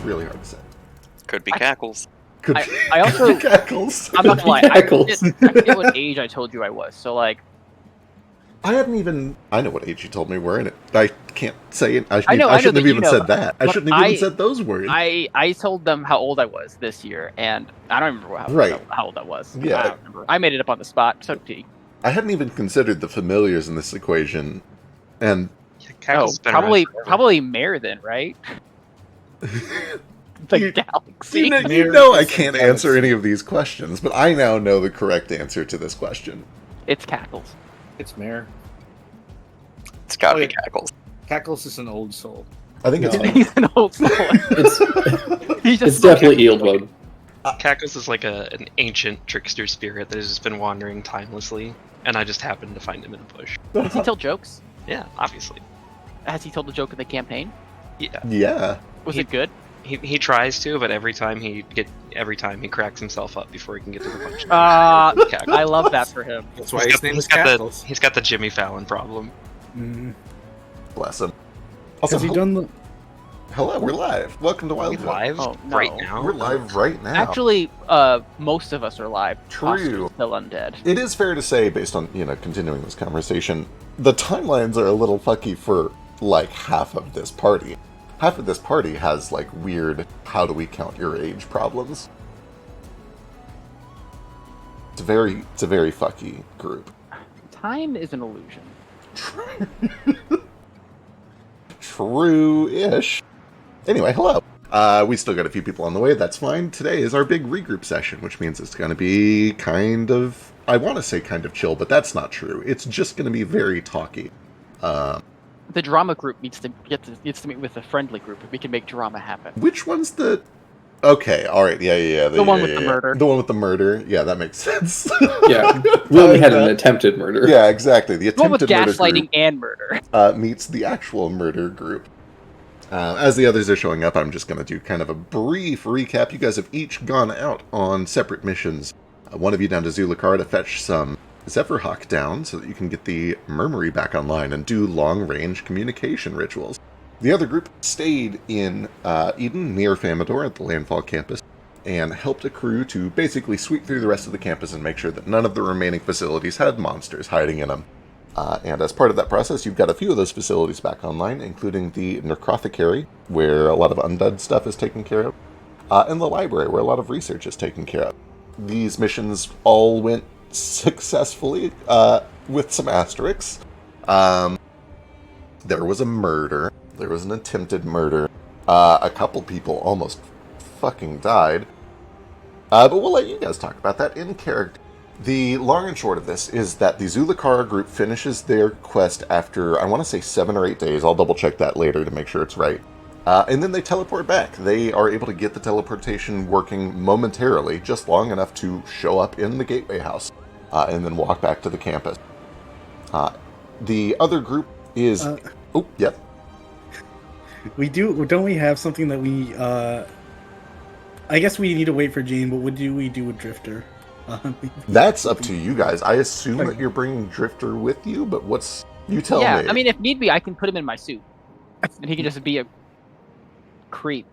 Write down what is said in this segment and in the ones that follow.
really hard to say. Could be cackles. I also cackles. I'm not gonna lie. Cackles. I forget what age I told you I was. So like, I know what age you told me we're in it. I can't say it. I I know shouldn't that have you even know, said that. I but shouldn't have even said those words. I told them how old I was this year, and I don't remember how old I was. Yeah. I don't remember. I made it up on the spot. So did he. I hadn't even considered the familiars in this equation, and Cackles been around forever. probably Mare then, right? The galaxy. you know I can't answer any of these questions, but I now know the correct answer to this question. It's Cackles. It's Mare. It's gotta be cackles. Cackles is an old soul. I think He's an old soul. It's definitely Eeldwood. Cackles is like an ancient trickster spirit that has just been wandering timelessly, and I just happened to find him in a bush. Does he tell jokes? Yeah, obviously. Has he told a joke in the campaign? Yeah. Yeah. Was it good? He tries to, but every time he cracks himself up before he can get to the punch. I love that for him. That's why his name is Cackles. He's got the Jimmy Fallon problem. Bless him. Also, Has he done the... Hello, we're live. Welcome to Wildfolk. Live right now. We're live right now. Actually, most of us are live. True. Oscar's still undead. It is fair to say, based on continuing this conversation, the timelines are a little fucky for like half of this party. Half of this party has like weird how do we count your age problems. It's a very fucky group. Time is an illusion. True-ish. Anyway, hello. We still got a few people on the way. That's fine. Today is our big regroup session, which means it's going to be kind of... I want to say kind of chill, but that's not true. It's just going to be very talky. The drama group needs to meet with the friendly group if we can make drama happen. Which one's the... Okay, alright, yeah. The one with the murder. The one with the murder. Yeah, that makes sense. Yeah, we only had an attempted murder. Yeah, exactly. The The one with attempted murder gaslighting group and murder. meets the actual murder group. As the others are showing up, I'm just going to do kind of a brief recap. You guys have each gone out on separate missions. One of you down to Zulakar to fetch some Zephyrhawk down so that you can get the Murmury back online and do long-range communication rituals. The other group stayed in Eden, near Famador at the Landfall campus, and helped a crew to basically sweep through the rest of the campus and make sure that none of the remaining facilities had monsters hiding in them. And as part of that process, you've got a few of those facilities back online, including the Necrothecary, where a lot of undead stuff is taken care of, and the library, where a lot of research is taken care of. These missions all went successfully, with some asterisks. There was a murder. There was an attempted murder. A couple people almost fucking died. But we'll let you guys talk about that in character. The long and short of this is that the Zulakara group finishes their quest after, I want to say 7 or 8 days. I'll double check that later to make sure it's right. And then they teleport back. They are able to get the teleportation working momentarily, just long enough to show up in the Gateway House, and then walk back to the campus. The other group is... yep. Don't we have something that we... I guess we need to wait for Jane, but what do we do with Drifter? That's up to you guys. I assume that you're bringing Drifter with you, but you tell me. Yeah, I mean, if need be, I can put him in my suit, and he can just be a creep.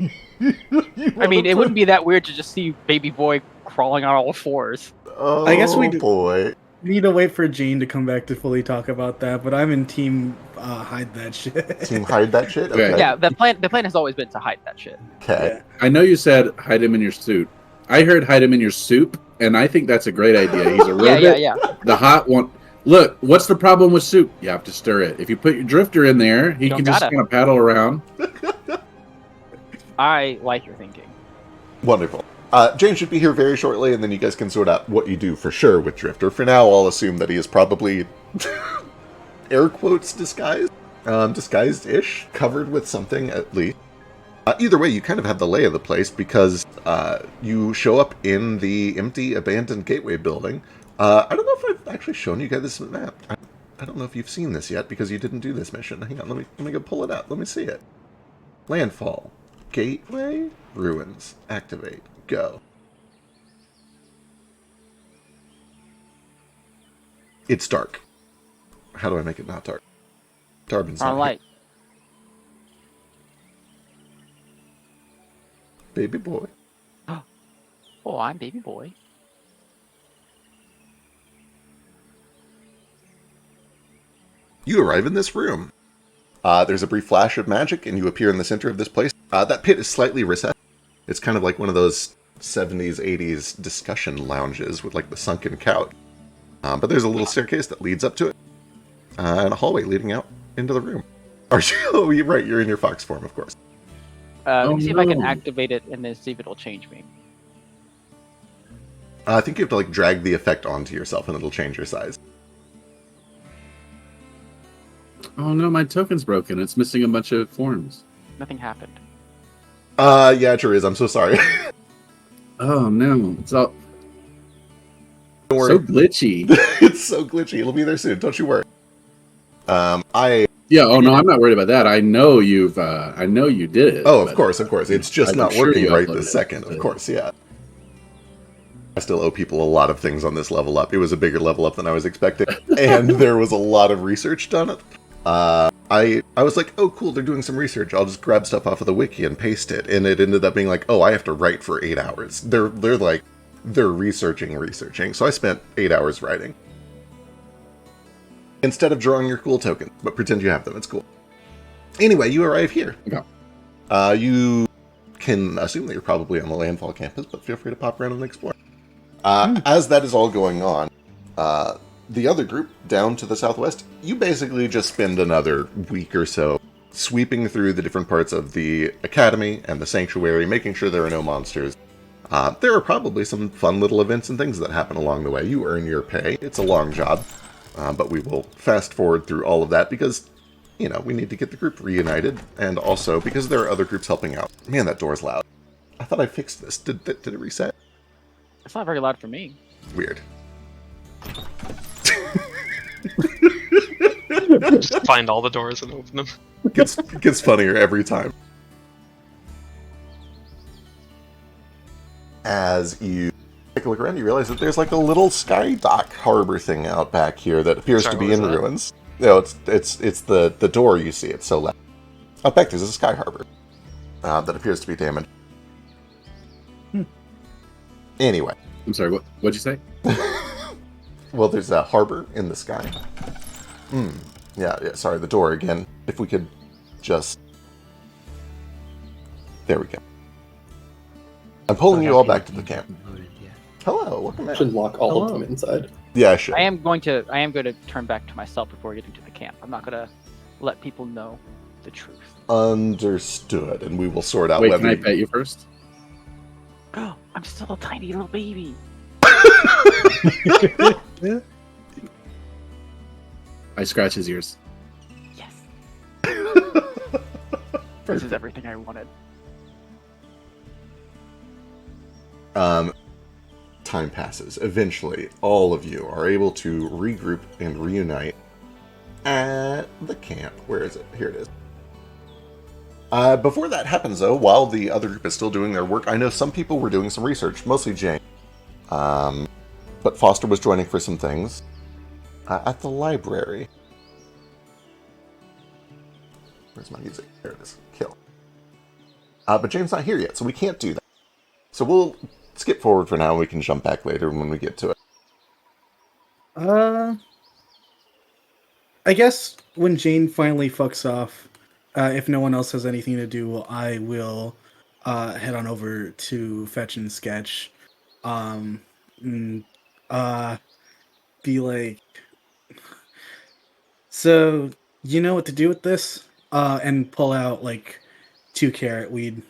I mean, it wouldn't be that weird to just see baby boy crawling on all fours. Oh, I guess we boy. We need to wait for Jane to come back to fully talk about that, but I'm in team hide that shit. Team hide that shit? Okay. Yeah, the plan has always been to hide that shit. Okay. Yeah. I know you said hide him in your suit. I heard hide him in your soup, and I think that's a great idea. He's a robot. Yeah. The hot one. Look, what's the problem with soup? You have to stir it. If you put your Drifter in there, he can just kind of paddle around. I like your thinking. Wonderful. Jane should be here very shortly, and then you guys can sort out what you do for sure with Drifter. For now, I'll assume that he is probably, air quotes, disguised-ish, covered with something at least. Either way, you kind of have the lay of the place because you show up in the empty, abandoned Gateway building. I don't know if I've actually shown you guys this map. I don't know if you've seen this yet because you didn't do this mission. Hang on, let me go pull it out. Let me see it. Landfall. Gateway. Ruins. Activate. Go. It's dark. How do I make it not dark? Darwin's not light. baby boy. Oh, I'm baby boy. You arrive in this room. There's a brief flash of magic, and you appear in the center of this place. That pit is slightly recessed. It's kind of like one of those 70s, 80s discussion lounges with like the sunken couch. But there's a little staircase that leads up to it, and a hallway leading out into the room. Are you? Oh, you're right. You're in your fox form, of course. Let me see if I can no. activate it and then see if it'll change me. I think you have to like drag the effect onto yourself, and it'll change your size. Oh no, my token's broken. It's missing a bunch of forms. Nothing happened. Yeah, it sure is. I'm so sorry. Oh no, it's all Don't worry. so glitchy. It's so glitchy. It'll be there soon. Don't you worry. Yeah. Oh no, I'm not worried about that. I know you've. I know you did it. Oh, of course. It's just I'm not sure working you right uploaded this it, second. Of but- course, yeah. I still owe people a lot of things on this level up. It was a bigger level up than I was expecting, and there was a lot of research done. I was like, oh, cool, they're doing some research. I'll just grab stuff off of the wiki and paste it, and it ended up being like, oh, I have to write for 8 hours. They're researching. So I spent 8 hours writing instead of drawing your cool token. But pretend you have them. It's cool. Anyway, you arrive here. Okay. You can assume that you're probably on the Landfall campus, but feel free to pop around and explore. As that is all going on, the other group down to the southwest, you basically just spend another week or so sweeping through the different parts of the academy and the sanctuary, making sure there are no monsters. There are probably some fun little events and things that happen along the way. You earn your pay. It's a long job, but we will fast forward through all of that because, you know, we need to get the group reunited, and also because there are other groups helping out. Man, that door's loud. I thought I fixed this. Did it reset? It's not very loud for me. Weird. Just find all the doors and open them. Gets funnier every time. As you take a look around, you realize that there's like a little sky dock harbor thing out back here that appears to be what in is that? ruins. No, it's the door you see. It's so loud. Out back there's a sky harbor that appears to be damaged. Anyway, I'm sorry. What'd you say? well, there's a harbor in the sky. Yeah. Sorry, the door again. If we could just. There we go. I'm pulling you all back to the camp. Hello, welcome back. Should lock all of them inside. Yeah, I should. I am going to turn back to myself before getting to the camp. I'm not gonna let people know the truth. Understood, and we will sort out Wait, whether. can I pet you first? Oh, I'm still a tiny little baby. I scratch his ears. Yes. This is everything I wanted. Time passes. Eventually, all of you are able to regroup and reunite at the camp. Where is it? Here it is. Before that happens, though, while the other group is still doing their work, I know some people were doing some research, mostly Jane. But Foster was joining for some things at the library. Where's my music? There it is. Kill. But Jane's not here yet, so we can't do that. So we'll skip forward for now, and we can jump back later when we get to it. I guess when Jane finally fucks off, if no one else has anything to do, I will head on over to Fetch and Sketch. Be like, so you know what to do with this? And pull out like 2 carrot weed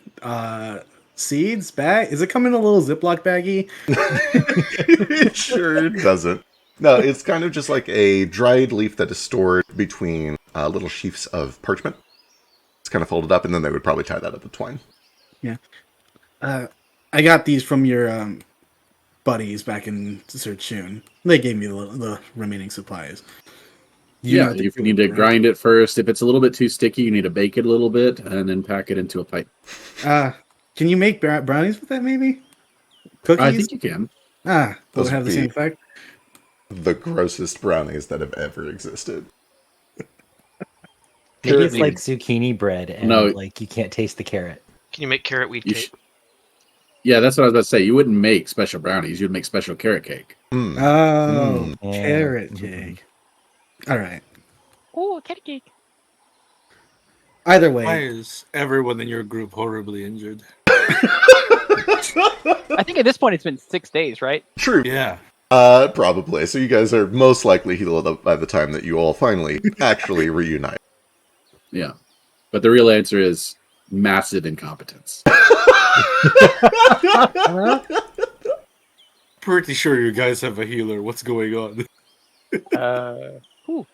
seeds bag. Is it come in a little Ziploc baggie? It sure doesn't. No, it's kind of just like a dried leaf that is stored between little sheafs of parchment. It's kind of folded up, and then they would probably tie that up with twine. Yeah. I got these from your buddies back in Sir Chun. They gave me the remaining supplies. Yeah, you need to grind it first. If it's a little bit too sticky, you need to bake it a little bit and then pack it into a pipe. Can you make brownies with that, maybe? Cookies? I think you can. Those Those have the would same be- effect? The grossest brownies that have ever existed. Maybe it's like zucchini bread, and No. like you can't taste the carrot. Can you make carrot weed You cake? Yeah, that's what I was about to say. You wouldn't make special brownies. You'd make special carrot cake. Oh, Yeah. carrot Mhm. cake. All right. Oh, carrot cake. Either Why way, is everyone in your group horribly injured? I think at this point it's been 6 days, right? True. Yeah. Probably. So you guys are most likely healed up by the time that you all finally actually reunite. Yeah. But the real answer is massive incompetence. Pretty sure you guys have a healer. What's going on? Whew.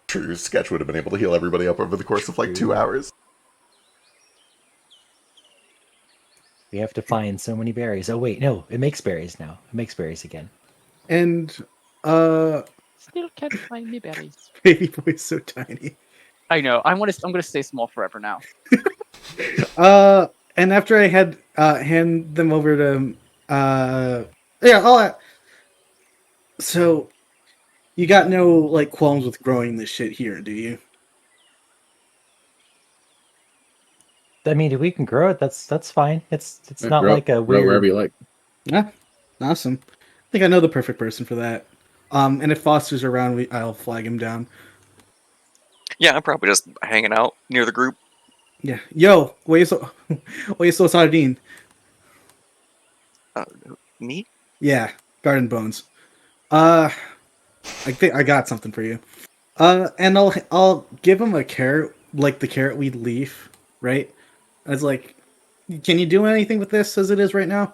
True, Sketch would have been able to heal everybody up over the course of like 2 hours. We have to find so many berries. Oh wait, no, it makes berries now. It makes berries again. and Still can't find me berries. baby boy's so tiny. I know. I'm gonna stay small forever now. And after I had hand them over to yeah, I'll so you got no like qualms with growing this shit here, do you? I mean, if we can grow it, that's fine. It's not grow, like a grow wherever weird. you like. Yeah, awesome. I think I know the perfect person for that. And if Foster's around, I'll flag him down. Yeah, I'm probably just hanging out near the group. Yeah, yo, why you so sardine? Me? Yeah, garden bones. I think I got something for you. And I'll give him a carrot, like the carrot weed leaf, right? I was like, can you do anything with this as it is right now?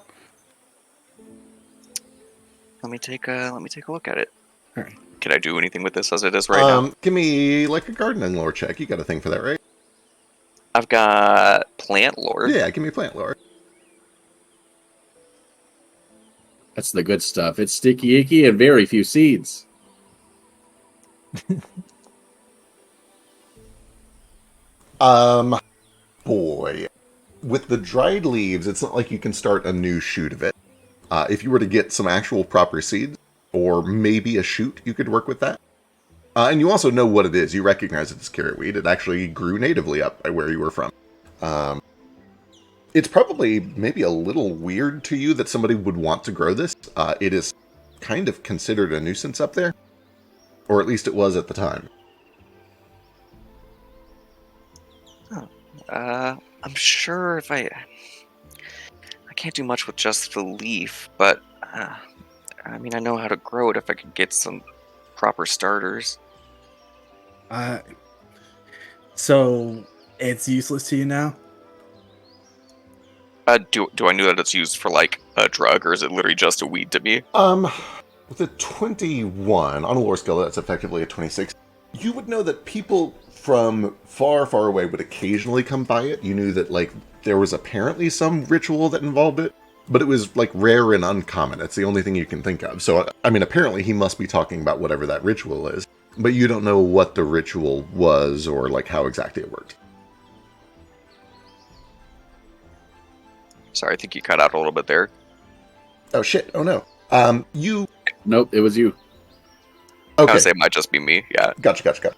Let me take a look at it. All right. Can I do anything with this as it is right now? Give me like a gardening lore check. You got a thing for that, right? I've got plant lore. Yeah, give me plant lore. That's the good stuff. It's sticky icky and very few seeds. Boy. With the dried leaves, it's not like you can start a new shoot of it. If you were to get some actual proper seeds, or maybe a shoot, you could work with that. And you also know what it is. You recognize it as carrot weed. It actually grew natively up by where you were from. It's probably maybe a little weird to you that somebody would want to grow this. It is kind of considered a nuisance up there. Or at least it was at the time. I'm sure if I can't do much with just the leaf, but I mean, I know how to grow it if I could get some proper starters. So it's useless to you now? Do I know that it's used for like a drug, or is it literally just a weed to me? With a 21 on a lore scale, that's effectively a 26. You would know that people from far, far away would occasionally come by it. You knew that like there was apparently some ritual that involved it, but it was like rare and uncommon. It's the only thing you can think of. So I mean, apparently he must be talking about whatever that ritual is, but you don't know what the ritual was or like how exactly it worked. Sorry, I think you cut out a little bit there. Oh shit! Oh no. You. Nope, it was you. I Okay. would say it might just be me. Yeah. Gotcha.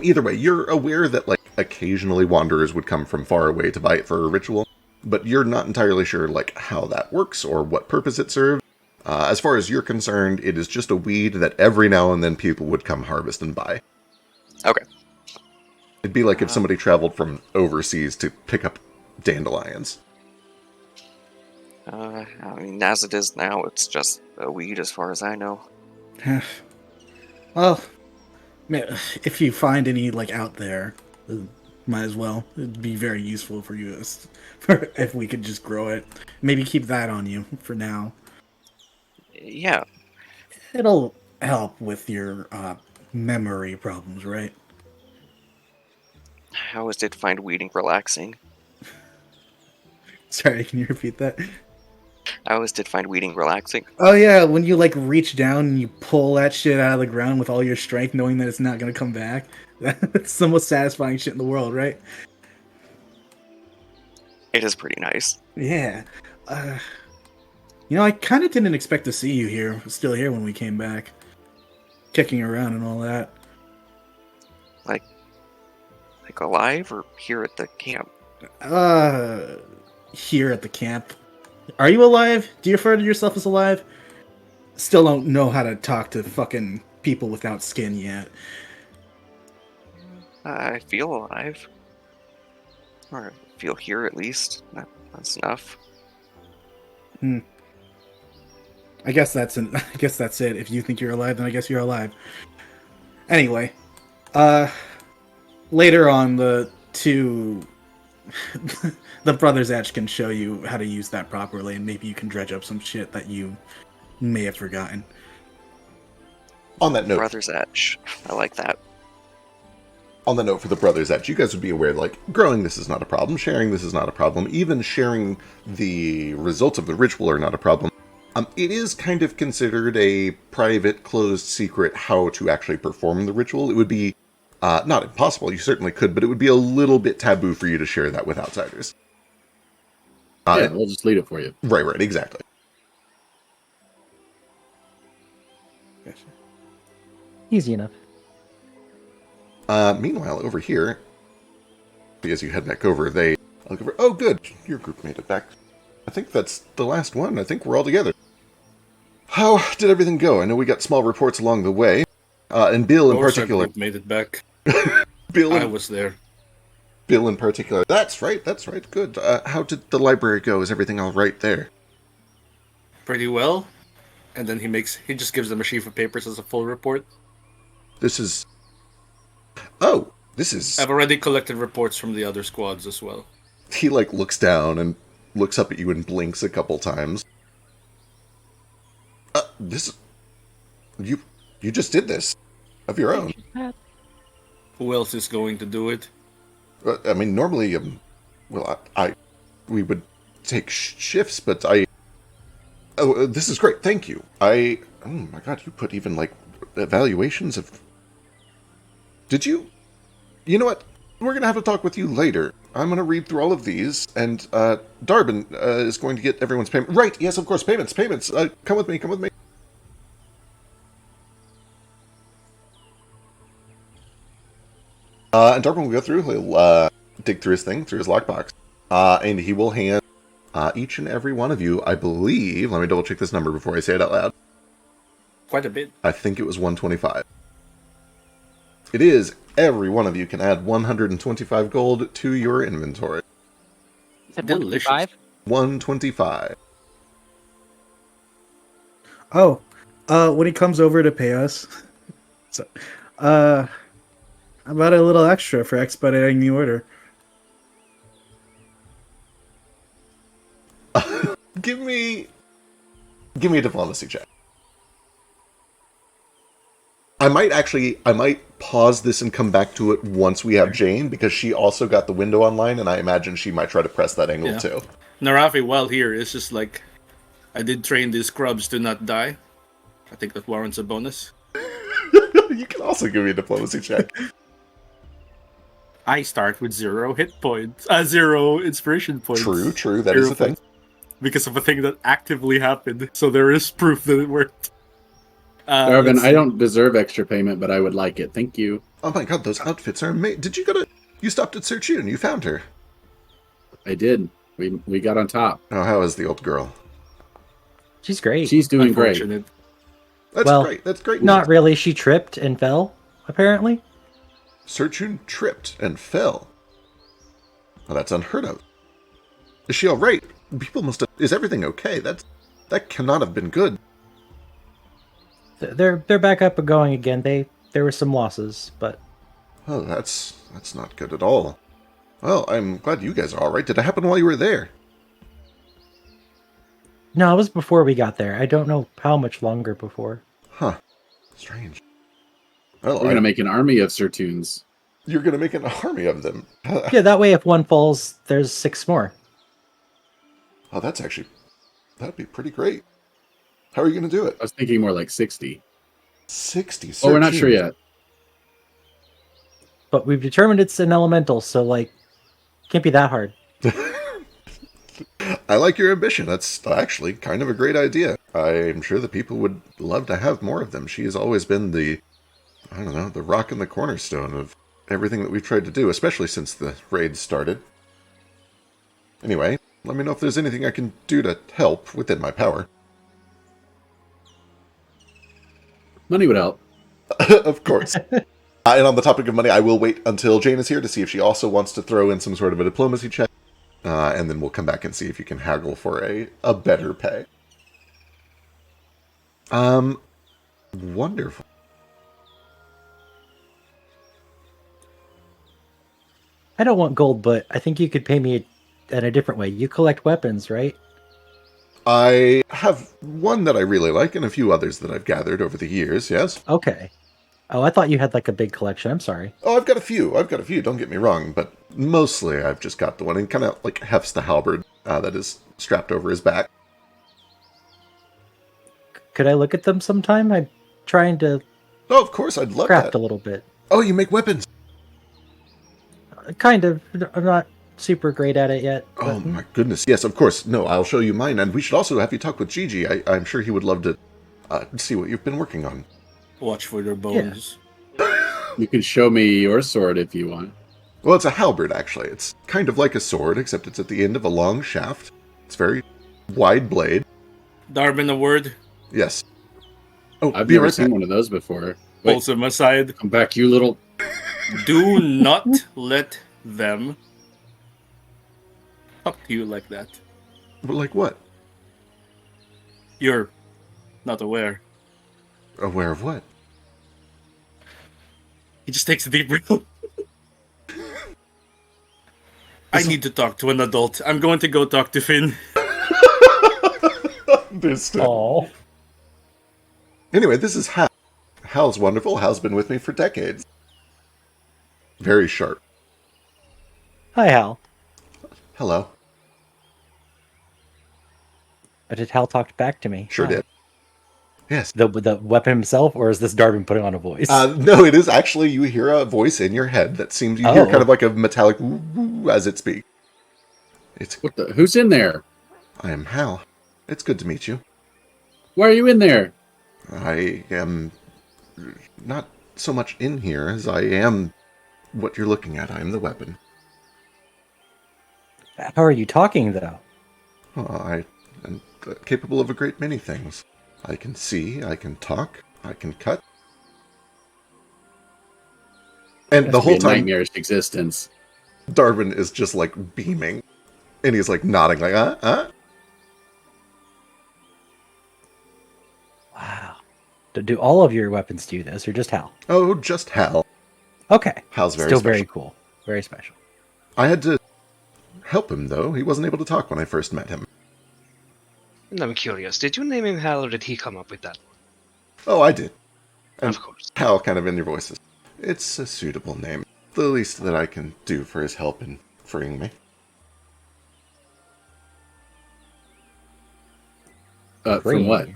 Either way, you're aware that like occasionally wanderers would come from far away to buy it for a ritual, but you're not entirely sure like how that works or what purpose it serves. As far as you're concerned, it is just a weed that every now and then people would come harvest and buy. Okay. It'd be like if somebody traveled from overseas to pick up dandelions. I mean, as it is now, it's just a weed as far as I know. Well, man, if you find any like out there, might as well. It'd be very useful for you if we could just grow it. Maybe keep that on you for now. Yeah. It'll help with your memory problems, right? I always did find weeding relaxing. Sorry, can you repeat that? I always did find weeding relaxing. Oh yeah, when you like reach down and you pull that shit out of the ground with all your strength, knowing that it's not gonna come back. That's the most satisfying shit in the world, right? It is pretty nice. Yeah. I kind of didn't expect to see you here, still here when we came back, kicking around and all that. Like alive or here at the camp? here at the camp. Are you alive? Do you refer to yourself as alive? Still don't know how to talk to fucking people without skin yet. I feel alive. Or I feel here at least. That's enough. I guess that's it. If you think you're alive, then I guess you're alive. Anyway, later on, the brothers Etch can show you how to use that properly, and maybe you can dredge up some shit that you may have forgotten. On that note, Brothers Etch. I like that. On the note for the brothers Etch, you guys would be aware, like, growing this is not a problem, sharing this is not a problem, even sharing the results of the ritual are not a problem. It is kind of considered a private, closed secret how to actually perform the ritual. It would be not impossible, you certainly could, but it would be a little bit taboo for you to share that with outsiders. Yeah, we'll just lead it for you. Right, exactly. Easy enough. Meanwhile, over here, as you head back over, they look over. Oh, good, your group made it back. I think that's the last one. I think we're all together. How did everything go? I know we got small reports along the way, and Bill in particular. Our group made it back. I was there. Bill in particular. That's right. Good. How did the library go? Is everything all right there? Pretty well. And then he just gives them a sheaf of papers as a full report. This is. I've already collected reports from the other squads as well. He looks down and looks up at you and blinks a couple times. You just did this of your own. Who else is going to do it? I mean, normally, we would take shifts, but this is great. Thank you. Oh my god, you put even evaluations of. Did you? You know what? We're gonna have to talk with you later. I'm gonna read through all of these, and Darbin is going to get everyone's payment. Right? Yes, of course. Payments. Come with me. And Darbin will go through. He'll dig through his lockbox, and he will hand each and every one of you, I believe. Let me double check this number before I say it out loud. Quite a bit. I think it was 125. It is. Every one of you can add 125 gold to your inventory. Is it 125? 125. Oh, when he comes over to pay us, so, about a little extra for expediting the order. Give me a diplomacy check. I might pause this and come back to it once we have Jane, because she also got the window online, and I imagine she might try to press that angle too. Narafi, while here, is just I did train these scrubs to not die. I think that warrants a bonus. You can also give me a diplomacy check. I start with 0 hit points. 0 inspiration points. True, that is a thing. Because of a thing that actively happened, so there is proof that it worked. Darvin, I don't deserve extra payment, but I would like it. Thank you. Oh my god, those outfits are amazing. Did you you stopped at Sir Chun, you found her. I did. We got on top. Oh, how is the old girl? She's great. She's doing great. That's great. Not really. She tripped and fell, apparently. Sir Chun tripped and fell. Well, that's unheard of. Is she alright? People must have... Is everything okay? That cannot have been good. They're back up and going again. There were some losses, but... Oh, that's not good at all. Well, I'm glad you guys are alright. Did it happen while you were there? No, it was before we got there. I don't know how much longer before. Huh. Strange. Well, We're going to make an army of Sirtunes. You're going to make an army of them? Yeah, that way if one falls, there's 6 more. Oh, that'd be pretty great. How are you going to do it? I was thinking more like 60. 60? Oh, we're not sure yet. But we've determined it's an elemental, so, can't be that hard. I like your ambition. That's actually kind of a great idea. I'm sure the people would love to have more of them. She has always been the rock and the cornerstone of everything that we've tried to do, especially since the raid started. Anyway, Let me know if there's anything I can do to help within my power. Money would help. Of course. And on the topic of money, I will wait until Jane is here to see if she also wants to throw in some sort of a diplomacy check. And then we'll come back and see if you can haggle for a better pay. Wonderful. I don't want gold, but I think you could pay me in a different way. You collect weapons, right? I have one that I really like and a few others that I've gathered over the years, yes? Okay. Oh, I thought you had like a big collection. I'm sorry. Oh, I've got a few, don't get me wrong, but mostly I've just got the one, and kind of like hefts the halberd that is strapped over his back. Could I look at them sometime? I'm trying to Oh, of course, I'd love craft that. a little bit. Oh, you make weapons? Kind of. I'm not super great at it yet. Oh my goodness, yes, of course. No, I'll show you mine, and we should also have you talk with Gigi. I'm sure he would love to see what you've been working on. Watch for their bones. You can show me your sword if you want. Well, it's a halberd, actually. It's kind of like a sword, except it's at the end of a long shaft. It's very wide blade. Darwin, a word. Yes. Oh, I've be never right seen back. one of those before. Wait, Pulls him aside. come back, you little... Do not let them talk to you like that. Like what? You're not aware. Aware of what? He just takes a deep breath. I need to talk to an adult. I'm going to go talk to Finn. Understood. Oh. Anyway, this is Hal. Hal's wonderful. Hal's been with me for decades. Very sharp. Hi, Hal. Hello. Did Hal talk back to me? Sure Oh. did. Yes. The weapon himself, or is this Darwin putting on a voice? No, it is actually, you hear a voice in your head that seems, you hear Oh. kind of like a metallic woo woo as it speaks. What the... Who's in there? I am Hal. It's good to meet you. Why are you in there? I am not so much in here as I am what you're looking at. I am the weapon. How are you talking, though? I am capable of a great many things. I can see, I can talk, I can cut. And Has the to be whole a time, nightmarish existence. Darwin is just like beaming. And he's like nodding, like, Wow. Do all of your weapons do this, or just Hal? Oh, just Hal. Okay. Hal's very Still special. very cool. Very special. I had to help him, though. He wasn't able to talk when I first met him. And I'm curious, did you name him Hal or did he come up with that? Oh, I did. And Of course. Hal kind of in your voices. It's a suitable name. The least that I can do for his help in freeing me. From what?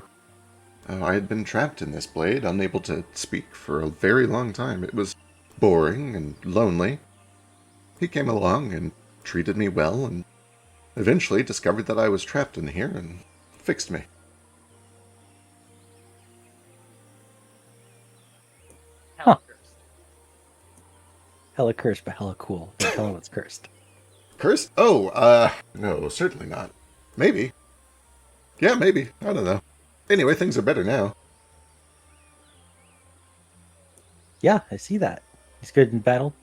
Oh, I had been trapped in this blade, unable to speak for a very long time. It was boring and lonely. He came along and treated me well, and eventually discovered that I was trapped in here and fixed me. Huh. Hella cursed, but hella cool. Don't tell him it's cursed. Cursed? Oh, no, certainly not. Maybe. Yeah, maybe. I don't know. Anyway, things are better now. Yeah, I see that. He's good in battle.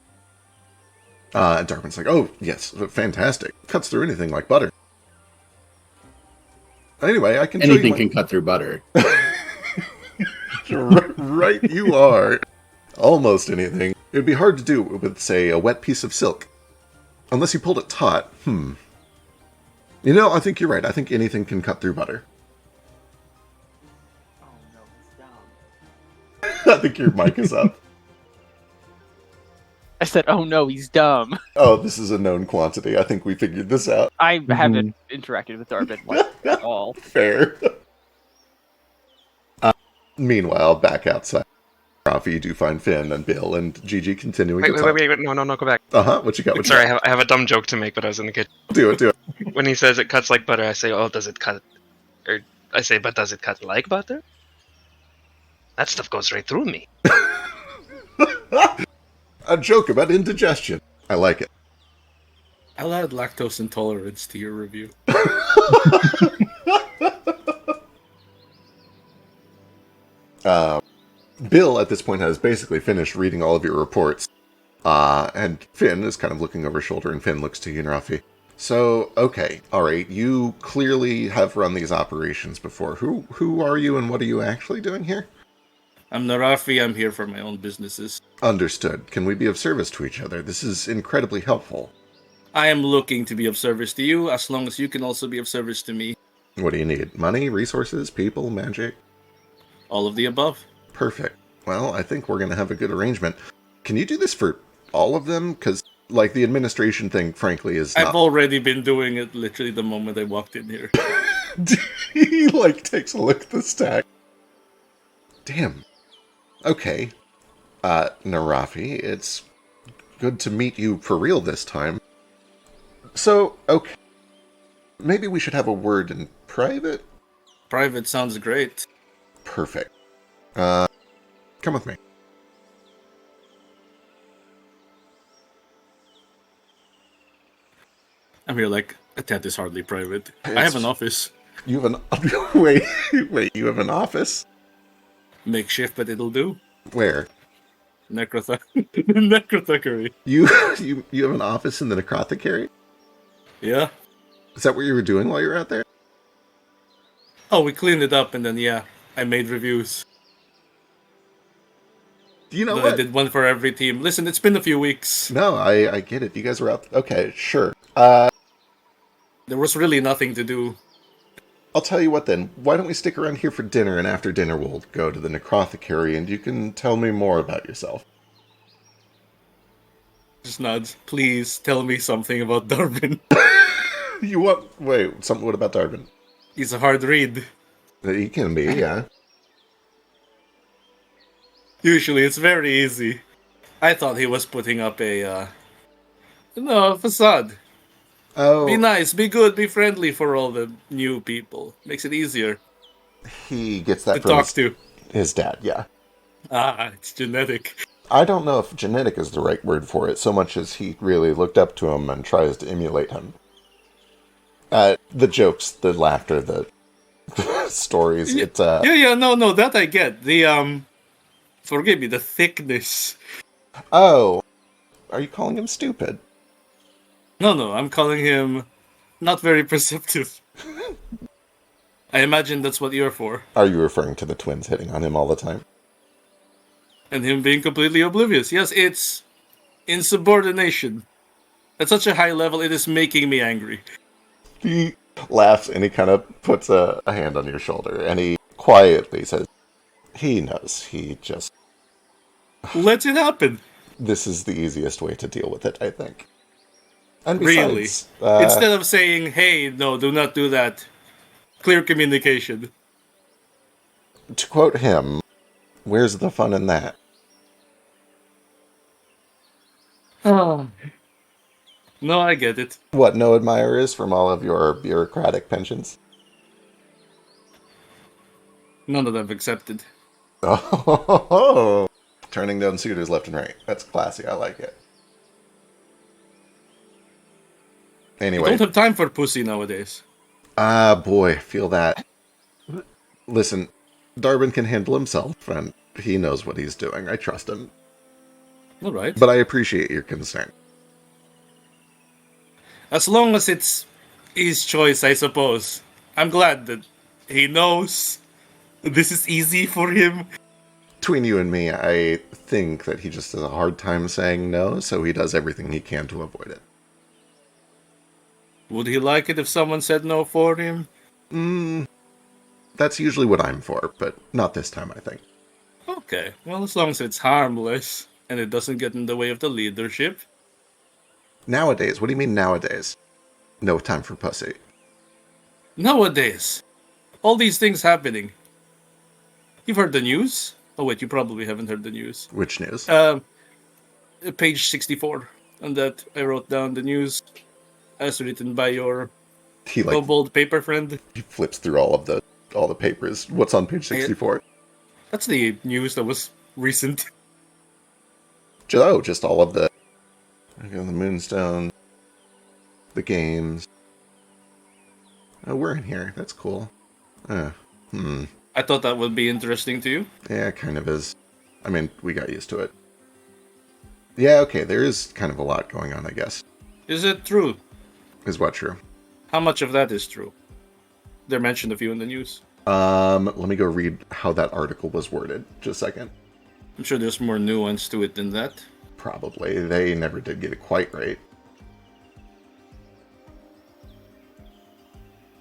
And Darwin's like, oh, yes, fantastic. Cuts through anything like butter. Anyway, I can show you Anything my- can cut through butter. Right, you are. Almost anything. It would be hard to do with, say, a wet piece of silk. Unless you pulled it taut. You know, I think you're right. I think anything can cut through butter. Oh no, he's dumb. I think your mic is up. I said, oh no, he's dumb. Oh, this is a known quantity. I think we figured this out. I haven't interacted with Darwin like at all. Fair. Meanwhile, back outside, Rafi, you do find Finn and Bill and Gigi continuing to talk. Wait, no, go back. Uh-huh, what you got? What you Sorry, got? I have a dumb joke to make, but I was in the kitchen. Do it. When he says it cuts like butter, I say, oh, does it cut? Or I say, but does it cut like butter? That stuff goes right through me. A joke about indigestion. I like it. I'll add lactose intolerance to your review. Bill, at this point, has basically finished reading all of your reports. And Finn is kind of looking over his shoulder, and Finn looks to you and Rafi. So, okay, alright, you clearly have run these operations before. Who are you, and what are you actually doing here? I'm Narafi, I'm here for my own businesses. Understood. Can we be of service to each other? This is incredibly helpful. I am looking to be of service to you, as long as you can also be of service to me. What do you need? Money, resources, people, magic? All of the above. Perfect. Well, I think we're going to have a good arrangement. Can you do this for all of them? Because, like, the administration thing, frankly, is I've already been doing it literally the moment I walked in here. He, like, takes a look at the stack. Damn. Okay. Narafi, it's good to meet you for real this time. So, okay. Maybe we should have a word in private? Private sounds great. Perfect. Come with me. I'm here like, a tent is hardly private. I have an office. You have an... Wait, you have an office? Makeshift, but it'll do. Where? Necrothecary. You have an office in the necrothecary? Yeah. Is that what you were doing while you were out there? Oh, we cleaned it up and then, yeah, I made reviews. You know But what? I did one for every team. Listen, it's been a few weeks. No, I get it. You guys were out... Okay, sure. There was really nothing to do. I'll tell you what then. Why don't we stick around here for dinner, and after dinner we'll go to the necrothecary, and you can tell me more about yourself. Just nods. Please tell me something about Darwin. You want... Wait, something... What about Darwin? He's a hard read. He can be, yeah. Usually it's very easy. I thought he was putting up a, facade. Oh, Be nice, be good, be friendly for all the new people. Makes it easier he gets that to from talk to. his dad, yeah. Ah, it's genetic. I don't know if genetic is the right word for it, so much as he really looked up to him and tries to emulate him. The jokes, the laughter, the stories, Yeah, it's, no, that I get. The, forgive me, the thickness. Oh, are you calling him stupid? No, I'm calling him not very perceptive. I imagine that's what you're for. Are you referring to the twins hitting on him all the time? And him being completely oblivious. Yes, it's insubordination. At such a high level, it is making me angry. He laughs and he kind of puts a hand on your shoulder and he quietly says, he knows, he just... Let it happen. This is the easiest way to deal with it, I think. And Really? besides, Instead of saying, hey, no, do not do that. Clear communication. to quote him, where's the fun in that? Oh. No, I get it. What, no admirers from all of your bureaucratic pensions? None of them accepted. Oh, turning down suitors left and right. That's classy, I like it. I Anyway. don't have time for pussy nowadays. Ah, boy, feel that. Listen, Darwin can handle himself, and he knows what he's doing. I trust him. All right. But I appreciate your concern. As long as it's his choice, I suppose. I'm glad that he knows this is easy for him. Between you and me, I think that he just has a hard time saying no, so he does everything he can to avoid it. Would he like it if someone said no for him? That's usually what I'm for, but not this time, I think. Okay, well, as long as it's harmless and it doesn't get in the way of the leadership. Nowadays? What do you mean nowadays? No time for pussy. Nowadays, all these things happening. You've heard the news? Oh wait, you probably haven't heard the news. Which news? Page 64. On that, I wrote down the news as written by your He bold paper friend. He flips through all the papers. What's on page 64? That's the news that was recent. Oh, just all of the... The Moonstone. the games. Oh, we're in here. That's cool. I thought that would be interesting to you. Yeah, it kind of is. I mean, we got used to it. Yeah, okay, there is kind of a lot going on, I guess. Is it true? Is what true? How much of that is true? They're mentioned a few in the news. Let me go read how that article was worded. Just a second. I'm sure there's more nuance to it than that. Probably. They never did get it quite right.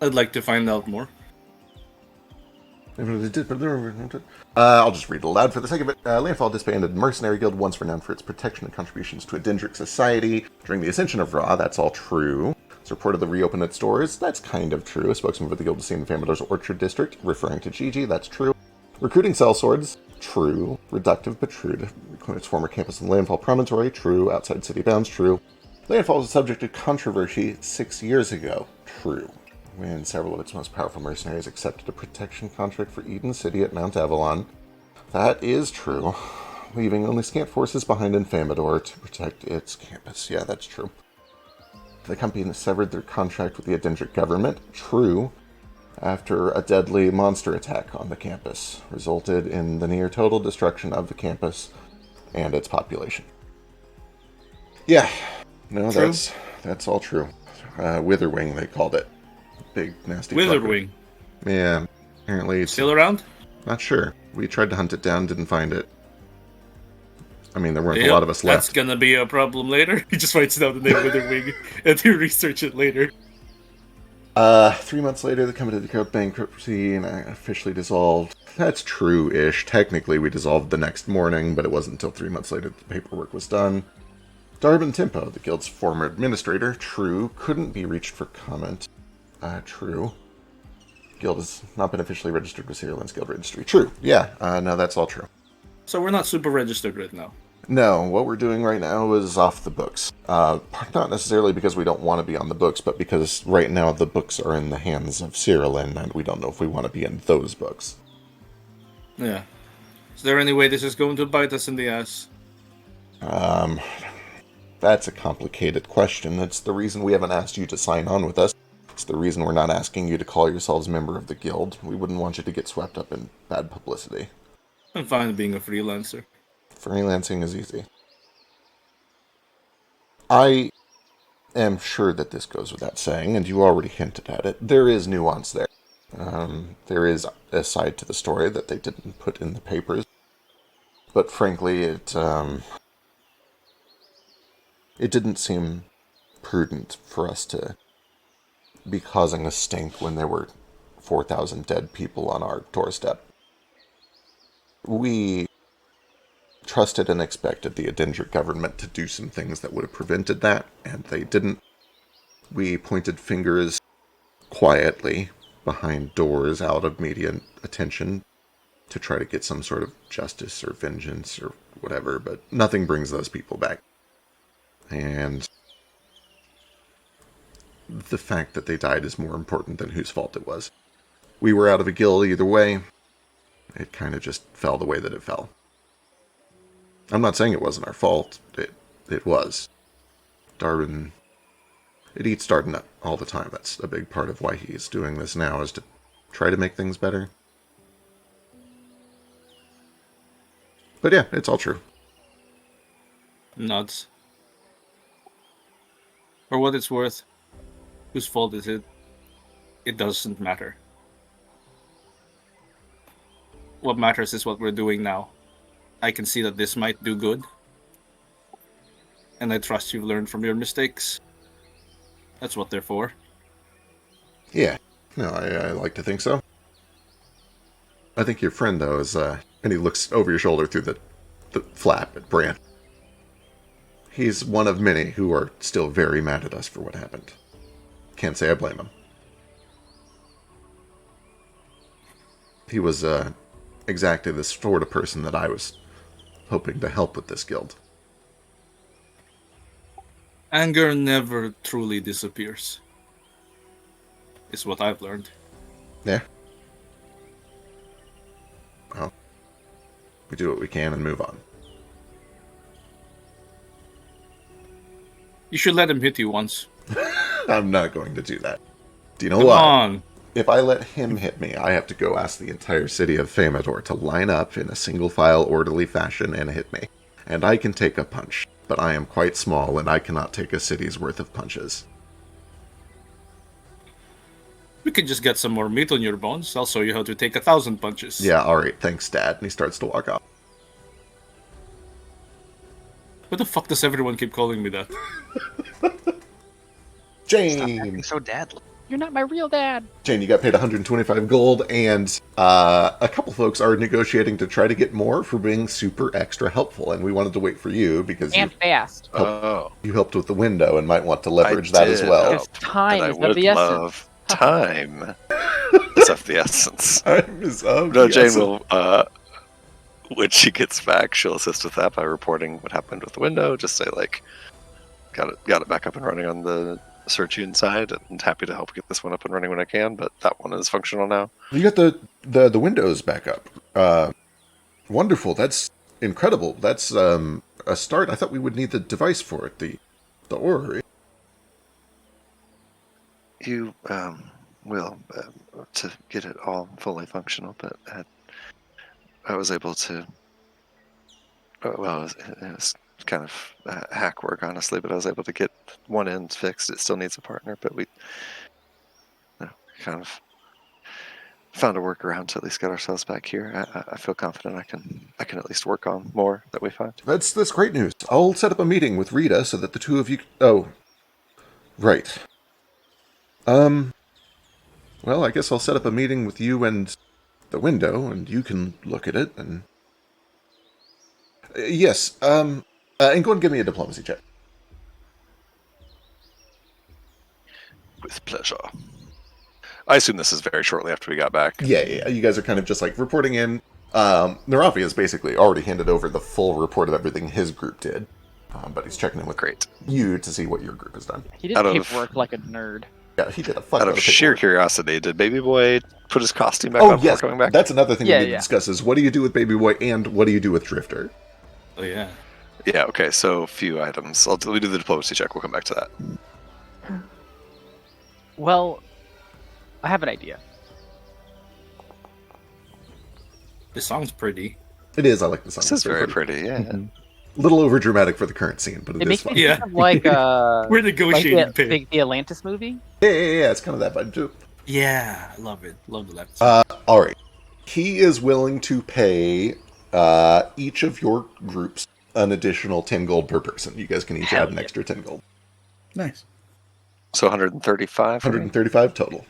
I'd like to find out more. I'll just read it aloud for the sake of it. Landfall disbanded Mercenary Guild, once renowned for its protection and contributions to a Dendric society. During the ascension of Ra, that's all true. It's reportedly reopened its doors. That's kind of true. A spokesman for the guild is seen in Famador's Orchard District, referring to Gigi. That's true. Recruiting sellswords. True. Reductive, but true. To its former campus in Landfall Promontory. True. Outside city bounds. True. Landfall was a subject of controversy 6 years ago. True. When several of its most powerful mercenaries accepted a protection contract for Eden City at Mount Avalon. That is true. Leaving only scant forces behind in Famador to protect its campus. Yeah, that's true. The company severed their contract with the Adendric government. True. After a deadly monster attack on the campus resulted in the near total destruction of the campus and its population. Yeah. No, true. That's all true. Witherwing, they called it. Big, nasty Witherwing. Yeah. Apparently it's... Still around? Not sure. We tried to hunt it down, didn't find it. I mean, there weren't a lot of us left. That's gonna be a problem later. He just writes down the name Witherwing and you research it later. 3 months later, the company declared bankruptcy and officially dissolved. That's true-ish. Technically, we dissolved the next morning, but it wasn't until 3 months later that the paperwork was done. Darbin Timpo, the guild's former administrator, true, couldn't be reached for comment. True. Guild has not been officially registered with Cyrillian's Guild Registry. True. Yeah, no, that's all true. So we're not super registered right now. No, what we're doing right now is off the books. Not necessarily because we don't want to be on the books, but because right now the books are in the hands of Cyrillin, and we don't know if we want to be in those books. Yeah. Is there any way this is going to bite us in the ass? That's a complicated question. It's the reason we haven't asked you to sign on with us. It's the reason we're not asking you to call yourselves a member of the guild. We wouldn't want you to get swept up in bad publicity. I'm fine being a freelancer. Freelancing is easy. I am sure that this goes without saying, and you already hinted at it. There is nuance there. There is a side to the story that they didn't put in the papers. But frankly, it didn't seem prudent for us to be causing a stink when there were 4,000 dead people on our doorstep. We trusted and expected the Adendric government to do some things that would have prevented that, and they didn't. We pointed fingers quietly behind doors out of media attention to try to get some sort of justice or vengeance or whatever, but nothing brings those people back. And the fact that they died is more important than whose fault it was. We were out of a guild either way. It kind of just fell the way that it fell. I'm not saying it wasn't our fault. It was. Darwin... It eats Darwin up all the time. That's a big part of why he's doing this now, is to try to make things better. But yeah, it's all true. Nuts. For what it's worth, whose fault is it? It doesn't matter. What matters is what we're doing now. I can see that this might do good. And I trust you've learned from your mistakes. That's what they're for. Yeah. No, I like to think so. I think your friend, though, is, and he looks over your shoulder through the flap at Brant. He's one of many who are still very mad at us for what happened. Can't say I blame him. He was, exactly the sort of person that I was hoping to help with this guild. Anger never truly disappears. Is what I've learned. Yeah. Well, we do what we can and move on. You should let him hit you once. I'm not going to do that. Do you know Come why? on. If I let him hit me, I have to go ask the entire city of Famador to line up in a single-file, orderly fashion and hit me. And I can take a punch, but I am quite small and I cannot take a city's worth of punches. We can just get some more meat on your bones. I'll show you how to take 1,000 punches. Yeah, alright, thanks, Dad. And he starts to walk off. What the fuck does everyone keep calling me that? Jane! So deadly. You're not my real dad. Jane, you got paid 125 gold, and a couple folks are negotiating to try to get more for being super extra helpful, and we wanted to wait for you because And fast. you helped with the window and might want to leverage that as well. Because time And I is of would the essence. love time. It's of the essence. Time is of No, the Jane essence. will, when she gets back, she'll assist with that by reporting what happened with the window. Just say, like, got it back up and running on the Sergian side, and happy to help get this one up and running when I can, but that one is functional now. You got the windows back up. Wonderful. That's incredible. That's a start. I thought we would need the device for it, the orrery. You will to get it all fully functional, but I was able to. Well, it was kind of hack work, honestly, but I was able to get one end fixed. It still needs a partner, but we kind of found a workaround to at least get ourselves back here. I feel confident I can at least work on more that we find. That's great news. I'll set up a meeting with Rita so that the two of you. Oh, right. Well, I guess I'll set up a meeting with you and the window, and you can look at it and. Yes. And go and give me a diplomacy check. With pleasure. I assume this is very shortly after we got back. Yeah. You guys are kind of just like reporting in. Narafi has basically already handed over the full report of everything his group did, but he's checking in with you to see what your group has done. He did paperwork like a nerd. Yeah, he did a fuck Out of sheer curiosity, did Baby Boy put his costume back on before coming back? That's another thing we need to discuss is what do you do with Baby Boy and what do you do with Drifter? Oh, yeah. Yeah, okay, so a few items. We do the diplomacy check, we'll come back to that. Well, I have an idea. This song's pretty. It is, I like the song. This is very pretty, yeah. Mm-hmm. A little over dramatic for the current scene, but it is makes fun. me think of like we're negotiating like the Atlantis movie. Yeah, it's kind of that vibe too. Yeah, I love it. Love the Atlantis. All right. He is willing to pay each of your groups an additional 10 gold per person. You guys can each add an extra 10 gold. Nice. So 135? 135 total.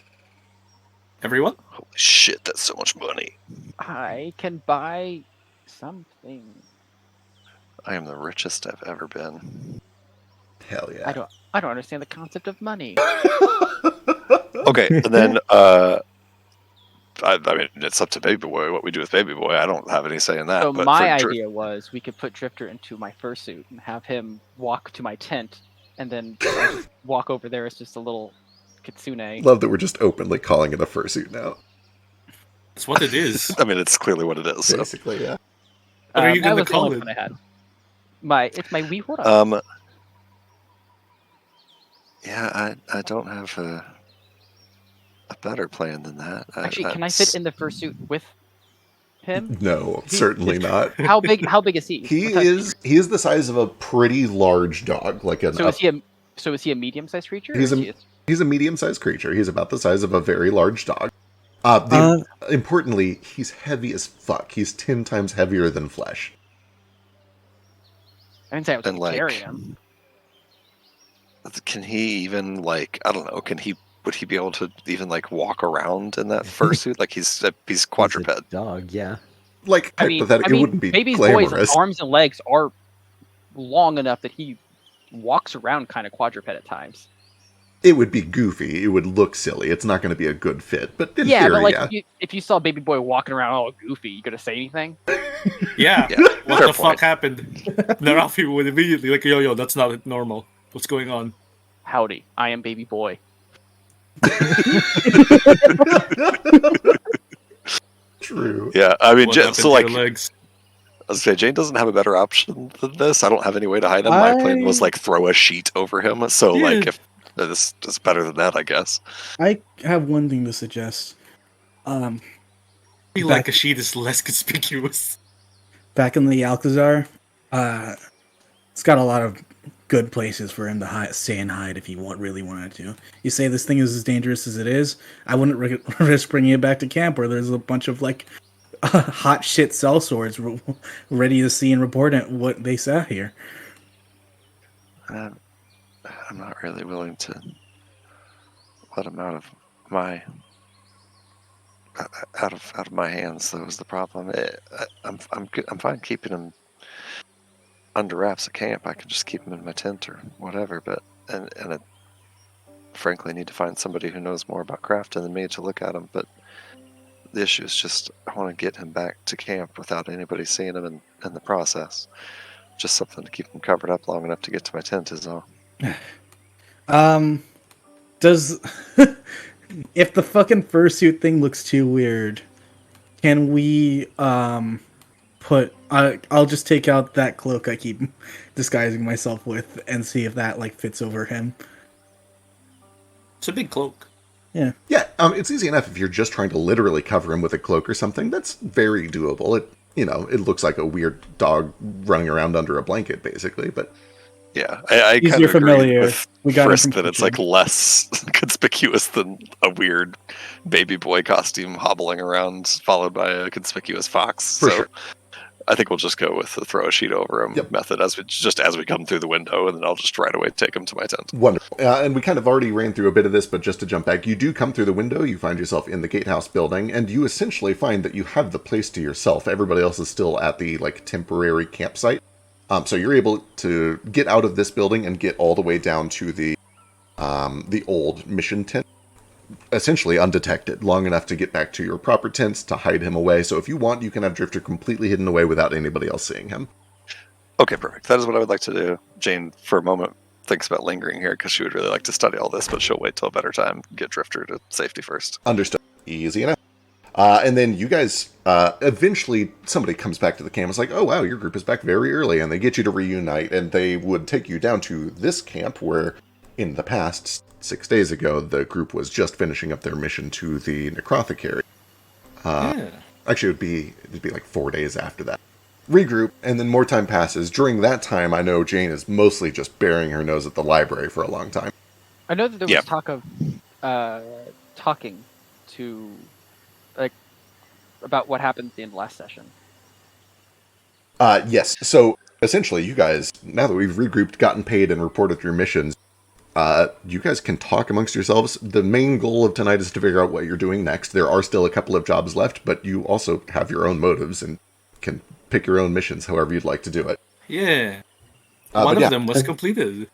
Everyone? Holy shit, that's so much money. I can buy something. I am the richest I've ever been. Hell yeah. I don't understand the concept of money. Okay, and then I mean, it's up to Baby Boy what we do with Baby Boy. I don't have any say in that. So but my idea was we could put Drifter into my fursuit and have him walk to my tent, and then I just walk over there as just a little kitsune. Love that we're just openly calling it a fursuit now. That's what it is. I mean, it's clearly what it is. Basically, yeah. What are you that going was to the call only it? one I had. It's my wee Hora. Yeah, I don't have a better plan than that. Actually, can I fit in the fursuit with him? No, certainly not. How big is he? He is the size of a pretty large dog, like an. So is he a medium-sized creature? He's a medium-sized creature. He's about the size of a very large dog. Importantly, he's heavy as fuck. He's 10 times heavier than Flesh. I didn't say I was going to carry him. Can he even, like, I don't know, would he be able to even, like, walk around in that fursuit? Like, he's quadruped. He's a dog, yeah. Like, hypothetically, it wouldn't be Baby glamorous. Boy's arms and legs are long enough that he walks around kind of quadruped at times. It would be goofy. It would look silly. It's not going to be a good fit. But in yeah, theory, but like yeah. if you saw Baby Boy walking around all goofy, you gonna say anything? Yeah. What Fair the point. fuck happened? Narafi would immediately like, yo, that's not normal. What's going on? Howdy, I am Baby Boy. True. Yeah, I mean, What happened so to like, your legs? I was gonna say, Jane doesn't have a better option than this. I don't have any way to hide him. My plan was like throw a sheet over him. So like, This is better than that, I guess. I have one thing to suggest. I feel Back- like Ashid is less conspicuous. Back in the Alcazar, it's got a lot of good places for him to stay and hide if he really wanted to. You say this thing is as dangerous as it is, I wouldn't risk bringing it back to camp where there's a bunch of like hot shit sellswords ready to see and report what they saw here. I'm not really willing to let him out of my hands. That was the problem. I'm fine keeping him under wraps at camp. I can just keep him in my tent or whatever. But and I frankly need to find somebody who knows more about crafting than me to look at him. But the issue is just I want to get him back to camp without anybody seeing him in the process. Just something to keep him covered up long enough to get to my tent is all. Does if the fucking fursuit thing looks too weird, can we put I'll just take out that cloak I keep disguising myself with and see if that like fits over him. It's a big cloak. Yeah. Yeah, it's easy enough if you're just trying to literally cover him with a cloak or something. That's very doable. It looks like a weird dog running around under a blanket, basically, but... Yeah, I Easier kind of familiar. agree with We got Frisk it from that it's Kitchen. like less conspicuous than a weird baby boy costume hobbling around, followed by a conspicuous fox. For so sure. I think we'll just go with the throw a sheet over him method as we come through the window, and then I'll just right away take him to my tent. Wonderful. And we kind of already ran through a bit of this, but just to jump back, you do come through the window, you find yourself in the gatehouse building, and you essentially find that you have the place to yourself. Everybody else is still at the temporary campsite. So you're able to get out of this building and get all the way down to the old mission tent, essentially undetected, long enough to get back to your proper tents to hide him away. So if you want, you can have Drifter completely hidden away without anybody else seeing him. Okay, perfect. That is what I would like to do. Jane, for a moment, thinks about lingering here because she would really like to study all this, but she'll wait till a better time. Get Drifter to safety first. Understood. Easy enough. And then you guys, eventually somebody comes back to the camp and is like, oh wow, your group is back very early, and they get you to reunite, and they would take you down to this camp where, in the past, 6 days ago, the group was just finishing up their mission to the Necrothicary. Actually, it'd be like 4 days after that. Regroup, and then more time passes. During that time, I know Jane is mostly just burying her nose at the library for a long time. I know that there was talk of talking to, like, about what happened at the end of last session. Yes. So, essentially, you guys, now that we've regrouped, gotten paid, and reported your missions, you guys can talk amongst yourselves. The main goal of tonight is to figure out what you're doing next. There are still a couple of jobs left, but you also have your own motives and can pick your own missions however you'd like to do it. Yeah. One of them was completed.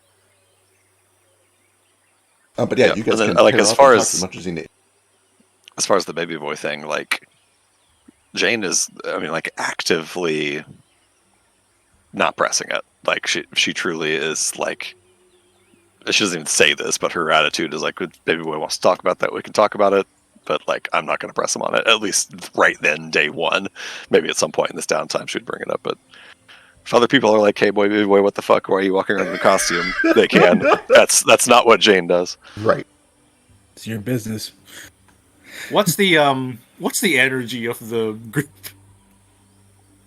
But yeah, you guys can like pair off and talk as much as you need. As far as the baby boy thing, like, Jane is, actively not pressing it. Like, she truly is, like, she doesn't even say this, but her attitude is like, if baby boy wants to talk about that, we can talk about it, but, like, I'm not going to press him on it, at least right then, day one. Maybe at some point in this downtime she'd bring it up, but if other people are like, hey, baby boy, what the fuck, why are you walking around in a costume? They can. That's not what Jane does. Right. It's your business. What's the energy of the group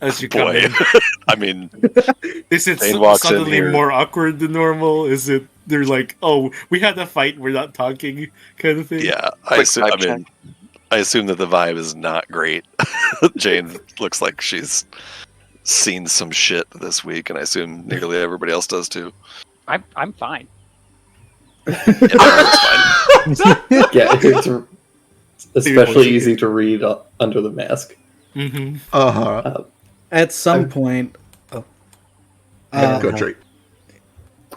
as you come in? I mean, is it Jane walks in suddenly here. more awkward than normal? Is it they're like, oh, we had a fight, we're not talking, kind of thing? Yeah, I assume that the vibe is not great. Jane looks like she's seen some shit this week, and I assume nearly everybody else does too. I'm fine. Everyone's fine. Yeah, it's especially easy to read under the mask. Mm-hmm. At some point... Oh. Go Drake.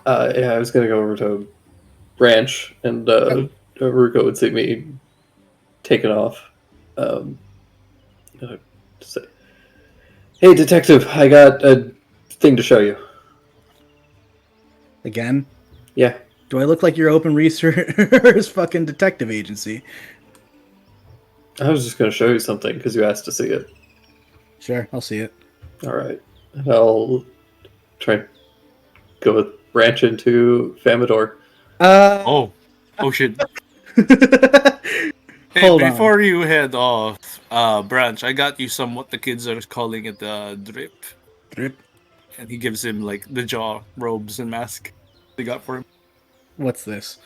Yeah, I was going to go over to Branch, and Ruko would see me taking off. Say, hey, detective, I got a thing to show you. Again? Yeah. Do I look like your open research fucking detective agency? I was just going to show you something because you asked to see it. Sure, I'll see it. All right. And I'll try and go with Branch into Famador. Oh shit. Hey, Hold on. before you head off, Branch, I got you some what the kids are calling it drip. Drip. And he gives him like the jaw robes and mask they got for him. What's this?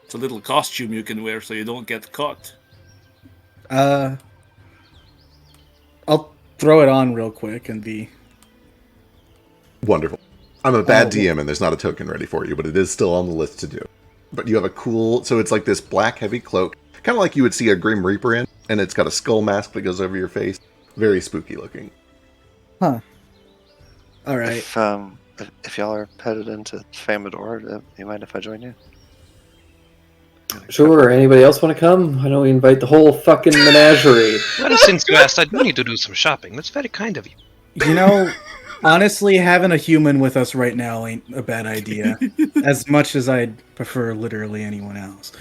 It's a little costume you can wear so you don't get caught. I'll throw it on real quick and be Wonderful. I'm a bad Oh. DM and there's not a token ready for you, but it is still on the list to do. But you have a cool, so it's like this black heavy cloak, kind of like you would see a Grim Reaper in, and it's got a skull mask that goes over your face. Very spooky looking. Huh. All right. If y'all are headed into Famador, you mind if I join you? Sure. Anybody else want to come? I know we invite the whole fucking menagerie. Well, since you asked, I do need to do some shopping. That's very kind of you. You know, honestly, having a human with us right now ain't a bad idea. As much as I'd prefer literally anyone else.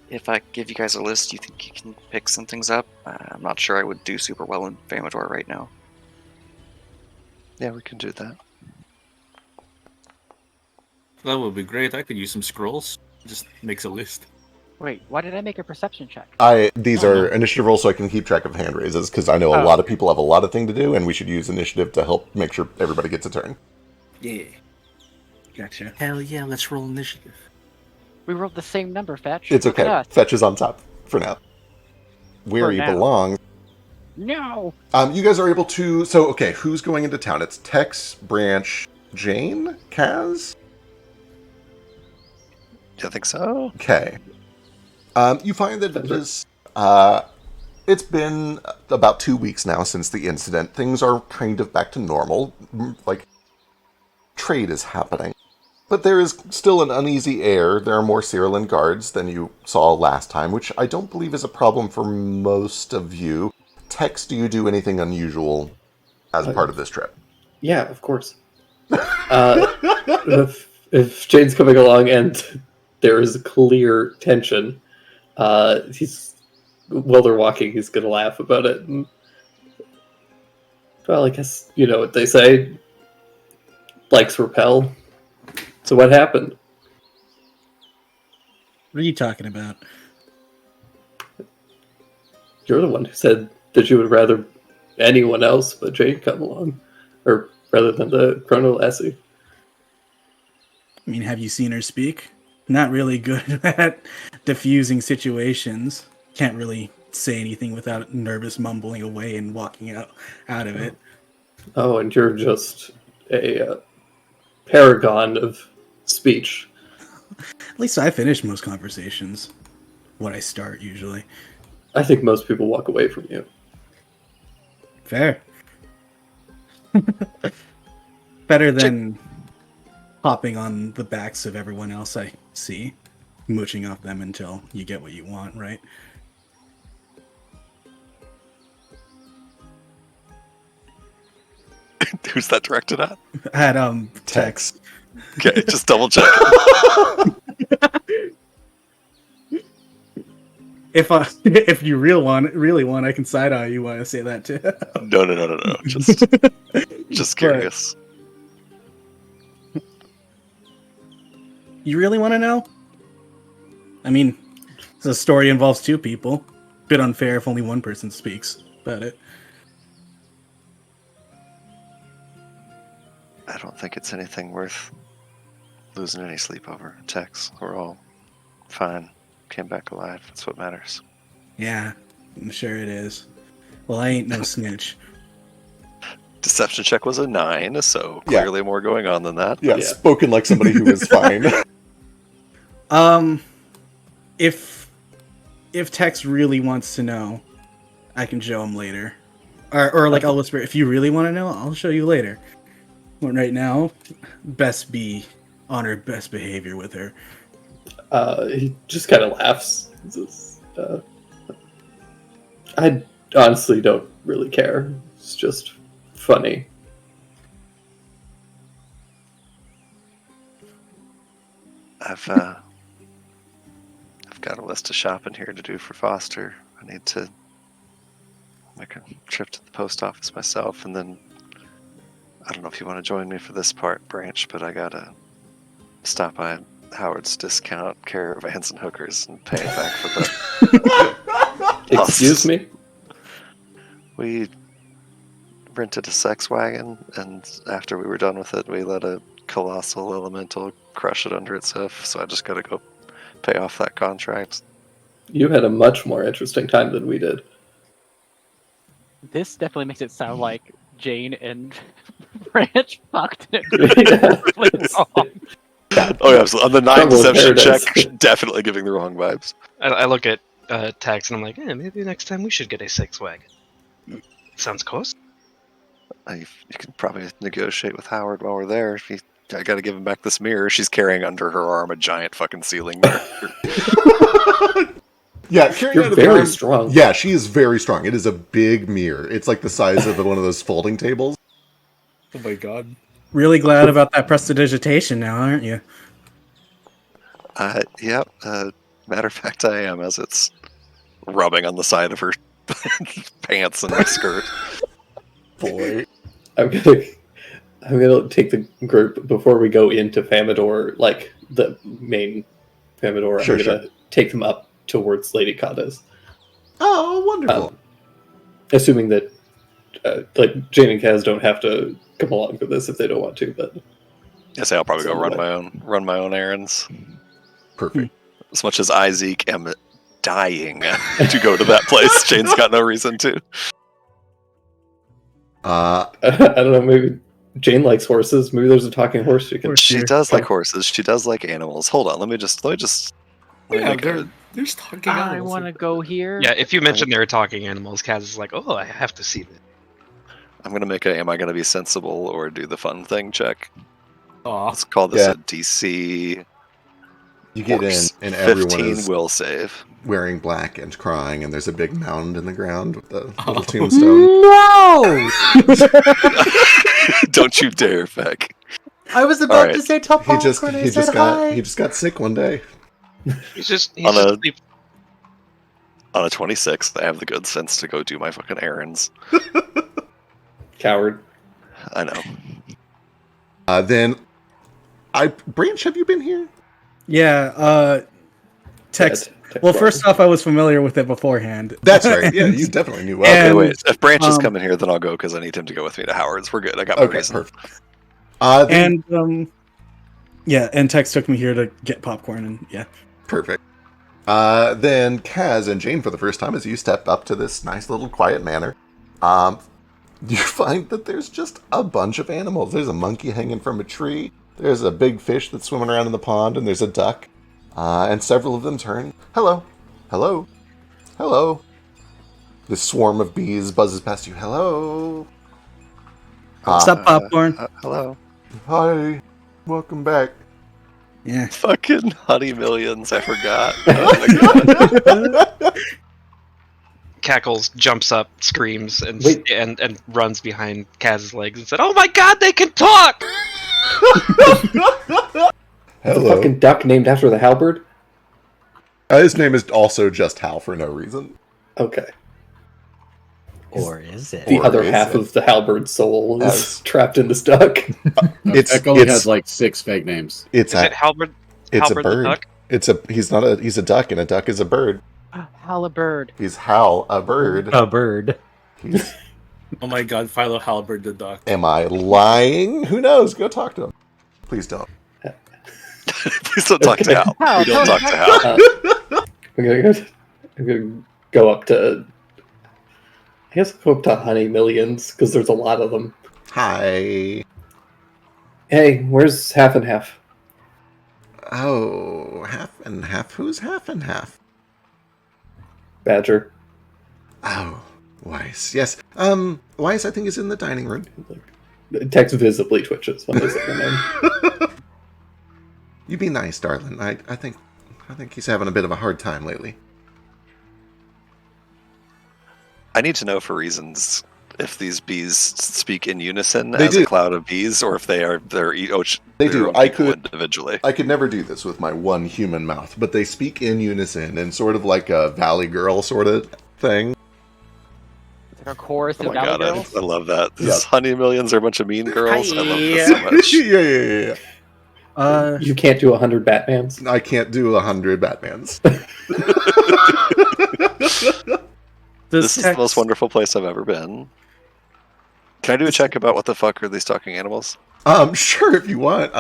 If I give you guys a list, you think you can pick some things up? I'm not sure I would do super well in Famador right now. Yeah, we can do that. That would be great. I could use some scrolls. Just makes a list. Wait, why did I make a perception check? These are initiative rolls so I can keep track of hand raises, because I know a lot of people have a lot of thing to do, and we should use initiative to help make sure everybody gets a turn. Yeah. Gotcha. Hell yeah, let's roll initiative. We rolled the same number, Fetch. It's Look at okay. us. Fetch is on top for now. Where For he now. belongs. No! You guys are able to... So, okay, who's going into town? It's Tex, Branch, Jane, Kaz? Do you think so? Okay. You find that it is... it's been about 2 weeks now since the incident. Things are kind of back to normal. Like, trade is happening. But there is still an uneasy air. There are more Cyrillan guards than you saw last time, which I don't believe is a problem for most of you. Tex, do you do anything unusual as part of this trip? Yeah, of course. If Jane's coming along and there is clear tension, while they're walking, he's gonna laugh about it. And, well, I guess you know what they say. Likes repel. So what happened? What are you talking about? You're the one who said that you would rather anyone else but Jane come along, or rather than the Chrono Lassie. I mean, have you seen her speak? Not really good at diffusing situations. Can't really say anything without nervous mumbling away and walking out of it. Oh, and you're just a paragon of speech. At least I finish most conversations. When I start, usually. I think most people walk away from you. Fair. Better than hopping on the backs of everyone else I see. Mooching off them until you get what you want, right? Who's that directed at? At Tex. Okay, just double check. If you really want, I can side eye you. Want to say that too? No. Just curious. You really want to know? I mean, the story involves two people. Bit unfair if only one person speaks about it. I don't think it's anything worth losing any sleep over. Tex, we're all fine. Came back alive. That's what matters. Yeah, I'm sure it is. Well, I ain't no snitch. Deception check was a 9, so clearly more going on than that. Yeah, spoken like somebody who was fine. If Tex really wants to know, I can show him later. Or like I'll whisper, if you really want to know, I'll show you later. But right now, best be on her best behavior with her. He just kind of laughs. I honestly don't really care. It's just funny. I've got a list of shopping here to do for Foster. I need to make a trip to the post office myself, and then I don't know if you want to join me for this part, Branch, but I gotta stop by Howard's discount caravans and hookers and pay back for the. Excuse me? We rented a sex wagon, and after we were done with it, we let a colossal elemental crush it under its hoof. So I just gotta go pay off that contract. You had a much more interesting time than we did. This definitely makes it sound like Jane and Branch fucked it. Oh yeah, absolutely. On the 9 deception check, paradise. definitely giving the wrong vibes. I look at Tax and I'm like, maybe next time we should get a sex wagon. Sounds close. You can probably negotiate with Howard while we're there. I gotta give him back this mirror. She's carrying under her arm a giant fucking ceiling mirror. Yeah, carrying You're out of the very arm- strong. Yeah, she is very strong. It is a big mirror. It's like the size of one of those folding tables. Oh my god. Really glad about that prestidigitation now, aren't you? Yep. Matter of fact, I am, as it's rubbing on the side of her pants and my skirt. Boy. I'm gonna take the group before we go into Famador, like the main Famador. Sure, I'm gonna take them up towards Lady Cadiz. Oh, wonderful. Assuming that like Jane and Kaz don't have to come along for this if they don't want to, but Yes, I'll probably go So run what? my own errands. Perfect. As much as I, Zeke, am dying to go to that place, Jane's got no reason to. I don't know, maybe Jane likes horses. Maybe there's a talking horse she can. She does like horses. She does like animals. Hold on, let me Yeah, make a, there's talking I animals. want to go here. Yeah, if you mention there are talking animals, Kaz is like, oh, I have to see this. I'm gonna make a am I gonna be sensible or do the fun thing check. Aw. Let's call this Yeah. a DC You get in, force. and everyone 15 is will save. wearing black and crying, and there's a big mound in the ground with the Oh. little tombstone. No! Don't you dare, Feck. I was about Alright. to say top He just popcorn. I he just said got hi. he just got sick one day. He's just On a- asleep. On a 26, I have the good sense to go do my fucking errands. Coward. I know. Then, Branch, have you been here? Yeah, text. Well, first off, I was familiar with it beforehand. That's right. Yeah, you definitely knew. Well, Okay, And, wait. If Branch is um, coming here, then I'll go because I need him to go with me to Howard's. We're good. I got my okay, reason. perfect. Then, And yeah, and Tex took me here to get popcorn, and yeah. perfect. Then Kaz and Jane, for the first time, as you step up to this nice little quiet manor, you find that there's just a bunch of animals. There's a monkey hanging from a tree. There's a big fish that's swimming around in the pond, and there's a duck. And several of them turn. Hello. Hello. Hello. This swarm of bees buzzes past you. Hello. What's up, popcorn? Hello. Hi. Welcome back. Yeah. Fucking Honey Millions, I forgot. Oh my God. Cackles, jumps up, screams, and Wait. and runs behind Kaz's legs and said, "Oh my God, they can talk!" The Hello. fucking duck named after the halberd? His name is also just Hal for no reason. Okay. Or is it? The Or other is half it? of the halberd soul is Yes. trapped in this duck. It's- only it's- has like 6 fake names. It's Is it Halberd? it's a Halberd the bird. duck? He's a duck, and a duck is a bird. Halibird. He's Hal, a bird. A bird. He's, Oh my god, Philo Halberd the duck. am I lying? Who knows? Go talk to him. Please don't. Please don't talk to Hal. Hal, We don't tell talk me to Hal. I'm gonna go up to. I guess I'll go up to Honey Millions because there's a lot of them. Hi. Hey, where's half and half? Oh, half and half. Who's half and half? Badger. Oh, Weiss. Yes. Weiss, I think, is in the dining room. Tex visibly twitches when I say the name. You be nice, darling. I think he's having a bit of a hard time lately. I need to know for reasons if these bees speak in unison They as do. a cloud of bees, or if they're They their do. own I people could- individually. I could never do this with my one human mouth, but they speak in unison and sort of like a Valley Girl sort of thing. It's like a chorus Oh of my god, Valley I Girls. love that. Yeah. These Honey Millions are a bunch of mean girls. I love this so much. yeah. You can't do 100 Batmans. I can't do 100 Batmans. This is the most wonderful place I've ever been. Can I do a check about what the fuck are these talking animals? Sure, if you want.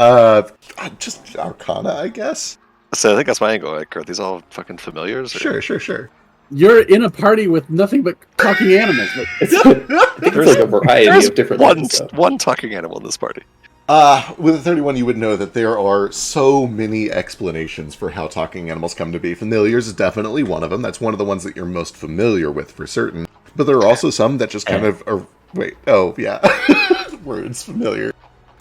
Just Arcana, I guess. So I think that's my angle. Like, are these all fucking familiars? Or? Sure. You're in a party with nothing but talking animals. There's like a variety of different one talking animal in this party. With a 31, you would know that there are so many explanations for how talking animals come to be. Familiars is definitely one of them. That's one of the ones that you're most familiar with for certain. But there are also some that just kind of are... Wait, oh, yeah. Words, familiar.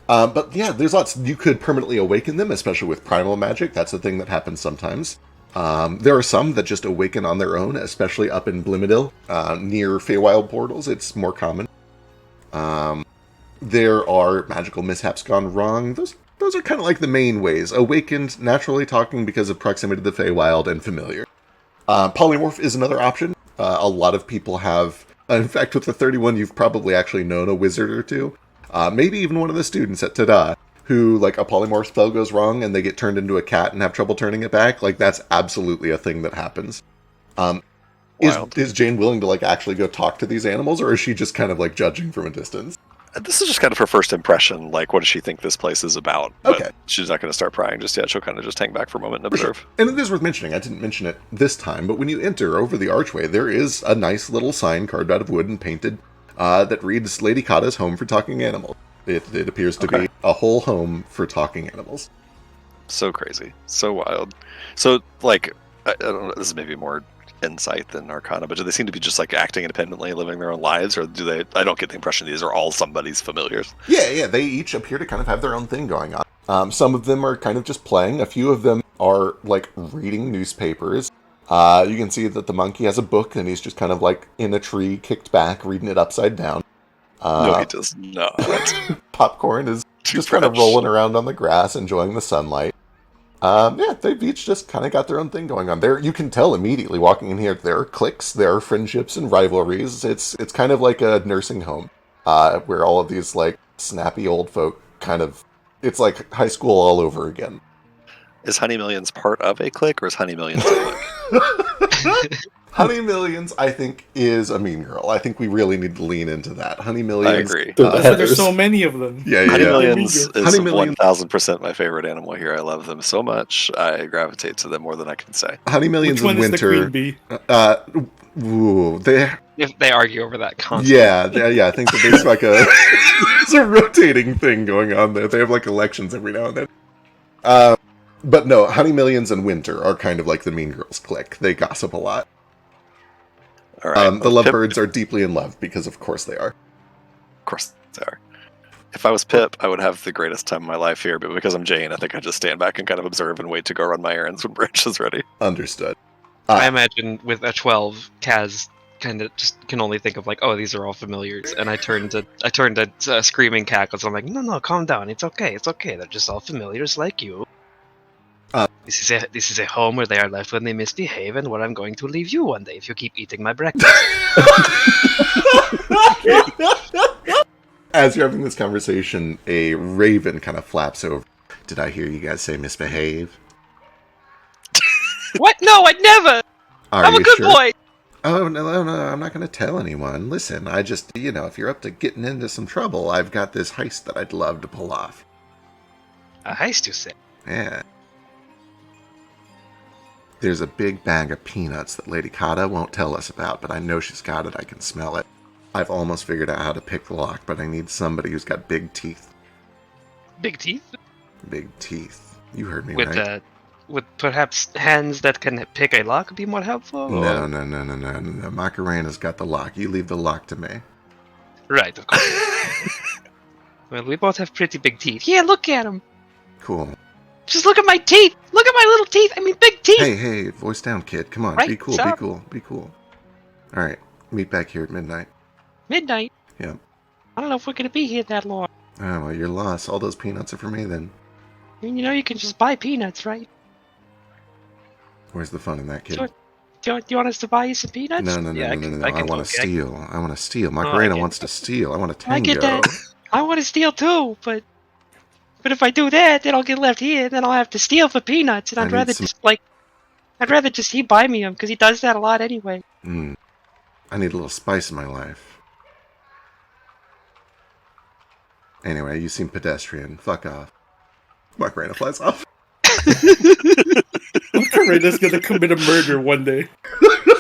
But yeah, there's lots. You could permanently awaken them, especially with primal magic. That's a thing that happens sometimes. There are some that just awaken on their own, especially up in Blimidil, near Feywild portals. It's more common. There are magical mishaps gone wrong. Those are kind of like the main ways. Awakened, naturally talking because of proximity to the Feywild, and familiar. Polymorph is another option. A lot of people have... in fact, with the 31, you've probably actually known a wizard or two. Maybe even one of the students at Tada, who, like, a polymorph spell goes wrong and they get turned into a cat and have trouble turning it back. Like, that's absolutely a thing that happens. Is Jane willing to, like, actually go talk to these animals, or is she just kind of, like, judging from a distance? This is just kind of her first impression. Like, what does she think this place is about? Okay. But she's not going to start prying just yet. She'll kind of just hang back for a moment and observe. Sure. And it is worth mentioning, I didn't mention it this time, but when you enter over the archway, there is a nice little sign carved out of wood and painted that reads Lady Kata's Home for Talking Animals. It appears to be a whole home for talking animals. So crazy. So wild. So, like, I don't know, this is maybe more insight than Arcana, but do they seem to be just, like, acting independently, living their own lives, or do they... I don't get the impression these are all somebody's familiars. Yeah, they each appear to kind of have their own thing going on. Some of them are kind of just playing. A few of them are, like, reading newspapers. You can see that the monkey has a book, and he's just kind of, like, in a tree, kicked back, reading it upside down. No, he does not. Popcorn is just kind of rolling around on the grass, enjoying the sunlight. Yeah, they've each just kind of got their own thing going on. There, you can tell immediately walking in here, there are cliques, there are friendships and rivalries. It's kind of like a nursing home, where all of these, like, snappy old folk kind of... It's like high school all over again. Is Honey Millions part of a clique, or is Honey Millions a clique? Honey Millions, I think, is a mean girl. I think we really need to lean into that. Honey Millions... I agree. There's so many of them. Yeah. Honey Millions is 1,000% my favorite animal here. I love them so much. I gravitate to them more than I can say. Honey Millions in winter... They argue over that constantly. Yeah. I think that there's like there's a rotating thing going on there. They have like elections every now and then. But no, Honey Millions and Winter are kind of like the Mean Girls clique. They gossip a lot. All right. The Lovebirds are deeply in love, because of course they are. Of course they are. If I was Pip, I would have the greatest time of my life here, but because I'm Jane, I think I just stand back and kind of observe and wait to go run my errands when Branch is ready. Understood. I imagine with a 12, Kaz kind of just can only think of, like, oh, these are all familiars, and I turned to screaming cackles. I'm like, no, calm down. It's okay. They're just all familiars like you. This is a home where they are left when they misbehave, and where I'm going to leave you one day if you keep eating my breakfast. As you're having this conversation, a raven kind of flaps over. Did I hear you guys say misbehave? What? No, I'd never! I'm a good boy! Oh, no, I'm not going to tell anyone. Listen, I just, if you're up to getting into some trouble, I've got this heist that I'd love to pull off. A heist, you say? Yeah. There's a big bag of peanuts that Lady Kata won't tell us about, but I know she's got it. I can smell it. I've almost figured out how to pick the lock, but I need somebody who's got big teeth. Big teeth? Big teeth. You heard me, right? Would perhaps hands that can pick a lock be more helpful? No. Macarena's got the lock. You leave the lock to me. Right, of course. Well, we both have pretty big teeth. Yeah, look at them. Cool. Just look at my teeth. Look at my little teeth. I mean, big teeth. Hey, voice down, kid. Come on, right, be cool, so? be cool. All right, meet back here at midnight. Midnight? Yeah. I don't know if we're going to be here that long. Oh, well, you're lost. All those peanuts are for me, then. I mean, you can just buy peanuts, right? Where's the fun in that, kid? Sure. Do you want us to buy you some peanuts? No. I want to steal. I want to steal. Macarena wants to steal. I want a tango. I get that. I want to steal too, but But if I do that, then I'll get left here, and then I'll have to steal for peanuts, and I'd rather just he buy me them, because he does that a lot anyway. I need a little spice in my life. Anyway, you seem pedestrian. Fuck off. Macarena flies off. Macarena's gonna commit a murder one day.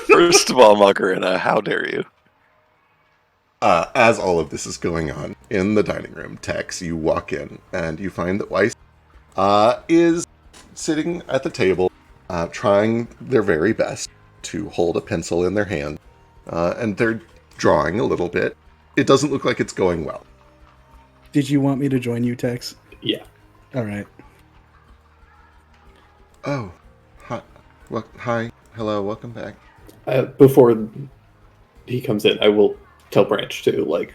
First of all, Macarena, how dare you? As all of this is going on in the dining room, Tex, you walk in and you find that Weiss is sitting at the table, trying their very best to hold a pencil in their hand, and they're drawing a little bit. It doesn't look like it's going well. Did you want me to join you, Tex? Yeah. All right. Oh, hi. Well, hi. Hello, welcome back. Before he comes in, I will tell Branch to, like,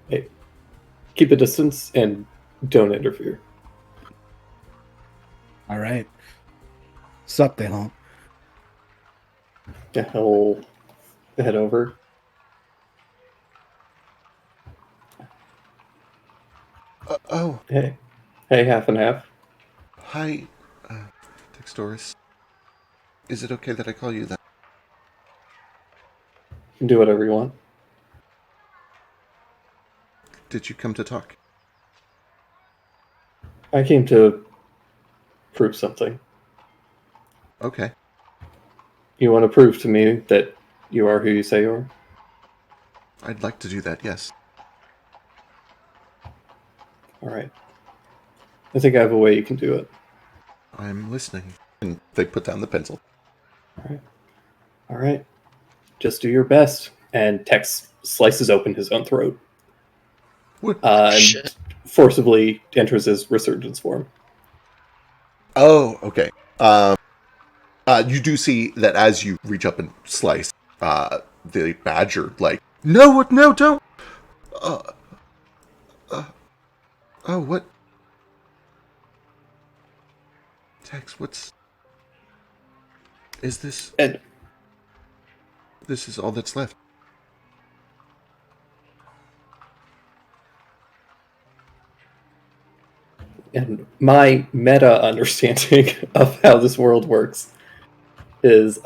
hey, keep a distance and don't interfere. All right. Sup, they home. Yeah, I'll head over. Oh. Hey, half and half. Hi, Textoris. Is it okay that I call you that? You can do whatever you want. Did you come to talk? I came to prove something. Okay. You want to prove to me that you are who you say you are? I'd like to do that, yes. All right. I think I have a way you can do it. I'm listening. And they put down the pencil. All right. Just do your best. And Tex slices open his own throat. What? And forcibly enters his resurgence form. Oh, okay. You do see that as you reach up and slice, the badger, like, no, don't! Oh, what? Tex, is this? And this is all that's left. And my meta understanding of how this world works is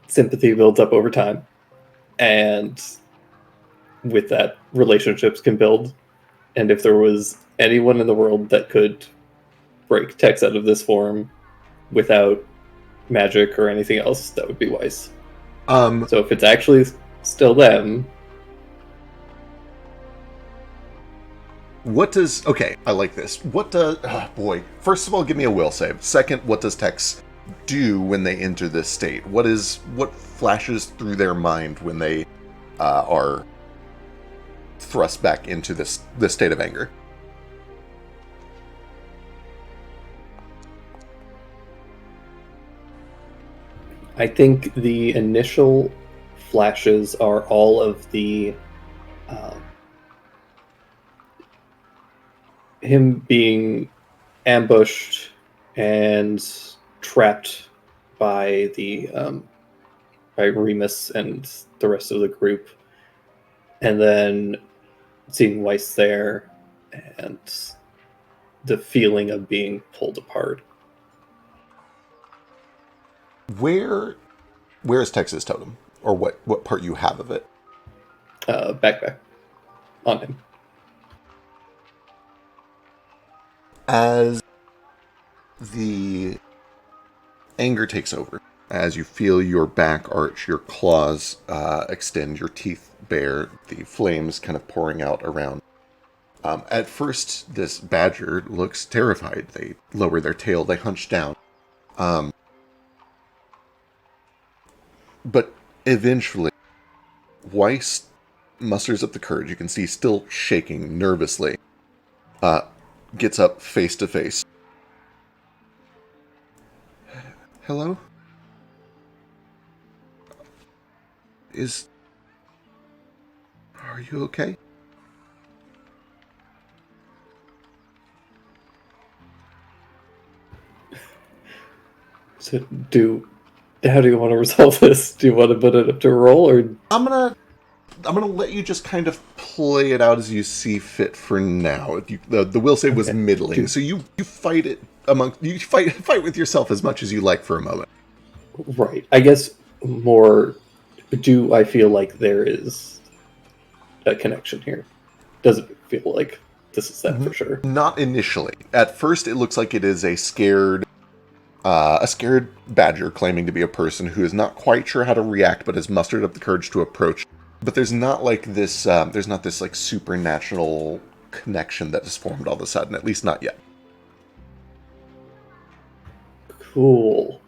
sympathy builds up over time. And with that, relationships can build. And if there was anyone in the world that could break Tex out of this form without magic or anything else, that would be Weiss. So if it's actually still them... What does... Okay, I like this. What does... Oh boy. First of all, give me a will save. Second, what does Tex do when they enter this state? What flashes through their mind when they are thrust back into this state of anger? I think the initial flashes are all of the him being ambushed and trapped by by Remus and the rest of the group, and then seeing Weiss there and the feeling of being pulled apart. Where is Tex's totem? Or what part you have of it? Backpack. On him. As the anger takes over, as you feel your back arch, your claws extend, your teeth bare, the flames kind of pouring out around. At first, this badger looks terrified. They lower their tail, they hunch down. But eventually, Weiss musters up the courage. You can see still shaking nervously. Gets up face to face. Hello? Are you okay? So how do you want to resolve this? Do you want to put it up to a roll, or I'm gonna I'm gonna let you just kind of play it out as you see fit for now. The will save was middling, so you fight it you fight with yourself as much as you like for a moment. Right. I guess more. Do I feel like there is a connection here? Does it feel like this is that for sure? Not initially. At first, it looks like it is a scared badger claiming to be a person who is not quite sure how to react, but has mustered up the courage to approach. But there's not like this. There's not this like supernatural connection that has formed all of a sudden. At least not yet. Cool.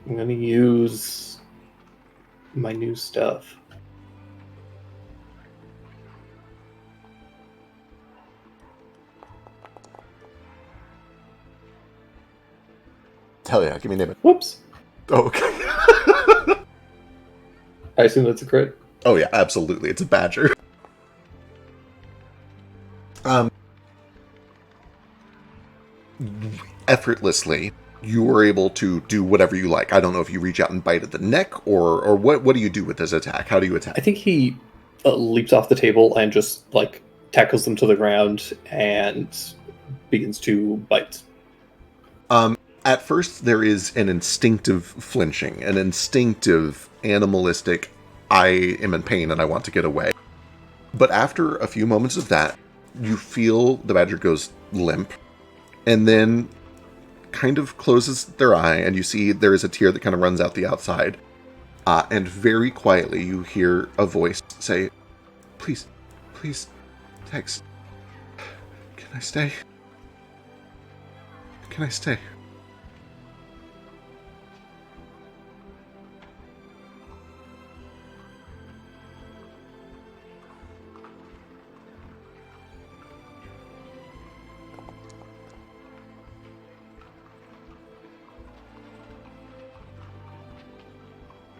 I'm gonna use my new stuff. Hell yeah, give me a name. Whoops. Oh, okay. I assume that's a crit. Oh yeah, absolutely. It's a badger. Effortlessly, you were able to do whatever you like. I don't know if you reach out and bite at the neck, or what do you do with this attack? How do you attack? I think he leaps off the table and just like tackles them to the ground and begins to bite. At first, there is an instinctive flinching, an instinctive animalistic, I am in pain and I want to get away. But after a few moments of that, you feel the badger goes limp, and then kind of closes their eye, and you see there is a tear that kind of runs out the outside. And very quietly, you hear a voice say, please, Tex, can I stay? Can I stay?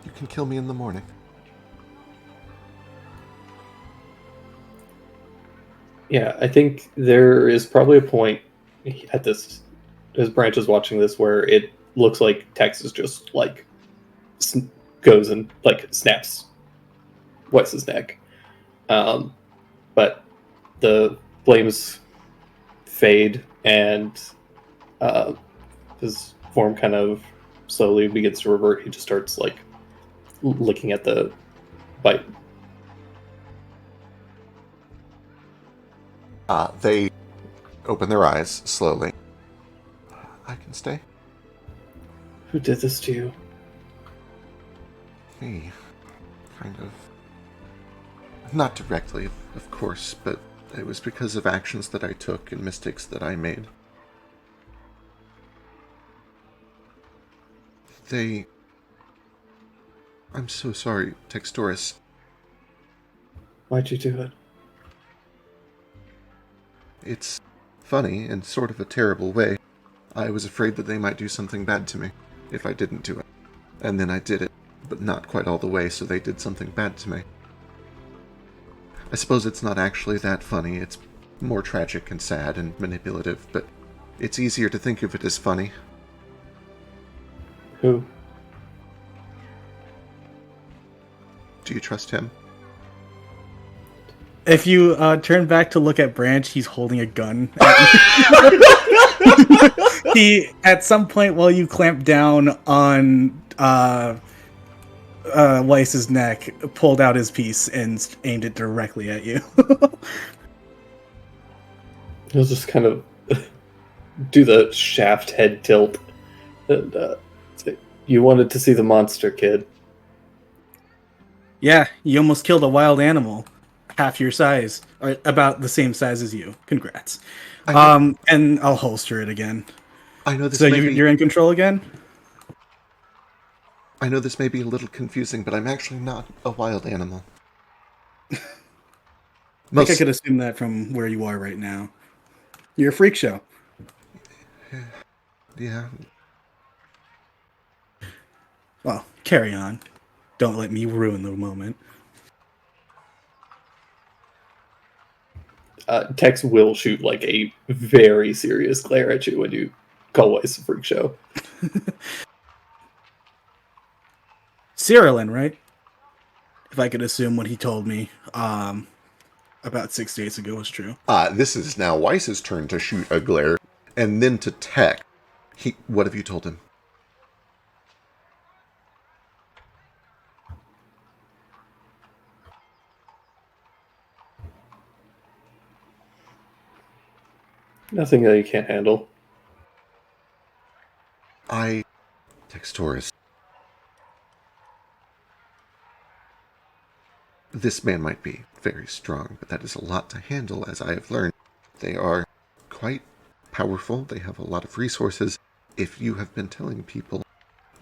You can kill me in the morning. Yeah, I think there is probably a point at this, as Branch is watching this, where it looks like Tex is just like goes and like snaps Weiss's neck. But the flames fade and his form kind of slowly begins to revert. He just starts like looking at the bite. They open their eyes slowly. I can stay? Who did this to you? Me. Kind of. Not directly, of course, but it was because of actions that I took and mistakes that I made. I'm so sorry, Textoris. Why'd you do it? It's funny in sort of a terrible way. I was afraid that they might do something bad to me if I didn't do it. And then I did it, but not quite all the way, so they did something bad to me. I suppose it's not actually that funny. It's more tragic and sad and manipulative, but it's easier to think of it as funny. Who? Do you trust him? If you turn back to look at Branch, he's holding a gun. He, at some point while you clamp down on Weiss's neck, pulled out his piece and aimed it directly at you. He'll just kind of do the shaft head tilt. And say, you wanted to see the monster, kid. Yeah, you almost killed a wild animal. Half your size, or about the same size as you. Congrats. And I'll holster it again. I know this. So you're in control again? I know this may be a little confusing, but I'm actually not a wild animal. I think I could assume that from where you are right now. You're a freak show. Yeah. Well, carry on. Don't let me ruin the moment. Tex will shoot like a very serious glare at you when you always a freak show. Cyrillin, right? If I could assume what he told me about 6 days ago was true. This is now Weiss's turn to shoot a glare, and then to Tech. What have you told him? Nothing that you can't handle. Textoris. This man might be very strong, but that is a lot to handle, as I have learned. They are quite powerful. They have a lot of resources. If you have been telling people,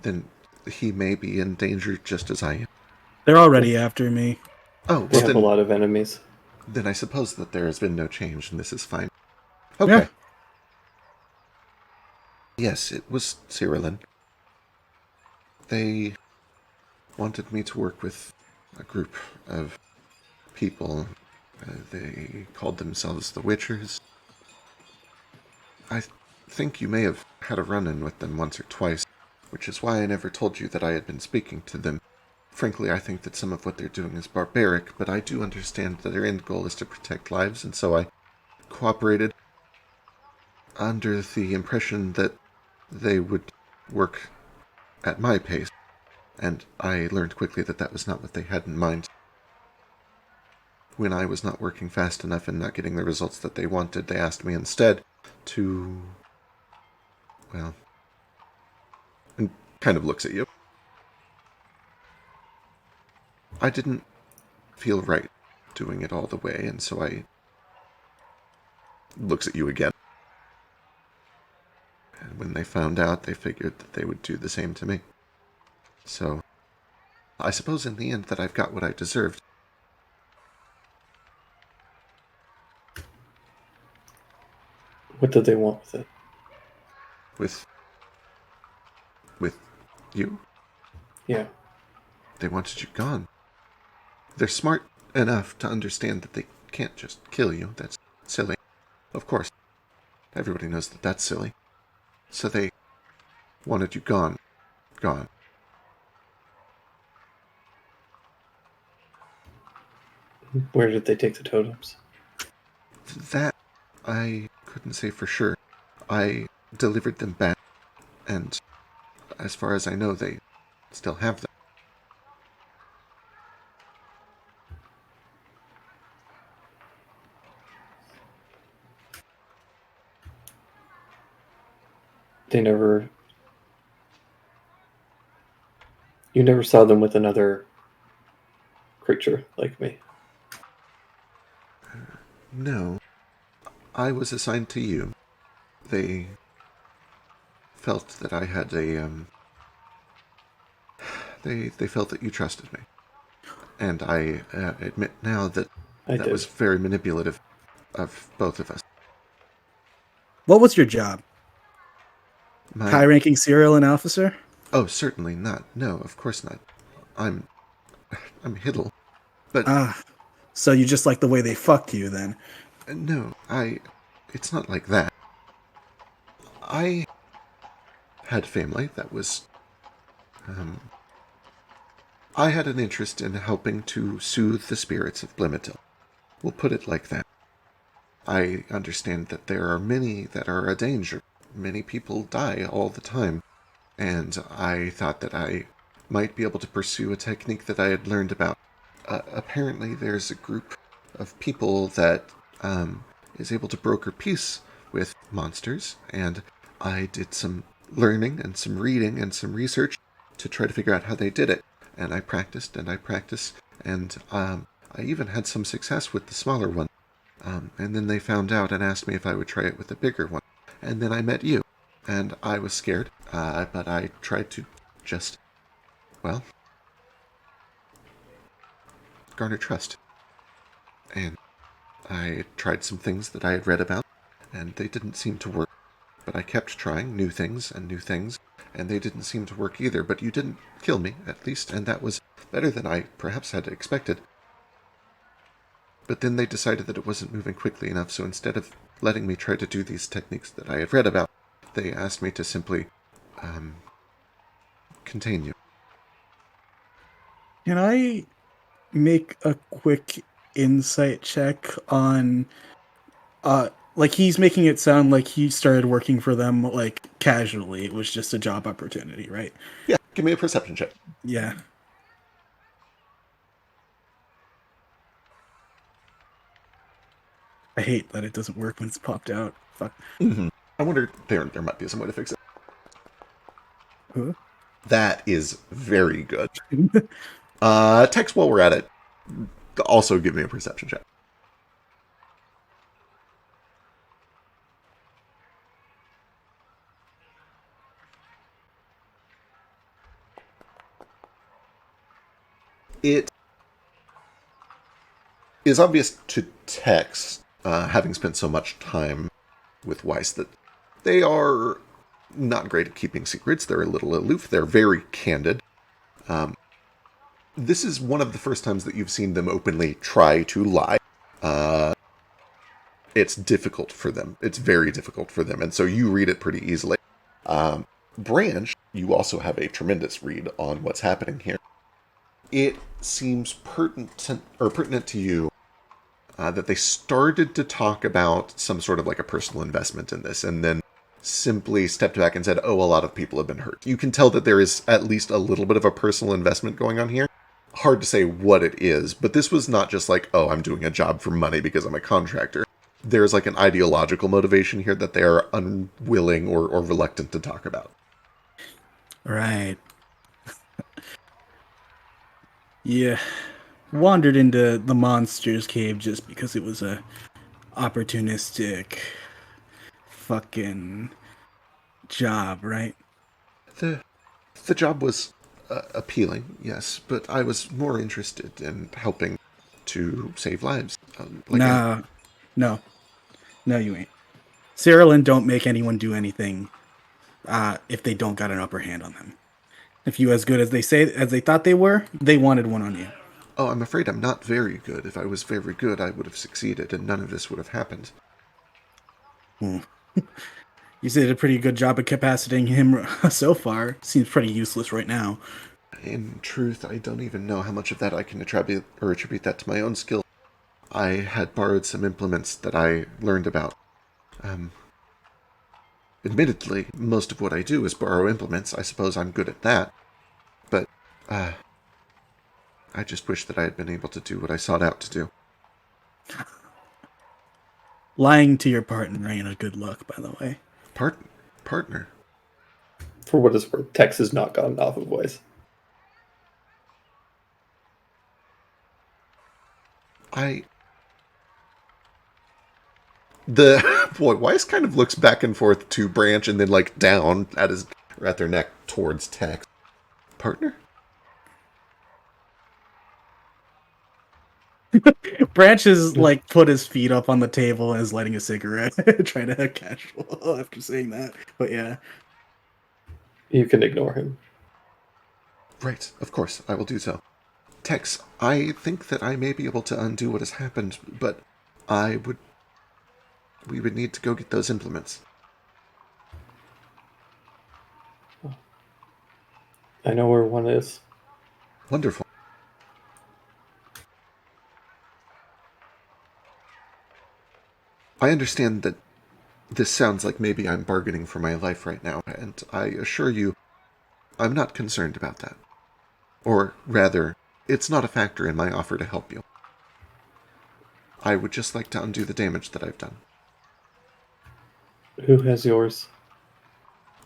then he may be in danger just as I am. They're already after me. Oh, They have a lot of enemies. Then I suppose that there has been no change, and this is fine. Okay. Yeah. Yes, it was Cyrillin. They wanted me to work with a group of people. They called themselves the Witchers. I think you may have had a run-in with them once or twice, which is why I never told you that I had been speaking to them. Frankly, I think that some of what they're doing is barbaric, but I do understand that their end goal is to protect lives, and so I cooperated under the impression that they would work at my pace, and I learned quickly that that was not what they had in mind. When I was not working fast enough and not getting the results that they wanted, they asked me instead to, well, and kind of looks at you. I didn't feel right doing it all the way, and so I looks at you again. And when they found out, they figured that they would do the same to me. So, I suppose in the end that I've got what I deserved. What did they want with it? With you? Yeah. They wanted you gone. They're smart enough to understand that they can't just kill you. That's silly. Of course. Everybody knows that that's silly. So they wanted you gone. Gone. Where did they take the totems? That I couldn't say for sure. I delivered them back, and as far as I know, they still have them. You never saw them with another creature like me? No. I was assigned to you. They felt that I had a, They felt that you trusted me. And I admit now that that was very manipulative of both of us. What was your job? High-ranking Cyrillin officer? Oh, certainly not. No, of course not. I'm Hiddle. But so you just like the way they fucked you, then? No, it's not like that. I had family that was, I had an interest in helping to soothe the spirits of Blimadil. We'll put it like that. I understand that there are many that are a danger. Many people die all the time. And I thought that I might be able to pursue a technique that I had learned about. Apparently there's a group of people that is able to broker peace with monsters, and I did some learning and some reading and some research to try to figure out how they did it. And I practiced, and I even had some success with the smaller one. And then they found out and asked me if I would try it with the bigger one. And then I met you, and I was scared, but I tried to just, well, garner trust. And I tried some things that I had read about, and they didn't seem to work. But I kept trying new things, and they didn't seem to work either. But you didn't kill me, at least, and that was better than I perhaps had expected. But then they decided that it wasn't moving quickly enough, so instead of letting me try to do these techniques that I had read about, they asked me to simply contain you. Can I make a quick insight check on like he's making it sound like he started working for them like casually. It was just a job opportunity, right? Yeah, give me a perception check. Yeah. I hate that it doesn't work when it's popped out. Fuck. Mm-hmm. I wonder there might be some way to fix it. Huh? That is very good. Tex, while we're at it, also give me a perception check. It is obvious to Tex, having spent so much time with Weiss, that they are not great at keeping secrets. They're a little aloof. They're very candid. This is one of the first times that you've seen them openly try to lie. It's difficult for them. It's very difficult for them. And so you read it pretty easily. Branch, you also have a tremendous read on what's happening here. It seems pertinent to you that they started to talk about some sort of like a personal investment in this, and then simply stepped back and said, oh, a lot of people have been hurt. You can tell that there is at least a little bit of a personal investment going on here. Hard to say what it is, but this was not just like, oh, I'm doing a job for money because I'm a contractor. There's like an ideological motivation here that they are unwilling or reluctant to talk about. Right. Yeah. Wandered into the monster's cave just because it was a opportunistic fucking job, right? The job was appealing, yes, but I was more interested in helping to save lives. No, you ain't. Cyril don't make anyone do anything if they don't got an upper hand on them. If you as good as they thought they were, they wanted one on you. Oh, I'm afraid I'm not very good. If I was very good, I would have succeeded, and none of this would have happened. You did a pretty good job of capacitating him so far. Seems pretty useless right now. In truth, I don't even know how much of that I can attribute that to my own skill. I had borrowed some implements that I learned about. Admittedly, most of what I do is borrow implements. I suppose I'm good at that. But, I just wish that I had been able to do what I sought out to do. Lying to your partner ain't a good look, by the way. Partner? For what it's worth, Tex has not gotten off of voice. Weiss kind of looks back and forth to Branch and then like down at their neck towards Tex. Partner? Branch is like put his feet up on the table and is lighting a cigarette, trying to have casual after saying that. But yeah. You can ignore him. Right, of course, I will do so. Tex, I think that I may be able to undo what has happened, but we would need to go get those implements. I know where one is. Wonderful. I understand that this sounds like maybe I'm bargaining for my life right now, and I assure you, I'm not concerned about that. Or rather, it's not a factor in my offer to help you. I would just like to undo the damage that I've done. Who has yours?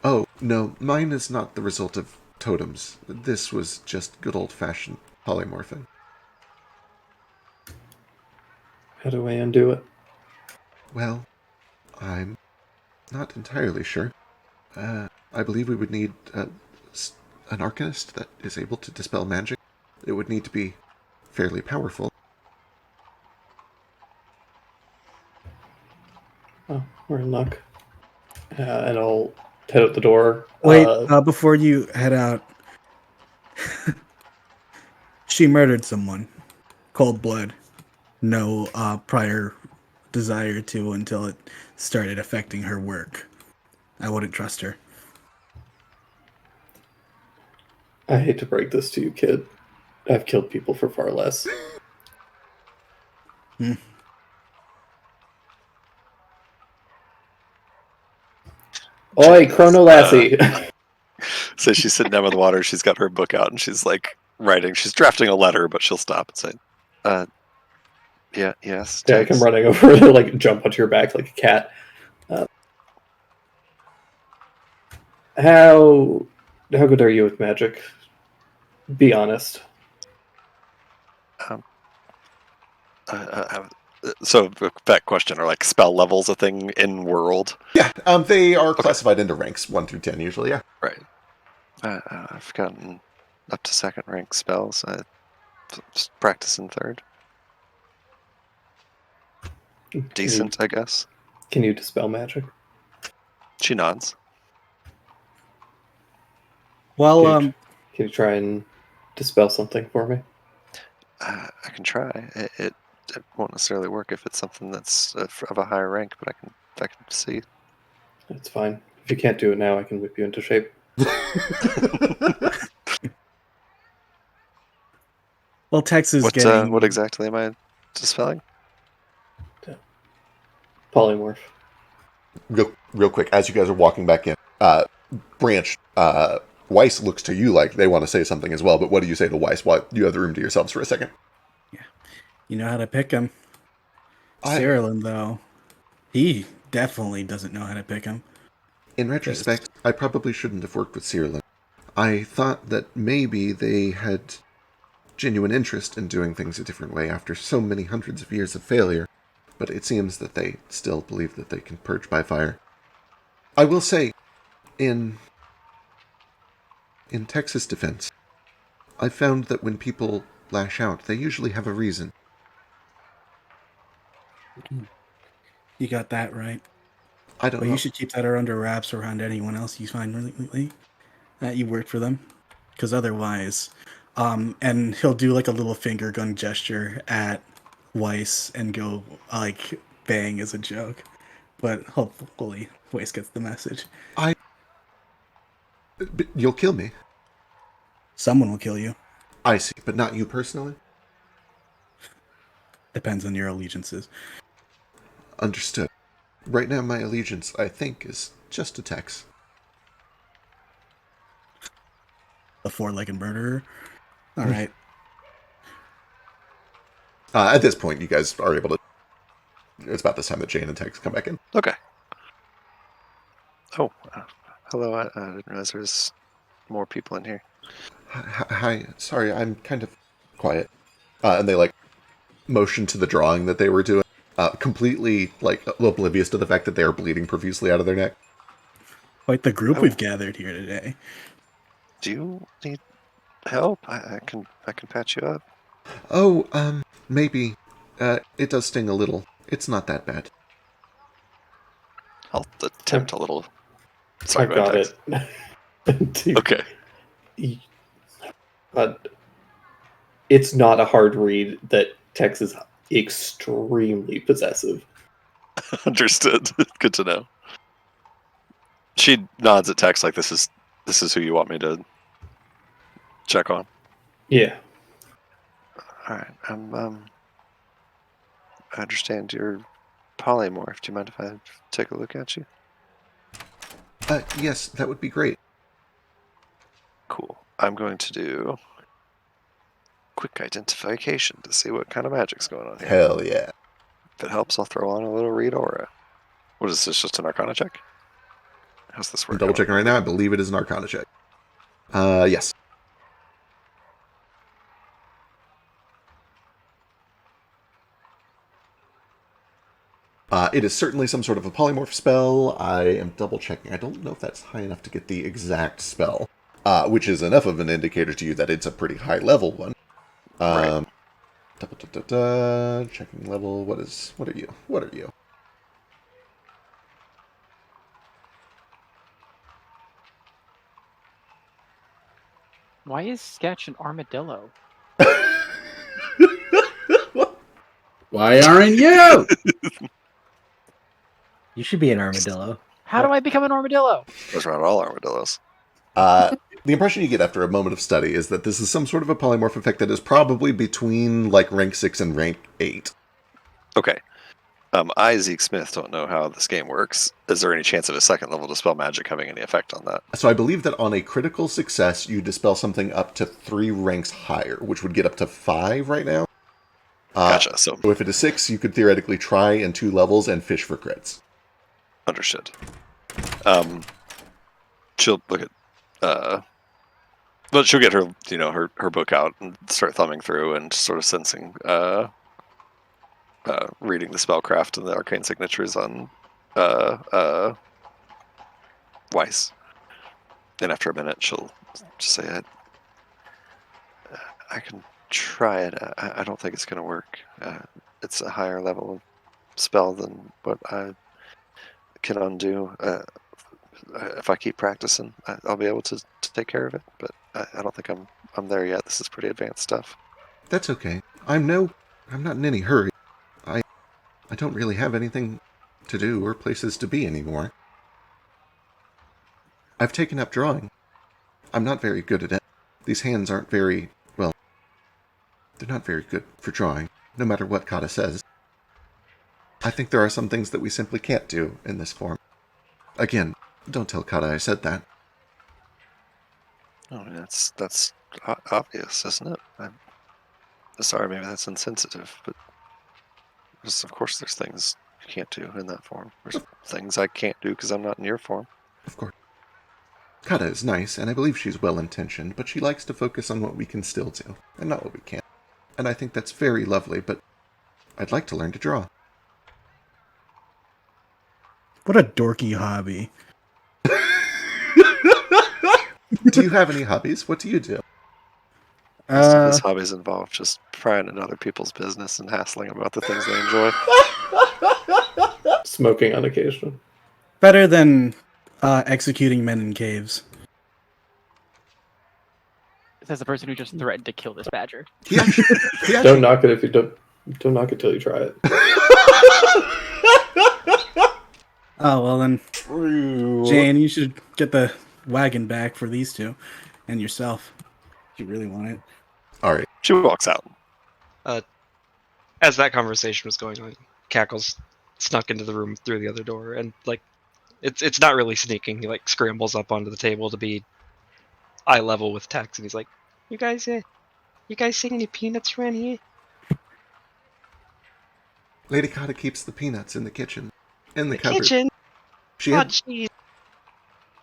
Oh, no, mine is not the result of totems. This was just good old-fashioned polymorphing. How do I undo it? Well, I'm not entirely sure. I believe we would need an arcanist that is able to dispel magic. It would need to be fairly powerful. Oh, we're in luck. And I'll head out the door. Wait, before you head out, she murdered someone. Cold blood. No prior desire to until it started affecting her work. I wouldn't trust her. I hate to break this to you, kid. I've killed people for far less. Hmm. Oi, Chrono Lassie! So she's sitting down by the water. She's got her book out and she's like writing. She's drafting a letter, but she'll stop and say, yeah, yes, Yeah, I come running over to like jump onto your back like a cat. How good are you with magic? Be honest. So that question, are like spell levels a thing in world? Yeah, they are classified into ranks 1 through 10 usually. Yeah, right. I've gotten up to second rank spells. I practice in third. Decent, I guess. Can you dispel magic? She nods. Well, can you try and dispel something for me? I can try. It won't necessarily work if it's something that's of a higher rank, but I can see. It's fine. If you can't do it now, I can whip you into shape. well, Tex is What exactly am I dispelling? Polymorph. Real quick, as you guys are walking back in, Branch, Weiss looks to you like they want to say something as well, but what do you say to Weiss while you have the room to yourselves for a second? Yeah. You know how to pick him. Cyrillin, though, he definitely doesn't know how to pick him. In retrospect, I probably shouldn't have worked with Cyrillin. I thought that maybe they had genuine interest in doing things a different way after so many hundreds of years of failure, but it seems that they still believe that they can purge by fire. I will say, in Texas defense, I've found that when people lash out, they usually have a reason. You got that right. I don't know. You should keep that under wraps around anyone else you find really that you worked for them, because otherwise, and he'll do like a little finger gun gesture at Weiss and go like bang as a joke, but hopefully Weiss gets the message. You'll kill me. Someone will kill you. I see, but not you personally? Depends on your allegiances. Understood. Right now, my allegiance, I think, is just to Tex. The four-legged murderer? Alright. At this point, you guys are able to... It's about this time that Jane and Tex come back in. Okay. Oh, hello. I didn't realize there's more people in here. Hi. Sorry, I'm kind of quiet. And they, like, motion to the drawing that they were doing. Completely, like, oblivious to the fact that they are bleeding profusely out of their neck. Quite the group we've gathered here today. Do you need help? I can patch you up. Oh, maybe. It does sting a little. It's not that bad. I'll attempt a little. Sorry, I got it. Okay. It's not a hard read that Tex is extremely possessive. Understood. Good to know. She nods at Tex like this is who you want me to check on. Yeah. All right. I understand you're polymorph. Do you mind if I take a look at you? Yes, that would be great. Cool. I'm going to do quick identification to see what kind of magic's going on here. Hell yeah. If it helps, I'll throw on a little read aura. What is this, just an Arcana check? How's this work? I'm double checking right now. I believe it is an Arcana check. Yes. It is certainly some sort of a polymorph spell. I am double checking. I don't know if that's high enough to get the exact spell, which is enough of an indicator to you that it's a pretty high level one. Right. Checking level. What are you? What are you? Why is Sketch an armadillo? Why aren't you? You should be an armadillo. How do I become an armadillo? Those are not all armadillos. The impression you get after a moment of study is that this is some sort of a polymorph effect that is probably between like rank 6 and rank 8. Okay. I, Zeke Smith, don't know how this game works. Is there any chance of a second level Dispel Magic having any effect on that? So I believe that on a critical success, you dispel something up to 3 ranks higher, which would get up to 5 right now. Gotcha. So if it is 6, you could theoretically try in 2 levels and fish for crits. Understood. She'll look at, but she'll get her, her book out and start thumbing through and sort of sensing, reading the spellcraft and the arcane signatures on, Weiss. And after a minute, she'll just say, I can try it. I don't think it's going to work. It's a higher level of spell than what I can undo. If I keep practicing, I'll be able to take care of it. But I don't think I'm there yet. This is pretty advanced stuff. That's okay. I'm not in any hurry. I don't really have anything to do or places to be anymore. I've taken up drawing. I'm not very good at it. These hands aren't very, well, they're not very good for drawing, no matter what Kata says. I think there are some things that we simply can't do in this form. Again, don't tell Kata I said that. Oh, that's obvious, isn't it? I'm sorry, maybe that's insensitive, but of course there's things you can't do in that form. There's things I can't do because I'm not in your form. Of course. Kata is nice, and I believe she's well-intentioned, but she likes to focus on what we can still do, and not what we can't. And I think that's very lovely, but I'd like to learn to draw. What a dorky hobby. Do you have any hobbies? What do you do? Most of his hobbies involve just prying into other people's business and hassling about the things they enjoy. Smoking on occasion. Better than executing men in caves. Says the person who just threatened to kill this badger. Don't knock it if you don't knock it till you try it. Oh, well then, Jane, you should get the wagon back for these two and yourself if you really want it. All right. She walks out. As that conversation was going on, Cackles snuck into the room through the other door, and it's not really sneaking. He scrambles up onto the table to be eye level with Tex, and he's like, "You guys sing any peanuts around here?" Lady Kata keeps the peanuts in the kitchen. In the cupboard. Kitchen? Jeez.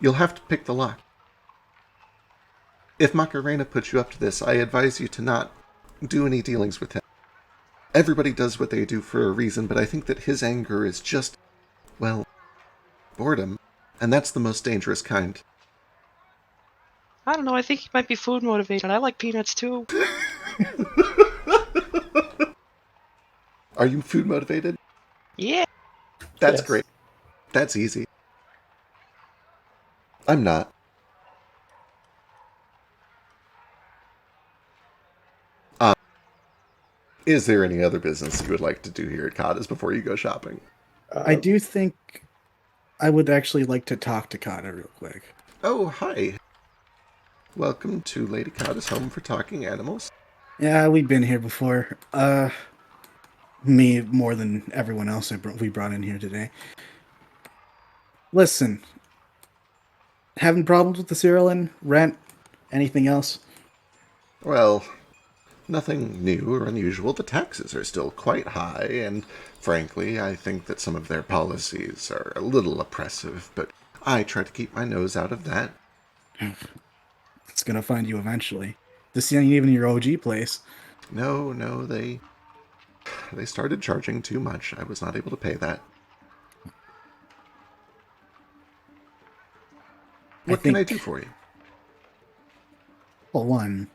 You'll have to pick the lock. If Macarena puts you up to this, I advise you to not do any dealings with him. Everybody does what they do for a reason, but I think that his anger is just, well, boredom. And that's the most dangerous kind. I don't know, I think he might be food motivated. I like peanuts too. Are you food motivated? Yeah. That's great. That's easy. I'm not. Is there any other business you would like to do here at Kata's before you go shopping? I do think I would actually like to talk to Kata real quick. Oh, hi. Welcome to Lady Kata's home for talking animals. Yeah, we've been here before. Me more than everyone else we brought in here today. Listen, having problems with the cereal rent? Anything else? Well, nothing new or unusual. The taxes are still quite high, and frankly, I think that some of their policies are a little oppressive, but I try to keep my nose out of that. It's gonna find you eventually. This ain't even your OG place. No, they started charging too much. I was not able to pay that. What can I do for you? Well, one,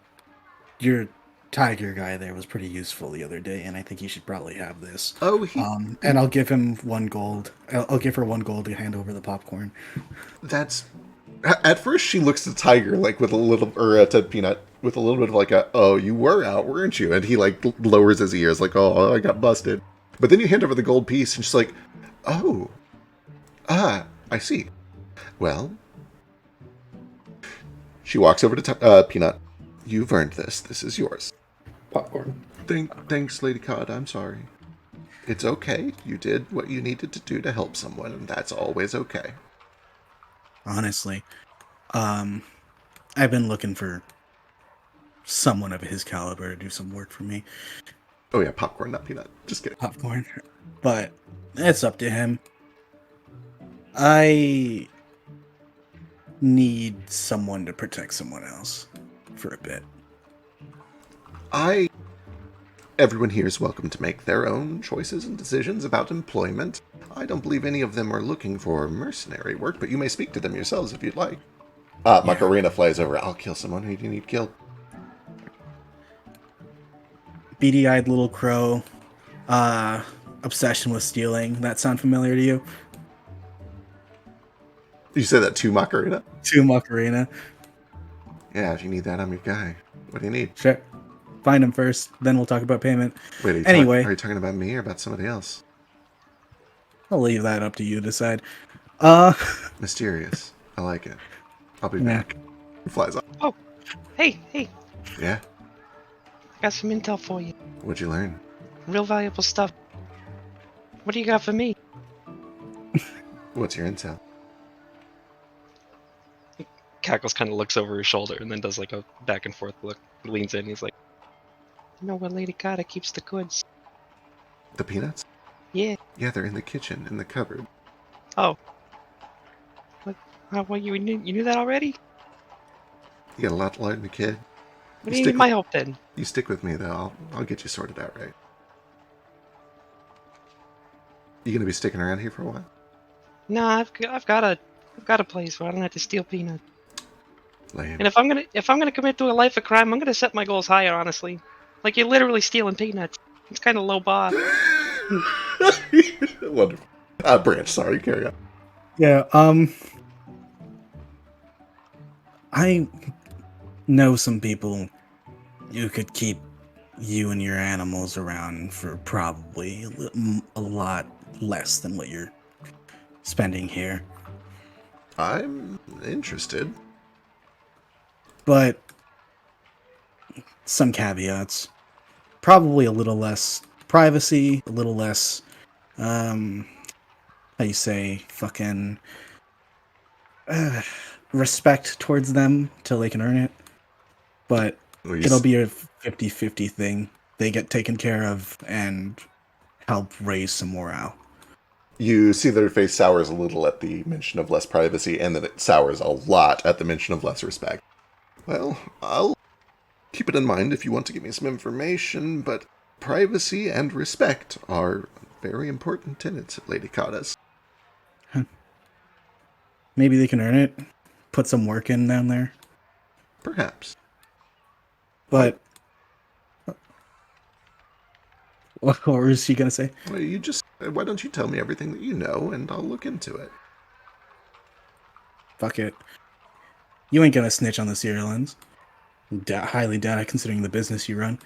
your tiger guy there was pretty useful the other day, and I think he should probably have this. Oh, and I'll give him 1 gold. I'll give her 1 gold to hand over the popcorn. That's... At first, she looks at Tiger, with a little... Or Ted Peanut, with a little bit of oh, you were out, weren't you? And he, lowers his ears, oh, I got busted. But then you hand over the gold piece, and she's like, oh. I I see. Well, she walks over to Peanut. You've earned this. This is yours. Popcorn. Thanks, Lady Cod. I'm sorry. It's okay. You did what you needed to do to help someone, and that's always okay. Honestly, I've been looking for someone of his caliber to do some work for me. Oh yeah, popcorn, not peanut. Just kidding. Popcorn. But it's up to him. I need someone to protect someone else for a bit. Everyone here is welcome to make their own choices and decisions about employment. I don't believe any of them are looking for mercenary work, but you may speak to them yourselves if you'd like. Macarena flies over. I'll kill someone who you need killed. Beady-eyed little crow. Obsession with stealing. That sound familiar to you? You say that to Macarena? To Macarena. Yeah, if you need that, I'm your guy. What do you need? Sure. Find him first, then we'll talk about payment. Wait, are you talking about me or about somebody else? I'll leave that up to you to decide. Mysterious. I like it. I'll be back. He flies off. Oh, hey. Yeah? I got some intel for you. What'd you learn? Real valuable stuff. What do you got for me? What's your intel? Cackles kind of looks over his shoulder and then does like a back and forth look. Leans in. He's like, "You know where Lady Gata keeps the goods?" The peanuts? Yeah. Yeah, they're in the kitchen, in the cupboard. Oh. What? You knew that already? You got a lot to learn, the kid. What do you need my help then? You stick with me, though. I'll get you sorted out right. You gonna be sticking around here for a while? Nah, I've got a place where I don't have to steal peanuts. Lame. And if I'm gonna commit to a life of crime, I'm gonna set my goals higher. Honestly, like you're literally stealing peanuts. It's kind of low bar. Wonderful. Branch, sorry, carry on. Yeah, I know some people who could keep you and your animals around for probably a lot less than what you're spending here. I'm interested. But some caveats. Probably a little less privacy, a little less, how you say, fucking respect towards them till they can earn it. But it'll be a 50-50 thing. They get taken care of and help raise some morale. You see their face sours a little at the mention of less privacy, and then it sours a lot at the mention of less respect. Well, I'll keep it in mind if you want to give me some information, but privacy and respect are very important tenets at Lady Kata's. Maybe they can earn it. Put some work in down there. Perhaps. But what was she gonna say? Well, why don't you tell me everything that you know, and I'll look into it. Fuck it. You ain't gonna snitch on the Sierrans. Highly doubt it, considering the business you run.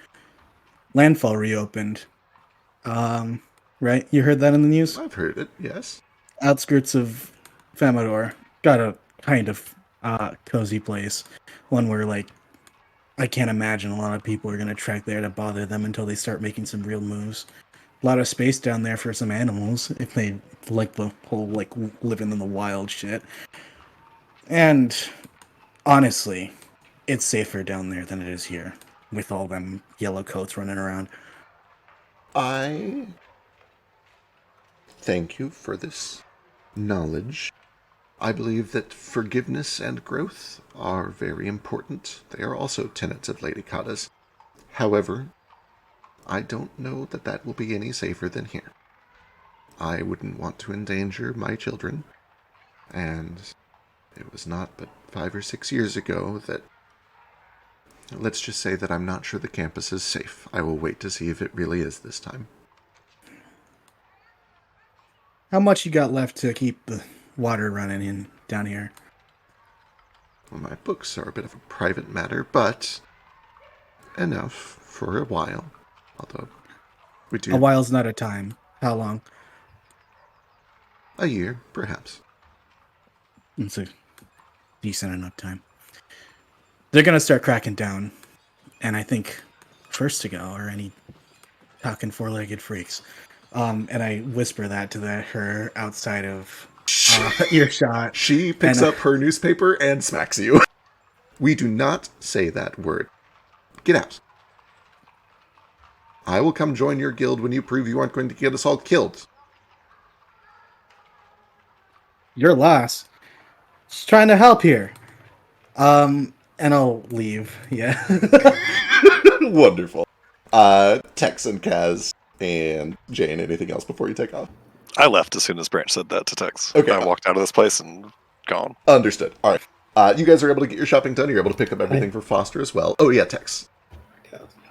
Landfall reopened. Right? You heard that in the news? I've heard it, yes. Outskirts of Famador. Got a kind of cozy place. One where, like, I can't imagine a lot of people are going to trek there to bother them until they start making some real moves. A lot of space down there for some animals, if they like the whole, like, living in the wild shit. And, honestly, it's safer down there than it is here, with all them yellow coats running around. I thank you for this knowledge. I believe that forgiveness and growth are very important. They are also tenets of Lady Kata's. However, I don't know that that will be any safer than here. I wouldn't want to endanger my children, and it was not but 5 or 6 years ago that... Let's just say that I'm not sure the campus is safe. I will wait to see if it really is this time. How much you got left to keep the water running in down here? Well, my books are a bit of a private matter, but enough for a while. Although we do... A while's not a time. How long? A year, perhaps. It's a decent enough time. They're gonna start cracking down, and I think first to go are any talking four-legged freaks. And I whisper that to her outside of earshot. She picks up her newspaper and smacks you. We do not say that word. Get out. I will come join your guild when you prove you aren't going to get us all killed. You're lost. Just trying to help here. And I'll leave. Yeah. Wonderful. Tex and Kaz and Jane, anything else before you take off? I left as soon as Branch said that to Tex. Okay. I walked out of this place and gone. Understood. All right. You guys are able to get your shopping done. You're able to pick up everything for Foster as well. Oh, yeah, Tex.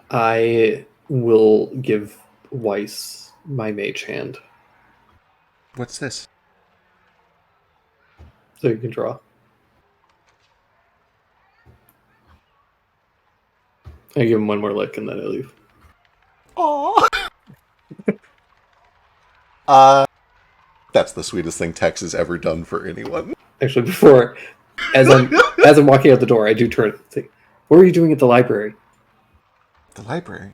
I will give Weiss my mage hand. What's this? So you can draw. I give him one more lick and then I leave. Aww. That's the sweetest thing Tex has ever done for anyone. Actually, before, as I'm walking out the door, I do turn and say, "What were you doing at the library?" The library?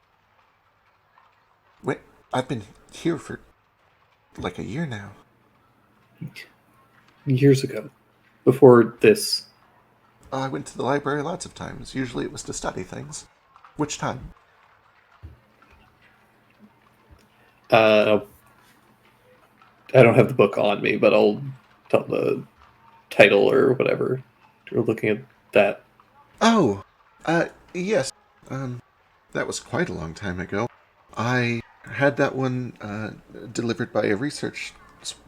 Wait, I've been here for like a year now. Years ago, before this. I went to the library lots of times. Usually it was to study things. Which time? I don't have the book on me, but I'll tell the title or whatever. We're looking at that. Oh, yes. That was quite a long time ago. I had that one delivered by a research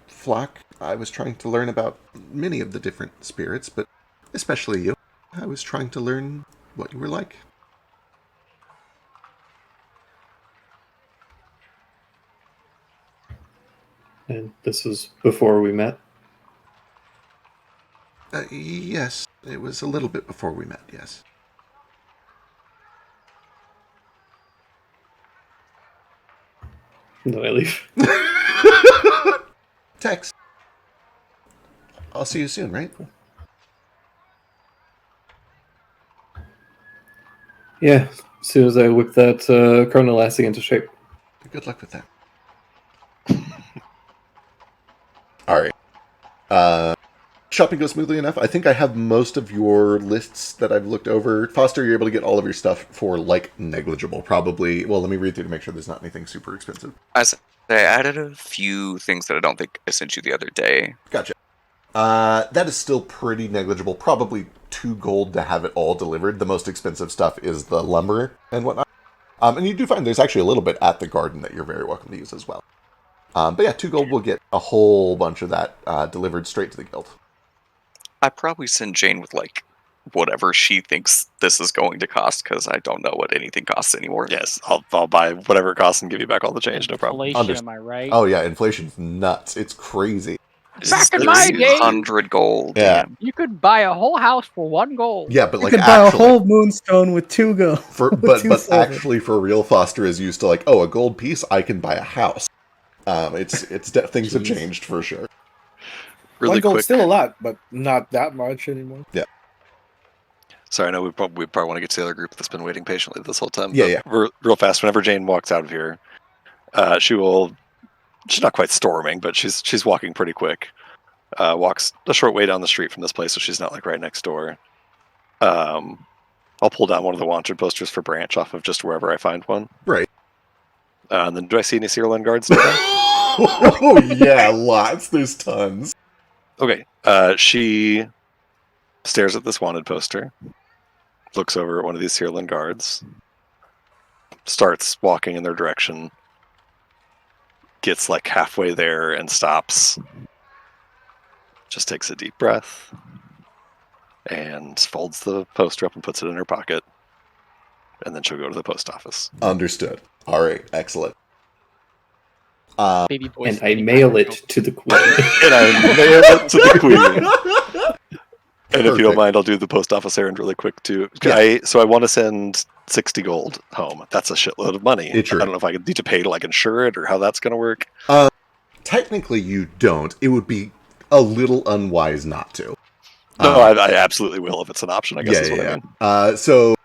flock. I was trying to learn about many of the different spirits, but especially you. I was trying to learn what you were like. And this was before we met? Yes, it was a little bit before we met, yes. And then I leave. Tex. I'll see you soon, right? Yeah, as soon as I whip that chronolastic into shape. Good luck with that. Alright. Shopping goes smoothly enough. I think I have most of your lists that I've looked over. Foster, you're able to get all of your stuff for, like, negligible. Probably. Well, let me read through to make sure there's not anything super expensive. I added a few things that I don't think I sent you the other day. Gotcha. That is still pretty negligible. Probably 2 gold to have it all delivered. The most expensive stuff is the lumber and whatnot. And you do find there's actually a little bit at the garden that you're very welcome to use as well. But yeah, 2 gold will get a whole bunch of that delivered straight to the guild. I probably send Jane with, like, whatever she thinks this is going to cost, because I don't know what anything costs anymore. Yes, I'll buy whatever it costs and give you back all the change, no problem. Inflation, am I right? Oh yeah, inflation's nuts. It's crazy. Back in my day, 100 gold. Yeah. You could buy a whole house for 1 gold. Yeah, but You like could buy a whole moonstone with 2 gold. But silver. actually, for real, Foster is used to like, oh, a gold piece, I can buy a house. Things have changed for sure. Really 1 gold's quick. still a lot, but not that much anymore. Yeah. Sorry, I know we probably want to get to the other group that's been waiting patiently this whole time. Yeah, but real fast, whenever Jane walks out of here, she's not quite storming, but she's walking pretty quick. Walks a short way down the street from this place, so she's not like right next door. I'll pull down one of the wanted posters for Branch off of just wherever I find one. Right. And then do I see any Cerulean guards nearby? Oh yeah, lots. There's tons. Okay. She stares at this wanted poster, looks over at one of these Cerulean guards, starts walking in their direction, gets like halfway there and stops, just takes a deep breath, and folds the poster up and puts it in her pocket, and then she'll go to the post office. Understood. All right, excellent. Baby boy And I mail it to the queen. And I mail it to the queen. And if you don't mind, I'll do the post office errand really quick too. Yeah. So I want to send 60 gold home. That's a shitload of money. I don't know if I need to pay to like insure it or how that's going to work. Technically, you don't. It would be a little unwise not to. No, I absolutely will if it's an option, I guess is what I mean. So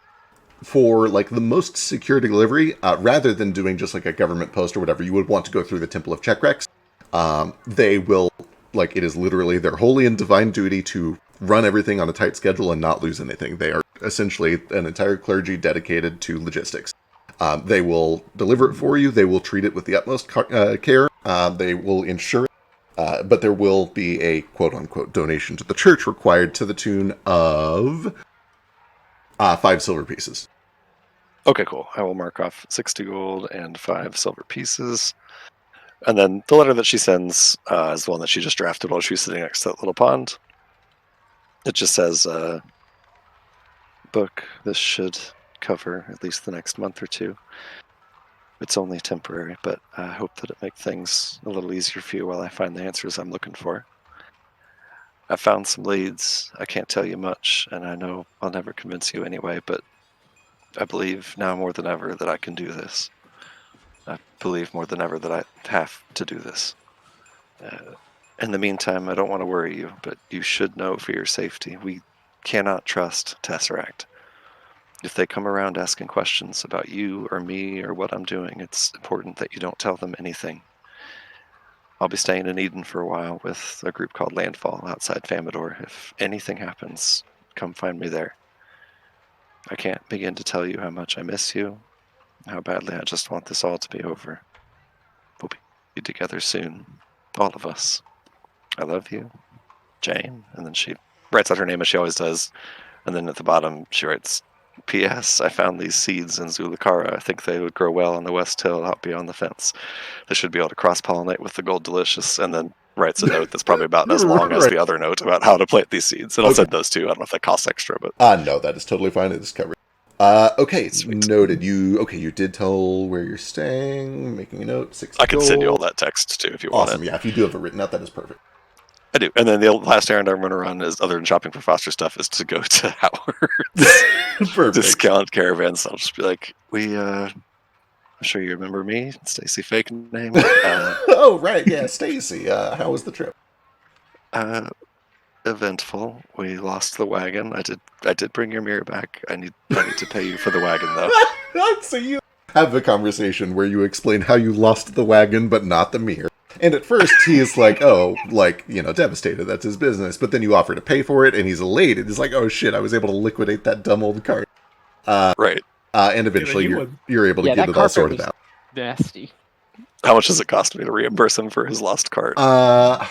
for like the most secure delivery, rather than doing just like a government post or whatever, you would want to go through the Temple of Chekrex. They will, like, it is literally their holy and divine duty to run everything on a tight schedule and not lose anything. They are essentially an entire clergy dedicated to logistics. They will deliver it for you. They will treat it with the utmost care. They will ensure it. But there will be a quote-unquote donation to the church required to the tune of 5 silver pieces. Okay, cool. I will mark off 60 gold and 5 silver pieces. And then the letter that she sends is the one that she just drafted while she was sitting next to that little pond. It just says, book, this should cover at least the next month or two. It's only temporary, but I hope that it makes things a little easier for you while I find the answers I'm looking for. I found some leads. I can't tell you much, and I know I'll never convince you anyway, but I believe now more than ever that I can do this. I believe more than ever that I have to do this. In the meantime, I don't want to worry you, but you should know for your safety, we cannot trust Tesseract. If they come around asking questions about you or me or what I'm doing, it's important that you don't tell them anything. I'll be staying in Eden for a while with a group called Landfall outside Famador. If anything happens, come find me there. I can't begin to tell you how much I miss you, how badly I just want this all to be over. We'll be together soon, all of us. I love you, Jane. And then she writes out her name as she always does. And then at the bottom she writes, P.S. I found these seeds in Zulakara. I think they would grow well on the west hill out beyond the fence. They should be able to cross-pollinate with the Gold Delicious. And then writes a note that's probably about as long as the other note about how to plant these seeds. And I'll send those two. I don't know if that costs extra, but no, that is totally fine. It is covered. Okay, Sweet. noted. You did tell where you're staying, making a note, 60 I can send you all gold. that text too if you want Awesome, it. yeah, if you do have it written out, that is perfect. I do. And then the last errand I'm going to run is, other than shopping for Foster stuff, is to go to Howard's Perfect. discount caravans. I'll just be like, I'm sure you remember me, Stacy fake name. Oh, right, yeah, Stacy. How was the trip? Eventful. We lost the wagon. I did bring your mirror back. I need to pay you for the wagon though. So you have a conversation where you explain how you lost the wagon but not the mirror. And at first he is like, oh, like, devastated. That's his business. But then you offer to pay for it, and he's elated. He's like, oh shit, I was able to liquidate that dumb old cart. Right. And eventually you're able to get it all sorted out. Nasty. How much does it cost me to reimburse him for his lost cart? I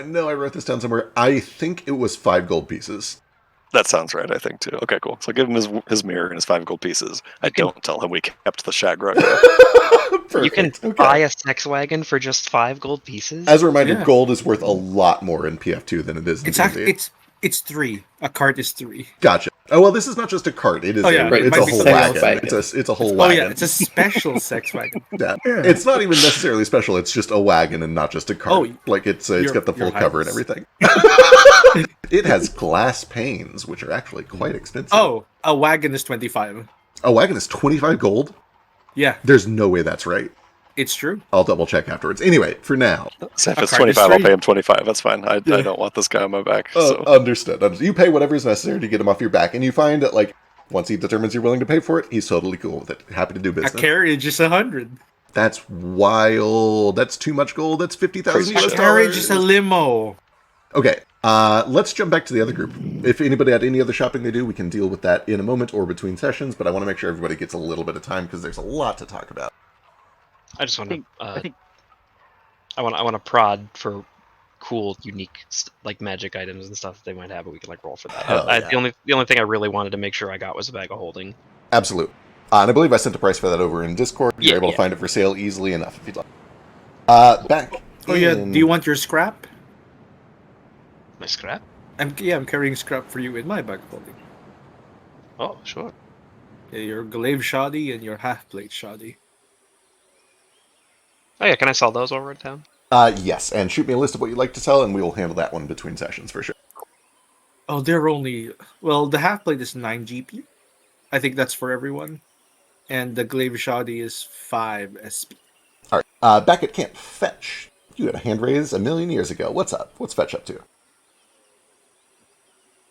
know I wrote this down somewhere. I think it was 5 gold pieces. That sounds right, I think, too. Okay, cool. So I give him his mirror and his 5 gold pieces. I don't tell him we kept the Shagrug. You can buy a sex wagon for just 5 gold pieces? As a reminder, gold is worth a lot more in PF2 than it is in D&D. It's 3. A cart is 3. Gotcha. Oh, well, this is not just a cart. It is it's a whole wagon. It's a whole wagon. Oh, yeah, it's a special sex wagon. Yeah. It's not even necessarily special. It's just a wagon and not just a cart. Oh, like, it's got the full cover and everything. It has glass panes, which are actually quite expensive. Oh, a wagon is 25. A wagon is 25 gold? Yeah. There's no way that's right. It's true. I'll double check afterwards. Anyway, for now. So if it's 25, I'll pay him 25. That's fine. I don't want this guy on my back. So. Understood. You pay whatever is necessary to get him off your back, and you find that, like, once he determines you're willing to pay for it, he's totally cool with it. Happy to do business. A carriage is 100. That's wild. That's too much gold. That's 50,000 US dollars. A carriage is a limo. Okay, let's jump back to the other group. If anybody had any other shopping they do, we can deal with that in a moment or between sessions, but I want to make sure everybody gets a little bit of time because there's a lot to talk about. I just want to. I want to prod for cool, unique like magic items and stuff that they might have, but we can like roll for that. The only thing I really wanted to make sure I got was a bag of holding. Absolutely, and I believe I sent a price for that over in Discord. You're able to find it for sale easily enough if you'd like. Back. Oh yeah, do you want your scrap? My scrap? I'm carrying scrap for you in my bag of holding. Oh sure. Yeah, your glaive shoddy and your half plate shoddy. Oh yeah, can I sell those over in town? Yes, and shoot me a list of what you'd like to sell, and we will handle that one between sessions for sure. Oh, they're only... Well, the half-plate is 9 GP. I think that's for everyone. And the glaive shoddy is 5 SP. Alright, back at camp, Fetch. You had a hand raise a million years ago. What's up? What's Fetch up to?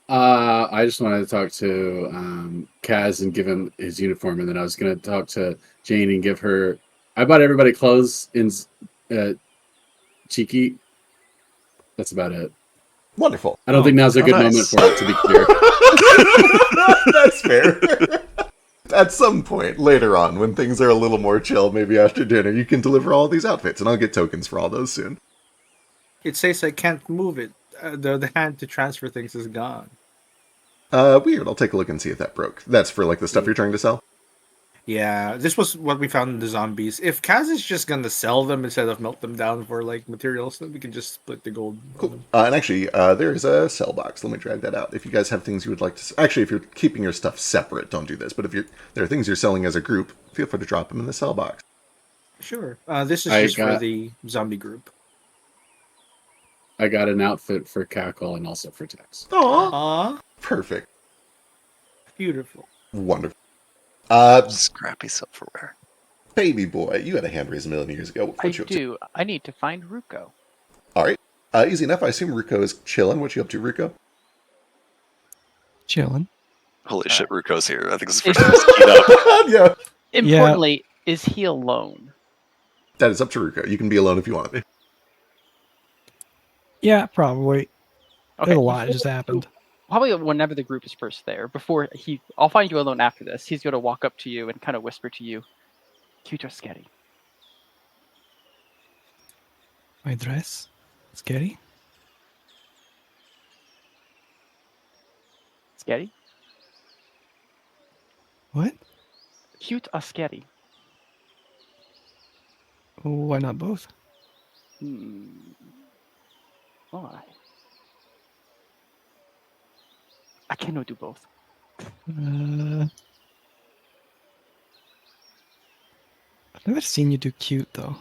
I just wanted to talk to Kaz and give him his uniform, and then I was going to talk to Jane and give her. I bought everybody clothes in Cheeky. That's about it. Wonderful. I don't think now's a good moment for it, to be clear. That's fair. At some point later on, when things are a little more chill, maybe after dinner, you can deliver all these outfits, and I'll get tokens for all those soon. It says I can't move it. The hand to transfer things is gone. Weird. I'll take a look and see if that broke. That's for like the stuff you're trying to sell? Yeah, this was what we found in the zombies. If Kaz is just gonna sell them instead of melt them down for like materials, then we can just split the gold. Cool. And actually, there is a sell box. Let me drag that out. If you guys have things you would like to... Actually, if you're keeping your stuff separate, don't do this. But if there are things you're selling as a group, feel free to drop them in the sell box. Sure. This is just for the zombie group. I got an outfit for Cackle and also for Tex. Aww. Perfect. Beautiful. Wonderful. Scrappy silverware. Baby boy, you had a hand raised a million years ago. I do. I need to find Ruko. All right. Easy enough. I assume Ruko is chilling. What you up to, Ruko? Chilling. Holy shit, Ruko's here. I think this is the first time he's keyed up. Yeah. Importantly, is he alone? That is up to Ruko. You can be alone if you want to be. Yeah, probably. Okay. There's a lot that just happened. Probably whenever the group is first there, I'll find you alone after this. He's going to walk up to you and kind of whisper to you, "Cute or scary?" My dress? Scary? Scary? What? Cute or scary? Why not both? Why? I cannot do both. I've never seen you do cute, though.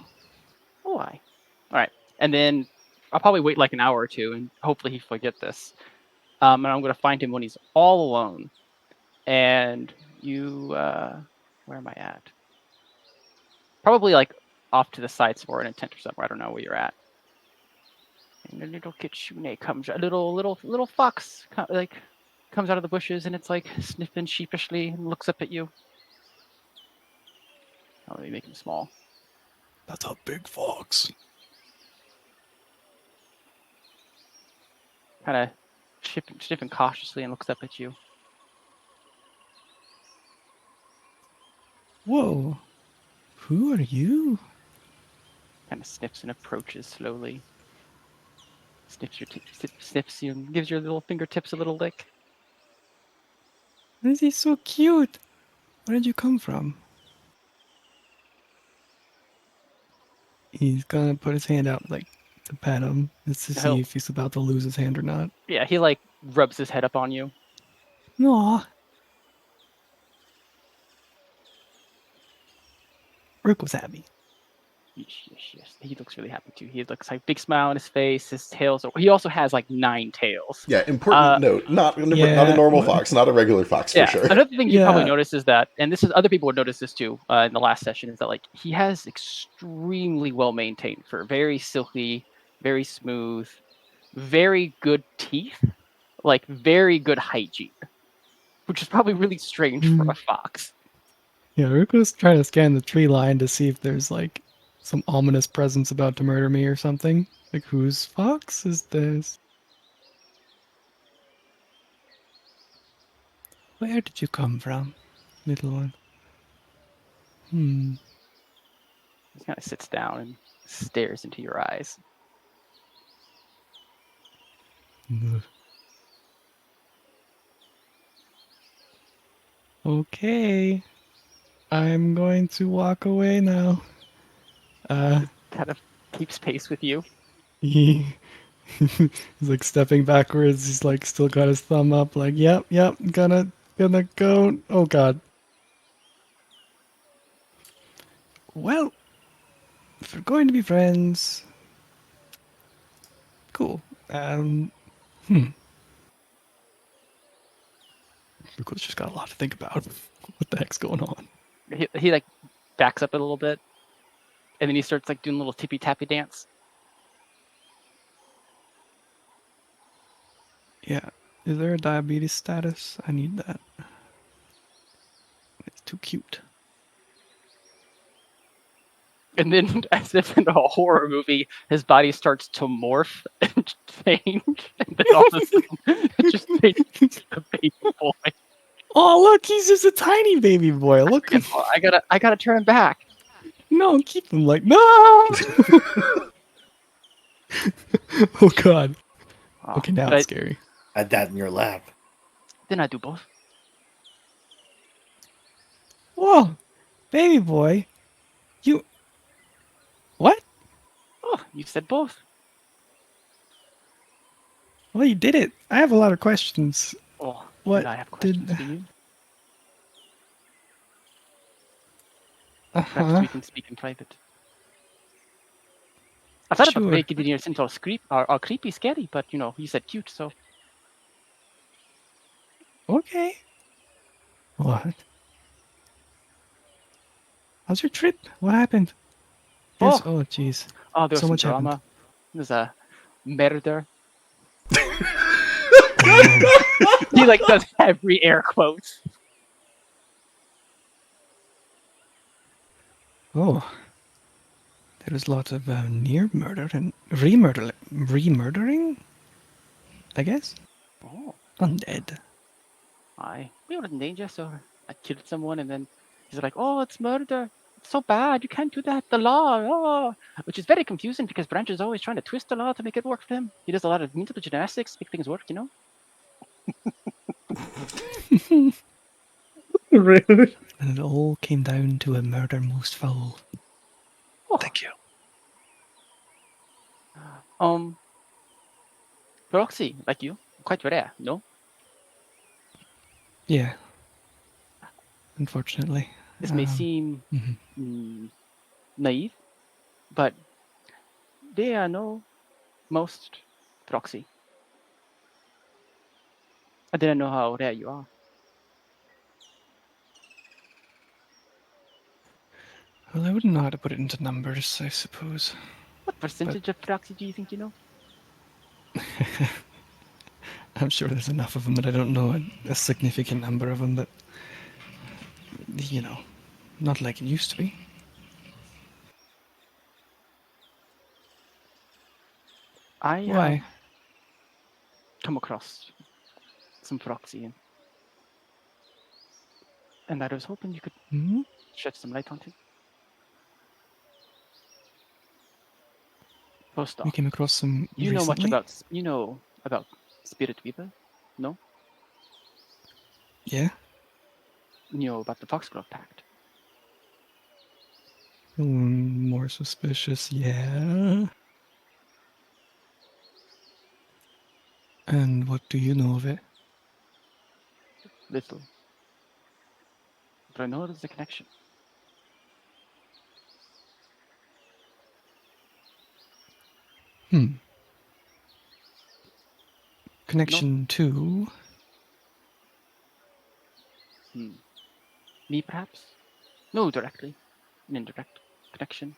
Why? All right. And then I'll probably wait like an hour or two, and hopefully he forget this. And I'm going to find him when he's all alone. And you, where am I at? Probably like off to the side somewhere in a tent or somewhere. I don't know where you're at. And a little kitsune comes, a little fox comes out of the bushes, and it's like sniffing sheepishly and looks up at you. Oh, let me make him small. That's a big fox. Kind of sniffing cautiously and looks up at you. Whoa. Who are you? Kind of sniffs and approaches slowly. Sniffs you and gives your little fingertips a little lick. Why is he so cute? Where did you come from? He's gonna put his hand out like to pat him, just to see if he's about to lose his hand or not. Yeah, he like rubs his head up on you. Aw. Rook was happy. Yes. He looks really happy too. He looks like big smile on his face. His tails. He also has like 9 tails. Yeah, important note. Not a normal fox, not a regular fox for sure. Another thing you probably notice is that, and this is other people would notice this too in the last session, is that like he has extremely well maintained fur, very silky, very smooth, very good teeth, like very good hygiene, which is probably really strange for a fox. Yeah, Ruko's trying to scan the tree line to see if there's like some ominous presence about to murder me or something. Like, whose fox is this? Where did you come from, little one? He kind of sits down and stares into your eyes. Okay. I'm going to walk away now. Kind of keeps pace with you. He's like stepping backwards. He's like still got his thumb up. Like, yep, gonna go. Oh God. Well, if we're going to be friends, cool. Because just got a lot to think about. What the heck's going on? He like backs up a little bit, and then he starts like doing a little tippy tappy dance. Yeah. Is there a diabetes status? I need that. It's too cute. And then, as if in a horror movie, his body starts to morph and change, and then all of a sudden, it just changes to a baby boy. Oh, look, he's just a tiny baby boy. Look. I gotta turn him back. No, keep him like, no! Oh, God. Oh, Okay, now but it's scary. Had that in your lap. Then I do both. Whoa, baby boy. You... What? Oh, you said both. Well, you did it. I have a lot of questions. Oh, What and I have questions did... for you. Uh-huh. Perhaps we can speak in private. I thought about Sure. making it seem all creepy, scary, but you know, you said cute, so. Okay. What? How's your trip? What happened? There's... Oh, jeez. Oh, there was So some much drama. happened. There's a murder. He like does every air quotes. Oh. There was lots of near murder and remurdering? I guess? Oh. Undead. We were in danger, so I killed someone, and then he's like, "Oh, it's murder. It's so bad. You can't do that. The law." Oh. Which is very confusing because Branch is always trying to twist the law to make it work for him. He does a lot of mental gymnastics, make things work, you know? Really? And it all came down to a murder most foul. Oh. Thank you. Proxy, like you, quite rare, no? Yeah. Unfortunately. This may seem naive, but they are no most proxy. I didn't know how rare you are. Well, I wouldn't know how to put it into numbers, I suppose. What percentage of proxy do you think you know? I'm sure there's enough of them, but I don't know a significant number of them, but, you know, not like it used to be. I come across some proxy, and I was hoping you could shed some light on it. First off, We came across some you recently. know about Spirit Weaver, no? Yeah? You know about the Foxglove Pact. More suspicious, yeah. And what do you know of it? Little. But I know there's a connection. Connection to... Me, perhaps? No, directly. An indirect connection.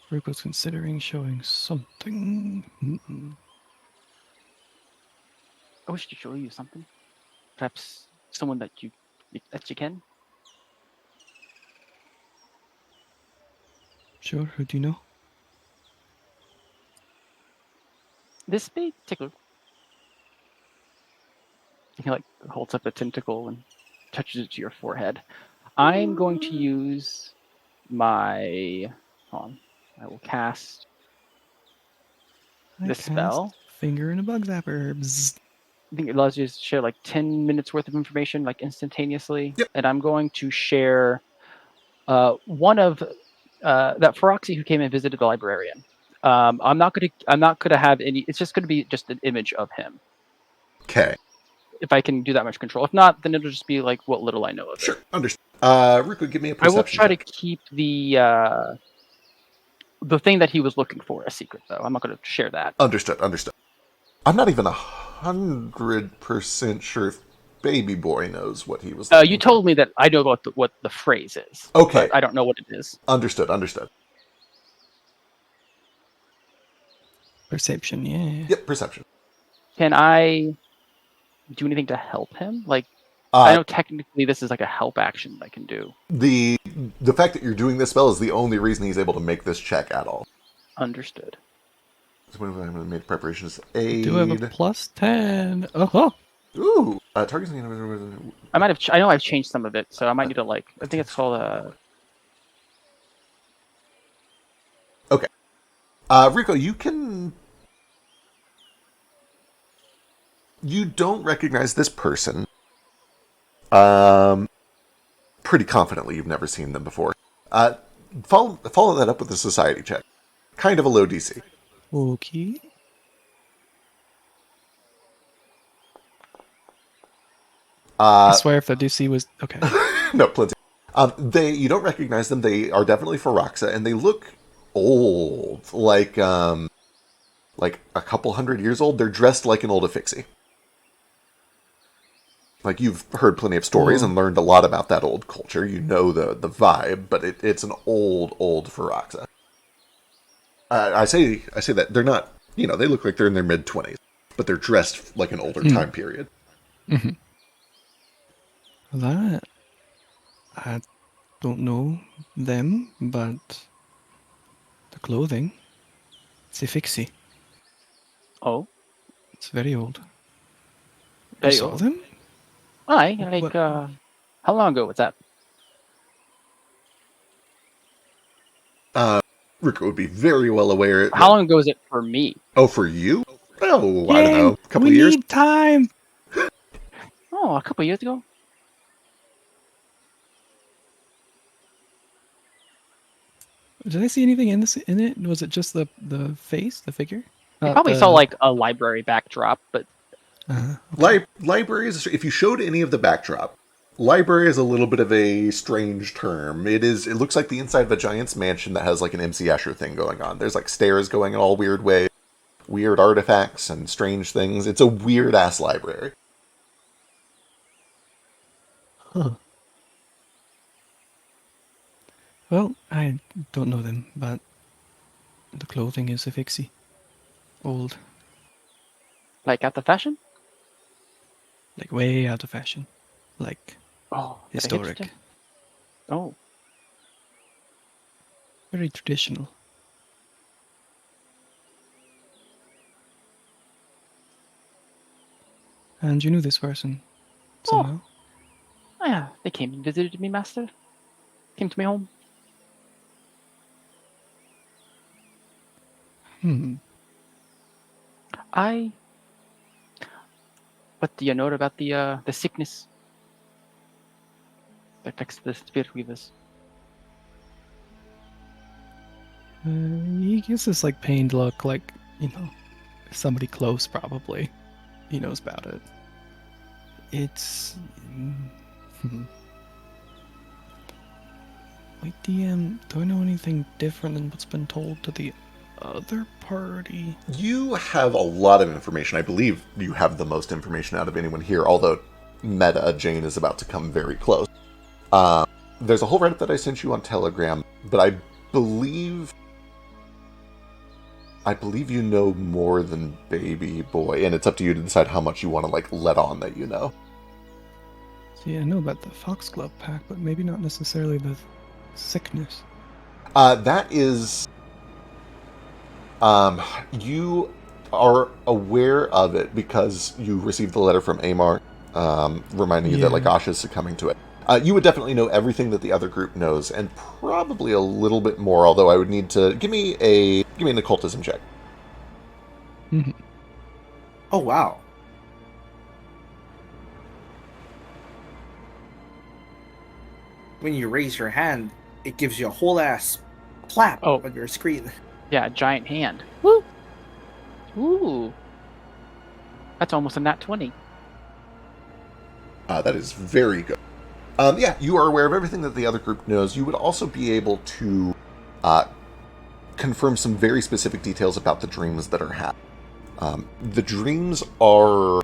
Rook was considering showing something. I wish to show you something. Perhaps someone that you can. Sure, who do you know? This may tickle. He like holds up a tentacle and touches it to your forehead. I'm going to use my. Hold on. I will cast this spell. Finger in a bug zapper. Bzz. I think it allows you to share like 10 minutes worth of information like instantaneously. Yep. And I'm going to share one of that Feroxy who came and visited the librarian. I'm not gonna have any. It's just gonna be just an image of him. Okay. If I can do that much control. If not, then it'll just be like what little I know of it. Sure, understand. Riku, give me a perception I will try check. to keep the thing that he was looking for a secret, though. I'm not going to share that. Understood. I'm not even 100% sure if Baby Boy knows what he was looking You told me that I know what the phrase is. Okay. But I don't know what it is. Understood. Perception, yeah. Yep, perception. Can I do anything to help him? Like, I Uh, know technically this is like a help action that I can do. the fact that you're doing this spell is the only reason he's able to make this check at all. Understood. So when I made preparations, I do have a aid. plus 10. Oh, Ooh, targets. I might have. I know I've changed some of it, so I might need to like. I think it's called Okay. Rico, you can. You don't recognize this person. Pretty confidently, you've never seen them before. Follow that up with a society check. Kind of a low DC. okay. I swear if the DC was okay. No, plenty. You don't recognize them. They are definitely Faraxa, and they look old, like a couple hundred years old. They're dressed like an old Affixi. Like, you've heard plenty of stories and learned a lot about that old culture. You know the vibe, but it's an old Faraxa. I say that they're not. They look like they're in their mid-20s, but they're dressed like an older time period. Mm-hmm. That I don't know them, but the clothing, it's a fixie. Oh, It's very old. very you saw old. them? Aye, like What? how long ago was that? Rico would be very well aware. How long ago was it for me? Oh, for you? Oh, I don't know. A couple we of years? need time. Oh, a couple years ago. Did I see anything in it? Was it just the face, the figure? I probably saw like a library backdrop, but Libraries, if you showed any of the backdrop, library is a little bit of a strange term. It looks like the inside of a giant's mansion that has like an MC Escher thing going on. There's like stairs going in all weird ways, weird artifacts and strange things. It's a weird ass library. Huh. Well, I don't know them, but the clothing is a fixie. Old. like out the fashion. Like way out of fashion. Like Oh, historic. hipster? Oh, Very traditional. And you knew this person somehow? oh yeah, they came and visited me, master. Came to me home. What do you know about the sickness that affects the spirit weavers? He gives this like pained look, like, somebody close probably. He knows about it. It's... Wait, DM, do I know anything different than what's been told to the other party? You have a lot of information. I believe you have the most information out of anyone here, although Meta Jane is about to come very close. There's a whole Reddit that I sent you on Telegram, but I believe you know more than Baby Boy, and it's up to you to decide how much you want to let on that you know. See, I know about the Foxglove pack, but maybe not necessarily the sickness. That is... you are aware of it because you received the letter from Amar, reminding you that Asha's succumbing to it. You would definitely know everything that the other group knows, and probably a little bit more, although I would need to... Give me an occultism check. Mm-hmm. Oh, wow. When you raise your hand, it gives you a whole ass clap on your screen. Yeah, a giant hand. Woo! Ooh. That's almost a nat 20. That is very good. You are aware of everything that the other group knows. You would also be able to confirm some very specific details about the dreams that are happening. The dreams are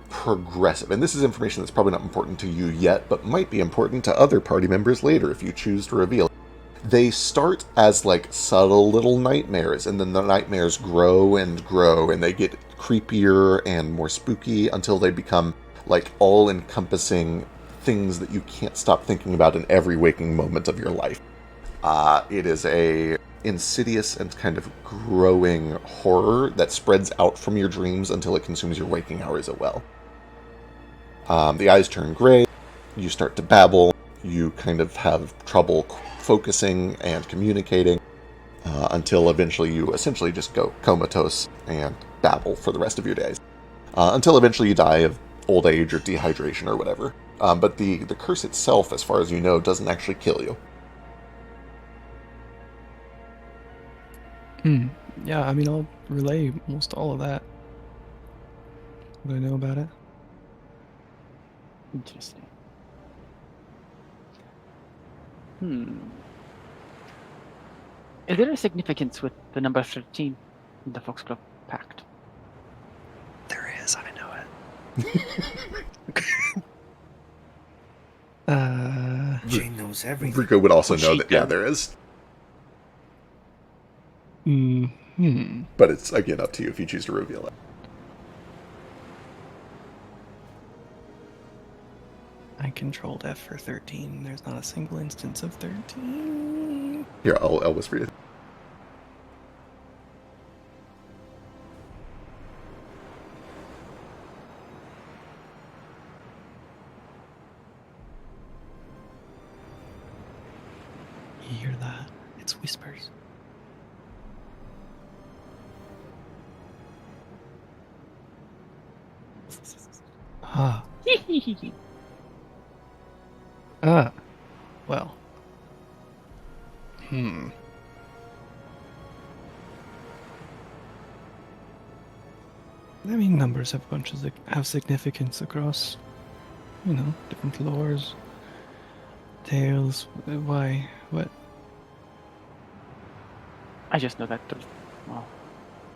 progressive, and this is information that's probably not important to you yet, but might be important to other party members later if you choose to reveal it. they start as like subtle little nightmares, and then the nightmares grow and grow, and they get creepier and more spooky until they become like all-encompassing things that you can't stop thinking about in every waking moment of your life. It is a insidious and kind of growing horror that spreads out from your dreams until it consumes your waking hours as well. The eyes turn gray, you start to babble, you kind of have trouble focusing and communicating, until eventually you essentially just go comatose and babble for the rest of your days. Until eventually you die of old age or dehydration or whatever. But the curse itself, as far as you know, doesn't actually kill you. Yeah, I mean, I'll relay most all of that. What do I know about it? Interesting. Is there a significance with the number 13 in the Foxglove Pact? There is, I know it. Jane knows everything. Rico would also Well, know she that, yeah, did. there is. Hmm. But it's, again, up to you if you choose to reveal it. I controlled F for 13. There's not a single instance of 13. Here, I'll whisper you. You hear that? It's whispers. Ah. Well. I mean, numbers have bunches that have significance across, different lores, tales. Why? What? I just know that, well,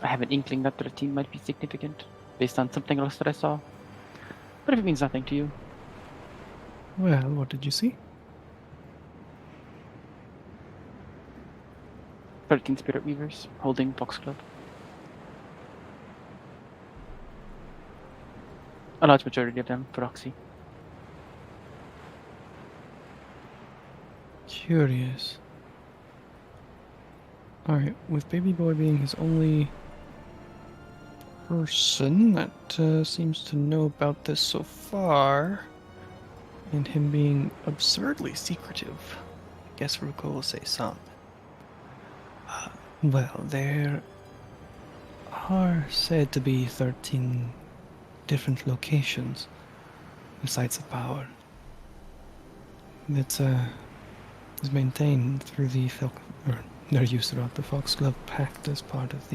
I have an inkling that 13 might be significant based on something else that I saw. But if it means nothing to you, Well, what did you see? 13 Spirit Weavers holding Foxglove. A large majority of them proxy. Curious. Alright, with Baby Boy being his only person that seems to know about this so far, and him being absurdly secretive, I guess Ruko will say some. Well, there are said to be 13 different locations, the sites of power, that is maintained through the or they're used throughout the Foxglove Pact as part of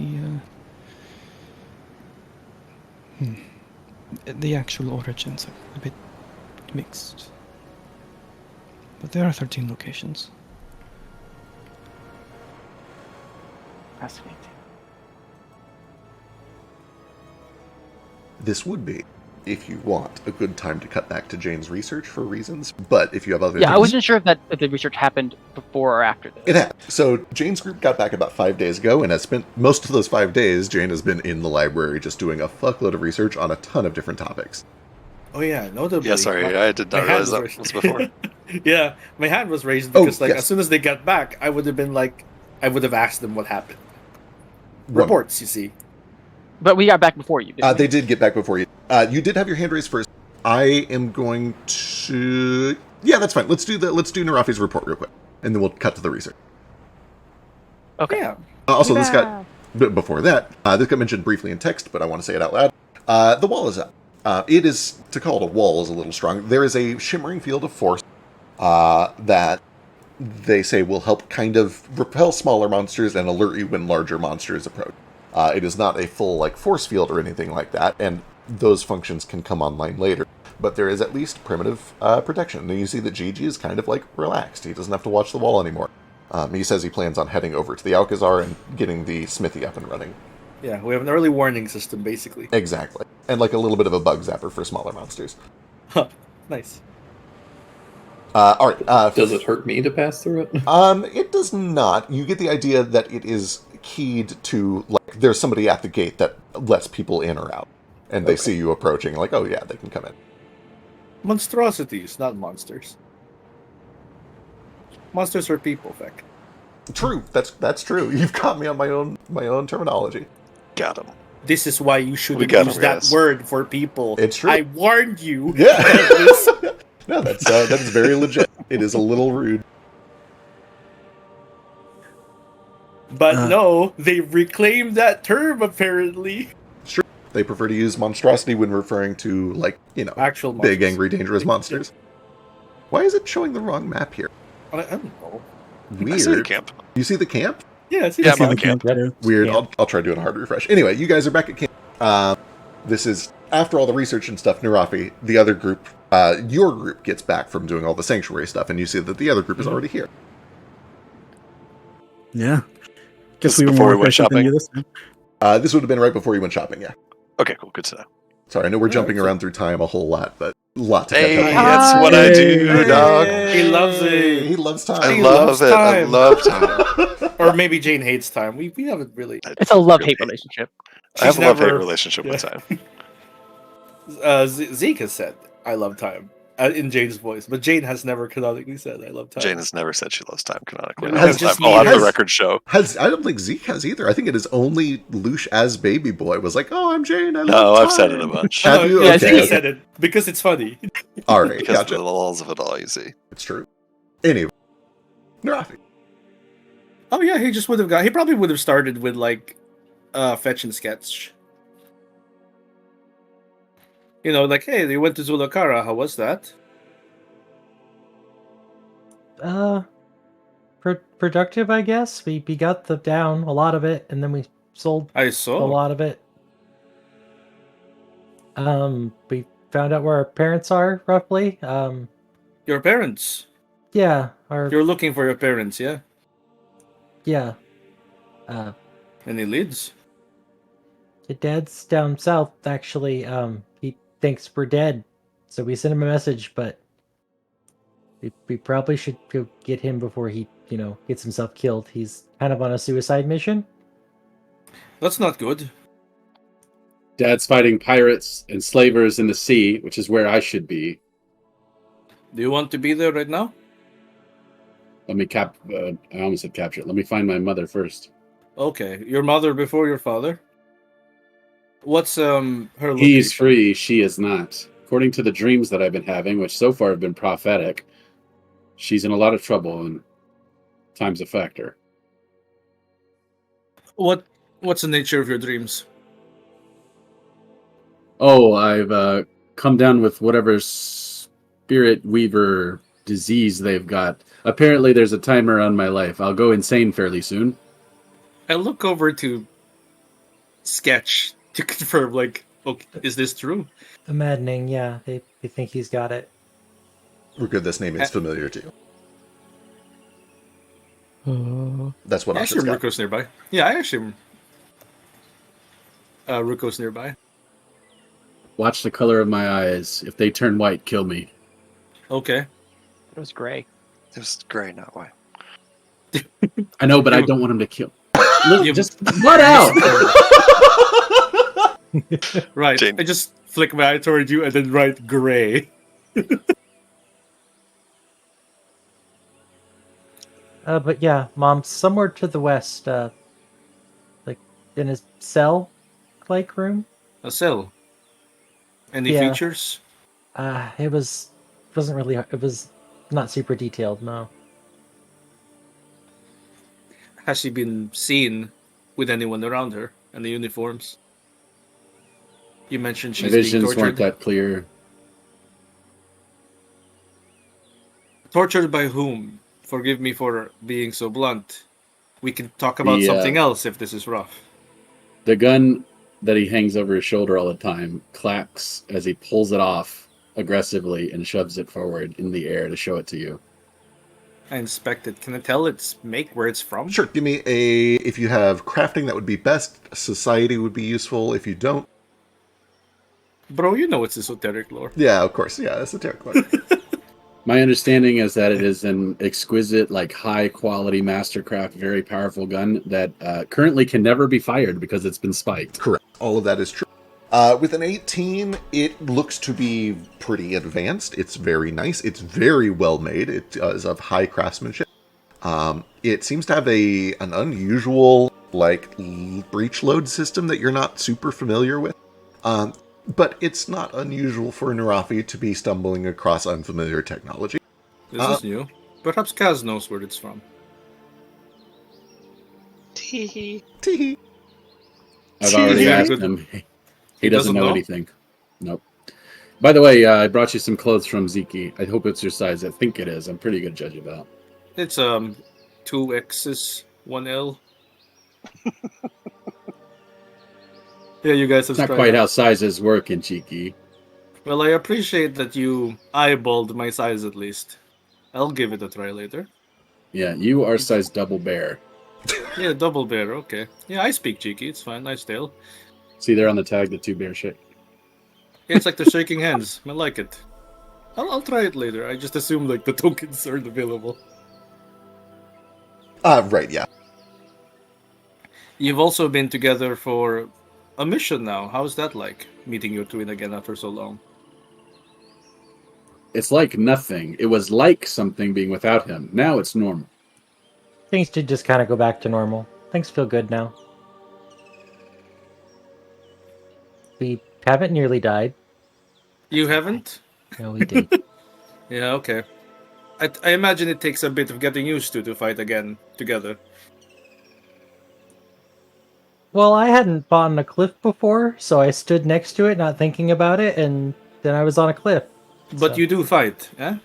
the actual origins are a bit mixed. But there are 13 locations. Fascinating. This would be, if you want, a good time to cut back to Jane's research for reasons, but if you have other Yeah, things... I wasn't sure if the research happened before or after this. It had. So Jane's group got back about 5 days ago, and has spent most of those 5 days, Jane has been in the library just doing a fuckload of research on a ton of different topics. Oh yeah, notably. Yeah, sorry, I did not realize that was before. Yeah, my hand was raised because yes. as soon as they got back, I would have asked them what happened. Reports, you see. But we got back before you, didn't we? They did get back before you. You did have your hand raised first. I am going to... Yeah, that's fine. Let's do Narafi's report real quick, and then we'll cut to the research. Okay. Yeah. Also, this got... But before that, this got mentioned briefly in text, but I want to say it out loud. The wall is up. It is... To call it a wall is a little strong. There is a shimmering field of force that they say will help kind of repel smaller monsters and alert you when larger monsters approach. It is not a full force field or anything like that, and those functions can come online later. But there is at least primitive protection. And you see that Gigi is kind of relaxed. He doesn't have to watch the wall anymore. He says he plans on heading over to the Alcazar and getting the smithy up and running. Yeah, we have an early warning system, basically. Exactly. And a little bit of a bug zapper for smaller monsters. Huh, nice. All right. Does it hurt me to pass through it? It does not. You get the idea that it is keyed to, like, there's somebody at the gate that lets people in or out. And they see you approaching, like, oh yeah, they can come in. Monstrosities, not monsters. Monsters are people, Feck. True. That's true. You've caught me on my own terminology. Got him. This is why you shouldn't got use him, that guys. word for people. It's true. I warned you. Yeah. No, that is very legit. It is a little rude. But no, they reclaimed that term apparently. Sure. They prefer to use monstrosity when referring to, like, you know, Actual big, monsters. angry, dangerous monsters. Why is it showing the wrong map here? I don't know. Weird. I see the camp. You see the camp? Yeah, it's Yeah, I'm on the camp. Weird. Yeah. I'll try doing a hard refresh. Anyway, you guys are back at camp. This is after all the research and stuff. Nirafi, the other group, your group gets back from doing all the sanctuary stuff, and you see that the other group is already here. Yeah. This Guess we is were before more we went efficient than shopping? you this time. This would have been right before you went shopping. Yeah. Okay, cool. Good to know. Sorry, I know we're Yeah, jumping so- around through time a whole lot, but a lot to catch Hey, up on. that's what I do, dog. He loves it. He loves time. I He love loves it. I time. love time. Or maybe Jane hates time. We haven't really. It's a love-hate relationship. I have She's a love-hate never- relationship with time. Zeke has said, "I love time," in Jane's voice, but Jane has never canonically said, "I love time." Jane has never said she loves time canonically. No, I'll just have me. the record show. I don't think Zeke has either. I think it is only Lush as baby boy was like, "Oh, I'm Jane. I love No, time." I've said it a bunch. Have you? Yeah, Okay, Zeke okay. said it because it's funny. All right, Because gotcha. of the lulls of it all, you see. It's true. Anyway, Nirafi. Oh yeah, he just would have got. He probably would have started with like, fetch and sketch. You know, like, hey, they went to Zulakara. How was that? Productive, I guess. We got the down a lot of it, and then we sold I a saw. lot of it. We found out where our parents are roughly. Your parents. Yeah, our You're looking for your parents, yeah? yeah. Any leads? Your dad's down south, actually. He thinks we're dead, so we sent him a message, but we probably should go get him before he, gets himself killed. He's kind of on a suicide mission. That's not good. Dad's fighting pirates and slavers in the sea, which is where I should be. Do you want to be there right now? Let me I almost said capture it. Let me find my mother first. Okay, your mother before your father. What's her location? He's free, she is not. According to the dreams that I've been having, which so far have been prophetic, she's in a lot of trouble and time's a factor. What's the nature of your dreams? Oh, I've come down with whatever spirit weaver disease they've got. Apparently there's a timer on my life. I'll go insane fairly soon. I look over to Sketch to confirm, like, okay, is this true? The maddening, yeah. They think he's got it. We're good. This name is familiar to you. That's what I Asha's assume got. Ruko's nearby. Yeah, I assume Ruko's nearby. Watch the color of my eyes. If they turn white, kill me. Okay. It was gray. It was gray, not white. I know, but I don't want him to kill. Look, You- just let out! Right. Jane. I just flick my eye toward you and then write gray. But yeah, Mom, somewhere to the west, like in his cell-like room. A cell. Any Yeah. features? It wasn't really. It was not super detailed. No. Has she been seen with anyone around her and the uniforms? You mentioned My she's being visions tortured. weren't that clear. Tortured by whom? Forgive me for being so blunt. We can talk about The, something else if this is rough. The gun that he hangs over his shoulder all the time clacks as he pulls it off aggressively and shoves it forward in the air to show it to you. I inspect it. Can I tell its make where it's from? Sure. Give me a. If you have crafting, that would be best. Society would be useful. If you don't, Bro, you know it's esoteric lore. yeah, of course, yeah, esoteric. My understanding is that it is an exquisite, like high-quality mastercraft, very powerful gun that currently can never be fired because it's been spiked. Correct. All of that is true. With an 18, it looks to be pretty advanced. It's very nice. It's very well made. It is of high craftsmanship. It seems to have an unusual breech load system that you're not super familiar with. But it's not unusual for Narafi to be stumbling across unfamiliar technology. This is new. Perhaps Kaz knows where it's from. Teehee. Teehee. I've already Yeah, asked good. him. He He doesn't doesn't know know? anything. Nope. By the way, I brought you some clothes from Ziki. I hope it's your size. I think it is. I'm pretty good judge of that. It's 2X's, 1L. Yeah, you guys have It's not tried quite that. how sizes work in Cheeky. Well, I appreciate that you eyeballed my size at least. I'll give it a try later. Yeah, you are size double bear. Yeah, double bear, okay. Yeah, I speak cheeky, it's fine, nice tail. See there on the tag, the two bear shake. Yeah, it's like they're shaking hands. I like it. I'll try it later. I just assume like the tokens aren't available. Right, yeah. You've also been together for a mission now. How's that like? Meeting your twin again after so long. It's like nothing. It was like something being without him. Now it's normal. Things did just kind of go back to normal. Things feel good now. We haven't nearly died. You haven't? No, we did. Yeah, okay. I imagine it takes a bit of getting used to fight again together. Well, I hadn't fought on a cliff before, so I stood next to it, not thinking about it, and then I was on a cliff. But So- you do fight, eh?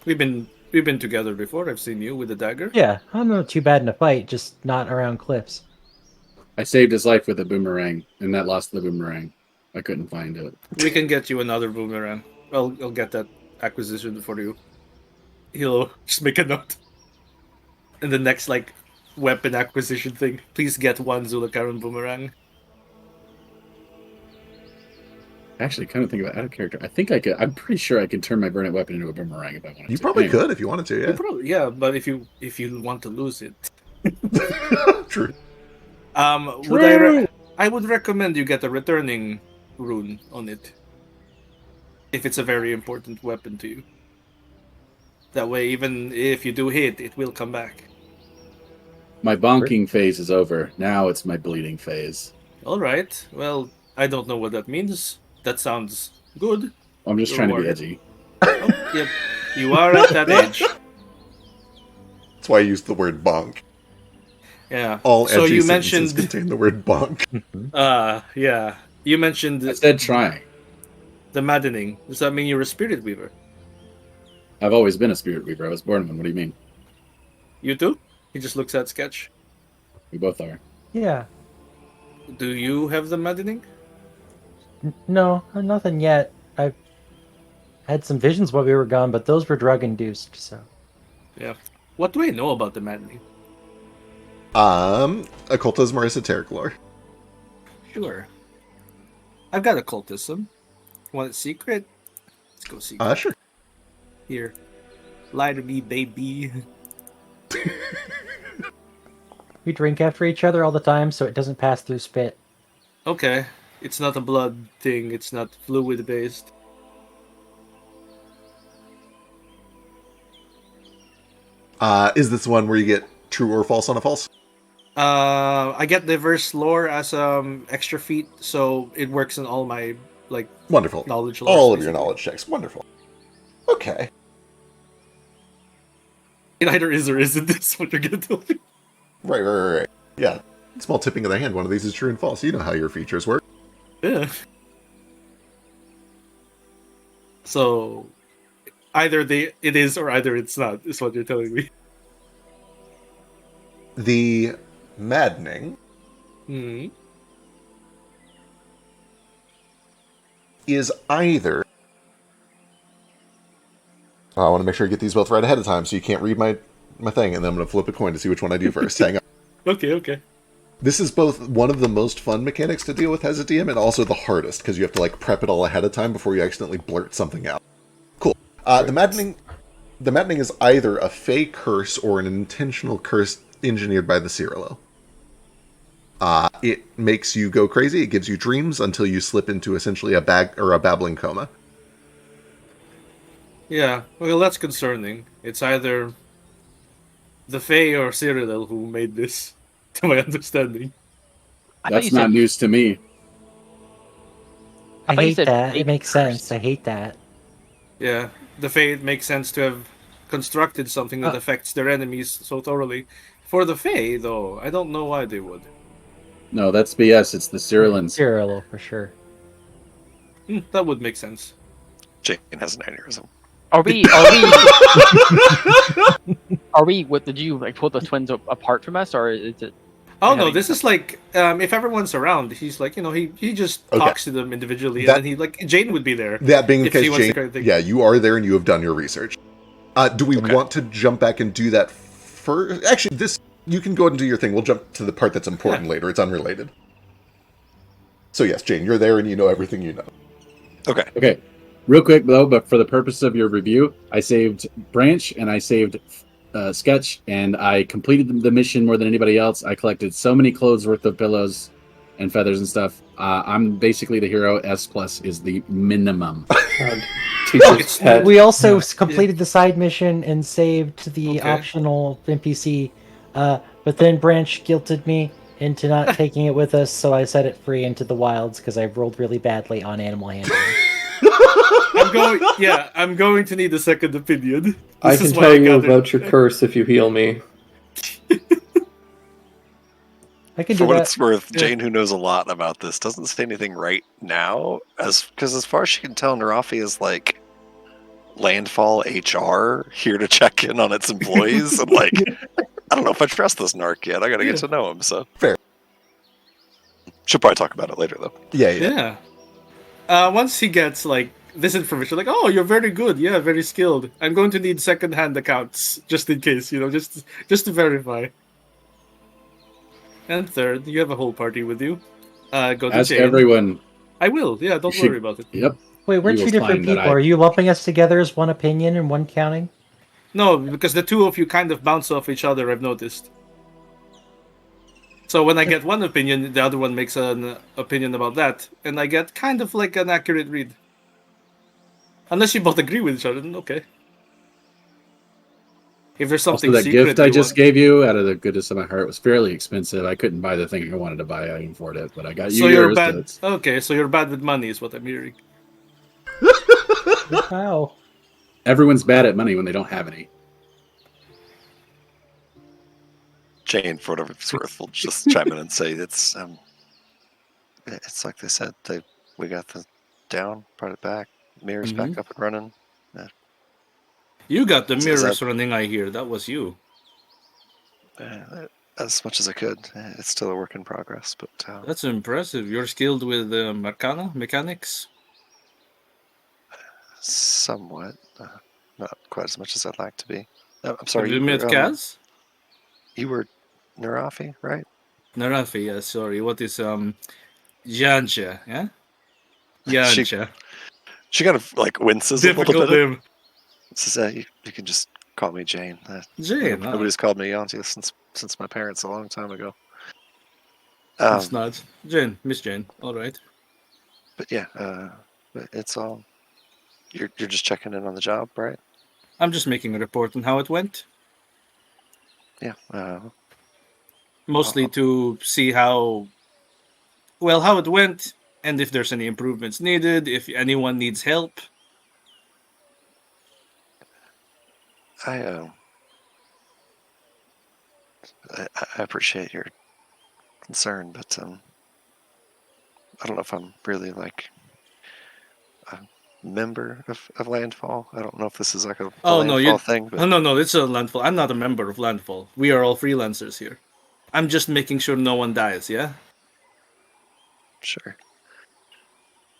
We've been together before. I've seen you with the dagger. Yeah, I'm not too bad in a fight, just not around cliffs. I saved his life with a boomerang, and that lost the boomerang. I couldn't find it. We can get you another boomerang. I'll get that acquisition for you. He'll just make a note. And the next weapon acquisition thing, please get one Zulakaran boomerang. Actually, kind of think about out of character. I think I could. I'm pretty sure I could turn my burnet weapon into a boomerang if I wanted to. You probably Anyway. could if you wanted to, You yeah. probably, yeah, but if you want to lose it, True. I would recommend you get a returning rune on it. If it's a very important weapon to you. That way, even if you do hit, it will come back. My bonking phase is over. Now it's my bleeding phase. Alright, well, I don't know what that means. That sounds good. I'm just You're trying to be worried. edgy. Oh, yep, you are at that age. That's why I used the word bonk. Yeah. All So edgy you sentences mentioned, contain the word bonk. yeah. You mentioned I said trying. the maddening. Does that mean you're a spirit weaver? I've always been a spirit weaver. I was born one. What do you mean? You too? He just looks at Sketch. We both are. Yeah. Do you have the maddening? No, nothing yet. I've had some visions while we were gone, but those were drug-induced, so... Yeah. What do I know about the maddening? Occultism or esoteric lore. Sure. I've got occultism. Want it secret? Let's go secret. Sure. Here. Lie to me, baby. We drink after each other all the time, so it doesn't pass through spit. Okay. It's not a blood thing. It's not fluid based. Is this one where you get true or false on a false? I get diverse lore as extra feat, so it works in all my Wonderful. knowledge. All lores, of your basically. knowledge checks. Wonderful. Okay. It either is or isn't this what you're gonna tell me. Right. Yeah. Small tipping of the hand. One of these is true and false. You know how your features work. Yeah. So either it is or either it's not, is what you're telling me. The maddening Hmm. is either... I want to make sure I get these both right ahead of time so you can't read my thing, and then I'm going to flip a coin to see which one I do first. Hang on. Okay. This is both one of the most fun mechanics to deal with as a DM and also the hardest, because you have to prep it all ahead of time before you accidentally blurt something out. Cool. The maddening The maddening is either a fey curse or an intentional curse engineered by the Cirilo. It makes you go crazy. It gives you dreams until you slip into essentially a babbling coma. Yeah, well, that's concerning. It's either the Fae or Cyril who made this, to my understanding. I thought you That's not said news to me. I I thought you hate said that. It fake makes cursed. sense. I hate that. Yeah, the Fae, it makes sense to have constructed something that Uh. affects their enemies so thoroughly. For the Fae, though, I don't know why they would. No, that's BS. It's the Cyrillans. Cyrilo, for sure. That would make sense. Jane has an aneurysm. Are we? What did you like? Pull the twins apart from us, or is it? Oh no, having this is like if everyone's around, he's like he just talks to them individually, and then he like Jane would be there. That being the if she case, wants to Jane, kind of thing. yeah, you are there and you have done your research. Do we want to jump back and do that first? Actually, you can go ahead and do your thing. We'll jump to the part that's important later. It's unrelated. So yes, Jane, you're there and you know everything you know. Okay. Real quick though, but for the purpose of your review, I saved Branch and I saved Sketch, and I completed the mission more than anybody else. I collected so many clothes worth of pillows and feathers and stuff. I'm basically the hero. S+ is the minimum. Teacher's pet. We also completed the side mission and saved the Okay. optional NPC, but then Branch guilted me into not taking it with us, so I set it free into the wilds because I rolled really badly on animal handling. I'm going to need a second opinion. I can tell you about your curse if you heal me. I can For do what that. it's worth, Jane, who knows a lot about this, doesn't say anything right now, because as far as she can tell, Narafi is like Landfall HR here to check in on its employees, and like, I don't know if I trust this narc yet. I gotta get to know him. So fair. She'll probably talk about it later, though. Yeah. Once he gets like this information, like, oh, you're very good, yeah, very skilled. I'm going to need second-hand accounts just in case, just to verify. And third, you have a whole party with you. Go to Ask Jane. everyone. I will. Yeah, don't worry about it. Yep. Wait, we're You two will different find that people. Are you lumping us together as one opinion and one counting? No, because the two of you kind of bounce off each other, I've noticed. So when I get one opinion, the other one makes an opinion about that, and I get kind of like an accurate read. Unless you both agree with each other, then okay. If there's Also, something that secret gift I you just want- gave you, out of the goodness of my heart, was fairly expensive. I couldn't buy the thing I wanted to buy. I can afford it, but I got you So you're yours. bad. so it's- Okay, so you're bad with money, is what I'm hearing. Wow. Everyone's bad at money when they don't have any. Jane, for whatever it's worth, will just chime in and say it's like they said. We got the down, brought it back, mirrors back up and running. You got the Is mirrors that- running, I hear. That was you. As much as I could. It's still a work in progress, but That's impressive. You're skilled with mechanics. somewhat. Not quite as much as I'd like to be. I'm sorry. Have you met Kaz? You were Narafi, right? Narafi, yeah, sorry. What is Jancha, yeah? Jancha. She kind of like winces a Difficult little bit. name. Says, you can just call me Jane. Jane, huh? Nobody's called me Auntie since my parents a long time ago. It's not. Jane, Miss Jane, alright. But yeah, it's all. You're just checking in on the job, right? I'm just making a report on how it went. Yeah. Mostly to see how it went, and if there's any improvements needed, if anyone needs help. I appreciate your concern, but I don't know if I'm really like a member of Landfall. I don't know if this is like a Landfall thing. But... No, it's a Landfall. I'm not a member of Landfall. We are all freelancers here. I'm just making sure no one dies, yeah? Sure.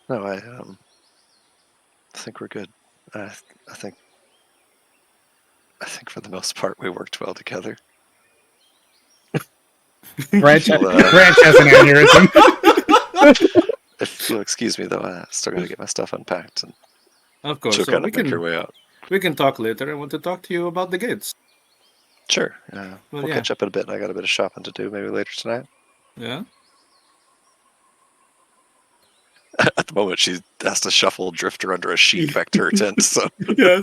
No, I think we're good. I think for the most part we worked well together. Branch has an aneurysm. If you'll excuse me, though, I still got to get my stuff unpacked, and Of course. she'll So kind we of make can her way out. We can talk later. I want to talk to you about the gates. Sure. Well, We'll yeah. catch up in a bit. I got a bit of shopping to do maybe later tonight. Yeah. At the moment, she has to shuffle Drifter under a sheet back to her tent. So Yeah.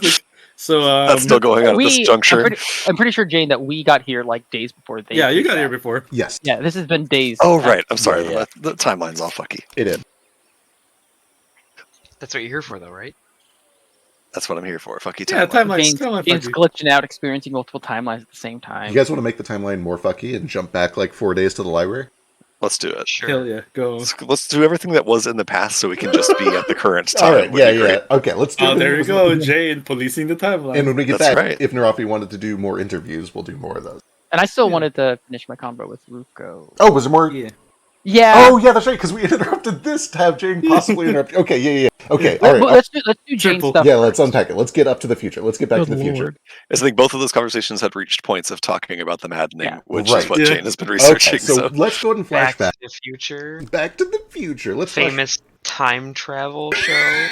So that's still going on at this juncture. I'm pretty sure, Jane, that we got here like days before they. yeah, you did got that. here before. Yes. Yeah, this has been days. Oh, right. I'm sorry. Yeah. The timeline's all fucky. It is. That's what you're here for, though, right? That's what I'm here for. Fucky Yeah, timeline. Jane's fucky. glitching out, experiencing multiple timelines at the same time. You guys want to make the timeline more fucky and jump back like 4 days to the library? Let's do it. Sure. Hell yeah, go. Let's do everything that was in the past so we can just be at the current time. All right, would be great. Okay, let's do it. Oh, there you go, Jane, policing the timeline. And when we get That's back, right. if Narafi wanted to do more interviews, we'll do more of those. And I still wanted to finish my combo with Ruko. Oh, was there more? Yeah. Yeah. Oh, yeah, that's right, because we interrupted this to have Jane possibly interrupt. Okay, yeah. Okay, all right. Let's do Jane Triple. stuff. Yeah, let's unpack it. Let's get up to the future. Let's get back to the future. I think both of those conversations had reached points of talking about the maddening, Yeah. which Right. is what Yeah. Jane has been researching. Okay, so let's go ahead and Back flashback. to the Future. Back to the future. Let's flash- Famous time travel show.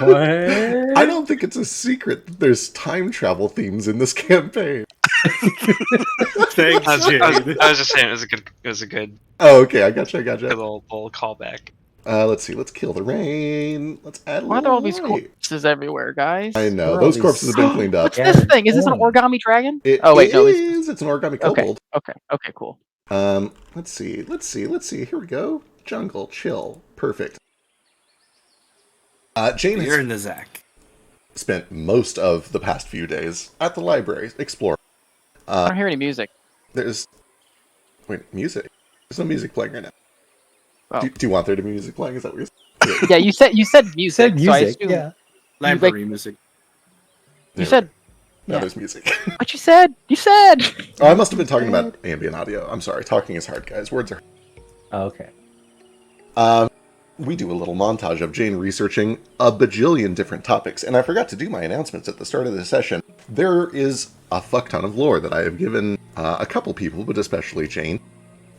What? I don't think it's a secret that there's time travel themes in this campaign. Thanks, Jane. I was just saying it was a good Oh, okay, I gotcha. little callback. Let's see. Let's kill the rain. Let's add a Why are there all little these light. corpses everywhere, guys? I know. Where are Those these- corpses have been cleaned up. What's this thing? Is this an origami dragon? Oh wait, no. It's an origami Okay. kobold. Okay, cool. Let's see. Here we go. Jungle, chill. Perfect. Jane You're has in the Zach. spent most of the past few days at the library exploring. I don't hear any music. Music? There's no music playing right now. Oh. Do you want there to be music playing? Is that what you're saying? Yeah, you said music. Said So I music, assume yeah. Library music. You said. No, Yeah. there's music. What you said? You said. Oh, I must have been talking about ambient audio. I'm sorry. Talking is hard, guys. Words are. Okay. We do a little montage of Jane researching a bajillion different topics, and I forgot to do my announcements at the start of the session. There is a fuck ton of lore that I have given a couple people, but especially Jane,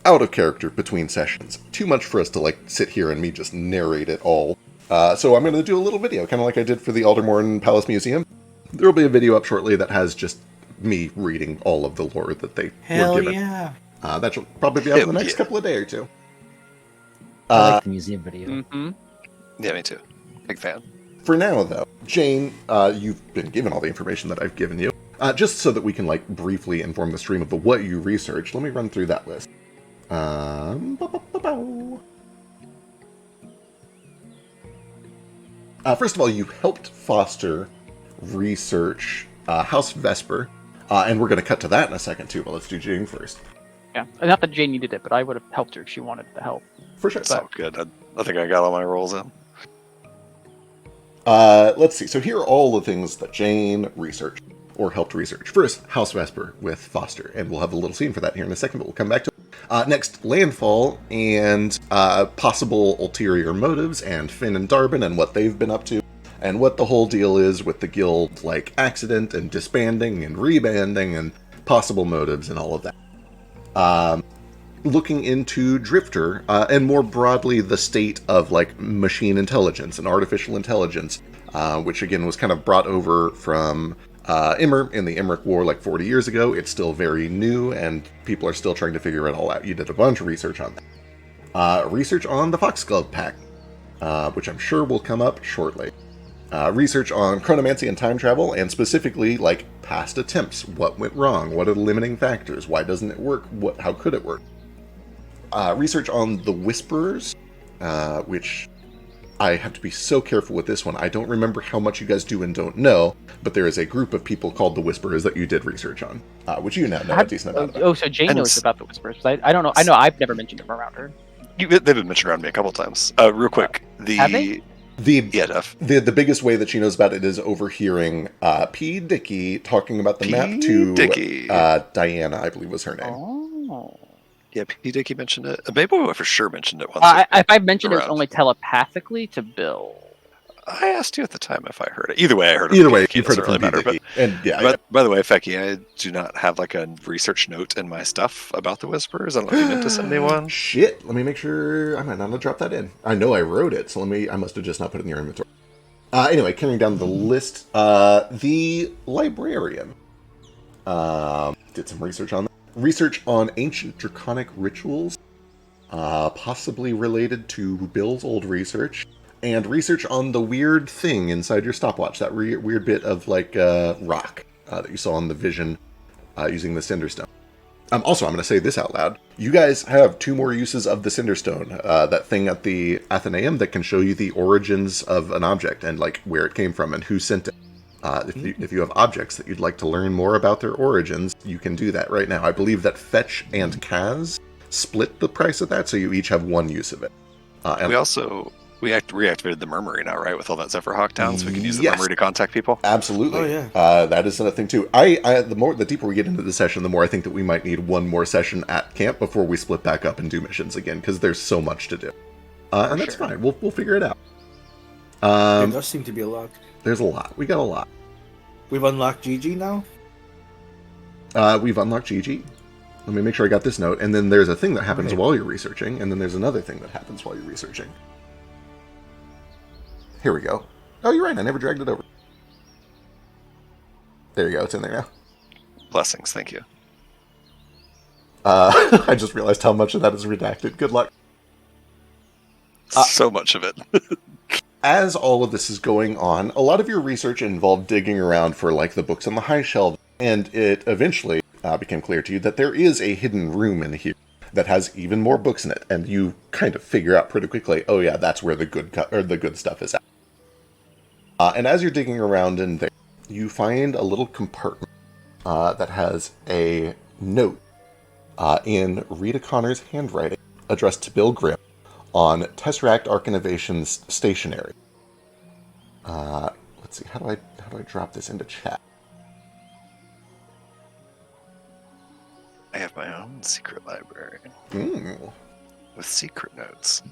out of character between sessions. Too much for us to sit here and me just narrate it all. So I'm going to do a little video, kind of like I did for the Aldermorn Palace Museum. There will be a video up shortly that has just me reading all of the lore that they were given. yeah. That should probably be out in the next couple of days or two. I like the museum video. Mm-hmm. Yeah, me too. Big fan. For now, though, Jane, you've been given all the information that I've given you. Just so that we can, briefly inform the stream of the what you researched, let me run through that list. First of all, you helped foster research House Vesper, and we're going to cut to that in a second, too, but let's do Jane first. Yeah, not that Jane needed it, but I would have helped her if she wanted the help. For sure. So good. I think I got all my rolls in. Let's see. So here are all the things that Jane researched, or helped research. First, House Vesper with Foster, and we'll have a little scene for that here in a second, but we'll come back to it. Next, Landfall, and possible ulterior motives, and Finn and Darbin, and what they've been up to, and what the whole deal is with the guild, accident, and disbanding, and rebanding, and possible motives, and all of that. Looking into Drifter, and more broadly the state of machine intelligence and artificial intelligence, which again was kind of brought over from Immer in the Emmerich War 40 years ago. It's still very new, and people are still trying to figure it all out. You did a bunch of research on that. Research on the Foxglove Pact, which I'm sure will come up shortly. Research on chronomancy and time travel, and specifically past attempts. What went wrong? What are the limiting factors? Why doesn't it work? How could it work? Research on the Whisperers, which I have to be so careful with this one. I don't remember how much you guys do and don't know, but there is a group of people called the Whisperers that you did research on, which you now know a decent amount about. Oh, so Jane knows about the Whispers. I don't know. I know I've never mentioned them around her. They've been mentioned around me a couple times. Real quick, Have they? The biggest way that she knows about it is overhearing P. Dickey talking about the map to Diana, I believe was her name. Oh. Yeah, P. Dickey mentioned it. Maybe I for sure mentioned it once. If I mentioned it, around. it's only telepathically to Bill. I asked you at the time if I heard it. Either way, I heard it. Either way, Dickey, you've heard it doesn't from really P. matter, Dickey. And yeah. By the way, Fecky, I do not have a research note in my stuff about the Whisperers. I don't know if you meant to send me one. Shit, let me make sure. I might not have dropped that in. I know I wrote it, so I must have just not put it in your inventory. Anyway, carrying down the list, the librarian did some research on that. Research on ancient draconic rituals, possibly related to Bill's old research, and research on the weird thing inside your stopwatch, that weird bit of like rock that you saw in the vision using the Cinderstone. Also, I'm going to say this out loud. You guys have 2 more uses of the Cinderstone, that thing at the Athenaeum that can show you the origins of an object and like where it came from and who sent it. If you have objects that you'd like to learn more about their origins, you can do that right now. I believe that Fetch and Kaz split the price of that, so you each have 1 use of it. We reactivated the Murmury now, right? With all that Zephyrhawk down, so we can use the Yes. Murmury to contact people. Absolutely. Oh, yeah. That is another thing too. The deeper we get into the session, the more I think that we might need 1 more session at camp before we split back up and do missions again, because there's so much to do. And that's fine. We'll figure it out. There does seem to be a lot. There's a lot. We got a lot. We've unlocked GG now? We've unlocked GG. Let me make sure I got this note. And then there's a thing that happens while you're researching, and then there's another thing that happens while you're researching. Here we go. Oh, you're right. I never dragged it over. There you go. It's in there now. Blessings, thank you. I just realized how much of that is redacted. Good luck. So much of it. As all of this is going on, a lot of your research involved digging around for like the books on the high shelf, and it eventually became clear to you that there is a hidden room in here that has even more books in it, and you kind of figure out pretty quickly, oh yeah, that's where the good stuff is at. And as you're digging around in there, you find a little compartment that has a note in Rita Connor's handwriting addressed to Bill Grimm on Tesseract Archinovation's stationery. Let's see, how do I drop this into chat? I have my own secret library with secret notes.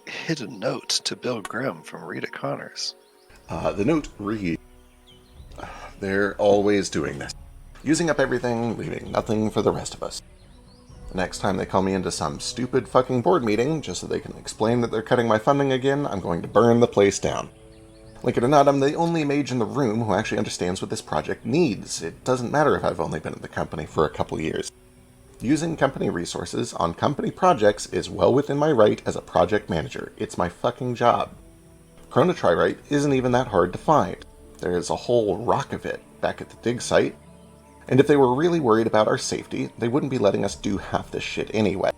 Hidden note to Bill Grimm from Rita Connors. The note reads, "They're always doing this. Using up everything, leaving nothing for the rest of us. The next time they call me into some stupid fucking board meeting, just so they can explain that they're cutting my funding again, I'm going to burn the place down. Like it or not, I'm the only mage in the room who actually understands what this project needs. It doesn't matter if I've only been at the company for a couple years. Using company resources on company projects is well within my right as a project manager. It's my fucking job. Chronotririte isn't even that hard to find. There is a whole rock of it back at the dig site. And if they were really worried about our safety, they wouldn't be letting us do half this shit anyway.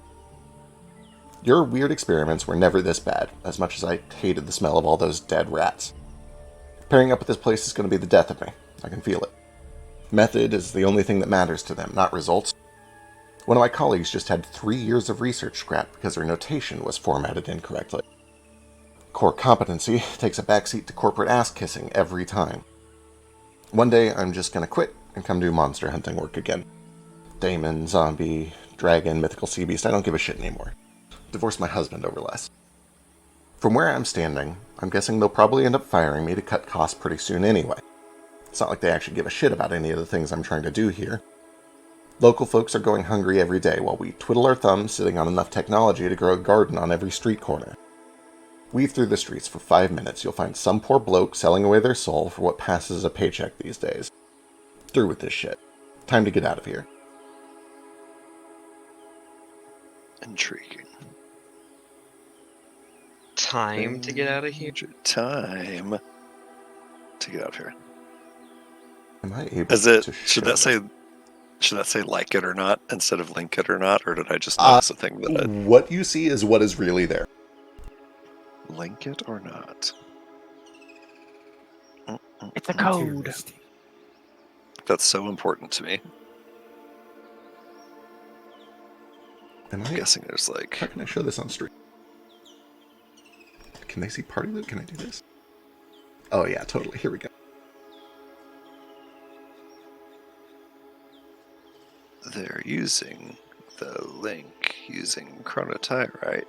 Your weird experiments were never this bad, as much as I hated the smell of all those dead rats. Pairing up with this place is going to be the death of me. I can feel it. Method is the only thing that matters to them, not results. One of my colleagues just had 3 years of research scrapped because her notation was formatted incorrectly. Core competency takes a backseat to corporate ass-kissing every time. One day, I'm just going to quit and come do monster hunting work again. Daemon, zombie, dragon, mythical sea beast, I don't give a shit anymore. Divorce my husband over less. From where I'm standing, I'm guessing they'll probably end up firing me to cut costs pretty soon anyway. It's not like they actually give a shit about any of the things I'm trying to do here. Local folks are going hungry every day while we twiddle our thumbs sitting on enough technology to grow a garden on every street corner. Weave through the streets for 5 minutes, you'll find some poor bloke selling away their soul for what passes as a paycheck these days. Through with this shit. Time to get out of here." Intriguing. Time to get out of here? Time to get out of here. Am I able Is it? to Should show that say? Should that say like it or not instead of link it or not, or did I just notice a thing that What you see is what is really there. link it or not? It's a code. That's so important to me. Am I'm I guessing there's like. How can I show this on stream? Can they see party loot? Can I do this? Oh yeah, totally. Here we go. They're using the link using Chronotyrite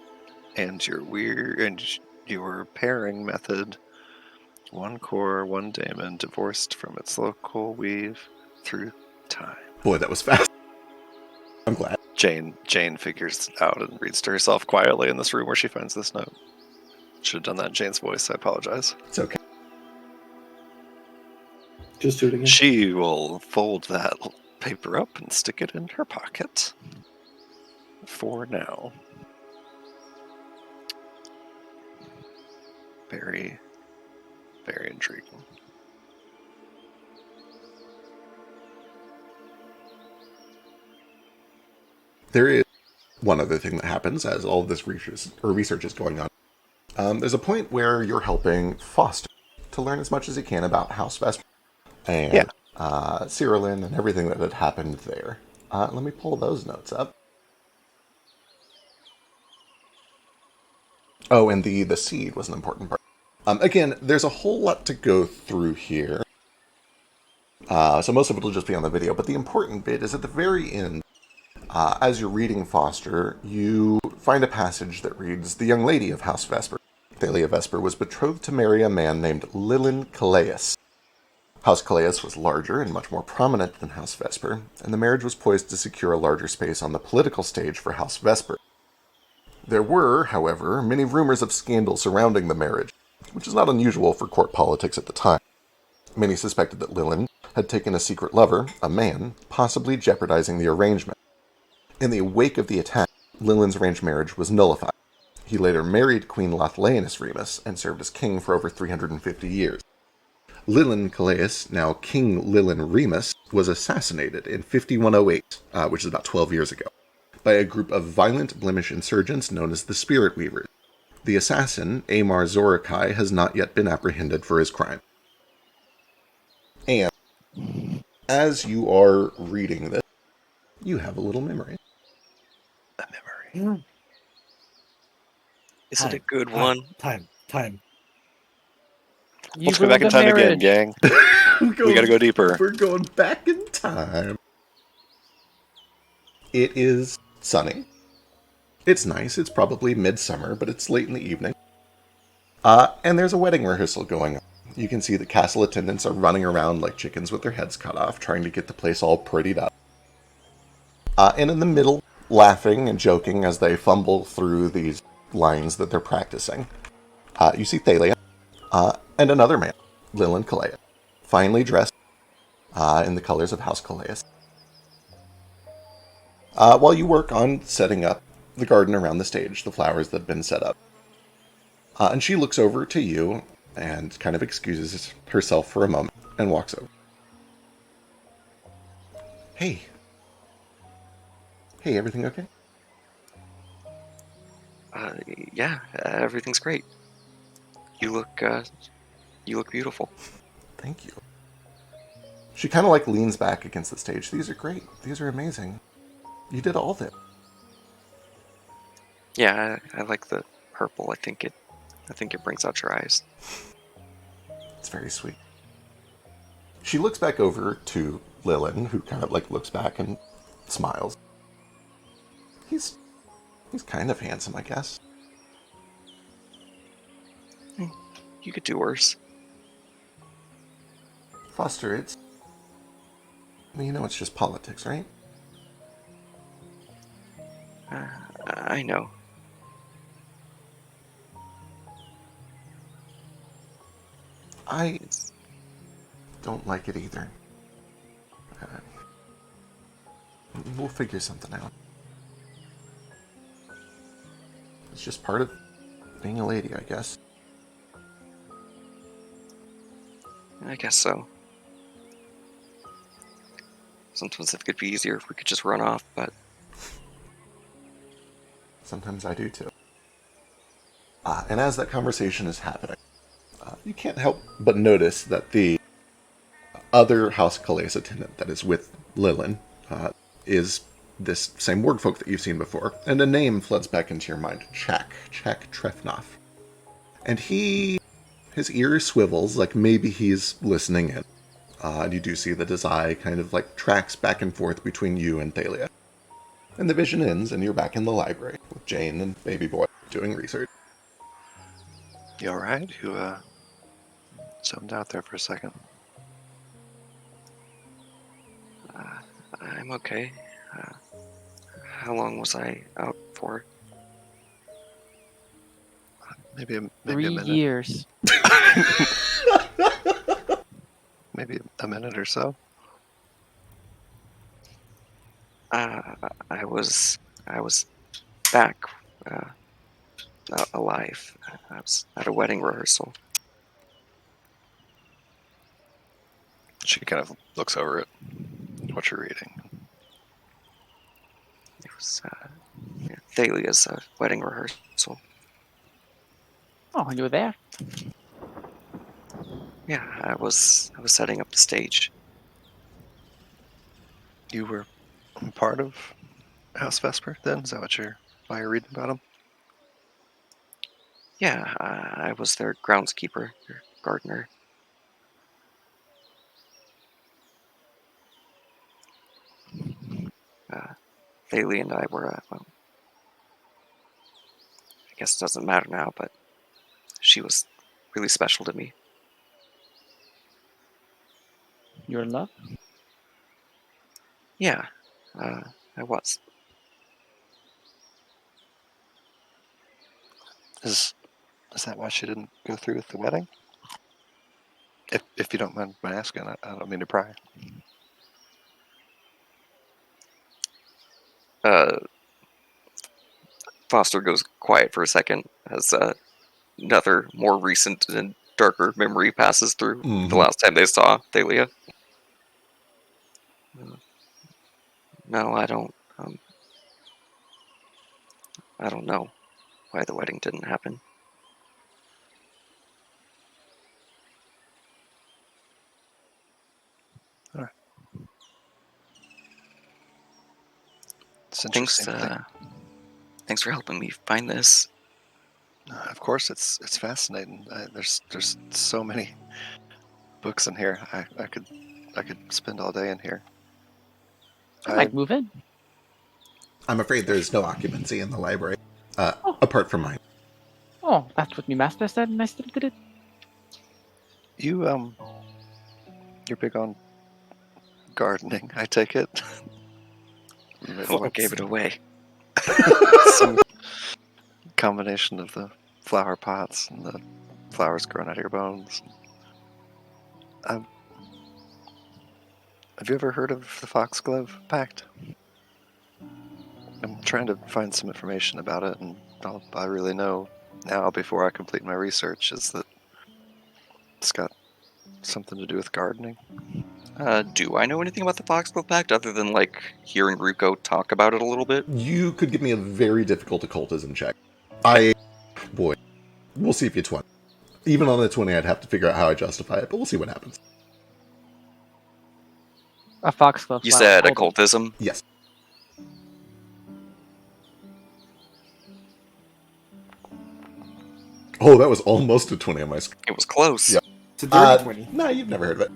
and your pairing method One core, one daemon, divorced from its local weave through time. Boy, that was fast. I'm glad. Jane figures out and reads to herself quietly in this room where she finds this note. Should have done that in Jane's voice. I apologize. It's okay. Just do it again. She will fold that paper up and stick it in her pocket. For now. Very, very intriguing. There is one other thing that happens as all of this research is going on. There's a point where you're helping Foster to learn as much as he can about House Vesper and Cyrillin and everything that had happened there. Let me pull those notes up. Oh, and the seed was an important part. Again, there's a whole lot to go through here. So most of it will just be on the video, but the important bit is at the very end. As you're reading Foster, you find a passage that reads, "The young lady of House Vesper, Thalia Vesper, was betrothed to marry a man named Lilin Calais. House Calais was larger and much more prominent than House Vesper, and the marriage was poised to secure a larger space on the political stage for House Vesper. There were, however, many rumors of scandal surrounding the marriage, which is not unusual for court politics at the time. Many suspected that Lilin had taken a secret lover, a man, possibly jeopardizing the arrangement. In the wake of the attack, Lilin's arranged marriage was nullified. He later married Queen Lathleanus Remus and served as king for over 350 years. Lilin Calais, now King Lilin Remus, was assassinated in 5108, which is about 12 years ago, by a group of violent Blemish insurgents known as the Spirit Weavers. The assassin, Amar Zorakai, has not yet been apprehended for his crime." And as you are reading this, you have a little memory. A memory. Is it a good one? Time. Let's go back in time again, gang. We gotta go deeper. We're going back in time. It is sunny. It's nice. It's probably midsummer, but it's late in the evening. And there's a wedding rehearsal going on. You can see the castle attendants are running around like chickens with their heads cut off, trying to get the place all prettied up. And in the middle, laughing and joking as they fumble through these lines that they're practicing, you see Thalia and another man, Lilin Calais, finely dressed in the colors of House Calais. While you work on setting up the garden around the stage, the flowers that have been set up. And she looks over to you and kind of excuses herself for a moment and walks over. Hey, everything okay? Yeah, everything's great. You look beautiful. Thank you. She kind of like leans back against the stage. These are great. These are amazing. You did all that. Yeah, I like the purple. I think it brings out your eyes. It's very sweet. She looks back over to Lilin, who kind of like looks back and smiles. He's kind of handsome, I guess. You could do worse. Foster, it's just politics, right? I know. I don't like it either. We'll figure something out. It's just part of being a lady, I guess. I guess so. Sometimes it could be easier if we could just run off, but... Sometimes I do too. And as that conversation is happening, you can't help but notice that the other House Calais attendant that is with Lilin is this same Wildfolk that you've seen before, and a name floods back into your mind, Chak Trefnoff. And his ear swivels like maybe he's listening in. And you do see that his eye kind of like tracks back and forth between you and Thalia. And the vision ends, and you're back in the library with Jane and Baby Boy doing research. You alright? Zoned out there for a second. I'm okay. How long was I out for? Maybe a 3 minute. years. Maybe a minute or so. I was back, alive. I was at a wedding rehearsal. She kind of looks over it. What you're reading. It was Thalia's wedding rehearsal. Oh, you were there? Yeah, I was setting up the stage. You were part of House Vesper then? Is that why you're reading about him? Yeah, I was their groundskeeper, their gardener. Thalia and I were, well, I guess it doesn't matter now, but she was really special to me. You're in love? Yeah, I was. Is that why she didn't go through with the wedding? If you don't mind my asking, I don't mean to pry. Foster goes quiet for a second as another more recent and darker memory passes through the last time they saw Thalia. No, I don't know why the wedding didn't happen. All right. It's interesting. Thanks for helping me find this. Of course, it's fascinating. There's so many books in here. I could spend all day in here. I might move in. I'm afraid there's no occupancy in the library, apart from mine. Oh, that's what my master said, and I still did it. You're big on gardening, I take it. What gave it away? Some combination of the flower pots and the flowers growing out of your bones. Have you ever heard of the Foxglove Pact? I'm trying to find some information about it, and all I really know now, before I complete my research, is that it's got something to do with gardening. Do I know anything about the Foxglove Pact other than hearing Ruko talk about it a little bit? You could give me a very difficult occultism check. Boy, we'll see if you 20. Even on the 20, I'd have to figure out how I justify it, but we'll see what happens. A foxglove. You said occultism? Yes. Oh, that was almost a 20 on my screen. It was close. Yeah. It's a dirty 20. No, you've never heard of it.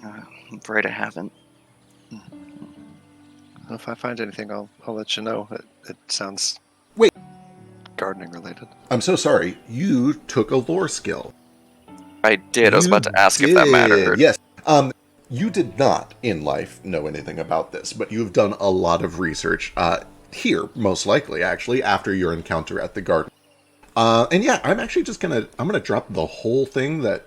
I'm afraid I haven't. Well, if I find anything, I'll let you know. It sounds gardening related. I'm so sorry. You took a lore skill. I did. I was about to ask if that mattered. Yes. You did not in life know anything about this, but you've done a lot of research here, most likely, actually, after your encounter at the garden. And yeah, I'm actually just gonna drop the whole thing that.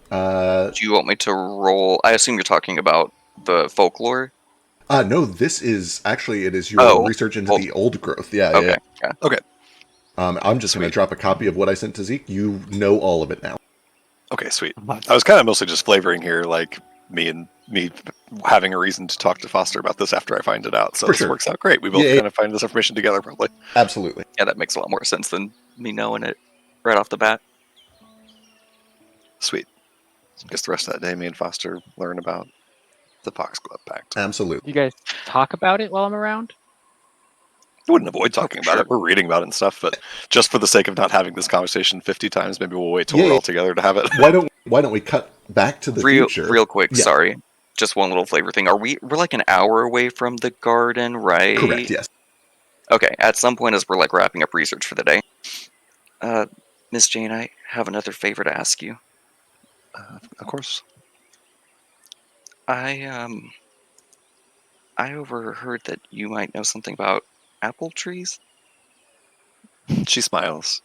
Do you want me to roll? I assume you're talking about the folklore. No, this is actually it is your research into the old growth. Yeah. Okay. Yeah. Okay. I'm just gonna drop a copy of what I sent to Zeke. You know all of it now. Okay, sweet. I was kind of mostly just flavoring here, like me having a reason to talk to Foster about this after I find it out. So this works out great. We both kind of find this information together, probably. Absolutely. Yeah, that makes a lot more sense than me knowing it right off the bat. Sweet. I guess the rest of that day, me and Foster learn about the Foxglove Pact. Absolutely. You guys talk about it while I'm around? I wouldn't avoid talking about it. We're reading about it and stuff, but just for the sake of not having this conversation 50 times, maybe we'll wait till we're all together to have it. Why don't we cut back to the future? Real quick, sorry. Just one little flavor thing. We're like an hour away from the garden, right? Correct, yes. Okay, at some point as we're wrapping up research for the day. Miss Jane, I have another favor to ask you. Of course. I overheard that you might know something about apple trees. She smiles.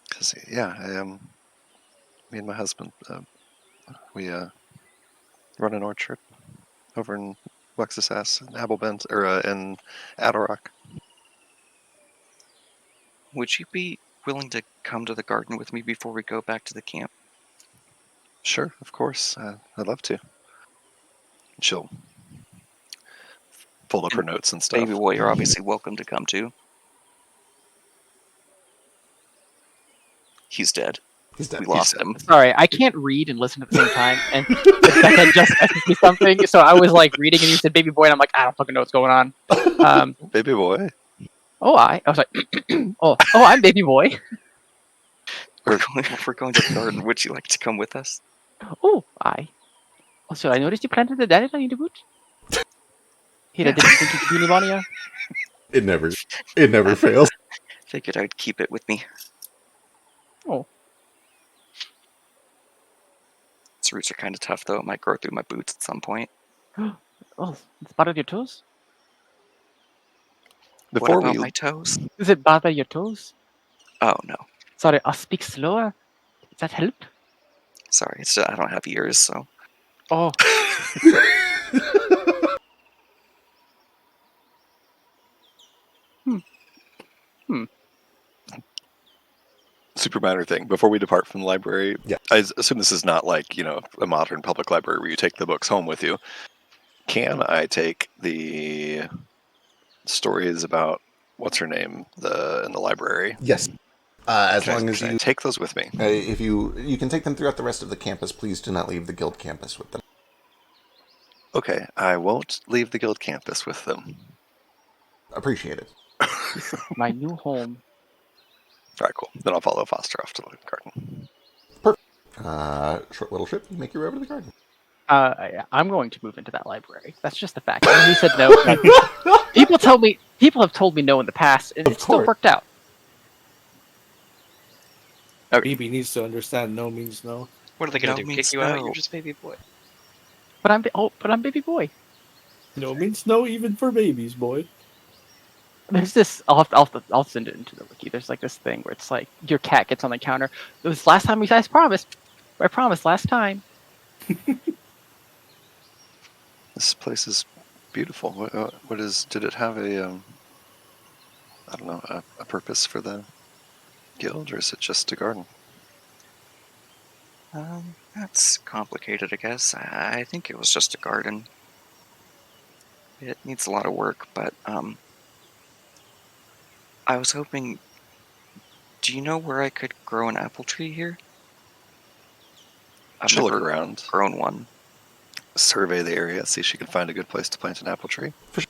Because, yeah, me and my husband, we run an orchard over in Wexasass, in Applebend, or in Adderrock. Would you be willing to come to the garden with me before we go back to the camp? Sure, of course. I'd love to. She'll fold up her notes and stuff. Baby boy, you're obviously welcome to come too. He's dead. He's dead. We lost him. Sorry, I can't read and listen at the same time, and Becca just messaged me something, so I was like reading and you said baby boy, and I'm like, I don't fucking know what's going on. Baby boy. I was like, I'm baby boy. We're going to the garden. Would you like to come with us? So I noticed you planted the dandelion in the boot. Here, I didn't think you could be pneumonia. It never fails. Figured I'd keep it with me. Oh. Its roots are kind of tough, though. It might grow through my boots at some point. It's part of your toes? What about my toes? Does it bother your toes? Oh, no. Sorry, I'll speak slower. Does that help? Sorry, it's just, I don't have ears, so... Oh. Super minor thing. Before we depart from the library, yeah. I assume this is not like, a modern public library where you take the books home with you. Can I take the stories about what's her name in the library? Yes. As long as you take those with me. If you can take them throughout the rest of the campus, please do not leave the guild campus with them. Okay, I won't leave the guild campus with them. Appreciate it. My new home. All right, cool. Then I'll follow Foster off to the garden. Perfect. Short little trip. You make your way over to the garden. I'm going to move into that library. That's just the fact. He said no. People have told me no in the past, and it's still worked out. Baby needs to understand no means no. What are they going to do? Kick you out? You're just baby boy. But I'm baby boy. No means no, even for babies, boy. There's this. I'll send it into the wiki. There's like this thing where it's like your cat gets on the counter. It was last time we guys promised. I promised last time. This place is beautiful. What is? Did it have a I don't know, a purpose for the guild, or is it just a garden? That's complicated, I guess. I think it was just a garden. It needs a lot of work, but I was hoping... Do you know where I could grow an apple tree here? I've She'll look never around. grown one. Survey the area, see if she can find a good place to plant an apple tree. For sure.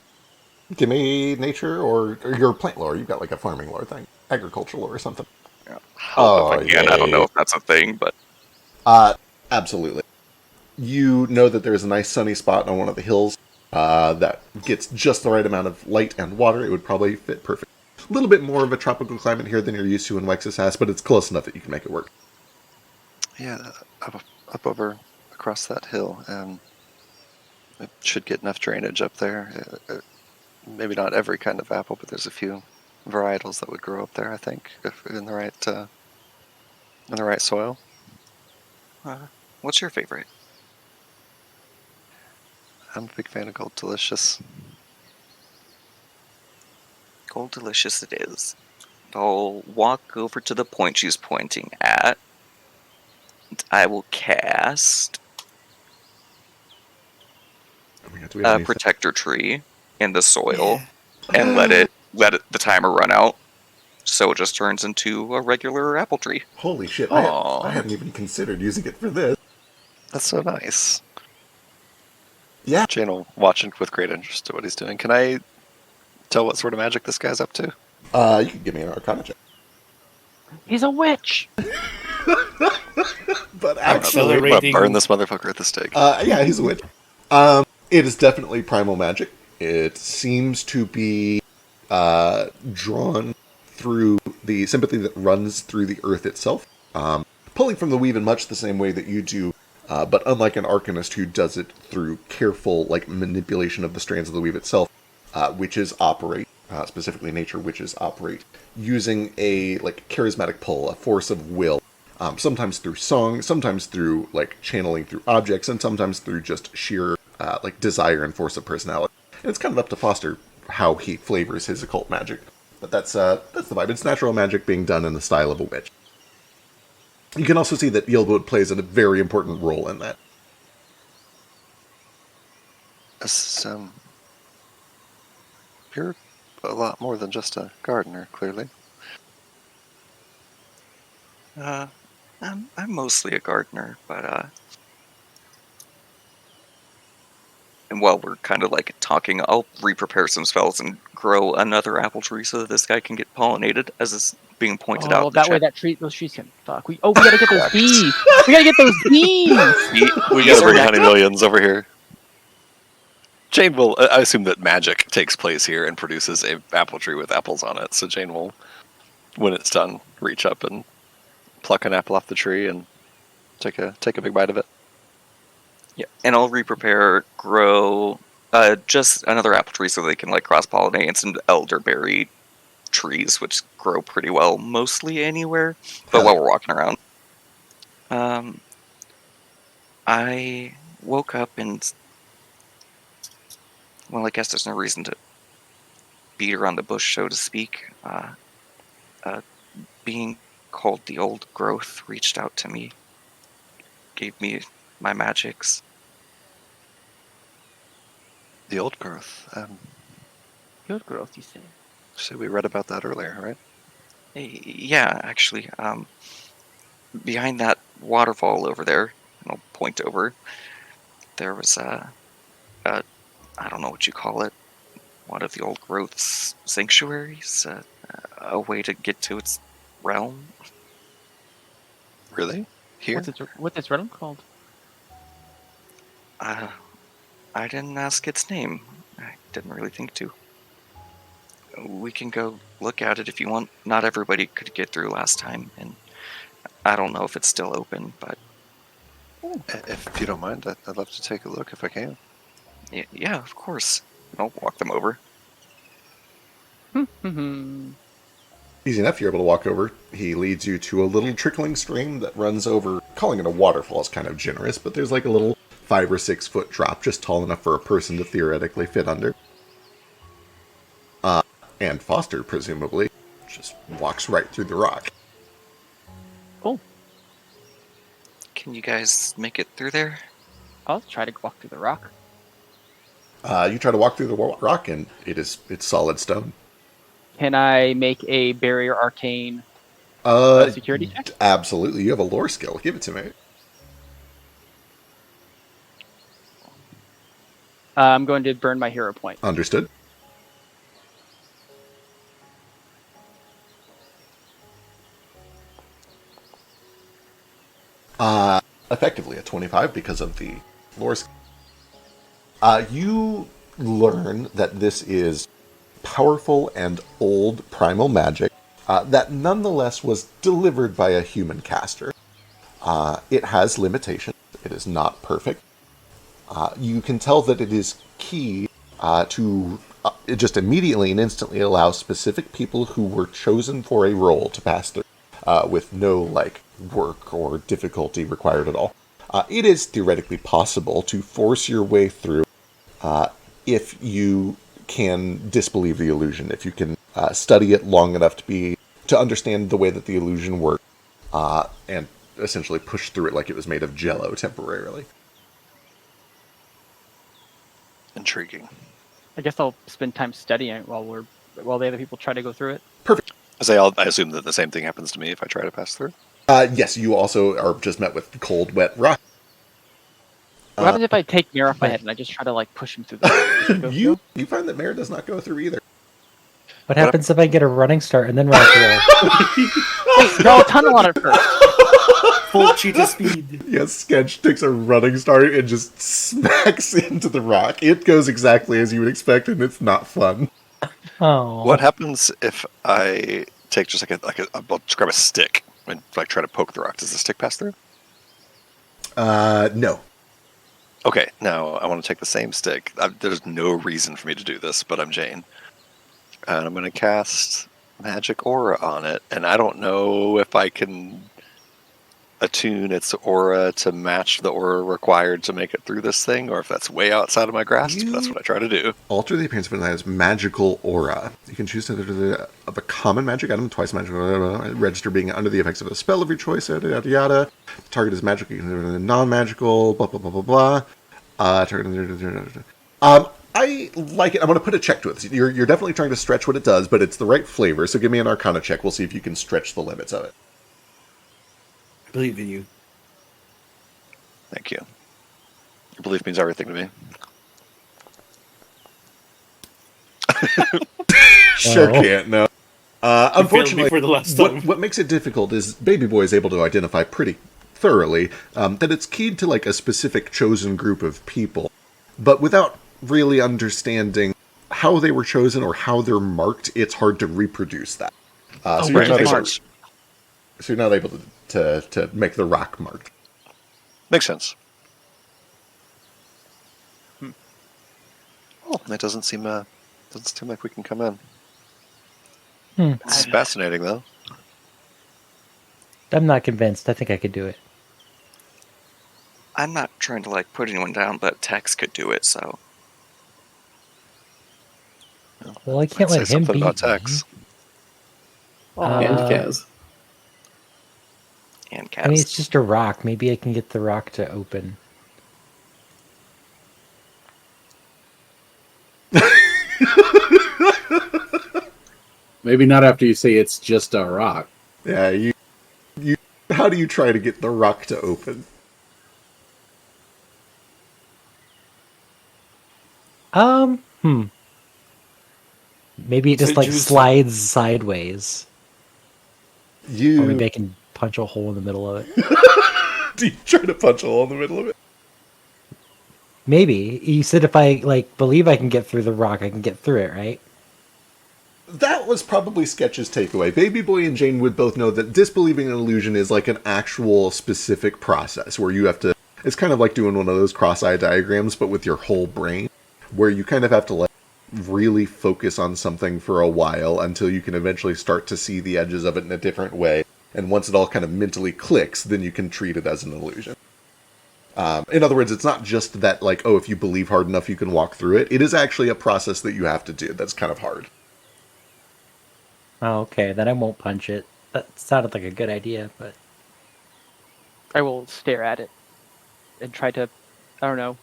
Give me nature or your plant lore. You've got like a farming lore thing, agricultural lore or something. Yeah. I don't know if that's a thing, but absolutely. You know that there's a nice sunny spot on one of the hills that gets just the right amount of light and water. It would probably fit perfect. A little bit more of a tropical climate here than you're used to in Wexasass, but it's close enough that you can make it work. Yeah, up over across that hill. It should get enough drainage up there. Maybe not every kind of apple, but there's a few varietals that would grow up there, I think, if in the right soil. What's your favorite? I'm a big fan of Gold Delicious. Gold Delicious it is. I'll walk over to the point she's pointing at. And I will cast a protector tree in the soil and let the timer run out. So it just turns into a regular apple tree. Holy shit, I hadn't even considered using it for this. That's so nice. Yeah. Jane will watch with great interest to what he's doing. Can I tell what sort of magic this guy's up to? You can give me an Arcana check. He's a witch! But actually, I'm gonna burn this motherfucker at the stake. Yeah, he's a witch. It is definitely primal magic. It seems to be drawn through the sympathy that runs through the earth itself, pulling from the weave in much the same way that you do But unlike an arcanist who does it through careful manipulation of the strands of the weave itself, witches operate, specifically nature witches operate, using a charismatic pull, a force of will, sometimes through song, sometimes through channeling through objects, and sometimes through just sheer desire and force of personality. And it's kind of up to Foster how he flavors his occult magic. But that's the vibe. It's natural magic being done in the style of a witch. You can also see that Yieldwood plays a very important role in that. You're a lot more than just a gardener, clearly. I'm mostly a gardener, but and while we're kind of talking, I'll re-prepare some spells and grow another apple tree so that this guy can get pollinated, as is being pointed out. That way those trees can fuck. We gotta get those bees. We gotta get those bees. We gotta bring Honey Millions over here. Jane will. I assume that magic takes place here and produces a apple tree with apples on it. So Jane will, when it's done, reach up and pluck an apple off the tree and take a big bite of it. Yeah, and I'll re-prepare, grow just another apple tree so they can cross-pollinate, and some elderberry trees, which grow pretty well mostly anywhere. But while we're walking around, I woke up and, well, I guess there's no reason to beat around the bush, so to speak. Being called the Old Growth reached out to me, gave me my magics. The Old Growth. The Old Growth, you say? So we read about that earlier, right? Yeah, actually. Behind that waterfall over there, and I'll point over, there was I don't know what you call it, one of the Old Growth's sanctuaries, a way to get to its realm. Really? Here? What's its realm called? I didn't ask its name. I didn't really think to. We can go look at it if you want. Not everybody could get through last time, and I don't know if it's still open, but... If you don't mind, I'd love to take a look if I can. Yeah, of course. I'll walk them over. Easy enough, you're able to walk over. He leads you to a little trickling stream that runs over. Calling it a waterfall is kind of generous, but there's a little 5 or 6 foot drop, just tall enough for a person to theoretically fit under. And Foster, presumably, just walks right through the rock. Cool. Can you guys make it through there? I'll try to walk through the rock. You try to walk through the rock, and it's solid stone. Can I make a barrier arcane security check? Absolutely. You have a lore skill. Give it to me. I'm going to burn my hero point. Understood. Effectively a 25 because of the lore skill. You learn that this is powerful and old primal magic that nonetheless was delivered by a human caster. It has limitations. It is not perfect. You can tell that it is key to just immediately and instantly allow specific people who were chosen for a role to pass through with no work or difficulty required at all. It is theoretically possible to force your way through if you can disbelieve the illusion, if you can study it long enough to understand the way that the illusion works, and essentially push through it like it was made of jello temporarily. Intriguing. I guess I'll spend time studying it while the other people try to go through it. Perfect. I assume that the same thing happens to me if I try to pass through. Yes, you also are just met with cold, wet rock. What happens if I take Mare off my head and I just try to push him through the You find that Mare does not go through either. What happens if I get a running start and then run through? No, tunnel on it first. Full cheetah speed. Yes, Sketch takes a running start and just smacks into the rock. It goes exactly as you would expect, and it's not fun. Oh. What happens if I take just I'll describe a stick and try to poke the rock? Does the stick pass through? No. Okay, now I want to take the same stick. There's no reason for me to do this, but I'm Jane. And I'm going to cast Magic Aura on it, and I don't know if I can attune its aura to match the aura required to make it through this thing, or if that's way outside of my grasp, but that's what I try to do. Alter the appearance of an item's magical aura. You can choose of a common magic item, twice magical, register being under the effects of a spell of your choice, yada yada yada. The target is magical, non-magical, blah blah blah blah blah. I like it. I'm going to put a check to it. You're definitely trying to stretch what it does, but it's the right flavor, so give me an Arcana check. We'll see if you can stretch the limits of it. I believe in you. Thank you. Your belief means everything to me. Sure can't, no. Unfortunately, for the last time. What makes it difficult is Baby Boy is able to identify pretty thoroughly that it's keyed to like a specific chosen group of people, but without really understanding how they were chosen or how they're marked, it's hard to reproduce that. So you're not able to make the rock marked. Makes sense. Oh, that doesn't seem like we can come in. It's fascinating, though. I'm not convinced. I think I could do it. I'm not trying to like put anyone down, but Tex could do it, so. Well, I can't let say him something beat about me. Tex. And Kaz. And Kaz. I mean, it's just a rock. Maybe I can get the rock to open. Maybe not after you say it's just a rock. Yeah, you. How do you try to get the rock to open? Maybe it just like slides sideways. Or maybe I can punch a hole in the middle of it. Do you try to punch a hole in the middle of it? Maybe. You said if I like believe I can get through the rock, I can get through it, right? That was probably Sketch's takeaway. Baby Boy and Jane would both know that disbelieving an illusion is like an actual specific process where you have to... It's kind of like doing one of those cross-eye diagrams, but with your whole brain, where you kind of have to like really focus on something for a while until you can eventually start to see the edges of it in a different way. And once it all kind of mentally clicks, then you can treat it as an illusion. In other words, it's not just that, like, oh, if you believe hard enough, you can walk through it. It is actually a process that you have to do. That's kind of hard. Oh, okay. Then I won't punch it. That sounded like a good idea, but... I will stare at it and try to, I don't know,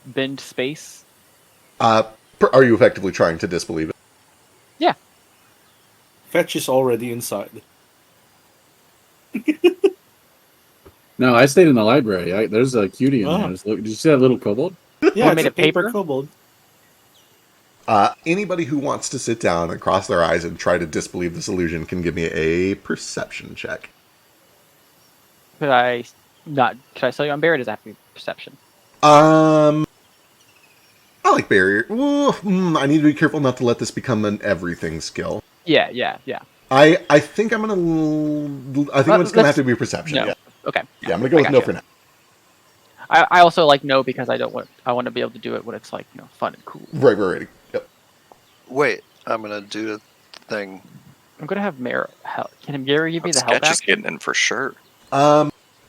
bend space. Are you effectively trying to disbelieve it? Yeah. Fetch is already inside. No, I stayed in the library. There's a cutie in there. Did you see that little kobold? Yeah, I made a paper kobold. Anybody who wants to sit down and cross their eyes and try to disbelieve this illusion can give me a perception check. Could I sell you on Barry? Or does that have to be perception? I like barrier. Ooh, I need to be careful not to let this become an everything skill. Yeah. I think I'm it's gonna have to be perception. No. Yeah. Okay. Yeah, I'm gonna go with no for now. I also like no because I want to be able to do it when it's like fun and cool. Right. Yep. Wait, I'm gonna do the thing. I'm gonna have Mare help. Can Gary give me the help Sketch is action? getting in for sure.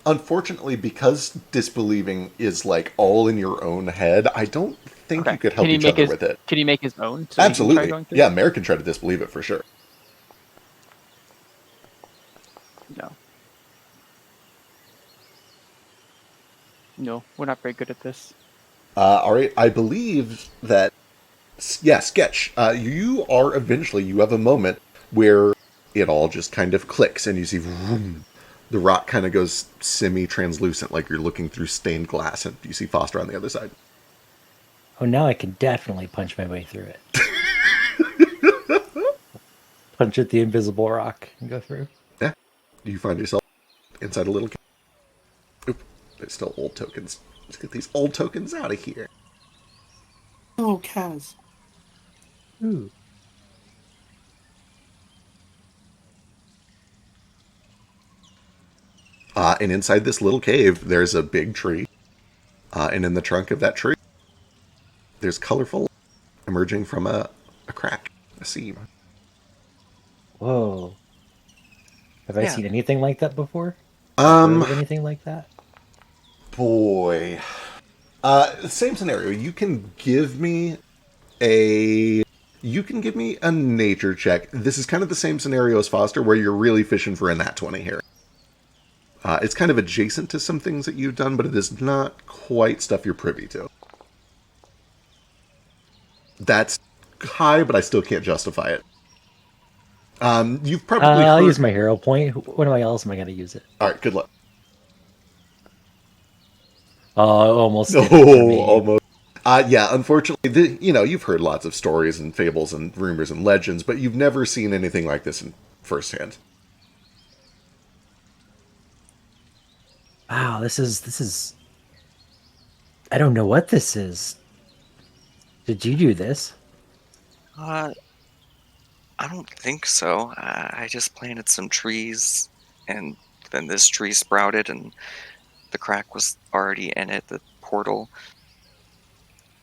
Unfortunately, because disbelieving is like all in your own head, I don't think you could help each other with it. Can he make his own? So Absolutely. Yeah, Mare can try to disbelieve it for sure. No, we're not very good at this. All right, I believe that. Yeah, Sketch. You have a moment where it all just kind of clicks, and you see vroom, the rock kind of goes semi-translucent, like you're looking through stained glass, and you see Foster on the other side. Oh, now I can definitely punch my way through it. Punch at the invisible rock and go through. Yeah. You find yourself inside a little... Oop, there's still old tokens. Let's get these old tokens out of here. Oh, Kaz. Ooh. And inside this little cave, there's a big tree. And in the trunk of that tree, there's colorful emerging from a crack, a seam. Whoa. Have I Yeah. seen anything like that before? Heard of anything like that? Boy. Same scenario. You can give me a nature check. This is kind of the same scenario as Foster, where you're really fishing for a nat 20 here. It's kind of adjacent to some things that you've done, but it is not quite stuff you're privy to. That's high, but I still can't justify it. You've probably I'll heard... use my hero point. When else am I going to use it? All right, good luck. Oh, almost did it for me. Almost. Yeah, unfortunately, you've heard lots of stories and fables and rumors and legends, but you've never seen anything like this in firsthand. Wow, this is. I don't know what this is. Did you do this? I don't think so. I just planted some trees, and then this tree sprouted, and the crack was already in it, the portal.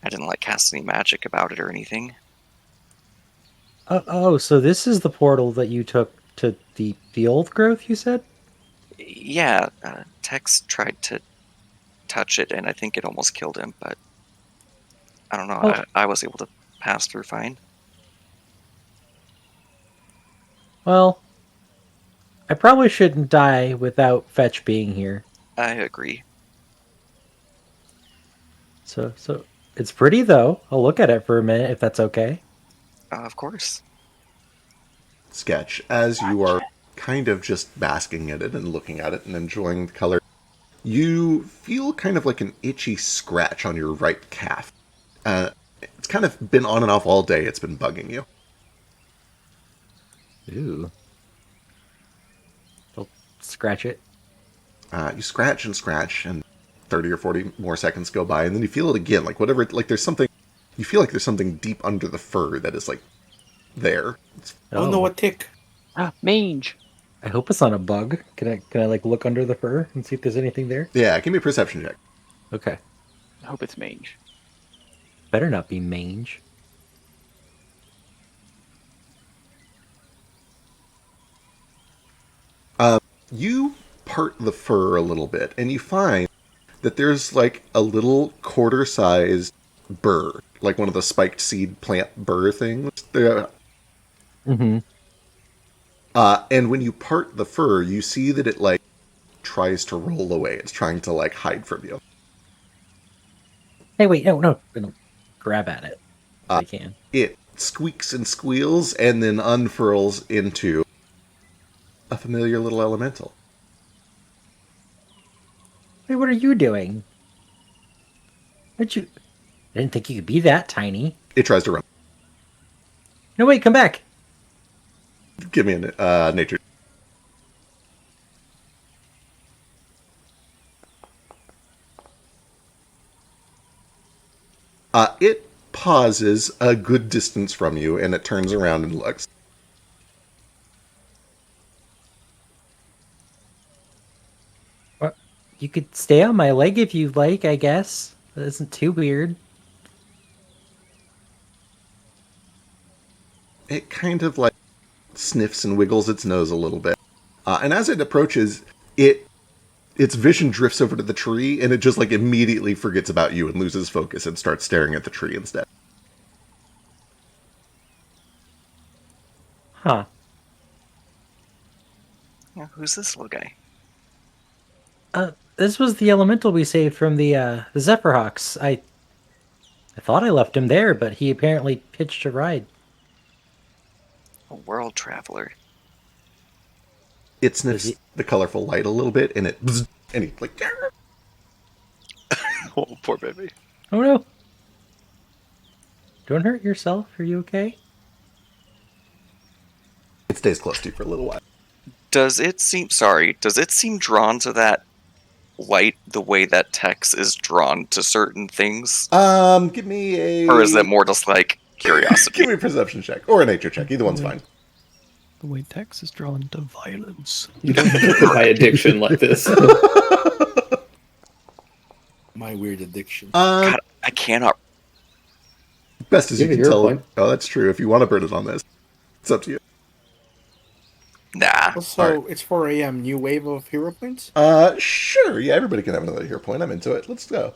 I didn't cast any magic about it or anything. Oh, so this is the portal that you took to the old growth, you said? Yeah, Tex tried to touch it, and I think it almost killed him, but I don't know. Oh. I was able to pass through fine. Well, I probably shouldn't die without Fetch being here. I agree. So it's pretty though. I'll look at it for a minute if that's okay. Of course. Sketch, as you are kind of just basking in it and looking at it and enjoying the color, you feel kind of like an itchy scratch on your right calf. It's kind of been on and off all day. It's been bugging you. Ooh. I'll scratch it. You scratch and scratch, and 30 or 40 more seconds go by, and then you feel it again. There's something... You feel like there's something deep under the fur that is, there. Oh no, a tick. Mange. I hope it's not a bug. Can I look under the fur and see if there's anything there? Yeah, give me a perception check. Okay. I hope it's mange. Better not be mange. You part the fur a little bit, and you find that there's a little quarter-sized burr, like one of the spiked seed plant burr things. Mm-hmm. And when you part the fur, you see that it tries to roll away. It's trying to hide from you. Hey, wait, no. Grab at it. If I can. It squeaks and squeals and then unfurls into a familiar little elemental. Hey, what are you doing? I didn't think you could be that tiny. It tries to run. No, wait, come back. Give me a nature. It pauses a good distance from you, and it turns around and looks. What? You could stay on my leg if you like, I guess. That isn't too weird. It kind of sniffs and wiggles its nose a little bit. And as it approaches, its vision drifts over to the tree, and it just immediately forgets about you and loses focus and starts staring at the tree instead. Huh. Yeah, who's this little guy? This was the elemental we saved from the Zephyrhawks. I thought I left him there, but he apparently hitched a ride. A world traveler. It sniffs the colorful light a little bit, and and he Oh, poor baby. Oh no! Don't hurt yourself. Are you okay? It stays close to you for a little while. Does it seem drawn to that light the way that Tex is drawn to certain things? Give me a... Or is it more just curiosity? Give me a perception check, or a nature check. Either one's fine. The way Tex is drawn to violence. You don't have to put my addiction like this. My weird addiction. God, I cannot. Best as you You have can a hero tell. point. Oh, that's true. If you want to burn it on this, it's up to you. Nah. Also, it's 4 a.m. New wave of hero points? Sure. Yeah, everybody can have another hero point. I'm into it. Let's go.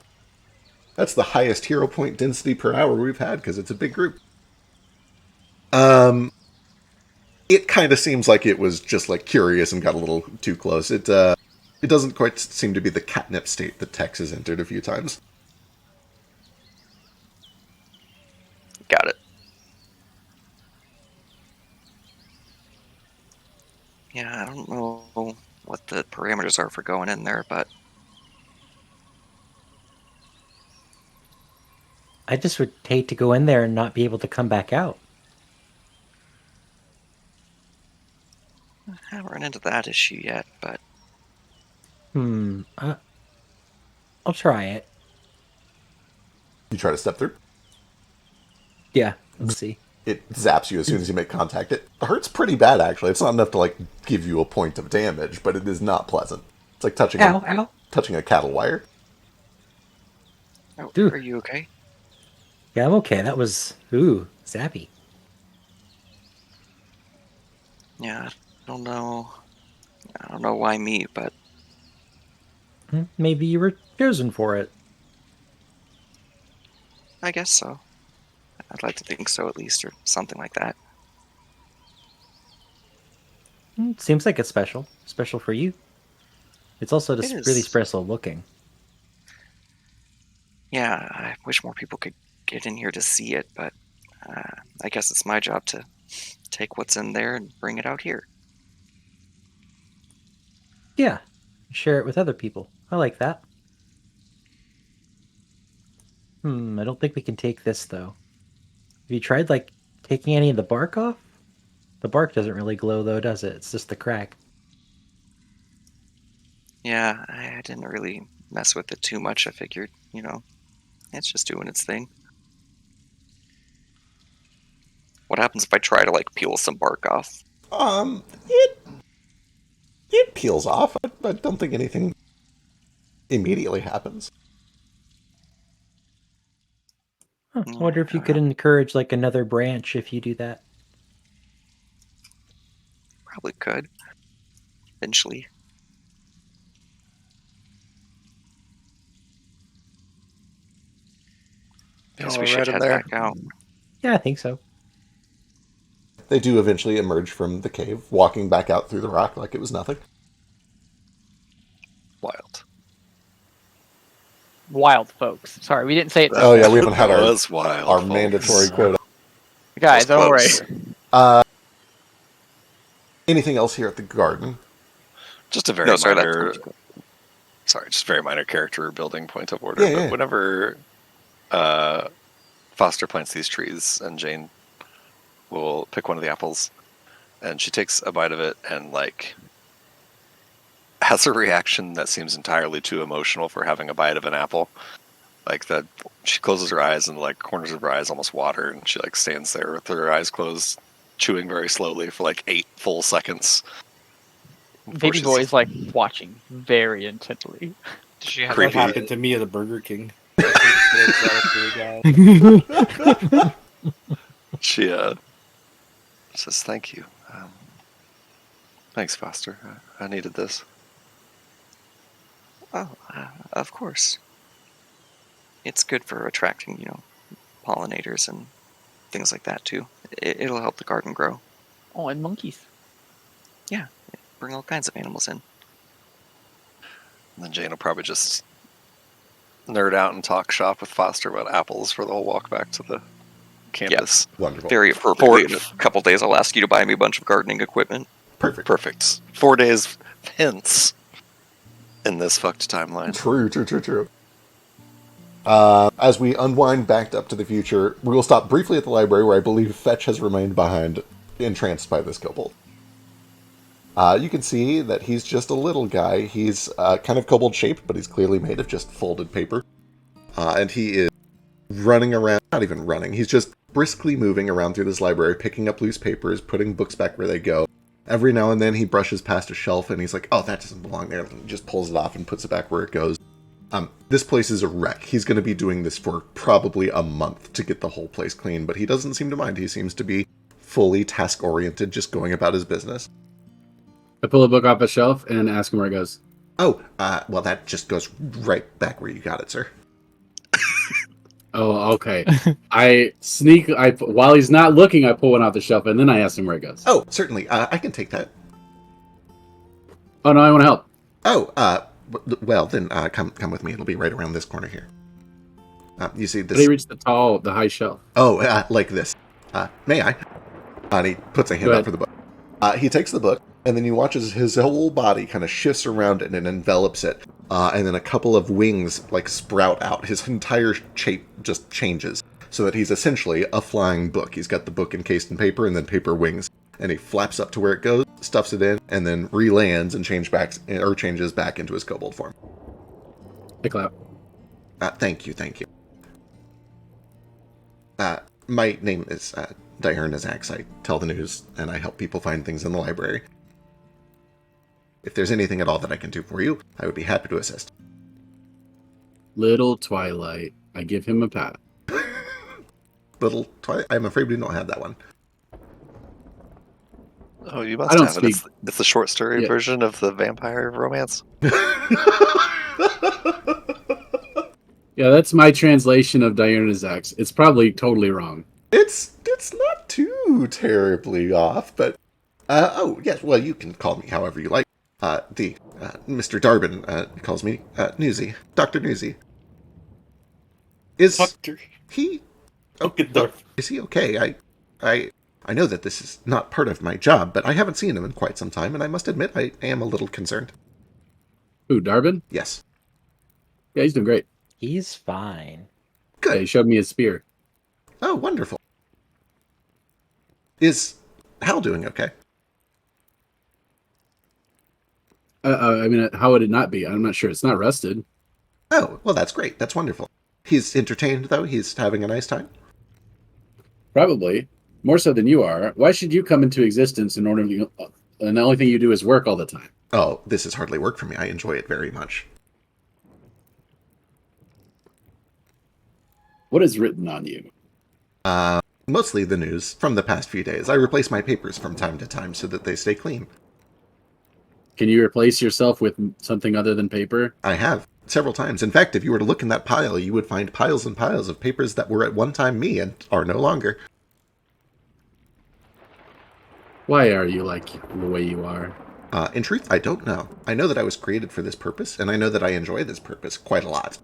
That's the highest hero point density per hour we've had because it's a big group. It kind of seems like it was just like curious and got a little too close. It doesn't quite seem to be the catnip state that Tex has entered a few times. Got it. Yeah, I don't know what the parameters are for going in there, but I just would hate to go in there and not be able to come back out. I haven't run into that issue yet. But I'll try it. You try to step through. Yeah, let's see. It zaps you as soon as you make contact. It hurts pretty bad, actually. It's not enough to like give you a point of damage, but it is not pleasant. It's like touching touching a cattle wire. are you okay? Yeah, I'm okay. That was zappy. Yeah, I don't know. I don't know why me, but Maybe you were chosen for it. I guess so. I'd like to think so, at least, or something like that. Seems like it's special. Special for you. It's also just It really is. special looking. Yeah, I wish more people could get in here to see it, but I guess it's my job to take what's in there and bring it out here. Yeah. Share it with other people. I like that. I don't think we can take this, though. Have you tried, like, taking any of the bark off? The bark doesn't really glow, though, does it? It's just the crack. Yeah, I didn't really mess with it too much. I figured, it's just doing its thing. What happens if I try to, like, peel some bark off? It peels off. I don't think anything immediately happens. I wonder if you could encourage, like, another branch if you do that. Probably could. Eventually. Guess we should head back out. Yeah, I think so. They do eventually emerge from the cave, walking back out through the rock like it was nothing. Wild folks. Sorry, we didn't say it. Oh yeah, we haven't had our mandatory quota. Guys, don't worry. Anything else here at the garden? Just a very minor. Sorry, just very minor character building point of order. But whenever Foster plants these trees, and Jane will pick one of the apples, and she takes a bite of it and like has a reaction that seems entirely too emotional for having a bite of an apple. Like that, she closes her eyes and like corners of her eyes almost water, and she like stands there with her eyes closed, chewing very slowly for like 8 full seconds. Baby boy is like watching very intently. Did she have That happened to me at a Burger King. She says, "Thank you. Thanks, Foster. I needed this." Oh, of course. It's good for attracting, pollinators and things like that too. It'll help the garden grow. Oh, and monkeys. Yeah, bring all kinds of animals in. And then Jane will probably just nerd out and talk shop with Foster about apples for the whole walk back to the campus. Yeah. Wonderful. Very appropriate. In a couple days, I'll ask you to buy me a bunch of gardening equipment. Perfect. 4 days hence in this fucked timeline. True. As we unwind back up to the future, we will stop briefly at the library where I believe Fetch has remained behind, entranced by this kobold. You can see that he's just a little guy. He's kind of kobold-shaped, but he's clearly made of just folded paper. And he is running around, not even running, he's just briskly moving around through this library, picking up loose papers, putting books back where they go, Every now and then he brushes past a shelf and he's like, oh, that doesn't belong there. And he just pulls it off and puts it back where it goes. This place is a wreck. He's going to be doing this for probably a month to get the whole place clean, but he doesn't seem to mind. He seems to be fully task-oriented, just going about his business. I pull a book off a shelf and ask him where it goes. Oh, well, that just goes right back where you got it, sir. Oh, okay. While he's not looking, I pull one off the shelf, and then I ask him where it goes. Oh, certainly. I can take that. Oh, no, I want to help. Oh, well, then come with me. It'll be right around this corner here. You see this? But he reached the high shelf. Oh, like this. May I? And he puts a hand out for the book. He takes the book, and then you watch as his whole body kind of shifts around it and envelops it. And then a couple of wings like sprout out. His entire shape just changes, so that he's essentially a flying book. He's got the book encased in paper and then paper wings. And he flaps up to where it goes, stuffs it in, and then re-lands and changes back into his kobold form. I clap. Thank you. My name is Diurna Zax. I tell the news, and I help people find things in the library. If there's anything at all that I can do for you, I would be happy to assist. Little Twilight. I give him a pat. Little Twilight? I'm afraid we don't have that one. Oh, you must have it. It's the short story version of the vampire romance. Yeah, that's my translation of Diurna Zax. It's probably totally wrong. It's not too terribly off, but oh yes, well you can call me however you like. Mr. Darbin calls me Newsy, Dr. Newsy. Is he? Is he okay? I know that this is not part of my job, but I haven't seen him in quite some time, and I must admit I am a little concerned. Who, Darbin? Yes. Yeah, he's doing great. He's fine. Good. Yeah, he showed me his spear. Oh, wonderful. Is Hal doing okay? I mean, how would it not be? I'm not sure. It's not rusted. Oh, well, that's great. That's wonderful. He's entertained, though? He's having a nice time? Probably. More so than you are. Why should you come into existence in order to... And the only thing you do is work all the time? Oh, this is hardly work for me. I enjoy it very much. What is written on you? Mostly the news from the past few days. I replace my papers from time to time so that they stay clean. Can you replace yourself with something other than paper? I have, several times. In fact, if you were to look in that pile, you would find piles and piles of papers that were at one time me and are no longer. Why are you like the way you are? In truth, I don't know. I know that I was created for this purpose, and I know that I enjoy this purpose quite a lot.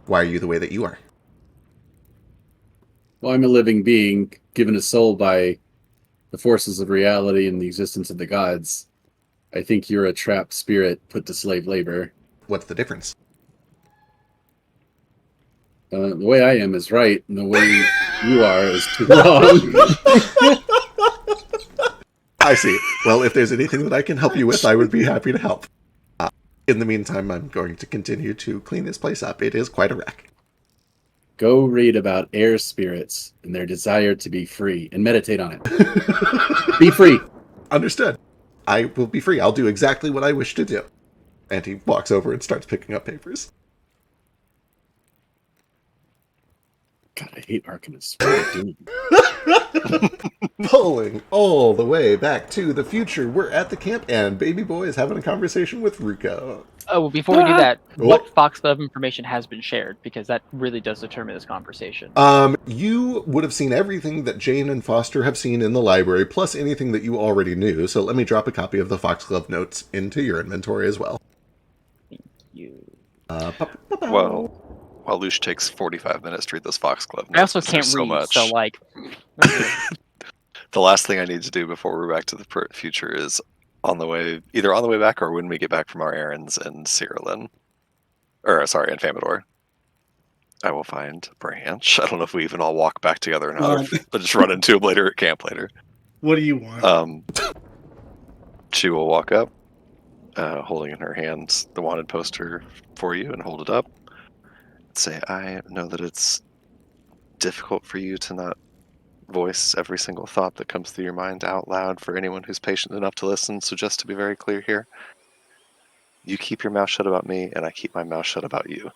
Why are you the way that you are? Well, I'm a living being, given a soul by the forces of reality and the existence of the gods. I think you're a trapped spirit put to slave labor. What's the difference? The way I am is right, and the way you are is wrong. I see. Well, if there's anything that I can help you with, I would be happy to help. In the meantime, I'm going to continue to clean this place up. It is quite a wreck. Go read about air spirits and their desire to be free, and meditate on it. Be free. Understood. I will be free. I'll do exactly what I wish to do. And he walks over and starts picking up papers. God, I hate Arcanists. What are they doing? Pulling all the way back to the future, we're at the camp, and Baby Boy is having a conversation with Ruko. Oh, before we do that, what Foxglove information has been shared? Because that really does determine this conversation. You would have seen everything that Jane and Foster have seen in the library, plus anything that you already knew, so let me drop a copy of the Foxglove notes into your inventory as well. Thank you. Well, while Lush takes 45 minutes to read this Foxglove notes, I also can't read, so like... The last thing I need to do before we're back to the future is either on the way back or when we get back from our errands in Cyrillin. In Famador. I will find Branch. I don't know if we even all walk back together or not. I'll just run into him later at camp later. What do you want? She will walk up, holding in her hands the wanted poster for you, and hold it up. Say, I know that it's difficult for you to not voice every single thought that comes through your mind out loud for anyone who's patient enough to listen. So just to be very clear here, you keep your mouth shut about me, and I keep my mouth shut about you.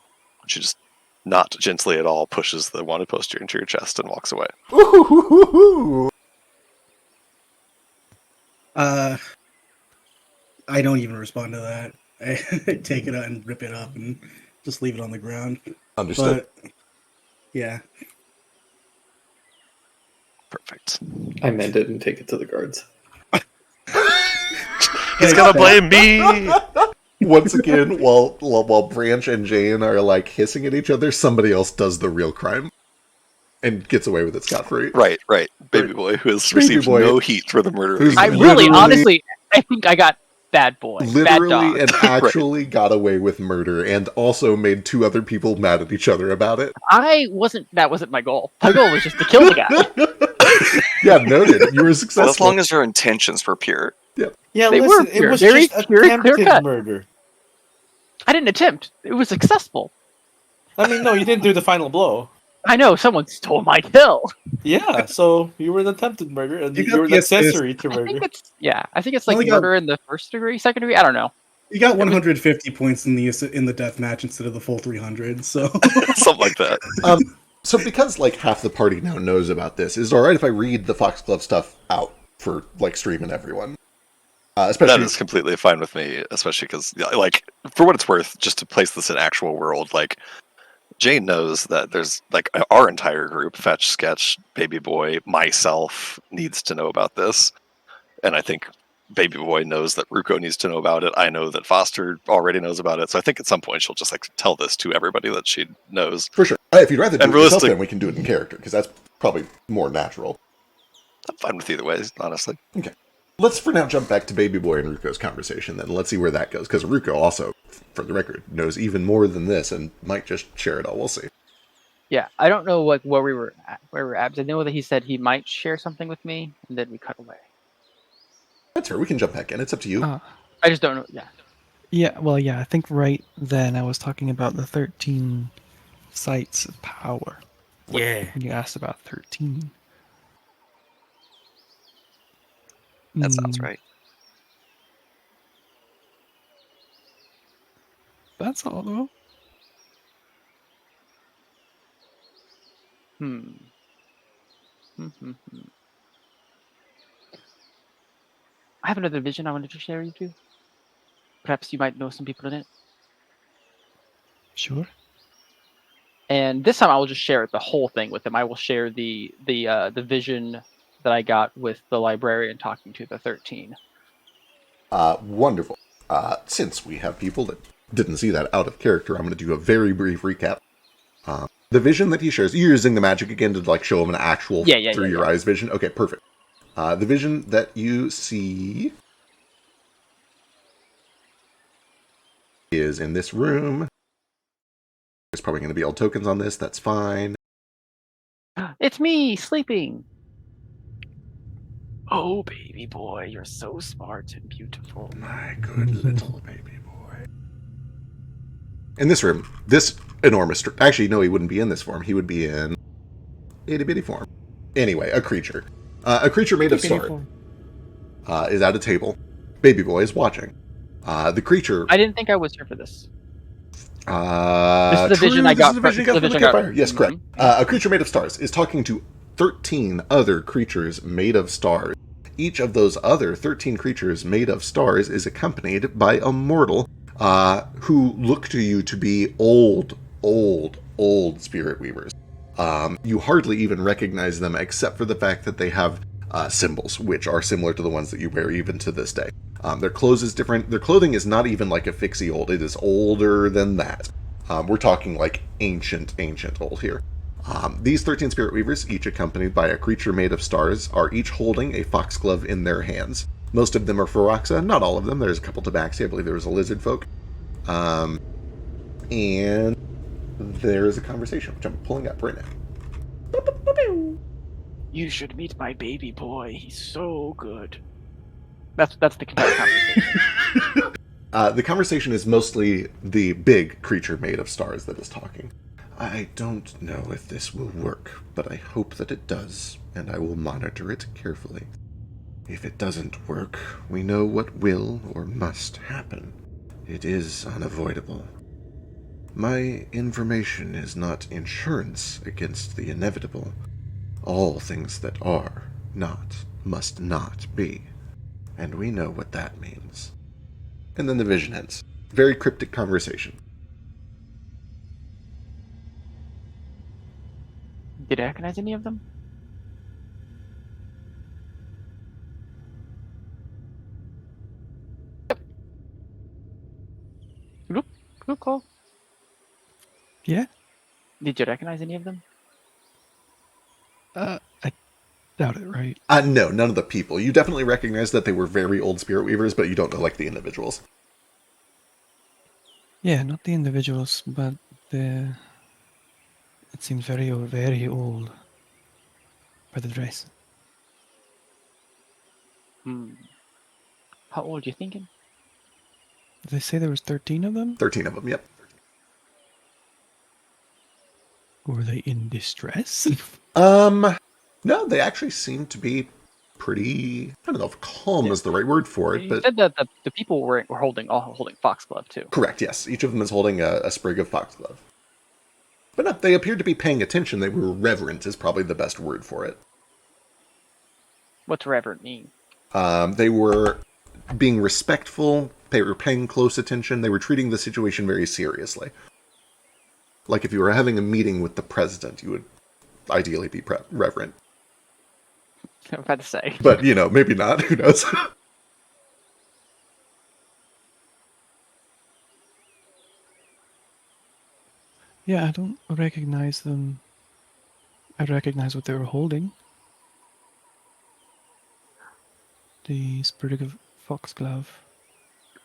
She just not gently at all pushes the wanted poster into your chest and walks away. Ooh. I don't even respond to that. I take it out and rip it up and just leave it on the ground. Understood. But yeah. Perfect. I mend it and take it to the guards. He's gonna blame me. Once again, while Branch and Jane are like hissing at each other, somebody else does the real crime and gets away with it scot-free. Right. Baby boy, who has Baby received boy, no heat for the murder. who's I really, honestly, I think I got bad boy, bad literally dog. and actually got away with murder, and also made 2 other people mad at each other about it. That wasn't my goal. My goal was just to kill the guy. Yeah, noted. You were successful. Well, as long as your intentions were pure. Yeah, They listen, were it was very just pure, attempted clear-cut. murder. I didn't attempt. It was successful. I mean, no, you didn't do the final blow. I know someone stole my kill. Yeah, so you were an attempted murder, and You got you were the an assist. accessory to I murder. think it's Only like got- murder in the first degree, second degree. I don't know. You got 150 points in the death match instead of the full 300, so Something like that. So because like half the party now knows about this, is it alright if I read the Foxglove stuff out for like stream and everyone? Especially That is completely fine with me, especially because, like, for what it's worth, just to place this in actual world, like, Jane knows that there's, like, our entire group, Fetch, Sketch, Baby Boy, myself, needs to know about this. And I think Baby Boy knows that Ruko needs to know about it. I know that Foster already knows about it. So I think at some point she'll just, like, tell this to everybody that she knows. for sure. If you'd rather do And it yourself, realistic- then we can do it in character, because that's probably more natural. I'm fine with either way, honestly. Okay. Let's for now jump back to Baby Boy and Ruko's conversation, then. Let's see where that goes, because Ruko also, for the record, knows even more than this and might just share it all. We'll see. Yeah, I don't know like where we were at. I know that he said he might share something with me, and then we cut away. That's fair. We can jump back in. It's up to you. I just don't know. Yeah. Yeah, well, yeah, I think right then I was talking about the 13 sites of power. Yeah. When you asked about 13. That sounds right. That's all, though. I have another vision I wanted to share with you. Perhaps you might know some people in it. Sure. And this time I will just share the whole thing with them. I will share the vision that I got with the librarian talking to the 13. Wonderful. Since we have people that didn't see that out of character, I'm going to do a very brief recap. The vision that he shares, you're using the magic again to like show him an actual through your eyes vision. Okay, perfect. The vision that you see is in this room. There's probably going to be old tokens on this. That's fine. It's me sleeping. Oh, baby boy, you're so smart and beautiful. My good little baby boy. In this room, this enormous... Actually, no, he wouldn't be in this form. He would be in itty-bitty form. Anyway, a creature. A creature made of star is at a table. Baby boy is watching. The creature... I didn't think I was here for this. This is the vision I got from the campfire. Yes, correct. A creature made of stars is talking to 13 other creatures made of stars. Each of those other 13 creatures made of stars is accompanied by a mortal who look to you to be old spirit weavers. You hardly even recognize them except for the fact that they have symbols, which are similar to the ones that you wear even to this day. Their clothes is different. Their clothing is not even like a fixie old. It is older than that. We're talking like ancient old here. These 13 spirit weavers, each accompanied by a creature made of stars, are each holding a foxglove in their hands. Most of them are Feroxa, not all of them. There's a couple Tabaxi. I believe there was a lizard folk. And there's a conversation, which I'm pulling up right now. You should meet my baby boy. He's so good. That's the conversation. The conversation is mostly the big creature made of stars that is talking. I don't know if this will work, but I hope that it does, and I will monitor it carefully. If it doesn't work, we know what will or must happen. It is unavoidable. My information is not insurance against the inevitable. All things that are not must not be. And we know what that means. And then the vision ends. Very cryptic conversation. Did I recognize any of them? Look, Cole. Yeah? Did you recognize any of them? I doubt it, right? No, none of the people. You definitely recognize that they were very old Spirit Weavers, but you don't know, like, the individuals. Yeah, not the individuals, but the... It seems very, very old by the dress. How old are you thinking? Did they say there was 13 of them? 13 of them, yep. Were they in distress? No, they actually seem to be pretty, I don't know if calm is the right word for it, You but said that the people were holding foxglove too. correct, yes. Each of them is holding a sprig of foxglove. But no, they appeared to be paying attention. They were reverent is probably the best word for it. What's reverent mean? They were being respectful. They were paying close attention. They were treating the situation very seriously. Like if you were having a meeting with the president, you would ideally be reverent. I'm about to say. But, maybe not. Who knows? Yeah, I don't recognize them. I recognize what they were holding. The sprig of foxglove.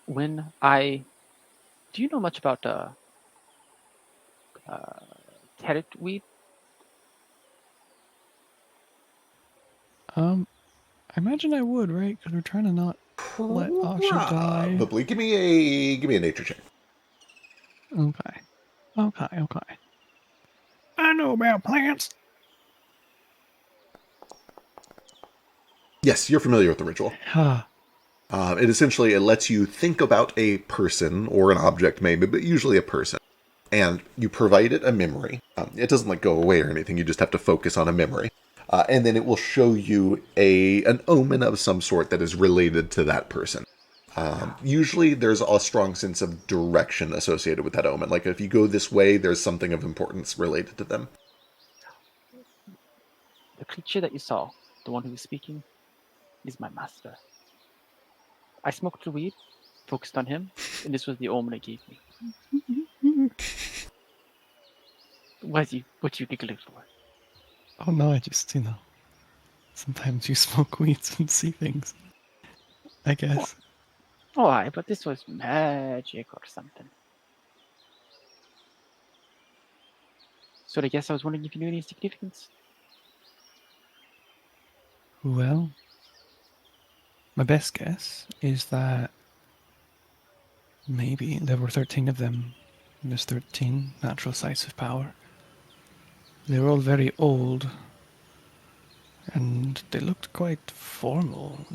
Do you know much about carrot weed? I imagine I would, right? Because we're trying to not let Asha die. Probably. Give me a nature check. Okay. I know about plants. Yes, you're familiar with the ritual. It lets you think about a person or an object, maybe, but usually a person, and you provide it a memory. It doesn't go away or anything. You just have to focus on a memory, and then it will show you an omen of some sort that is related to that person. Usually, there's a strong sense of direction associated with that omen. Like if you go this way, there's something of importance related to them. The creature that you saw, the one who was speaking, is my master. I smoked the weed, focused on him, and this was the omen it gave me. What you giggling for? Oh no, I just, sometimes you smoke weeds and see things. I guess. Oh, aye, but this was magic or something. So I guess I was wondering if you knew any significance. Well, my best guess is that maybe there were 13 of them. And there's 13 natural sites of power. They were all very old. And they looked quite formal,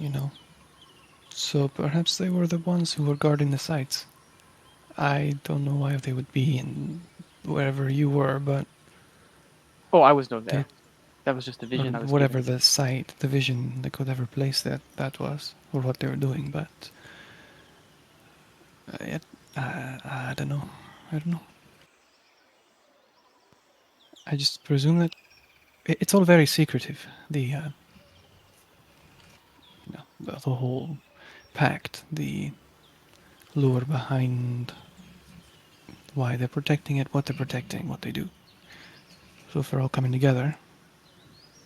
So perhaps they were the ones who were guarding the sites. I don't know why they would be in wherever you were, but... Oh, I was not there. That was just the vision I was whatever given. the site, the vision, like whatever place that was, or what they were doing, but... I don't know. I just presume that it's all very secretive. The whole pact, the lure behind why they're protecting it, what they're protecting, what they do. So if they're all coming together,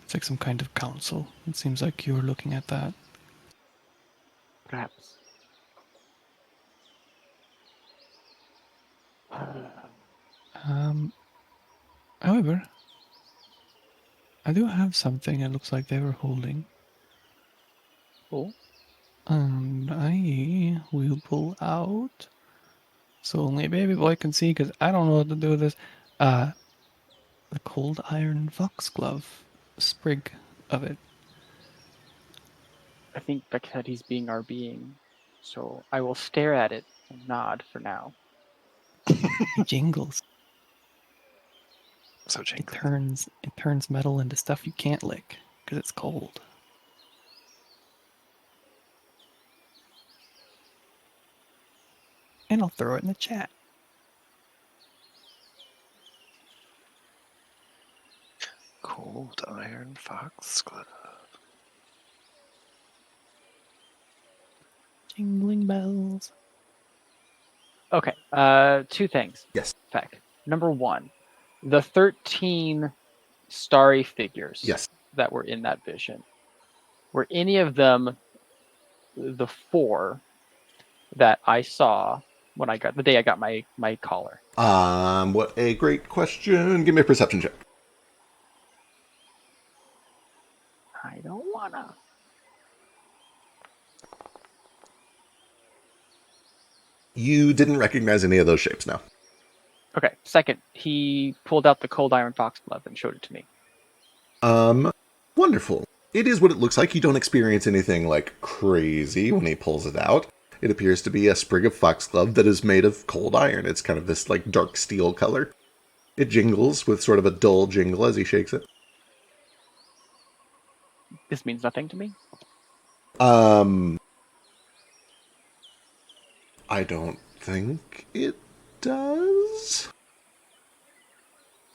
it's like some kind of council. It seems like you're looking at that. Perhaps. However, I do have something it looks like they were holding. Oh? And I will pull out, so only a baby boy can see, because I don't know what to do with this. the cold iron foxglove sprig of it. I think Beck said he's being our being, so I will stare at it and nod for now. It jingles. So It jingly. turns metal into stuff you can't lick because it's cold. And I'll throw it in the chat. Cold iron foxglove. Jingling bells. Okay, two things. Yes. Feck. Number one, the 13 starry figures Yes. that were in that vision, were any of them the 4 that I saw when I got the day I got my collar? What a great question. Give me a perception check. I don't wanna. You didn't recognize any of those shapes now. Okay, second, he pulled out the cold iron foxglove and showed it to me. Wonderful. It is what it looks like. You don't experience anything like crazy when he pulls it out. It appears to be a sprig of foxglove that is made of cold iron. It's kind of this like dark steel color. It jingles with sort of a dull jingle as he shakes it. This means nothing to me. I don't think it does.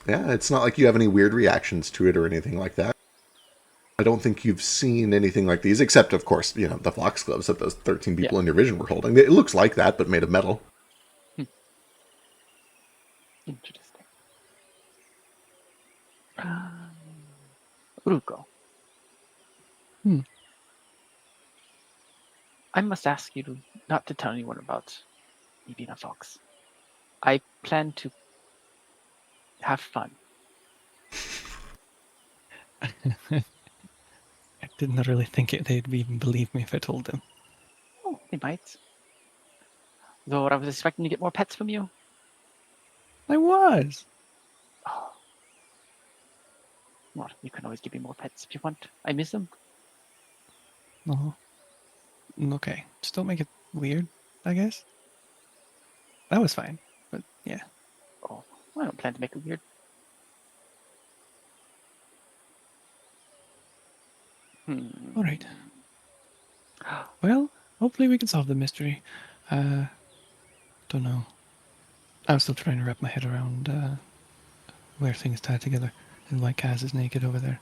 Yeah, it's not like you have any weird reactions to it or anything like that. I don't think you've seen anything like these, except, of course, the foxgloves that those 13 people in your vision were holding. It looks like that, but made of metal. Interesting. Ruko. I must ask you not to tell anyone about me being a fox. I plan to have fun. I didn't really think they'd even believe me if I told them. Oh, they might. Though I was expecting to get more pets from you. I was. Oh. Well, you can always give me more pets if you want. I miss them. Oh. Okay. Just don't make it weird, I guess. That was fine. But yeah. Oh, I don't plan to make it weird. All right. Well, hopefully we can solve the mystery. Don't know. I'm still trying to wrap my head around where things tie together and why Kaz is naked over there.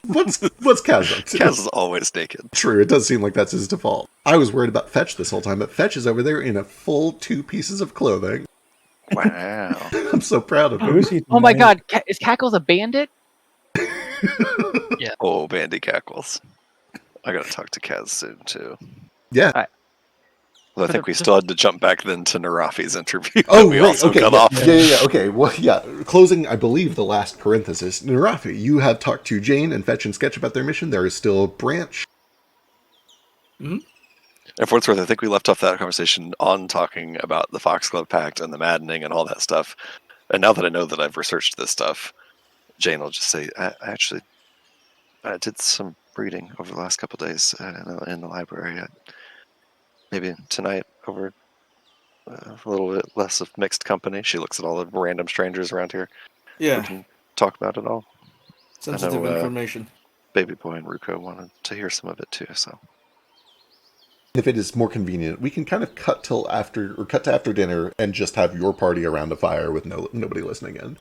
What's Kaz up to? Kaz is always naked. True, it does seem like that's his default. I was worried about Fetch this whole time, but Fetch is over there in a full 2 pieces of clothing. Wow. I'm so proud of him. Oh my god, is Cackles a bandit? Yeah. Oh, Bandy cackles. I gotta talk to Kaz soon, too. Yeah. Well, I think we still had to jump back then to Narafi's interview. Oh, we right. also Okay. cut Yeah, off. yeah. Okay. Well, yeah. Closing, I believe, the last parenthesis. Narafi, you have talked to Jane and Fetch and Sketch about their mission. There is still Branch. Mm-hmm. And for what it's worth, I think we left off that conversation on talking about the Foxglove Pact and the maddening and all that stuff. And now that I know that I've researched this stuff, Jane will just say, I did some reading over the last couple of days in the library. Maybe tonight over a little bit less of mixed company. She looks at all the random strangers around here. Yeah. We can talk about it all. Sensitive information. Baby Boy and Ruko wanted to hear some of it too, so. If it is more convenient, we can kind of cut to after dinner and just have your party around a fire with nobody listening in.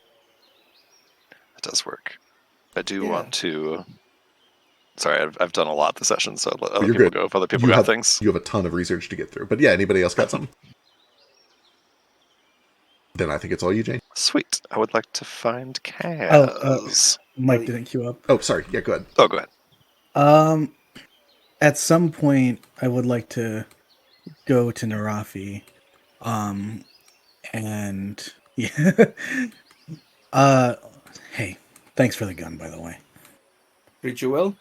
It does work. I do want to. Sorry, I've done a lot this session, so let other people go if other people got things. You have a ton of research to get through. But yeah, anybody else got something? Then I think it's all you, Jane. Sweet. I would like to find Kaz. Mike didn't queue up. Oh, sorry. Yeah, go ahead. Oh, go ahead. At some point, I would like to go to Narafi. And yeah. Hey, thanks for the gun, by the way. Treat you well?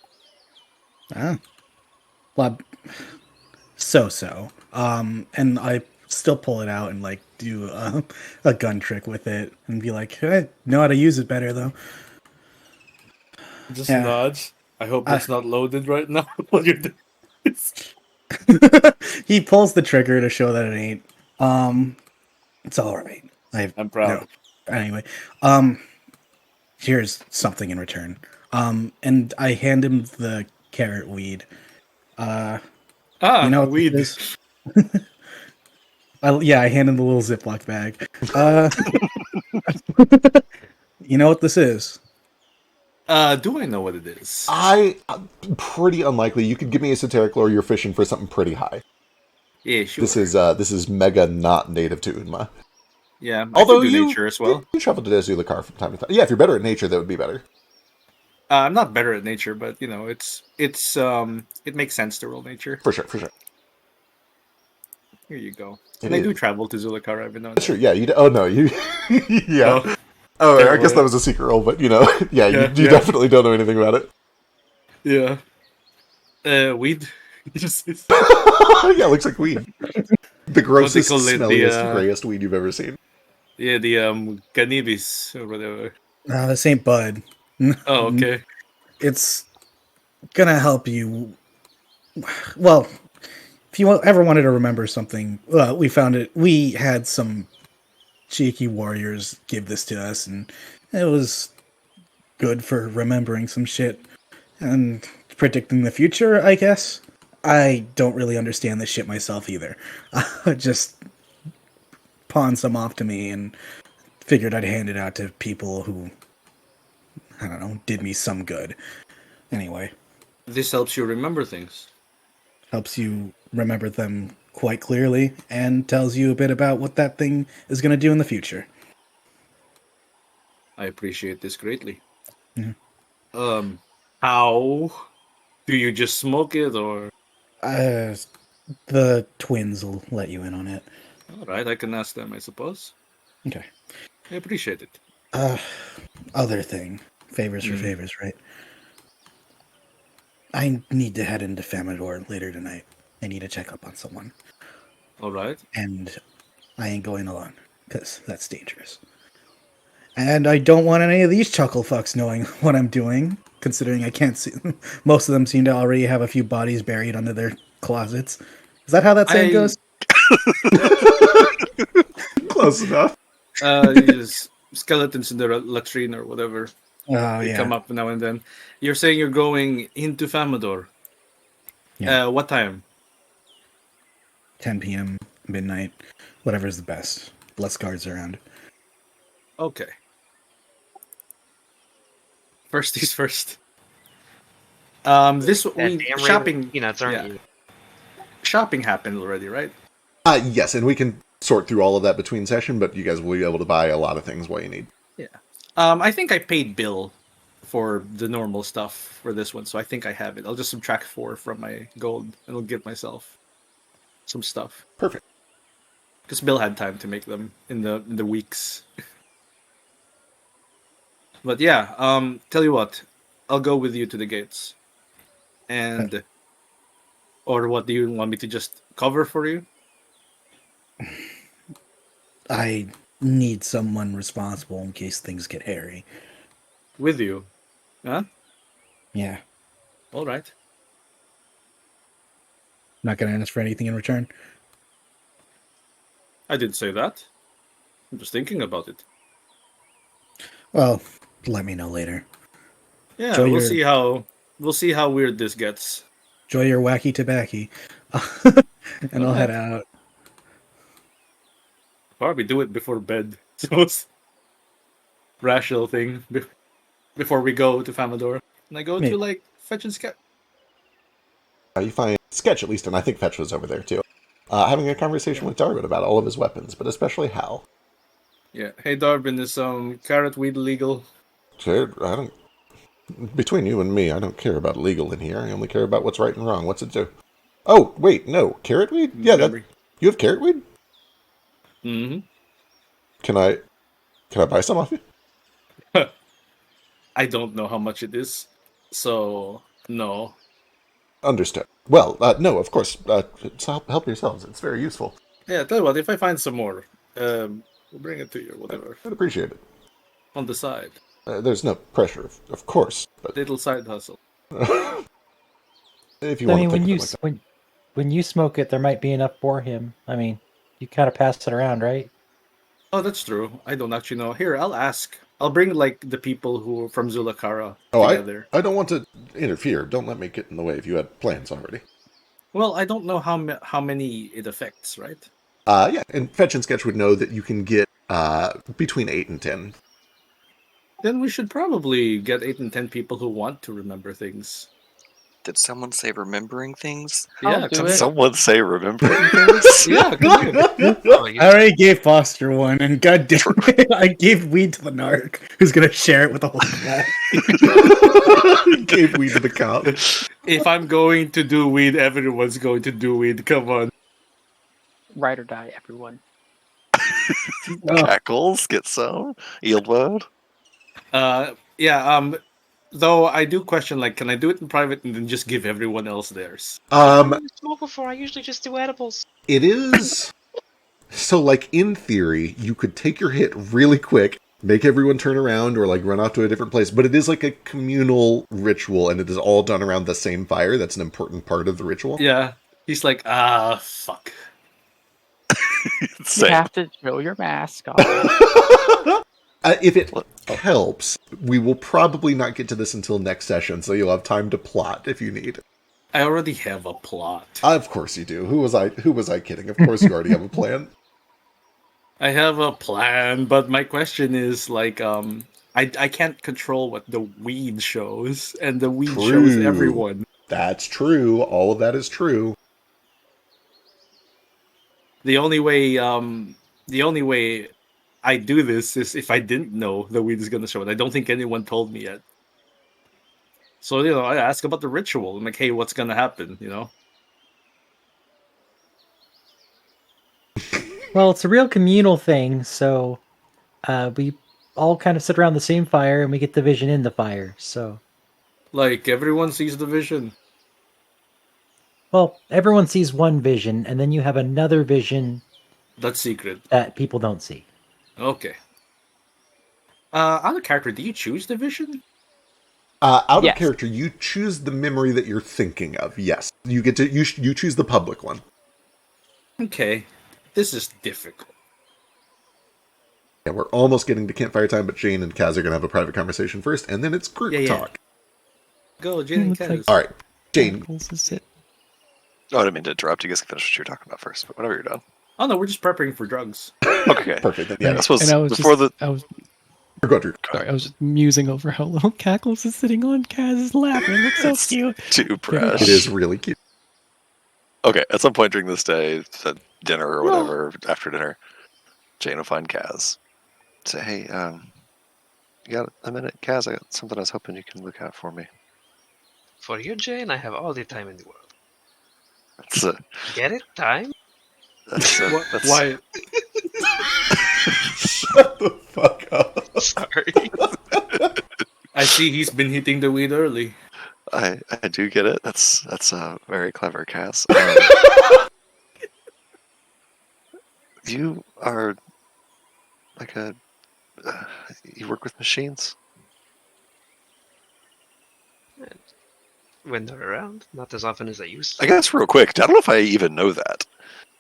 Well, so. And I still pull it out and like do a gun trick with it and be like, I know how to use it better though. Just Yeah. nods. I hope it's not loaded right now while you're doing this. He pulls the trigger to show that it ain't. It's all right. I'm proud. No. Anyway, here's something in return. And I hand him the carrot weed. You know what weed. this is? I hand him the little Ziploc bag. You know what this is? Do I know what it is? Pretty unlikely. You could give me esoteric lore. You're fishing for something pretty high. Yeah, sure. This is mega not native to Unma. Yeah, although I can do nature as well. You travel to Zulakar from time to time. Yeah, if you're better at nature, that would be better. I'm not better at nature, but you know, it makes sense to roll nature. For sure. Here you go. And I do travel to Zulakar every now and then. Sure, yeah. Oh no, you. Yeah. Oh, I guess that was a secret roll, but you you definitely don't know anything about it. Yeah. Weed. Yeah, looks like weed. The grossest, smelliest, grayest weed you've ever seen. Yeah, the cannabis or whatever. No, this ain't bud. Oh, okay. It's gonna help you. Well, if you ever wanted to remember something, we found it. We had some cheeky warriors give this to us, and it was good for remembering some shit and predicting the future, I guess. I don't really understand this shit myself either. Just pawned some off to me and figured I'd hand it out to people who, I don't know, did me some good. Anyway. This helps you remember things. Helps you remember them quite clearly and tells you a bit about what that thing is going to do in the future. I appreciate this greatly. Mm-hmm. How do you just smoke it or? The twins will let you in on it. All right, I can ask them, I suppose. Okay. I appreciate it. Other thing. Favors for favors, right? I need to head into Famador later tonight. I need to check up on someone. All right. And I ain't going alone, because that's dangerous. And I don't want any of these chuckle fucks knowing what I'm doing, considering I can't see. Most of them seem to already have a few bodies buried under their closets. Is that how that saying goes? Close enough. Skeletons in the latrine or whatever. Oh, they yeah. come up now and then. You're saying you're going into Famador. Yeah. What time? 10 p.m., midnight, whatever's the best. Less guards around. Okay. First things first. Shopping peanuts, aren't you? Shopping happened already, right? Yes, and we can sort through all of that between session, but you guys will be able to buy a lot of things what you need. Yeah. I think I paid Bill for the normal stuff for this one, so I think I have it. I'll just subtract 4 from my gold, and I'll give myself some stuff. Perfect. Because Bill had time to make them in the weeks. But yeah, tell you what, I'll go with you to the gates. And or what, do you want me to just cover for you? I need someone responsible in case things get hairy. With you? Huh? Yeah. All right. Not going to ask for anything in return? I didn't say that. I'm just thinking about it. Well, let me know later. Yeah, we'll see how weird this gets. Enjoy your wacky tobacco. And I'll head out. Probably do it before bed. So it's rational thing before we go to Famador. And I go to Fetch and Sketch. You find Sketch at least, and I think Fetch was over there too. Having a conversation with Darwin about all of his weapons, but especially Hal. Yeah. Hey Darwin, is carrot weed legal? Sure, I don't. Between you and me, I don't care about legal in here. I only care about what's right and wrong. What's it do? Oh, wait, no. Carrot weed? Yeah, you have carrot weed? Mm-hmm. Can I buy some off you? I don't know how much it is, so no. Understood. Well, no, of course. Help yourselves. It's very useful. Yeah, tell you what, if I find some more, We'll bring it to you, whatever. I'd appreciate it. On the side. There's no pressure, of course, but Little side hustle. if you I want mean, to think of it like that. when you smoke it, there might be enough for him. I mean, you kind of pass it around, right? Oh, that's true. I don't actually know. Here, I'll ask. I'll bring like the people who are from Zulakara Oh, together. I don't want to interfere. Don't let me get in the way if you had plans already. Well, I don't know how many it affects, right? Yeah, and Fetch and Sketch would know that you can get between 8 and 10. Then we should probably get 8 and 10 people who want to remember things. Did someone say remembering things? I'll do Did it. someone say remembering things? Yeah, come on. Oh, you- I already gave Foster one, and goddamn it, I gave weed to the narc, who's gonna share it with the whole class. Gave weed to the cop. If I'm going to do weed, everyone's going to do weed. Come on. Ride or die, everyone. Oh, Cackles, get some. Yield mode. Yeah, though I do question, like, can I do it in private and then just give everyone else theirs? Smoke before. I usually just do edibles. It is. So, like, in theory, you could take your hit really quick, make everyone turn around, or, like, run off to a different place. But it is like a communal ritual, and it is all done around the same fire. That's an important part of the ritual. Yeah. He's like, fuck. You Same. have to show your mask off. If it helps, we will probably not get to this until next session, so you'll have time to plot if you need. I already have a plot. Of course you do. Who was I kidding? Of course you already have a plan. I have a plan, but my question is, like, I can't control what the weed shows, and the weed shows True. everyone. That's true. All of that is true. The only way I do this is if I didn't know the weed is gonna show it. I don't think anyone told me yet. So, I ask about the ritual. I'm like, hey, what's gonna happen, Well, it's a real communal thing, so we all kind of sit around the same fire and we get the vision in the fire. So, Like, everyone sees the vision. well, everyone sees one vision, and then you have another vision That's secret. that people don't see. Okay. On the character, do you choose the vision? Out Yes. of character, you choose the memory that you're thinking of. Yes, you get to you choose the public one. Okay. This is difficult. Yeah, we're almost getting to campfire time, but Jane and Kaz are gonna have a private conversation first, and then it's group Yeah. talk. Go, Jane and Looks like- Kaz. All right, Jane. Cackles is it. Oh, I didn't mean to interrupt. You guys can finish what you were talking about first, but whenever you're done. Oh no, we're just prepping for drugs. Okay. Perfect. Then, yeah, I suppose And I was before just, I was go Drew. sorry, I was just musing over how little Cackles is sitting on Kaz's lap. It looks so It's cute. too fresh. It is really cute. Okay, at some point during this day, at dinner or whatever, after dinner, Jane will find Kaz. Say, hey, you got a minute? Kaz, I got something I was hoping you can look out for me. For you, Jane, I have all the time in the world. That's Get it? Time? that's Why? Shut the fuck up. Sorry. I see he's been hitting the weed early. I do get it. That's very clever, Kaz. You are like you work with machines? When they're around, not as often as I used to. I guess real quick, I don't know if I even know that.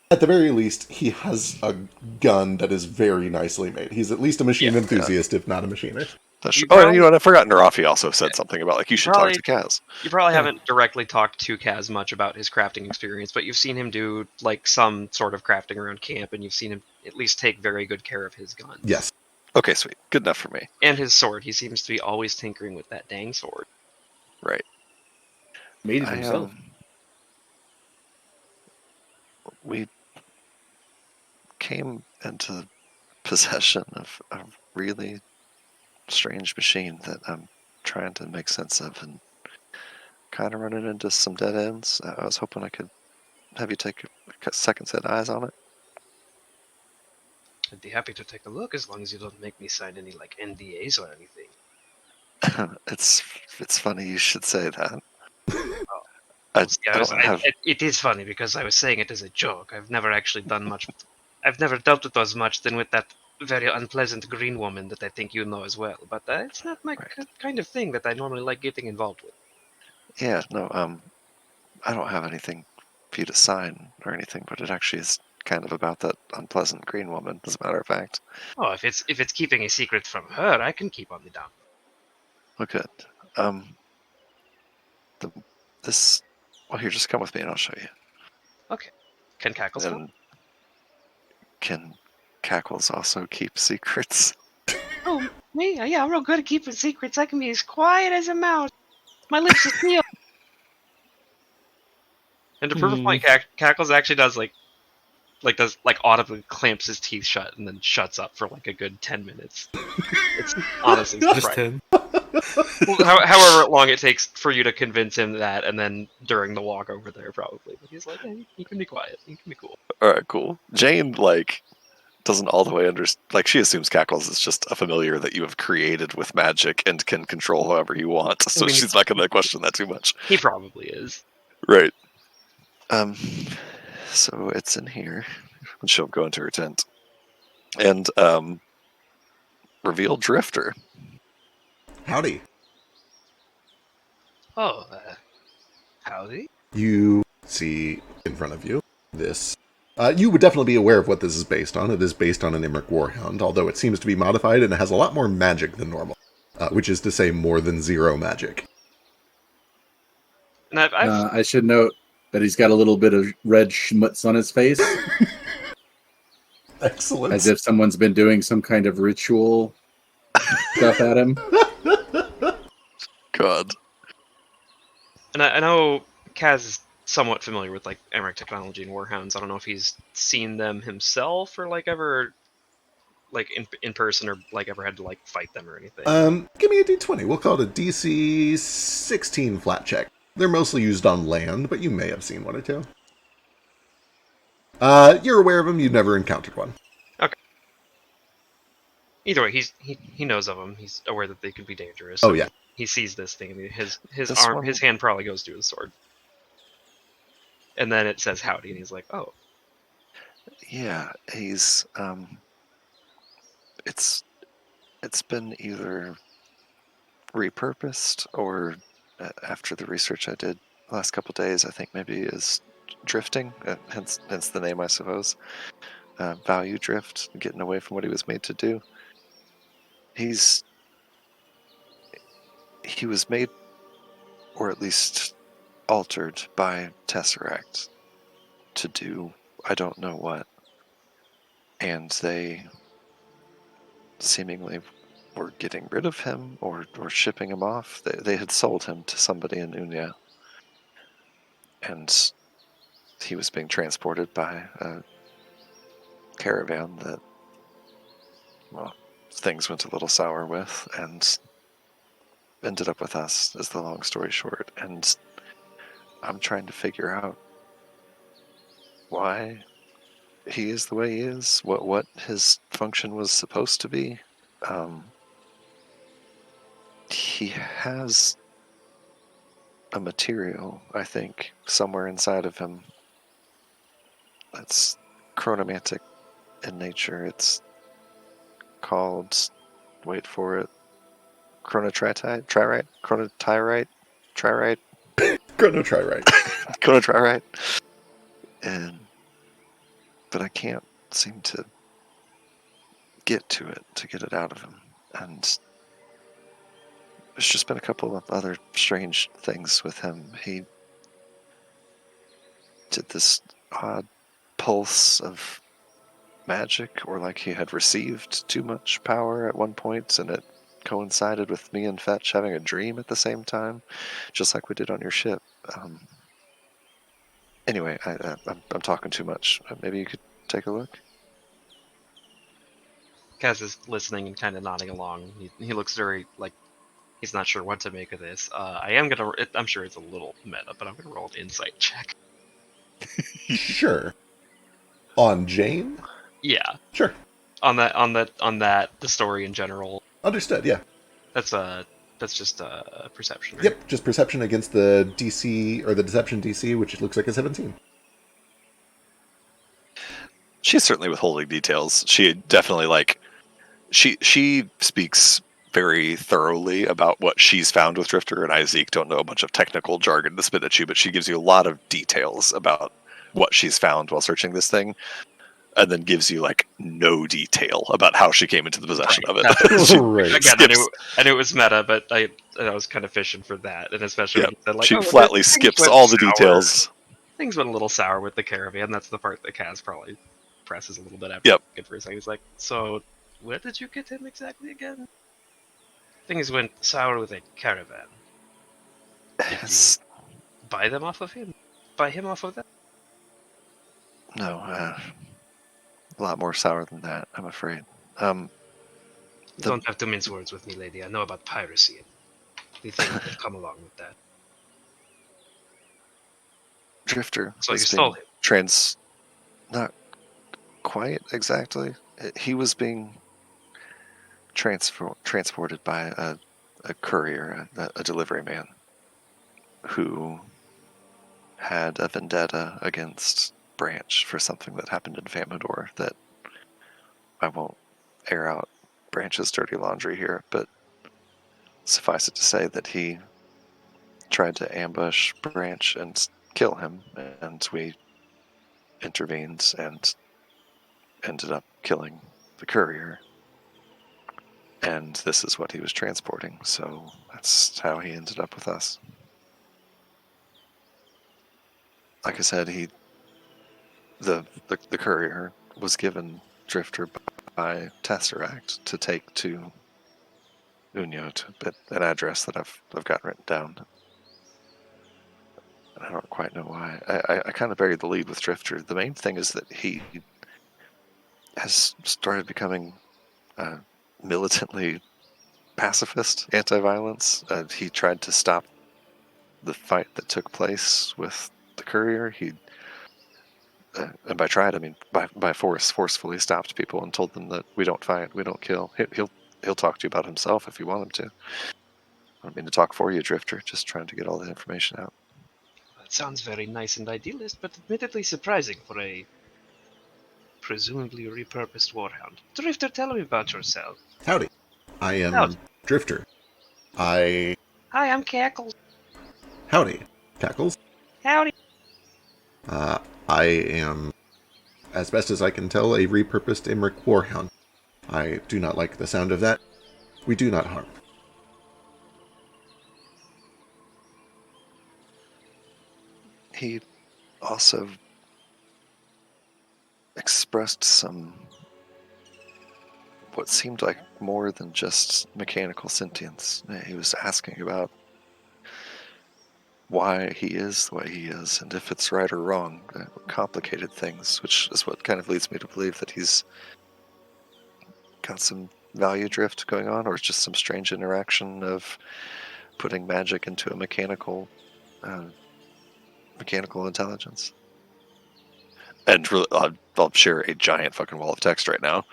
At the very least, he has a gun that is very nicely made. He's at least a machine enthusiast, if not a machinist. You Oh, and probably- you know what? I forgot. Narafi also said something about like you should talk to Kaz. You probably haven't directly talked to Kaz much about his crafting experience, but you've seen him do like some sort of crafting around camp, and you've seen him at least take very good care of his guns. Yes. Okay, sweet. Good enough for me. And his sword. He seems to be always tinkering with that dang sword. Right. Made it himself. We came into possession of a really strange machine that I'm trying to make sense of and kind of running into some dead ends. I was hoping I could have you take a second set of eyes on it. I'd be happy to take a look as long as you don't make me sign any like NDAs or anything. It's funny you should say that. It is funny because I was saying it as a joke. I've never actually done much I've never dealt with those much than with that very unpleasant green woman that I think you know as well. But it's not my kind of thing that I normally like getting involved with. Yeah, no, I don't have anything for you to sign or anything, but it actually is kind of about that unpleasant green woman, as a matter of fact. Oh, if it's keeping a secret from her, I can keep on the down. Oh, good. Well, here, just come with me and I'll show you. Okay. Can Cackles help? And can Cackles also keep secrets? Oh, me? Yeah, I'm real good at keeping secrets. I can be as quiet as a mouse. My lips are sealed. And to prove a point, Cackles actually does audibly clamps his teeth shut and then shuts up for like a good 10 minutes. It's honestly surprising. However long it takes for you to convince him that, and then during the walk over there, probably. But he's like, yeah, you can be quiet. You can be cool. All right, cool. Jane, doesn't all the way understand. She assumes Cackles is just a familiar that you have created with magic and can control however you want. So she's not going to question that too much. He probably is. Right. So it's in here. She'll go into her tent and reveal Drifter. Howdy. Oh, howdy. You see in front of you this. You would definitely be aware of what this is based on. It is based on an Imric Warhound, although it seems to be modified and it has a lot more magic than normal, which is to say more than 0 magic. And I should note that he's got a little bit of red schmutz on his face. Excellent. As if someone's been doing some kind of ritual stuff at him. God. And I know Kaz is somewhat familiar with Emmerich technology and Warhounds. I don't know if he's seen them himself or ever in person or ever had to fight them or anything. Give me a d20. We'll call it a DC 16 flat check. They're mostly used on land, but you may have seen one or two. You're aware of them. You've never encountered one. Okay. Either way, he knows of them. He's aware that they can be dangerous. Oh yeah. He sees this thing. And his hand probably goes to his sword. And then it says howdy, and he's like, oh. Yeah, he's it's been either repurposed or after the research I did the last couple days, I think maybe is drifting, hence the name, I suppose. Value drift, getting away from what he was made to do. He was made, or at least altered by Tesseract to do I don't know what. And they seemingly were getting rid of him or shipping him off. They had sold him to somebody in Unya. And he was being transported by a caravan that, well, things went a little sour with and ended up with us, is the long story short. And I'm trying to figure out why he is the way he is, what his function was supposed to be. He has a material, I think, somewhere inside of him that's chronomantic in nature. It's called, wait for it, chronotririte, chronotririte. But I can't seem to get to it, to get it out of him. And there's just been a couple of other strange things with him. He did this odd pulse of magic, or he had received too much power at one point, and it coincided with me and Fetch having a dream at the same time, just like we did on your ship. Anyway, I'm talking too much. Maybe you could take a look? Kaz is listening and kind of nodding along. He looks very, he's not sure what to make of this. I'm sure it's a little meta, but I'm going to roll an insight check. Sure. On Jane? Yeah. Sure. On that, the story in general. Understood, yeah. That's just perception, right? Yep, just perception against the DC, or the deception DC, which looks like a 17. She's certainly withholding details. She definitely she speaks very thoroughly about what she's found with Drifter, and I, Zeke, don't know a bunch of technical jargon to spit at you, but she gives you a lot of details about what she's found while searching this thing, and then gives you no detail about how she came into the possession of it. Right. Again, I knew it was meta, but I was kind of fishing for that, and especially when you said she oh, flatly things skips went all the sour. details. Things went a little sour with the caravan. That's the part that Kaz probably presses a little bit after. Yep. Good for a second. He's like, so where did you get him exactly again? Things went sour with a caravan. Did you buy them off of him? Buy him off of them? No, a lot more sour than that, I'm afraid. You don't have to mince words with me, lady. I know about piracy and the things that come along with that. Drifter So you was stole being him? not quite exactly. He was being transported by a courier, a delivery man, who had a vendetta against Branch for something that happened in Famador that I won't air out Branch's dirty laundry here, but suffice it to say that he tried to ambush Branch and kill him, and we intervened and ended up killing the courier. And this is what he was transporting, so that's how he ended up with us. Like I said, the courier was given Drifter by Tesseract to take to Unyo, to an address that I've got written down. I don't quite know why. I kind of buried the lead with Drifter. The main thing is that he has started becoming militantly pacifist, anti-violence. He tried to stop the fight that took place with the courier. He, and by tried I mean by forcefully stopped people and told them that we don't fight, we don't kill. He'll talk to you about himself if you want him to. I don't mean to talk for you, Drifter. Just trying to get all the information out. That sounds very nice and idealist, but admittedly surprising for a presumably repurposed warhound. Drifter, tell me about yourself. Howdy. I am Howdy. Drifter. Hi, I'm Cackles. howdy, Cackles. Howdy. I am, as best as I can tell, a repurposed Imric Warhound. I do not like the sound of that. We do not harm. He also expressed some what seemed like more than just mechanical sentience. He was asking about why he is the way he is, and if it's right or wrong, complicated things, which is what kind of leads me to believe that he's got some value drift going on, or it's just some strange interaction of putting magic into a mechanical intelligence. And I'll share a giant fucking wall of text right now.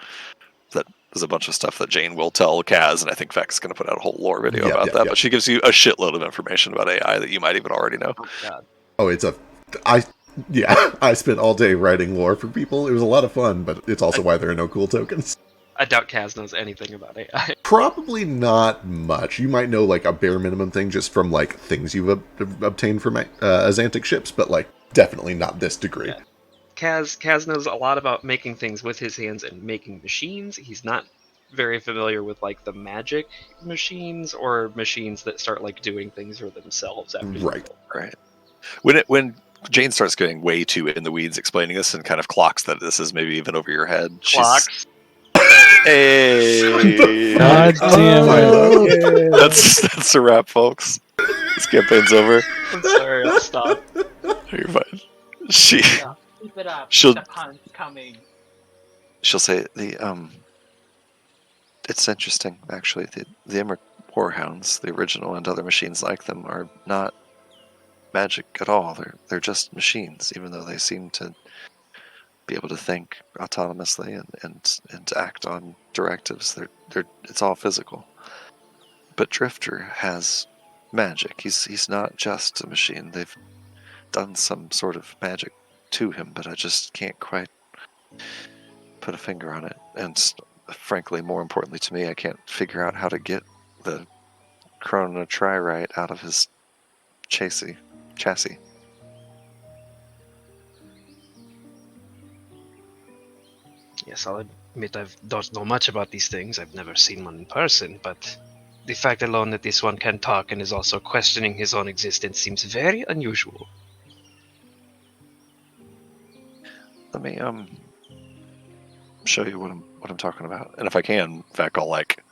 That is a bunch of stuff that Jane will tell Kaz, and I think Vex is going to put out a whole lore video about that. But she gives you a shitload of information about AI that you might even already know. Oh god. Oh, I spent all day writing lore for people. It was a lot of fun, but it's also why there are no cool tokens. I doubt Kaz knows anything about AI. Probably not much. You might know like a bare minimum thing just from like things you've obtained from Azantic ships, but like definitely not this degree. Yeah. Kaz knows a lot about making things with his hands and making machines. He's not very familiar with like the magic machines or machines that start like doing things for themselves after Right. When Jane starts getting way too in the weeds explaining this and kind of clocks that this is maybe even over your head. Clocks. Hey. God damn it. That's a wrap, folks. This campaign's over. I'm sorry, I'll stop. You're fine. Keep it up. She'll- The pun's coming. She'll say it's interesting actually. The Emmerich Warhounds, the original and other machines like them, are not magic at all. They're just machines, even though they seem to be able to think autonomously and act on directives. It's all physical. But Drifter has magic. He's not just a machine. They've done some sort of magic to him, but I just can't quite put a finger on it. And frankly, more importantly to me, I can't figure out how to get the chronotriorite out of his chassis. Yes, I'll admit I don't know much about these things. I've never seen one in person, but the fact alone that this one can talk and is also questioning his own existence seems very unusual. Let me show you what I'm talking about. And if I can, in fact, I'll like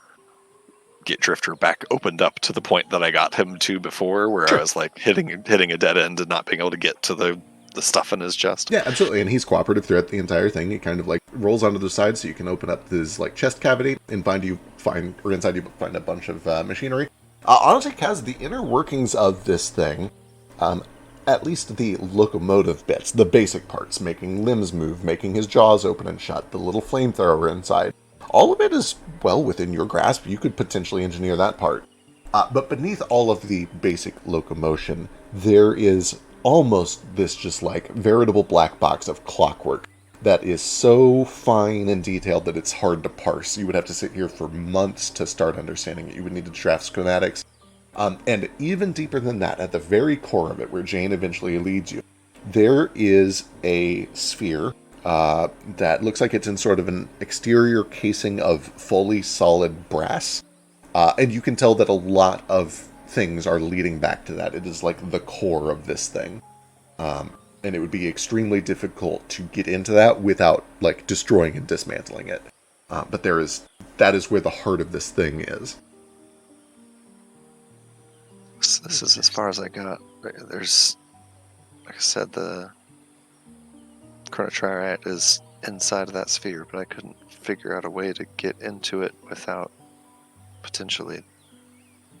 get Drifter back opened up to the point that I got him to before, where I was like hitting a dead end and not being able to get to the stuff in his chest. Yeah, absolutely. And he's cooperative throughout the entire thing. He kind of like rolls onto the side so you can open up his like chest cavity and inside you find a bunch of machinery. Honestly, Kaz, the inner workings of this thing, at least the locomotive bits, the basic parts, making limbs move, making his jaws open and shut, the little flamethrower inside, all of it is well within your grasp. You could potentially engineer that part. But beneath all of the basic locomotion, there is almost this just like veritable black box of clockwork that is so fine and detailed that it's hard to parse. You would have to sit here for months to start understanding it. You would need to draft schematics. And even deeper than that, at the very core of it, where Jane eventually leads you, there is a sphere that looks like it's in sort of an exterior casing of fully solid brass. And you can tell that a lot of things are leading back to that. It is like the core of this thing. And it would be extremely difficult to get into that without like destroying and dismantling it. But that is where the heart of this thing is. This is as far as I got. There's, like I said, the chronotriorite is inside of that sphere, but I couldn't figure out a way to get into it without potentially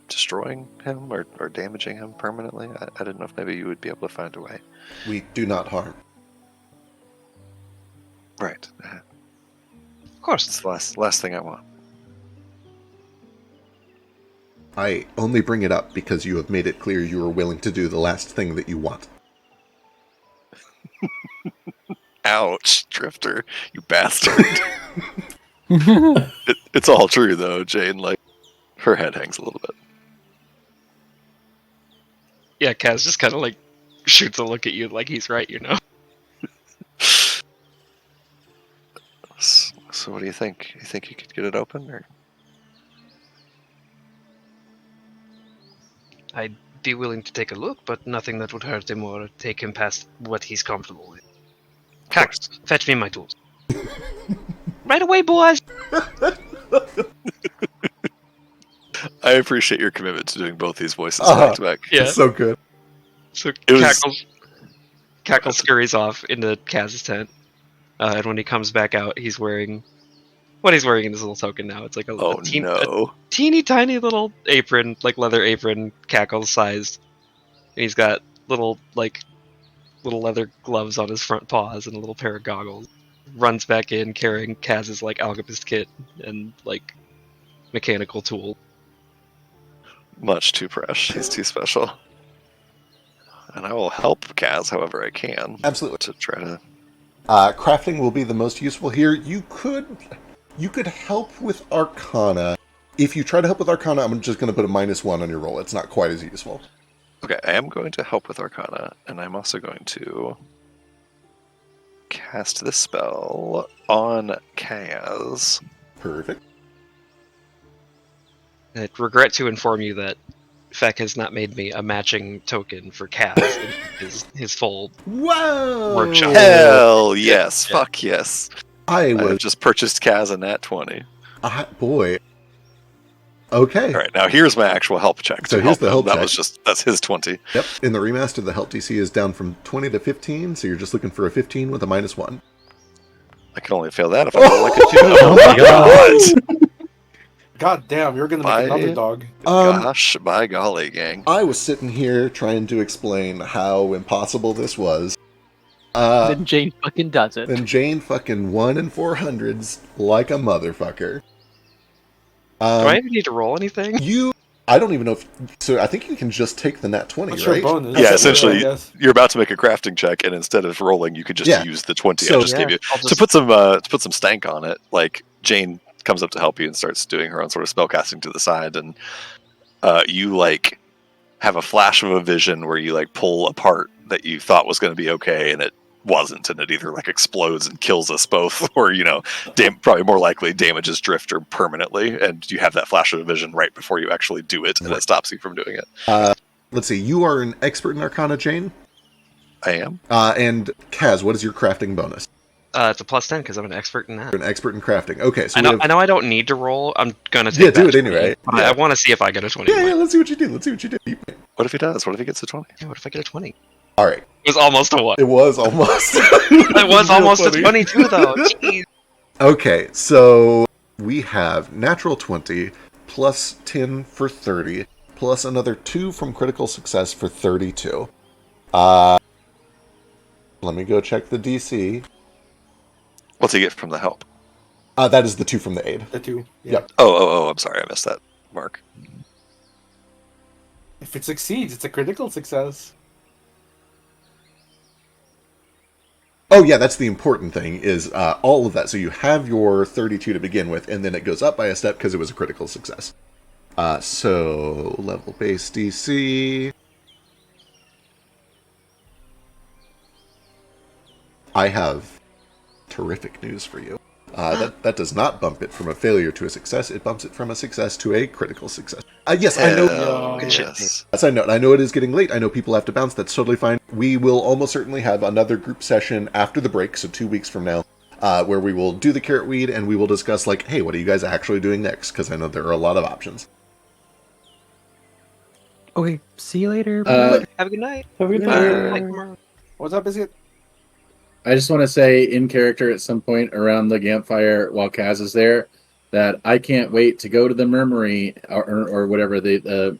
destroying him or damaging him permanently. I didn't know if maybe you would be able to find a way. We do not harm. Right. Of course. It's the last thing I want. I only bring it up because you have made it clear you are willing to do the last thing that you want. Ouch, Drifter, you bastard. It's all true, though, Jane. Like, her head hangs a little bit. Yeah, Kaz just kind of like shoots a look at you like he's right, you know? So what do you think? You think you could get it open, or? I'd be willing to take a look, but nothing that would hurt him or take him past what he's comfortable with. Cax, fetch me my tools. Right away, boys! I appreciate your commitment to doing both these voices back to back. Yeah. It's so good. So Cackles scurries off into Kaz's tent, and when he comes back out, he's wearing what he's wearing in this little token now. It's like a teeny tiny little apron, like leather apron, Cackles sized. And he's got little leather gloves on his front paws and a little pair of goggles. Runs back in carrying Kaz's like alchemist kit and like mechanical tool. Much too fresh. He's too special. And I will help Kaz however I can. Absolutely. To try to... crafting will be the most useful here. You could help with Arcana. If you try to help with Arcana, I'm just going to put a -1 on your roll. It's not quite as useful. Okay, I am going to help with Arcana, and I'm also going to cast this spell on Kaz. Perfect. I regret to inform you that Feck has not made me a matching token for Kaz in his full workshop. Hell yes. Yeah. Fuck yes. I have just purchased Kaz in that 20. Boy. Okay. All right, now here's my actual help check. So here's the help check. That's his 20. Yep. In the remaster, the help DC is down from 20 to 15, so you're just looking for a 15 with a -1. I can only fail that if I roll like a 2. Oh my god. God damn, you're gonna make another dog. Gosh, by golly, gang. I was sitting here trying to explain how impossible this was. Then Jane fucking does it. Then Jane fucking 1 in 400s like a motherfucker. Do I even need to roll anything? You I don't even know if... So I think you can just take the nat 20, What's your right? bonus? Yeah, That's essentially, I guess. you're about to make a crafting check, and instead of rolling, you could just Yeah. use the 20 So- I just gave you I'll to just put some stank on it. Like Jane comes up to help you and starts doing her own sort of spellcasting to the side, and you like have a flash of a vision where you like pull a part that you thought was going to be okay, and it wasn't, and it either like explodes and kills us both, or probably more likely damages Drifter permanently, and you have that flash of a vision right before you actually do it, and it stops you from doing it. Let's see. You are an expert in Arcana, Jane. I am. And Kaz, what is your crafting bonus? it's a +10 because I'm an expert in that. You're an expert in crafting. Okay, so I we know. have... I know. I don't need to roll. I'm gonna take. Yeah, do that it 20, anyway. But Yeah. I want to see if I get a 20. Yeah, let's see what you do. Let's see what you do. What if he does? What if he gets a 20? Yeah, what if I get a 20? All right. It was almost a 1. It was almost. It was almost a funny. 22 though. Jeez. Okay, so we have natural 20 plus 10 for 30 plus another 2 from critical success for 32. Let me go check the DC. What's he get from the help? That is the 2 from the aid. The 2. Yeah. Yep. Oh, I'm sorry, I missed that, Mark. If it succeeds, it's a critical success. Oh yeah, that's the important thing, is all of that. So you have your 32 to begin with, and then it goes up by a step because it was a critical success. So level base DC. I have terrific news for you. That does not bump it from a failure to a success. It bumps it from a success to a critical success. Yes, I know. Good shit. Yes, I know. I know it is getting late. I know people have to bounce. That's totally fine. We will almost certainly have another group session after the break, so 2 weeks from now, where we will do the carrot weed and we will discuss, like, hey, what are you guys actually doing next? Because I know there are a lot of options. Okay, see you later. Uh, Have a good night. Have a good Bye. What's up, Biscuit? I just want to say in character at some point around the campfire while Kaz is there that I can't wait to go to the Murmury or whatever the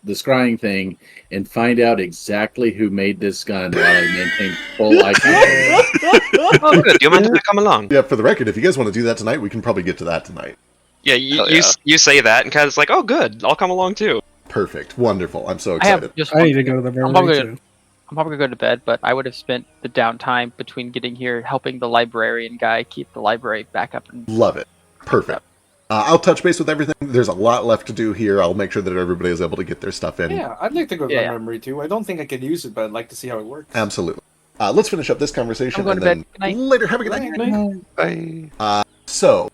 scrying thing and find out exactly who made this gun while I maintain full eye contact. Oh, good. Do you mind if I come along? Yeah, for the record, if you guys want to do that tonight, we can probably get to that tonight. Yeah, you Hell yeah. you say that, and Kaz's like, oh, good. I'll come along too. Perfect. Wonderful. I'm so I excited. have just. I need to go to the I'm Vermont probably too. I'm probably gonna go to bed, but I would have spent the downtime between getting here helping the librarian guy keep the library back up. And Love it. Perfect. I'll touch base with everything. There's a lot left to do here. I'll make sure that everybody is able to get their stuff in. Yeah, I'd like to go to Yeah. my memory too. I don't think I can use it, but I'd like to see how it works. Absolutely. Let's finish up this conversation I'm going and to then bed. Good night. later. Have a good night. Bye. So,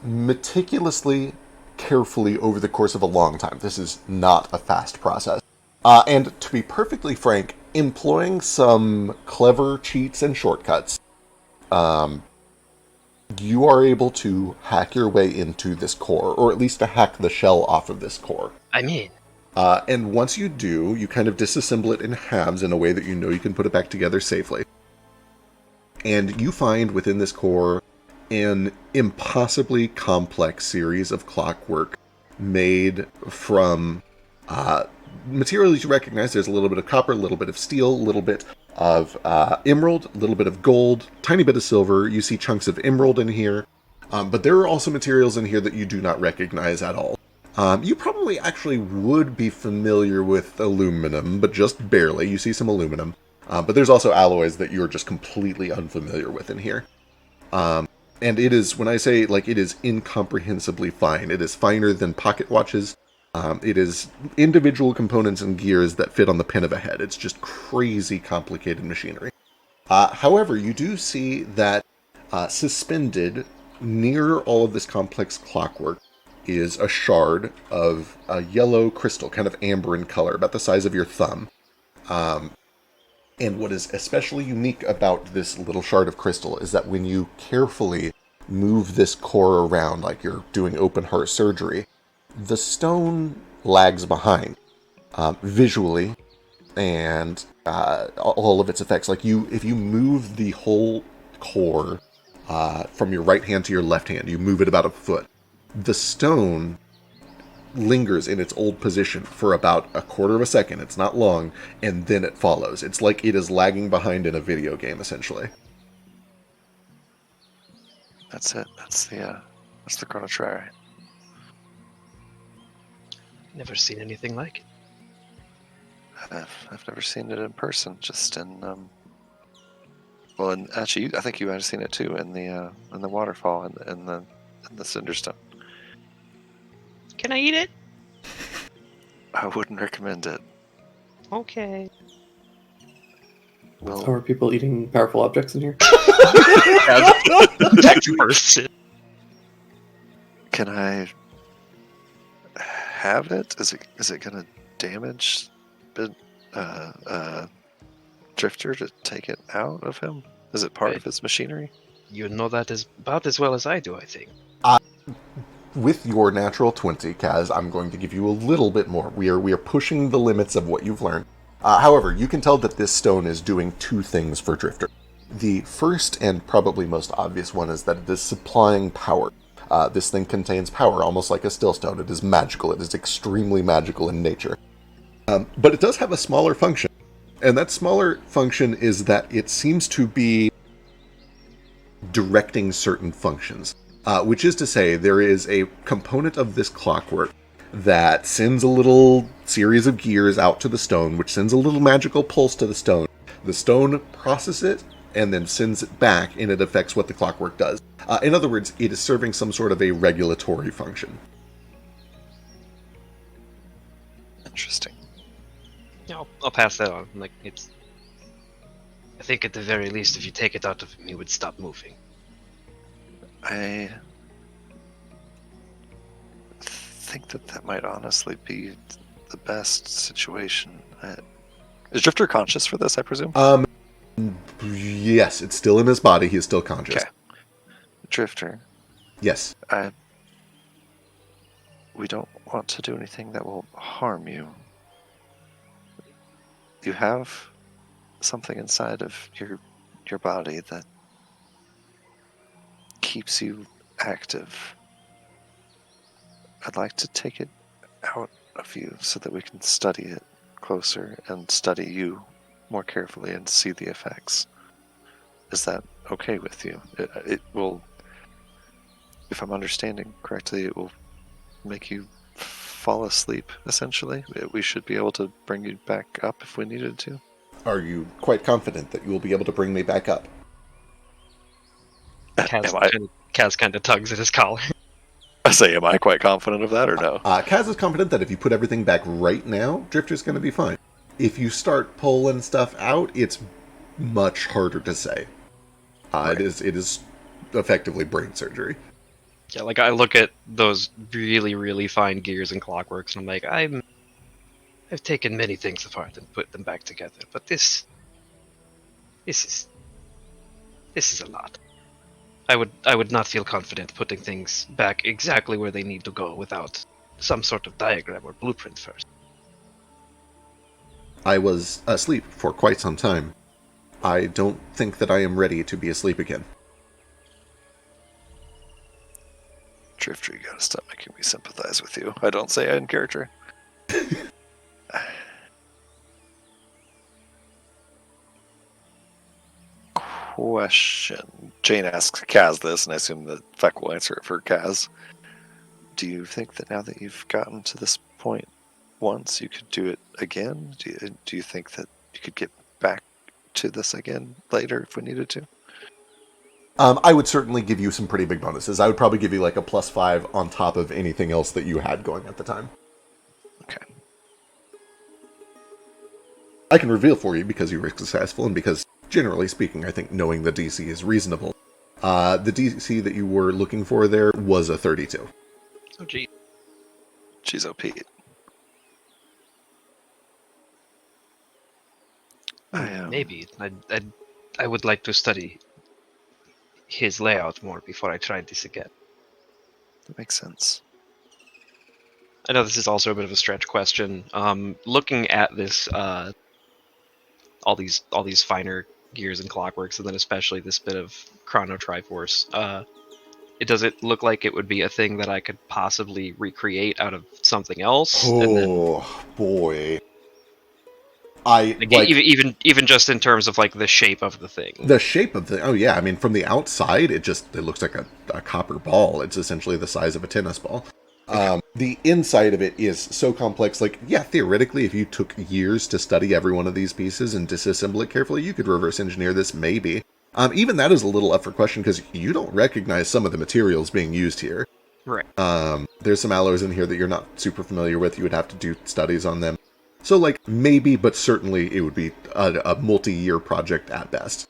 meticulously, carefully over the course of a long time. This is not a fast process. And to be perfectly frank, employing some clever cheats and shortcuts, you are able to hack your way into this core, or at least to hack the shell off of this core. I mean, And once you do, you kind of disassemble it in halves in a way that you know you can put it back together safely. And you find within this core an impossibly complex series of clockwork made from materials you recognize. There's a little bit of copper, a little bit of steel, a little bit of emerald, a little bit of gold, tiny bit of silver. You see chunks of emerald in here. But there are also materials in here that you do not recognize at all. You probably actually would be familiar with aluminum, but just barely. You see some aluminum. But there's also alloys that you're just completely unfamiliar with in here. And it is, when I say, like, it is incomprehensibly fine. It is finer than pocket watches. It is individual components and gears that fit on the pin of a head. It's just crazy complicated machinery. However, you do see that suspended near all of this complex clockwork is a shard of a yellow crystal, kind of amber in color, about the size of your thumb. And what is especially unique about this little shard of crystal is that when you carefully move this core around, like you're doing open heart surgery, the stone lags behind visually and all of its effects. Like if you move the whole core from your right hand to your left hand, you move it about a foot, the stone lingers in its old position for about a quarter of a second. It's not long, and then it follows. It's like it is lagging behind in a video game, essentially. That's it. That's the chronotrary. Never seen anything like it. I've never seen it in person, just in well, and actually, I think you might have seen it too in the waterfall and in the Cinderstone. Can I eat it? I wouldn't recommend it. Okay. How Well, are people eating powerful objects in here? Text bursts in. can I have it? Is it gonna damage the Drifter to take it out of him? Is it part of his machinery? You know that is about as well as I do, I think. With your natural 20, Kaz, I'm going to give you a little bit more. We are pushing the limits of what you've learned. However, you can tell that this stone is doing two things for Drifter. The first and probably most obvious one is that it is supplying power. This thing contains power, almost like a still stone. It is magical. It is extremely magical in nature. But it does have a smaller function. And that smaller function is that it seems to be directing certain functions. Which is to say, there is a component of this clockwork that sends a little series of gears out to the stone, which sends a little magical pulse to the stone. The stone processes it and then sends it back, and it affects what the clockwork does. In other words, it is serving some sort of a regulatory function. Interesting. Yeah, I'll pass that on. Like, it's... I think at the very least, if you take it out of him, he would stop moving. I think that might honestly be the best situation. Is Drifter conscious for this, I presume? Yes, it's still in his body. He is still conscious. Okay. Drifter. Yes. We don't want to do anything that will harm you. You have something inside of your body that keeps you active. I'd like to take it out of you so that we can study it closer and study you more carefully and see the effects. Is that okay with you? It will, if I'm understanding correctly, it will make you fall asleep, essentially. We should be able to bring you back up if we needed to. Are you quite confident that you will be able to bring me back up? Kaz kind of tugs at his collar. I say, am I quite confident of that or no? Kaz is confident that if you put everything back right now, Drifter's going to be fine. If you start pulling stuff out, it's much harder to say. Right. It is effectively brain surgery. Yeah, like I look at those really, really fine gears and clockworks, and I'm like, I've taken many things apart and put them back together, but this is a lot. I would not feel confident putting things back exactly where they need to go without some sort of diagram or blueprint first. I was asleep for quite some time. I don't think that I am ready to be asleep again. Drifter, you gotta stop making me sympathize with you. I don't say in character. Question. Jane asks Kaz this, and I assume that Feck will answer it for Kaz. Do you think that now that you've gotten to this point once, you could do it again? Do you think that you could get back to this again later if we needed to? I would certainly give you some pretty big bonuses. I would probably give you like a +5 on top of anything else that you had going at the time. Okay. I can reveal for you because you were successful and because, generally speaking, I think knowing the DC is reasonable. The DC that you were looking for there was a 32. Oh, gee. She's OP. Maybe. I would like to study his layout more before I tried this again. That makes sense. I know this is also a bit of a stretch question. Looking at this, all these finer gears and clockworks, and then especially this bit of Chrono Triforce, does it look like it would be a thing that I could possibly recreate out of something else? Oh, boy. Even just in terms of like the shape of the thing. The shape of the... Oh, yeah. I mean, from the outside, it looks like a copper ball. It's essentially the size of a tennis ball. the inside of it is so complex. Like, yeah, theoretically, if you took years to study every one of these pieces and disassemble it carefully, you could reverse engineer this, maybe. Even that is a little up for question because you don't recognize some of the materials being used here. Right. There's some alloys in here that you're not super familiar with. You would have to do studies on them. So, like, maybe, but certainly it would be a multi-year project at best.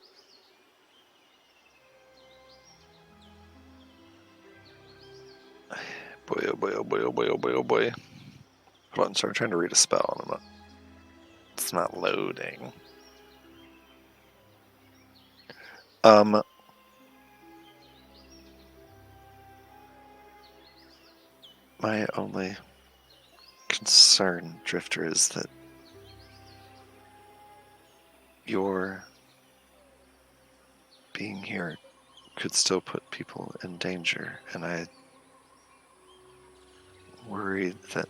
Boy, oh boy, oh boy, oh boy, oh boy, oh boy. Hold on, sorry, I'm trying to read a spell and it's not loading. My only concern, Drifter, is that your being here could still put people in danger, and I worry that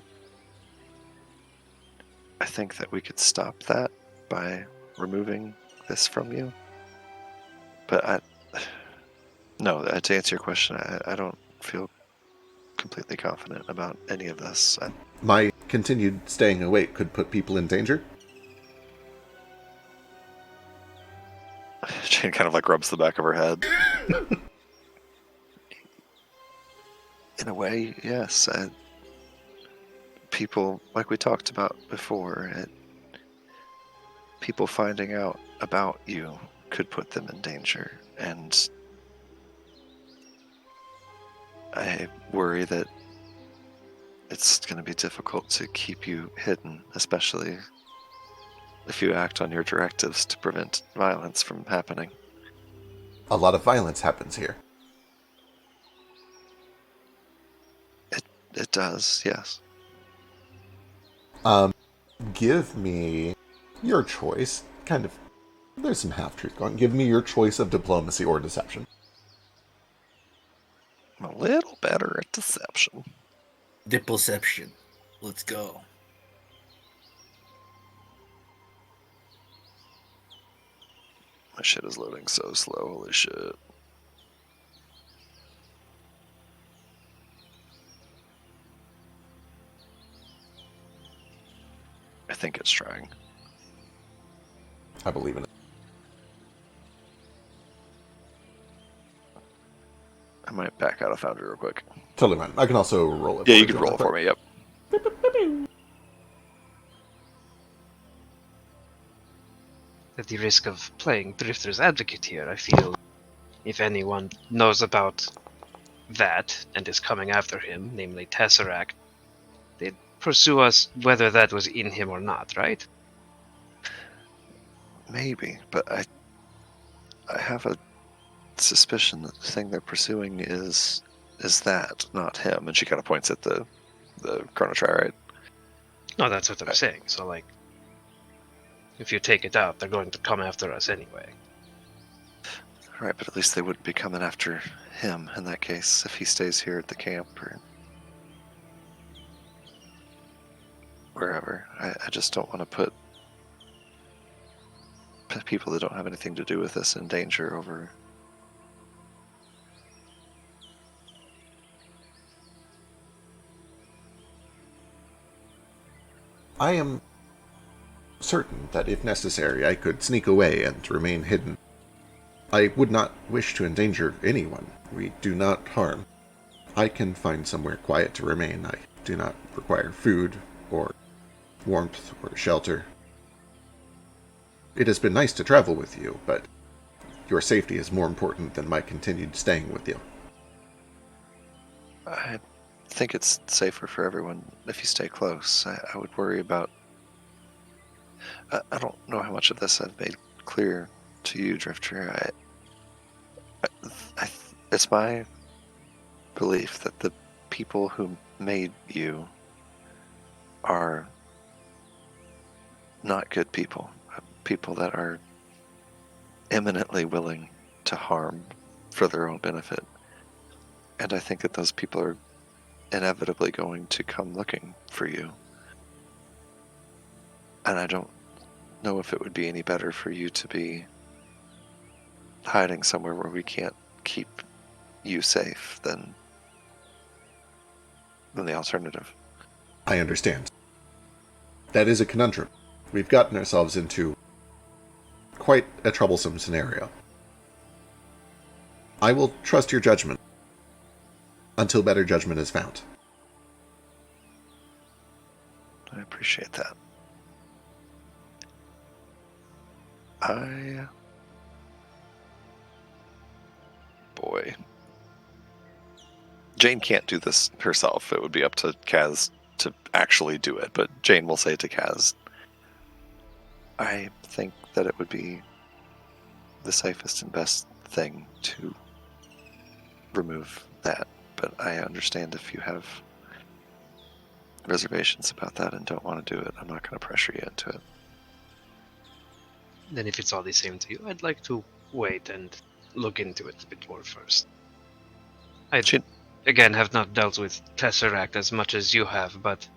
I think that we could stop that by removing this from you. But no, to answer your question, I don't feel completely confident about any of this. My continued staying awake could put people in danger? Jane kind of like rubs the back of her head. In a way, yes. People, like we talked about before, people finding out about you could put them in danger. And I worry that it's going to be difficult to keep you hidden, especially if you act on your directives to prevent violence from happening. A lot of violence happens here. It does, yes. Give me your choice. Kind of, there's some half-truth going. Give me your choice of diplomacy or deception. I'm a little better at deception. Deception. Let's go. My shit is loading so slow, holy shit. I think it's trying. I believe in it. I might back out of Foundry real quick. Totally fine. I can also roll it. Yeah, you can roll it for me, yep. At the risk of playing Drifter's advocate here, I feel if anyone knows about that and is coming after him, namely Tesseract, they'd pursue us whether that was in him or not, right? Maybe, but I have a suspicion that the thing they're pursuing is that, not him. And she kind of points at the Chrono Triad. No, that's what I'm saying. So, like, if you take it out, they're going to come after us anyway. Right, but at least they wouldn't be coming after him in that case if he stays here at the camp or wherever. I just don't want to put people that don't have anything to do with this in danger over. I am certain that if necessary, I could sneak away and remain hidden. I would not wish to endanger anyone. We do not harm. I can find somewhere quiet to remain. I do not require food or warmth or shelter. It has been nice to travel with you, but your safety is more important than my continued staying with you. I think it's safer for everyone if you stay close. I would worry about. I don't know how much of this I've made clear to you, Drifter. It's my belief that the people who made you are not good people. People that are eminently willing to harm for their own benefit. And I think that those people are inevitably going to come looking for you. And I don't know if it would be any better for you to be hiding somewhere where we can't keep you safe than than the alternative. I understand. That is a conundrum. We've gotten ourselves into quite a troublesome scenario. I will trust your judgment until better judgment is found. I appreciate that. Boy. Jane can't do this herself. It would be up to Kaz to actually do it, but Jane will say to Kaz, I think that it would be the safest and best thing to remove that, but I understand if you have reservations about that and don't want to do it. I'm not going to pressure you into it. Then if it's all the same to you, I'd like to wait and look into it a bit more first. I, again, have not dealt with Tesseract as much as you have, but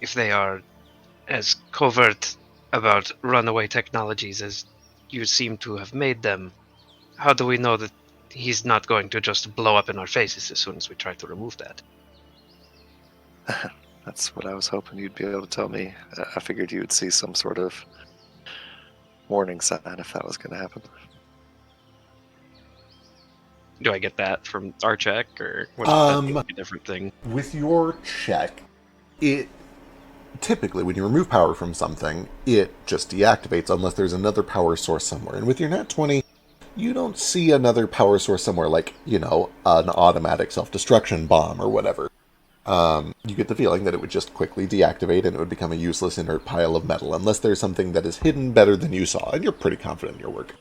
if they are as covert about runaway technologies as you seem to have made them, how do we know that he's not going to just blow up in our faces as soon as we try to remove that? That's what I was hoping you'd be able to tell me. I figured you would see some sort of warning sign if that was going to happen. Do I get that from our check, or would that be a different thing? With your check, it typically, when you remove power from something, it just deactivates unless there's another power source somewhere. And with your Nat 20, you don't see another power source somewhere like, an automatic self-destruction bomb or whatever. You get the feeling that it would just quickly deactivate and it would become a useless inert pile of metal, unless there's something that is hidden better than you saw, and you're pretty confident in your work.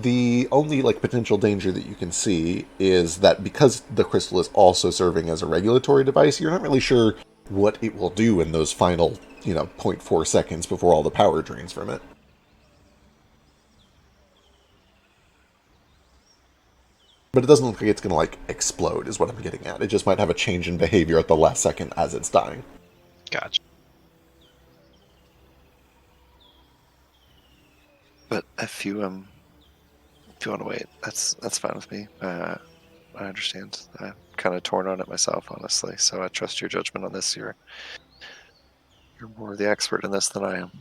The only potential danger that you can see is that because the crystal is also serving as a regulatory device, you're not really sure what it will do in those final, 0.4 seconds before all the power drains from it. But it doesn't look like it's going to, explode, is what I'm getting at. It just might have a change in behavior at the last second as it's dying. Gotcha. But if you want to wait, that's fine with me. I understand. I'm kind of torn on it myself, honestly. So I trust your judgment on this. You're more the expert in this than I am.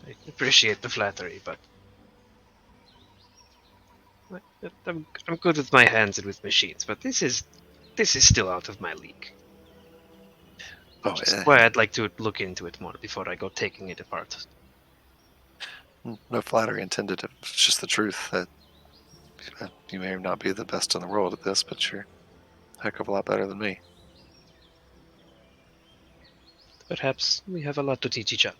I appreciate the flattery, but I'm good with my hands and with machines. But this is still out of my league. Oh, Which is why I'd like to look into it more before I go taking it apart. No flattery intended. It's just the truth that you may not be the best in the world at this, but you're a heck of a lot better than me. Perhaps we have a lot to teach each other.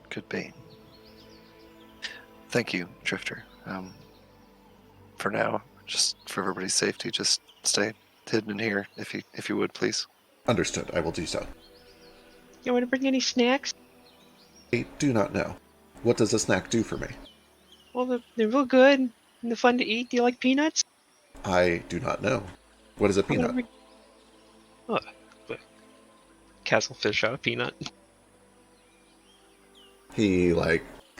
Could be. Thank you, Drifter. For now, just for everybody's safety, just stay hidden in here, if you would, please. Understood. I will do so. You want to bring any snacks? I do not know. What does a snack do for me? Well, they're real good and they're fun to eat. Do you like peanuts? I do not know. What is a peanut? Oh, Castlefish out a peanut. He,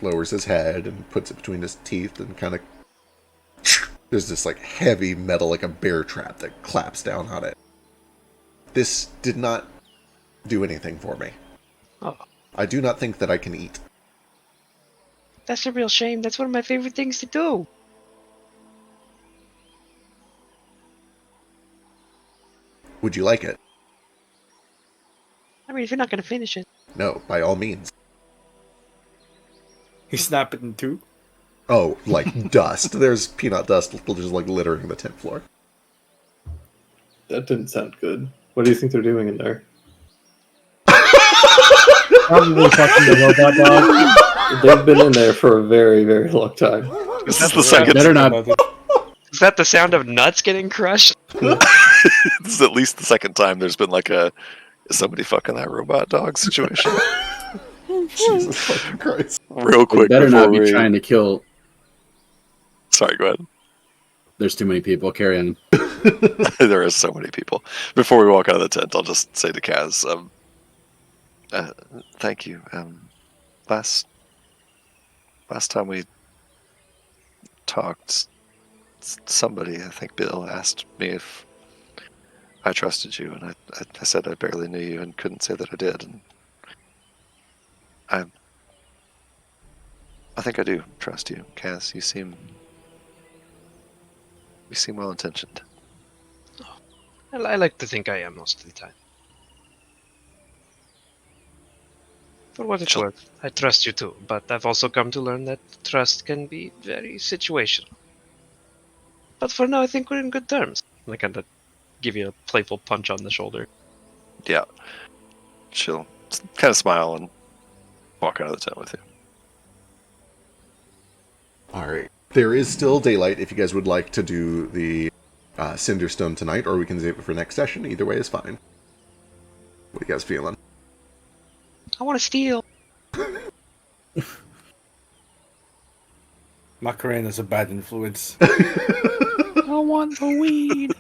lowers his head and puts it between his teeth and kind of... There's this, heavy metal, like a bear trap that claps down on it. This did not do anything for me. Oh. I do not think that I can eat. That's a real shame. That's one of my favorite things to do. Would you like it? I mean, if you're not going to finish it. No, by all means. You snap it in two? Oh, dust. There's peanut dust just littering the tent floor. That didn't sound good. What do you think they're doing in there? Probably fucking the robot dog. They've been in there for a very, very long time. This is the second. Better not. Is that the sound of nuts getting crushed? This is at least the second time there's been a somebody fucking that robot dog situation. Jesus fucking Christ. Real quick, Better not be before we... trying to kill. Sorry, go ahead. There's too many people. Carry on. There are so many people. Before we walk out of the tent, I'll just say to Kaz, thank you. Last last time we talked, somebody, I think Bill, asked me if I trusted you, and I said I barely knew you and couldn't say that I did. And I think I do trust you, Cass. You seem well intentioned. I like to think I am most of the time. For what it's worth, I trust you too, but I've also come to learn that trust can be very situational. But for now, I think we're in good terms. I kind of give you a playful punch on the shoulder. Yeah. She'll kind of smile and walk out of the tent with you. All right. There is still daylight if you guys would like to do the Cinderstone tonight, or we can save it for next session. Either way is fine. What are you guys feeling? I want to steal. Macarena's a bad influence. I want the weed.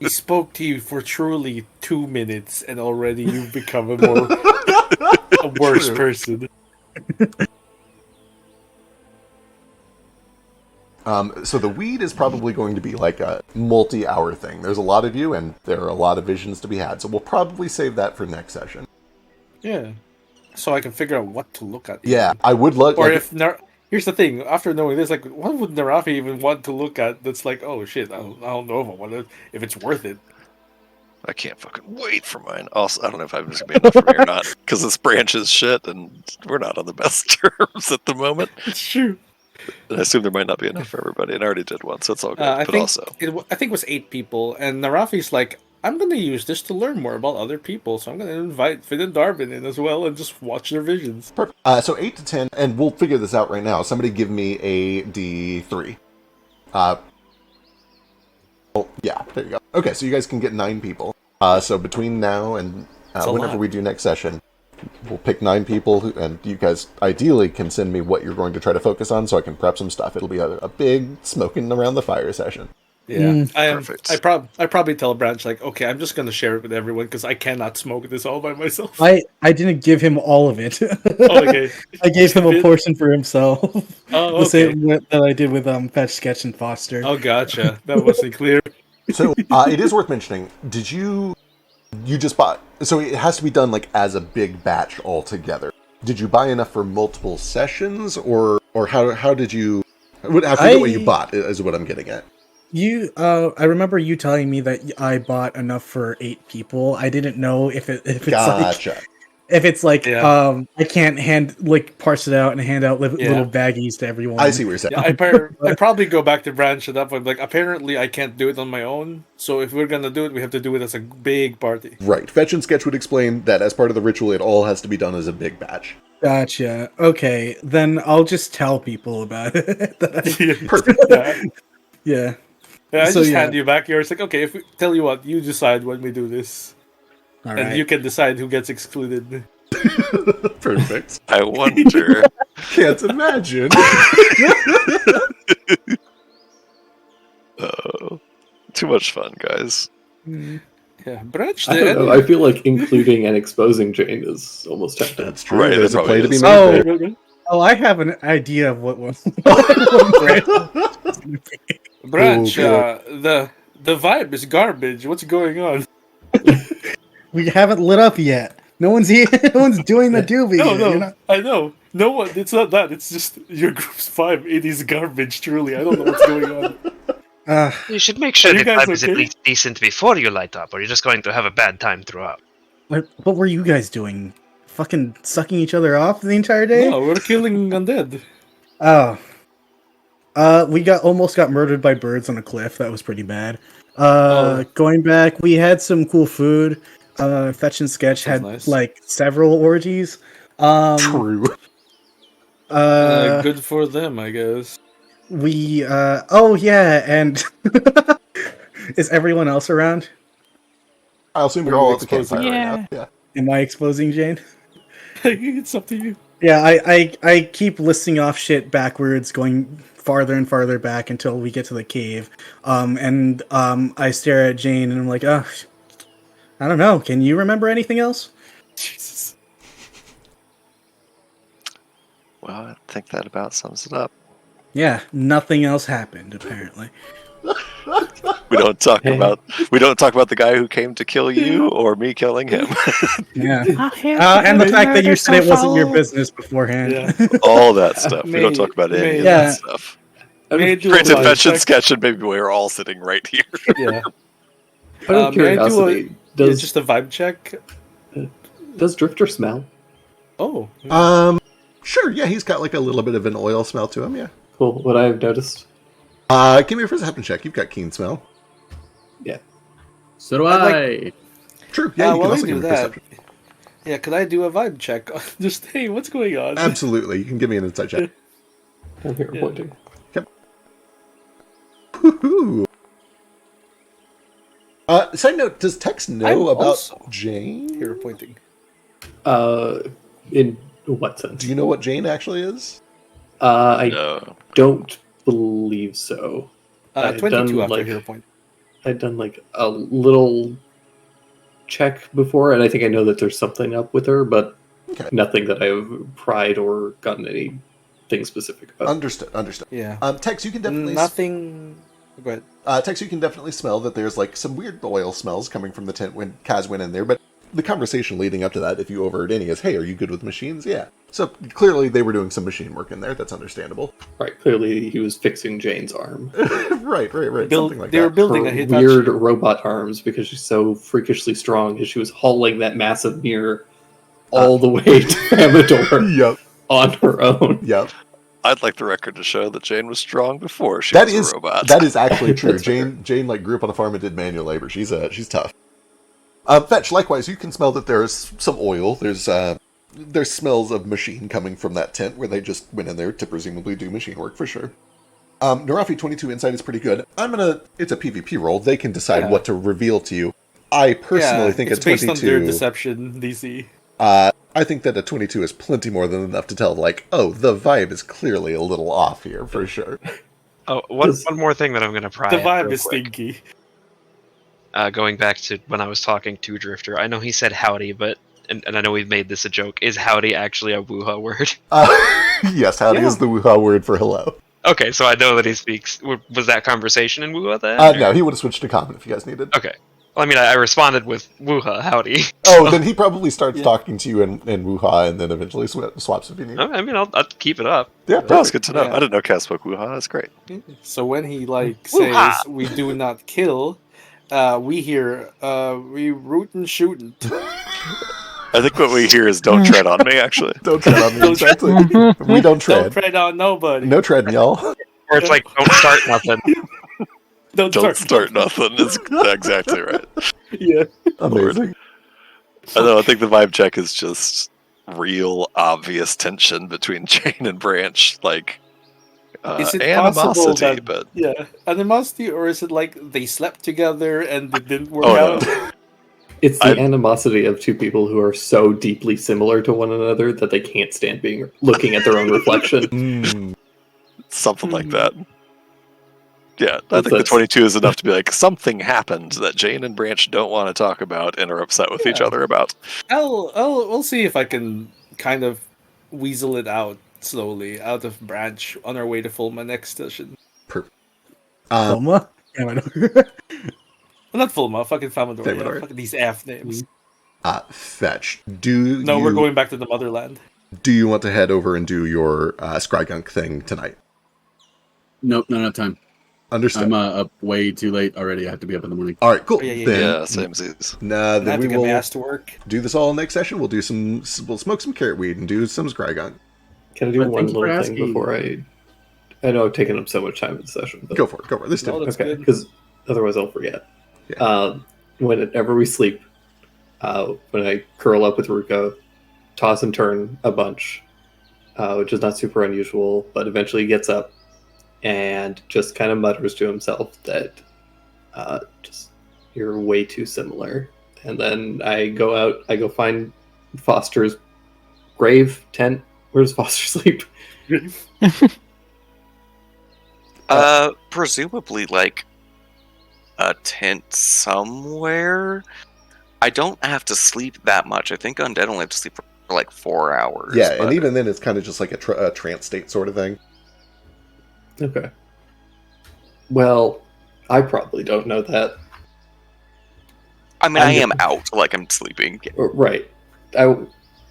He spoke to you for truly 2 minutes, and already you've become a worse True. person. So the weed is probably going to be like a multi-hour thing. There's a lot of you, and there are a lot of visions to be had. So we'll probably save that for next session. Yeah. So I can figure out what to look at. Yeah, I would look. Or like, if here's the thing: after knowing this, like, what would Narafi even want to look at? That's like, oh shit, I don't know if I want to, if it's worth it. I can't fucking wait for mine. Also, I don't know if I'm just gonna be enough for me or not, because this branch is shit, and we're not on the best terms at the moment. It's true. And I assume there might not be enough for everybody, and I already did one, so it's all good. I but think also, I think it was 8 people, and Narafi's like, I'm gonna use this to learn more about other people, so I'm gonna invite Finn and Darwin in as well, and just watch their visions. perfect. So 8 to 10, and we'll figure this out right now. Somebody give me a D3. Oh, yeah, there you go. Okay, so you guys can get 9 people. So between now and whenever we do next session, we'll pick 9 people, and you guys ideally can send me what you're going to try to focus on so I can prep some stuff. It'll be a big smoking around the fire session. Yeah, perfect. I probably tell Branch, like, okay, I'm just gonna share it with everyone because I cannot smoke this all by myself. I didn't give him all of it. Oh, okay. I gave him a portion for himself. Oh, The okay. same that I did with Fetch, Sketch, and Foster. Oh, gotcha. That wasn't clear. So it is worth mentioning. Did you just bought? So it has to be done like as a big batch altogether. Did you buy enough for multiple sessions, or how did you? I forget what you bought. Is what I'm getting at. I remember you telling me that I bought enough for 8 people. I didn't know if it's Gotcha. like I can't parse it out and hand out little baggies to everyone. I see what you're saying. Yeah, I probably go back to Branch at that point. Like, apparently I can't do it on my own. So if we're gonna do it, we have to do it as a big party. Right. Fetch and Sketch would explain that as part of the ritual, it all has to be done as a big batch. Gotcha. Okay, then I'll just tell people about it. Perfect. Yeah. Yeah. I just hand you back yours. Like, okay, tell you what, you decide when we do this. All and right. you can decide who gets excluded. Perfect. I wonder. Can't imagine. Oh, too much fun, guys. Yeah, Branch. I don't know. I feel like including and exposing Jane is almost tempting. That's true. Right, There's it a play to be probably made there. Oh, I have an idea of what one. Branch, Oh, the vibe is garbage. What's going on? We haven't lit up yet. No one's here. No one's doing the doobie. No, yet, you know? I know. No one. It's not that. It's just your group's vibe. It is garbage. Truly, I don't know what's going on. You should make sure Are the you guys vibe is at okay? least decent before you light up, or you're just going to have a bad time throughout. What were you guys doing? Fucking sucking each other off the entire day? No, we're killing undead. Oh. We almost got murdered by birds on a cliff. That was pretty bad. Going back, we had some cool food. Fetch and Sketch had nice. like several orgies. True. Good for them, I guess. We oh yeah, and is everyone else around? I assume you're all at the campfire right now. Yeah. Am I exposing Jane? It's up to you. Yeah, I keep listing off shit backwards, going farther and farther back until we get to the cave. And I stare at Jane and I'm like, I don't know. Can you remember anything else? Jesus. Well, I think that about sums it up. Yeah, nothing else happened apparently. We don't talk Hey. about the guy who came to kill you or me killing him. Yeah, and the fact that you said it wasn't your business beforehand. Yeah. All that stuff. We don't talk about any of Yeah. that stuff. May I do a Granted, vibe Fetch and check? Sketch and Baby Boy are all sitting right here. Yeah. Out of May I do curiosity, does just a vibe check? does Drifter smell? Oh. Sure, yeah, he's got like a little bit of an oil smell to him, yeah. Cool. What I've noticed. Give me a perception check. You've got keen smell. So do I. True, yeah, you while can I also do give me a that, perception. yeah, could I do a vibe check? Just, hey, what's going on? Absolutely, you can give me an insight check. I'm here Yeah. pointing. Woohoo! Side note, does Tex know I'm about also Jane? Here pointing. In what sense? Do you know what Jane actually is? I No. don't believe so. I've 22 done, after like- hero point. I'd done like a little check before, and I think I know that there's something up with her, but Okay. nothing that I've pried or gotten anything specific about. Understood. Yeah. Tex, you can definitely Nothing. Go ahead. Tex, you can definitely smell that there's like some weird oil smells coming from the tent when Kaz went in there, but the conversation leading up to that, if you overheard any, is, hey, are you good with machines? Yeah. So clearly they were doing some machine work in there. That's understandable. Right, clearly he was fixing Jane's arm. right. Something like They were that. building a Her Hitachi. weird robot arms because she's so freakishly strong, and she was hauling that massive mirror all the way to Amador Yep. on her own. Yep. I'd like the record to show that Jane was strong before she That was is a robot. that is actually true. That's fair. Jane like grew up on a farm and did manual labor. She's tough. Fetch, likewise, you can smell that there's some oil. There's smells of machine coming from that tent where they just went in there to presumably do machine work for sure. Narafi 22 insight is pretty good. It's a PvP roll. They can decide what to reveal to you. I personally think it's a based 22. on their deception, DC. I think that a 22 is plenty more than enough to tell, like, oh, the vibe is clearly a little off here, for sure. Oh, one more thing that I'm going to pry The at vibe real is quick. stinky. Going back to when I was talking to Drifter, I know he said howdy, but and I know we've made this a joke. Is howdy actually a Wuha word? Yes, howdy is the Wuha word for hello. Okay, so I know that he speaks. Was that conversation in Wuha then? No, he would have switched to common if you guys needed. Okay. Well, I mean, I responded with Wuha, howdy. Oh, then he probably starts talking to you in Wuha and then eventually swaps if you need. I mean, I'll keep it up. Yeah, That's good to know. Yeah. I didn't know Cass spoke Wuhan. That's great. So when he says Woo-ha! we do not kill, we hear we root and shootin'. I think what we hear is "Don't tread on me." Actually, Don't tread on me. Don't Exactly. We don't Don't tread. tread on nobody. No treading, y'all. Or it's like, don't start nothing. Don't don't start nothing. Is exactly right. Yeah. Amazing. I know. I think the vibe check is just real obvious tension between Jane and Branch, like Is it possible animosity. that But animosity, or is it like they slept together and it didn't work Oh, out? no. It's the I- animosity of two people who are so deeply similar to one another that they can't stand looking at their own reflection. Mm. something like that. Yeah, I That's- think the 22 is enough to be like something happened that Jane and Branch don't want to talk about and are upset with each Yeah. other about. We'll see if I can kind of weasel it out slowly out of Branch on our way to Fulma next session. Fulma? Yeah, I know. Well, not Fulma, fucking Famador. Yeah, Famador. fucking these F names. Fetch. No, we're going back to the motherland. Do you want to head over and do your Scrygunk thing tonight? Nope, not enough time. Understood. I'm up way too late already. I have to be up in the morning. All right, cool. Oh, yeah, Then, Yeah, same as Nah, I then have we to get my will ass to work. do this all next session. We'll smoke some carrot weed and do some Scrygunk. Can I do But one thank you for little thing asking. before I know I've taken up so much time in the session. But Go for it. This No, time. that's okay, good. because otherwise I'll forget. Yeah. Whenever we sleep, when I curl up with Ruka, toss and turn a bunch, which is not super unusual, but eventually he gets up and just kind of mutters to himself that just you're way too similar. And then I go find Foster's grave tent. Where does Foster sleep? Presumably like a tent somewhere. I don't have to sleep that much. I think undead only have to sleep for for like 4 hours. Yeah, but and even then, it's kind of just like a trance state sort of thing. Okay. Well, I probably don't know that. I mean, I am out, like I'm sleeping. Right.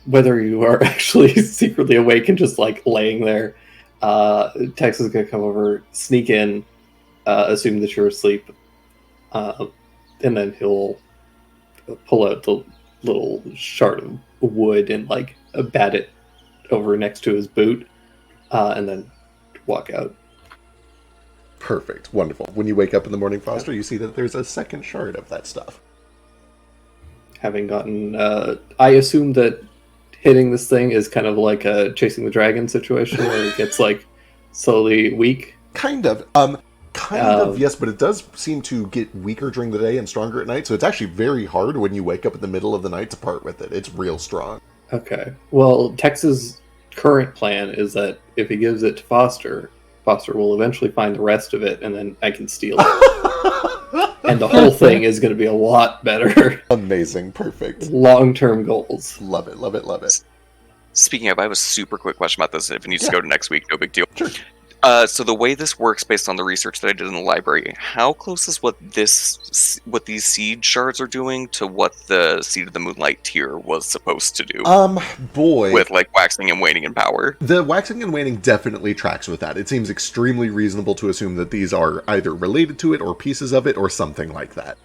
Whether you are actually secretly awake and just like laying there, Tex is going to come over, sneak in, assume that you're asleep, and then he'll pull out the little shard of wood and like bat it over next to his boot, and then walk out. Perfect. Wonderful. When you wake up in the morning, Foster, you see that there's a second shard of that stuff. Having gotten, I assume that hitting this thing is kind of like a chasing the dragon situation where it gets like slowly weak. Kind of. Yes, but it does seem to get weaker during the day and stronger at night, so it's actually very hard when you wake up in the middle of the night to part with it. It's real strong. Okay. Well, Tex's current plan is that if he gives it to Foster, Foster will eventually find the rest of it, and then I can steal it. And the whole thing is going to be a lot better. Amazing. Perfect. Long-term goals. Love it, love it, love it. Speaking of, I have a super quick question about this. If it needs to go to next week, no big deal. Sure. So the way this works, based on the research that I did in the library, how close is what these seed shards are doing to what the Seed of the Moonlight tier was supposed to do? Boy. With like waxing and waning in power. The waxing and waning definitely tracks with that. It seems extremely reasonable to assume that these are either related to it or pieces of it or something like that.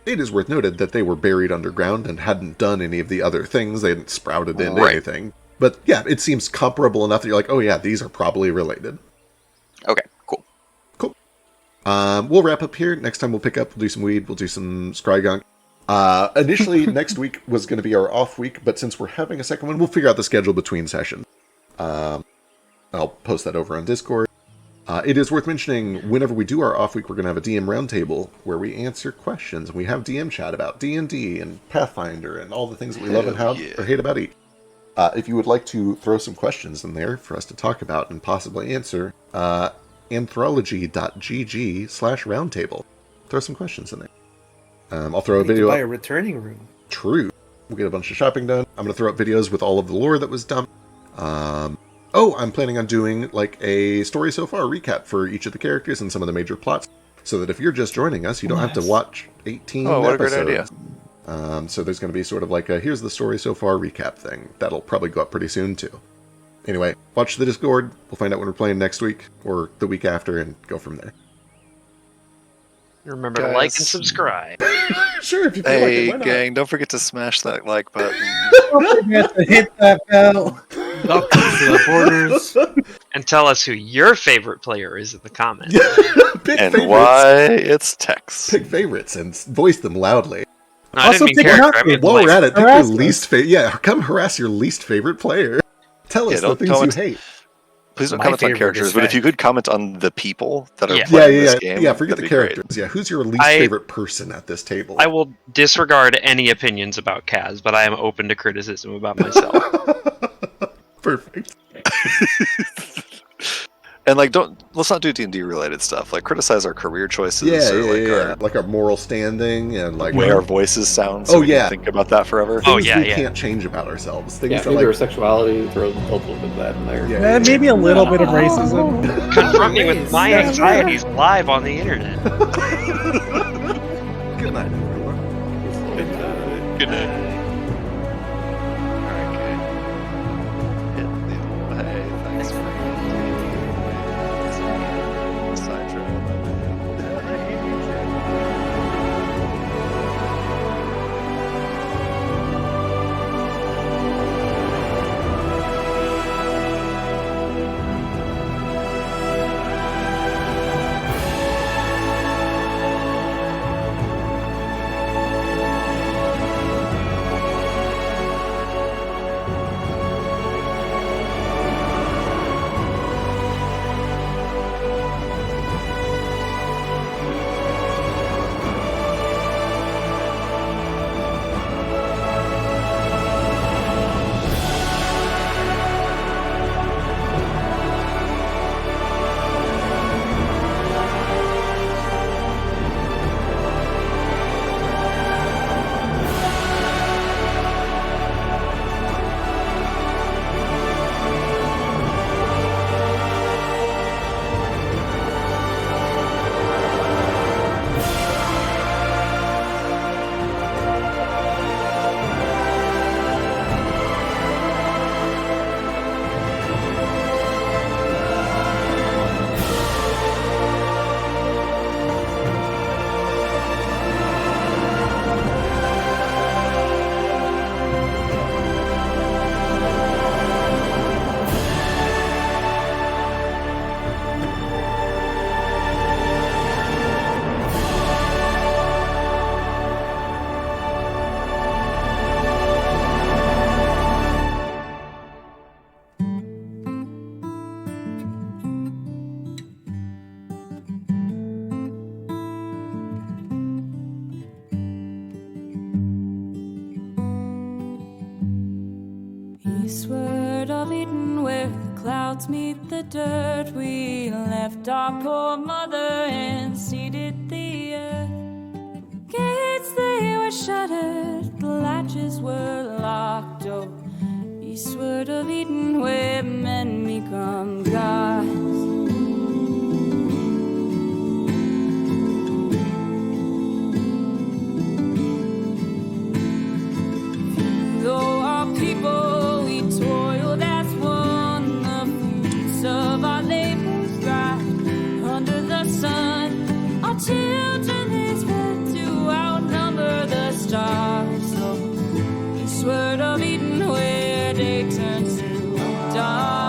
It is worth noted that they were buried underground and hadn't done any of the other things. They hadn't sprouted into anything. But yeah, it seems comparable enough that you're like, oh yeah, these are probably related. Okay, cool. Cool. We'll wrap up here. Next time we'll pick up, we'll do some weed, we'll do some scry gunk. Initially, next week was going to be our off week, but since we're having a second one, we'll figure out the schedule between sessions. I'll post that over on Discord. It is worth mentioning, whenever we do our off week, we're going to have a DM roundtable where we answer questions, and we have DM chat about D&D and Pathfinder and all the things that we love and or hate about each. If you would like to throw some questions in there for us to talk about and possibly answer, anthology.gg/roundtable. Throw some questions in there. I'll throw a video buy up. a returning room. True. We'll get a bunch of shopping done. I'm going to throw up videos with all of the lore that was dumped. I'm planning on doing like a story so far recap for each of the characters and some of the major plots, so that if you're just joining us, you don't have to watch 18 episodes. What a great idea. So there's going to be sort of like a here's the story so far recap thing. That'll probably go up pretty soon too. Anyway, watch the Discord. We'll find out when we're playing next week or the week after and go from there. Remember to like and subscribe. Sure, if you feel Hey, like it, why not? gang, don't forget to smash that like button. Don't forget to hit that bell. Borders. And tell us who your favorite player is in the comments. Pick And favorites. why it's Tex. Pick favorites and voice them loudly. No, I Also, didn't mean pick character. I up mean While life. we're at it, pick your Harass us. least favorite. Yeah, come harass your least favorite player. Tell us the don't things you comment- hate. Please don't My comment on favorite characters, is but if you Fang. could comment on the people that are Yeah. playing this game, Yeah, forget that'd the be great. characters. Yeah, who's your least I- favorite person at this table? I will disregard any opinions about Kaz, but I am open to criticism about myself. Perfect. And like, let's not do D&D related stuff. Like, criticize our career choices or Like our moral standing and like way our voices sound. So Oh, we can yeah. think about that forever. Oh, things yeah, we yeah. can't change about ourselves. Things Yeah, that maybe our like sexuality, throw a little bit of that in there. Yeah. Maybe a little bit of racism. Confront me with my anxieties live on the internet. Good night, everyone. Good night. Alright, okay. Hit the old hey, thanks for sidetrack. Eastward of Eden, where the clouds meet the dirt, we left our poor mother and seeded the earth. Gates, they were shuttered, the latches were locked. Oh, eastward of Eden, where men become gods. Though our people, we toiled as one, the fruits of our labors dried under the sun. Our children, they sped to outnumber the stars. So, eastward of Eden, where day turns to dawn.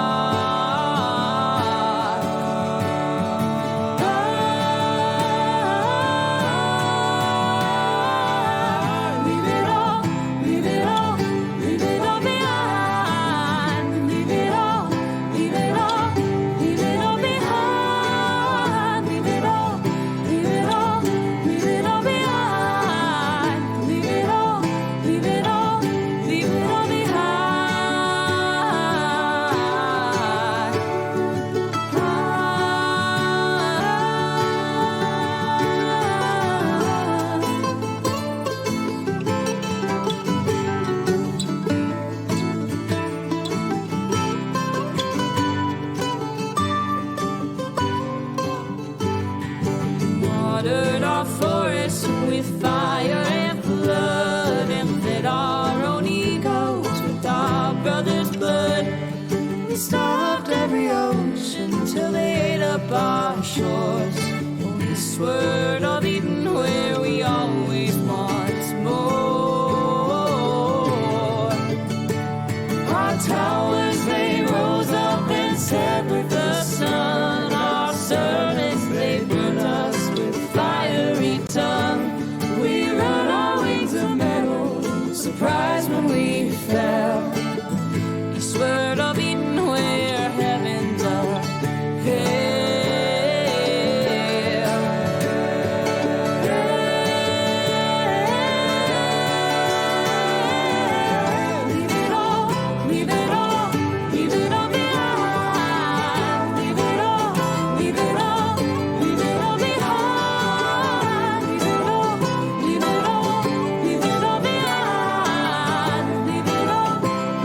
Watered our forests with fire and flood, and fed our own egos with our brothers' blood. We starved every ocean till they ate up our shores. Oh, eastward of Eden, where we always want more. Our towers, they rose up and set with the sun. Our servants, they burned us with fiery tongue. We run our wings of metal, surprised when we fell. Eastward of Eden, where heavens are hell. Leave it all, leave it all, leave it all behind. Leave it all, leave it all, leave it all behind. Leave it all, leave it all, leave it all behind. Leave it all,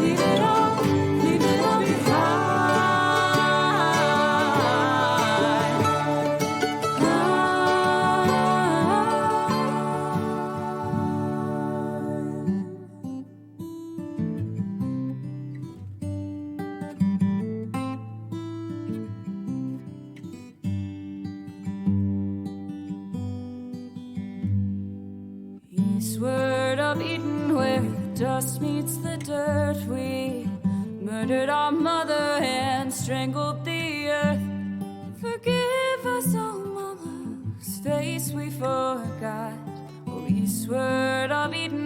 leave it all, leave it all behind. Eastward of Eden, where the dust meets the dirt, we murdered our mother and strangled the earth. Forgive us, oh mama, whose face we forgot. Oh, eastward of Eden,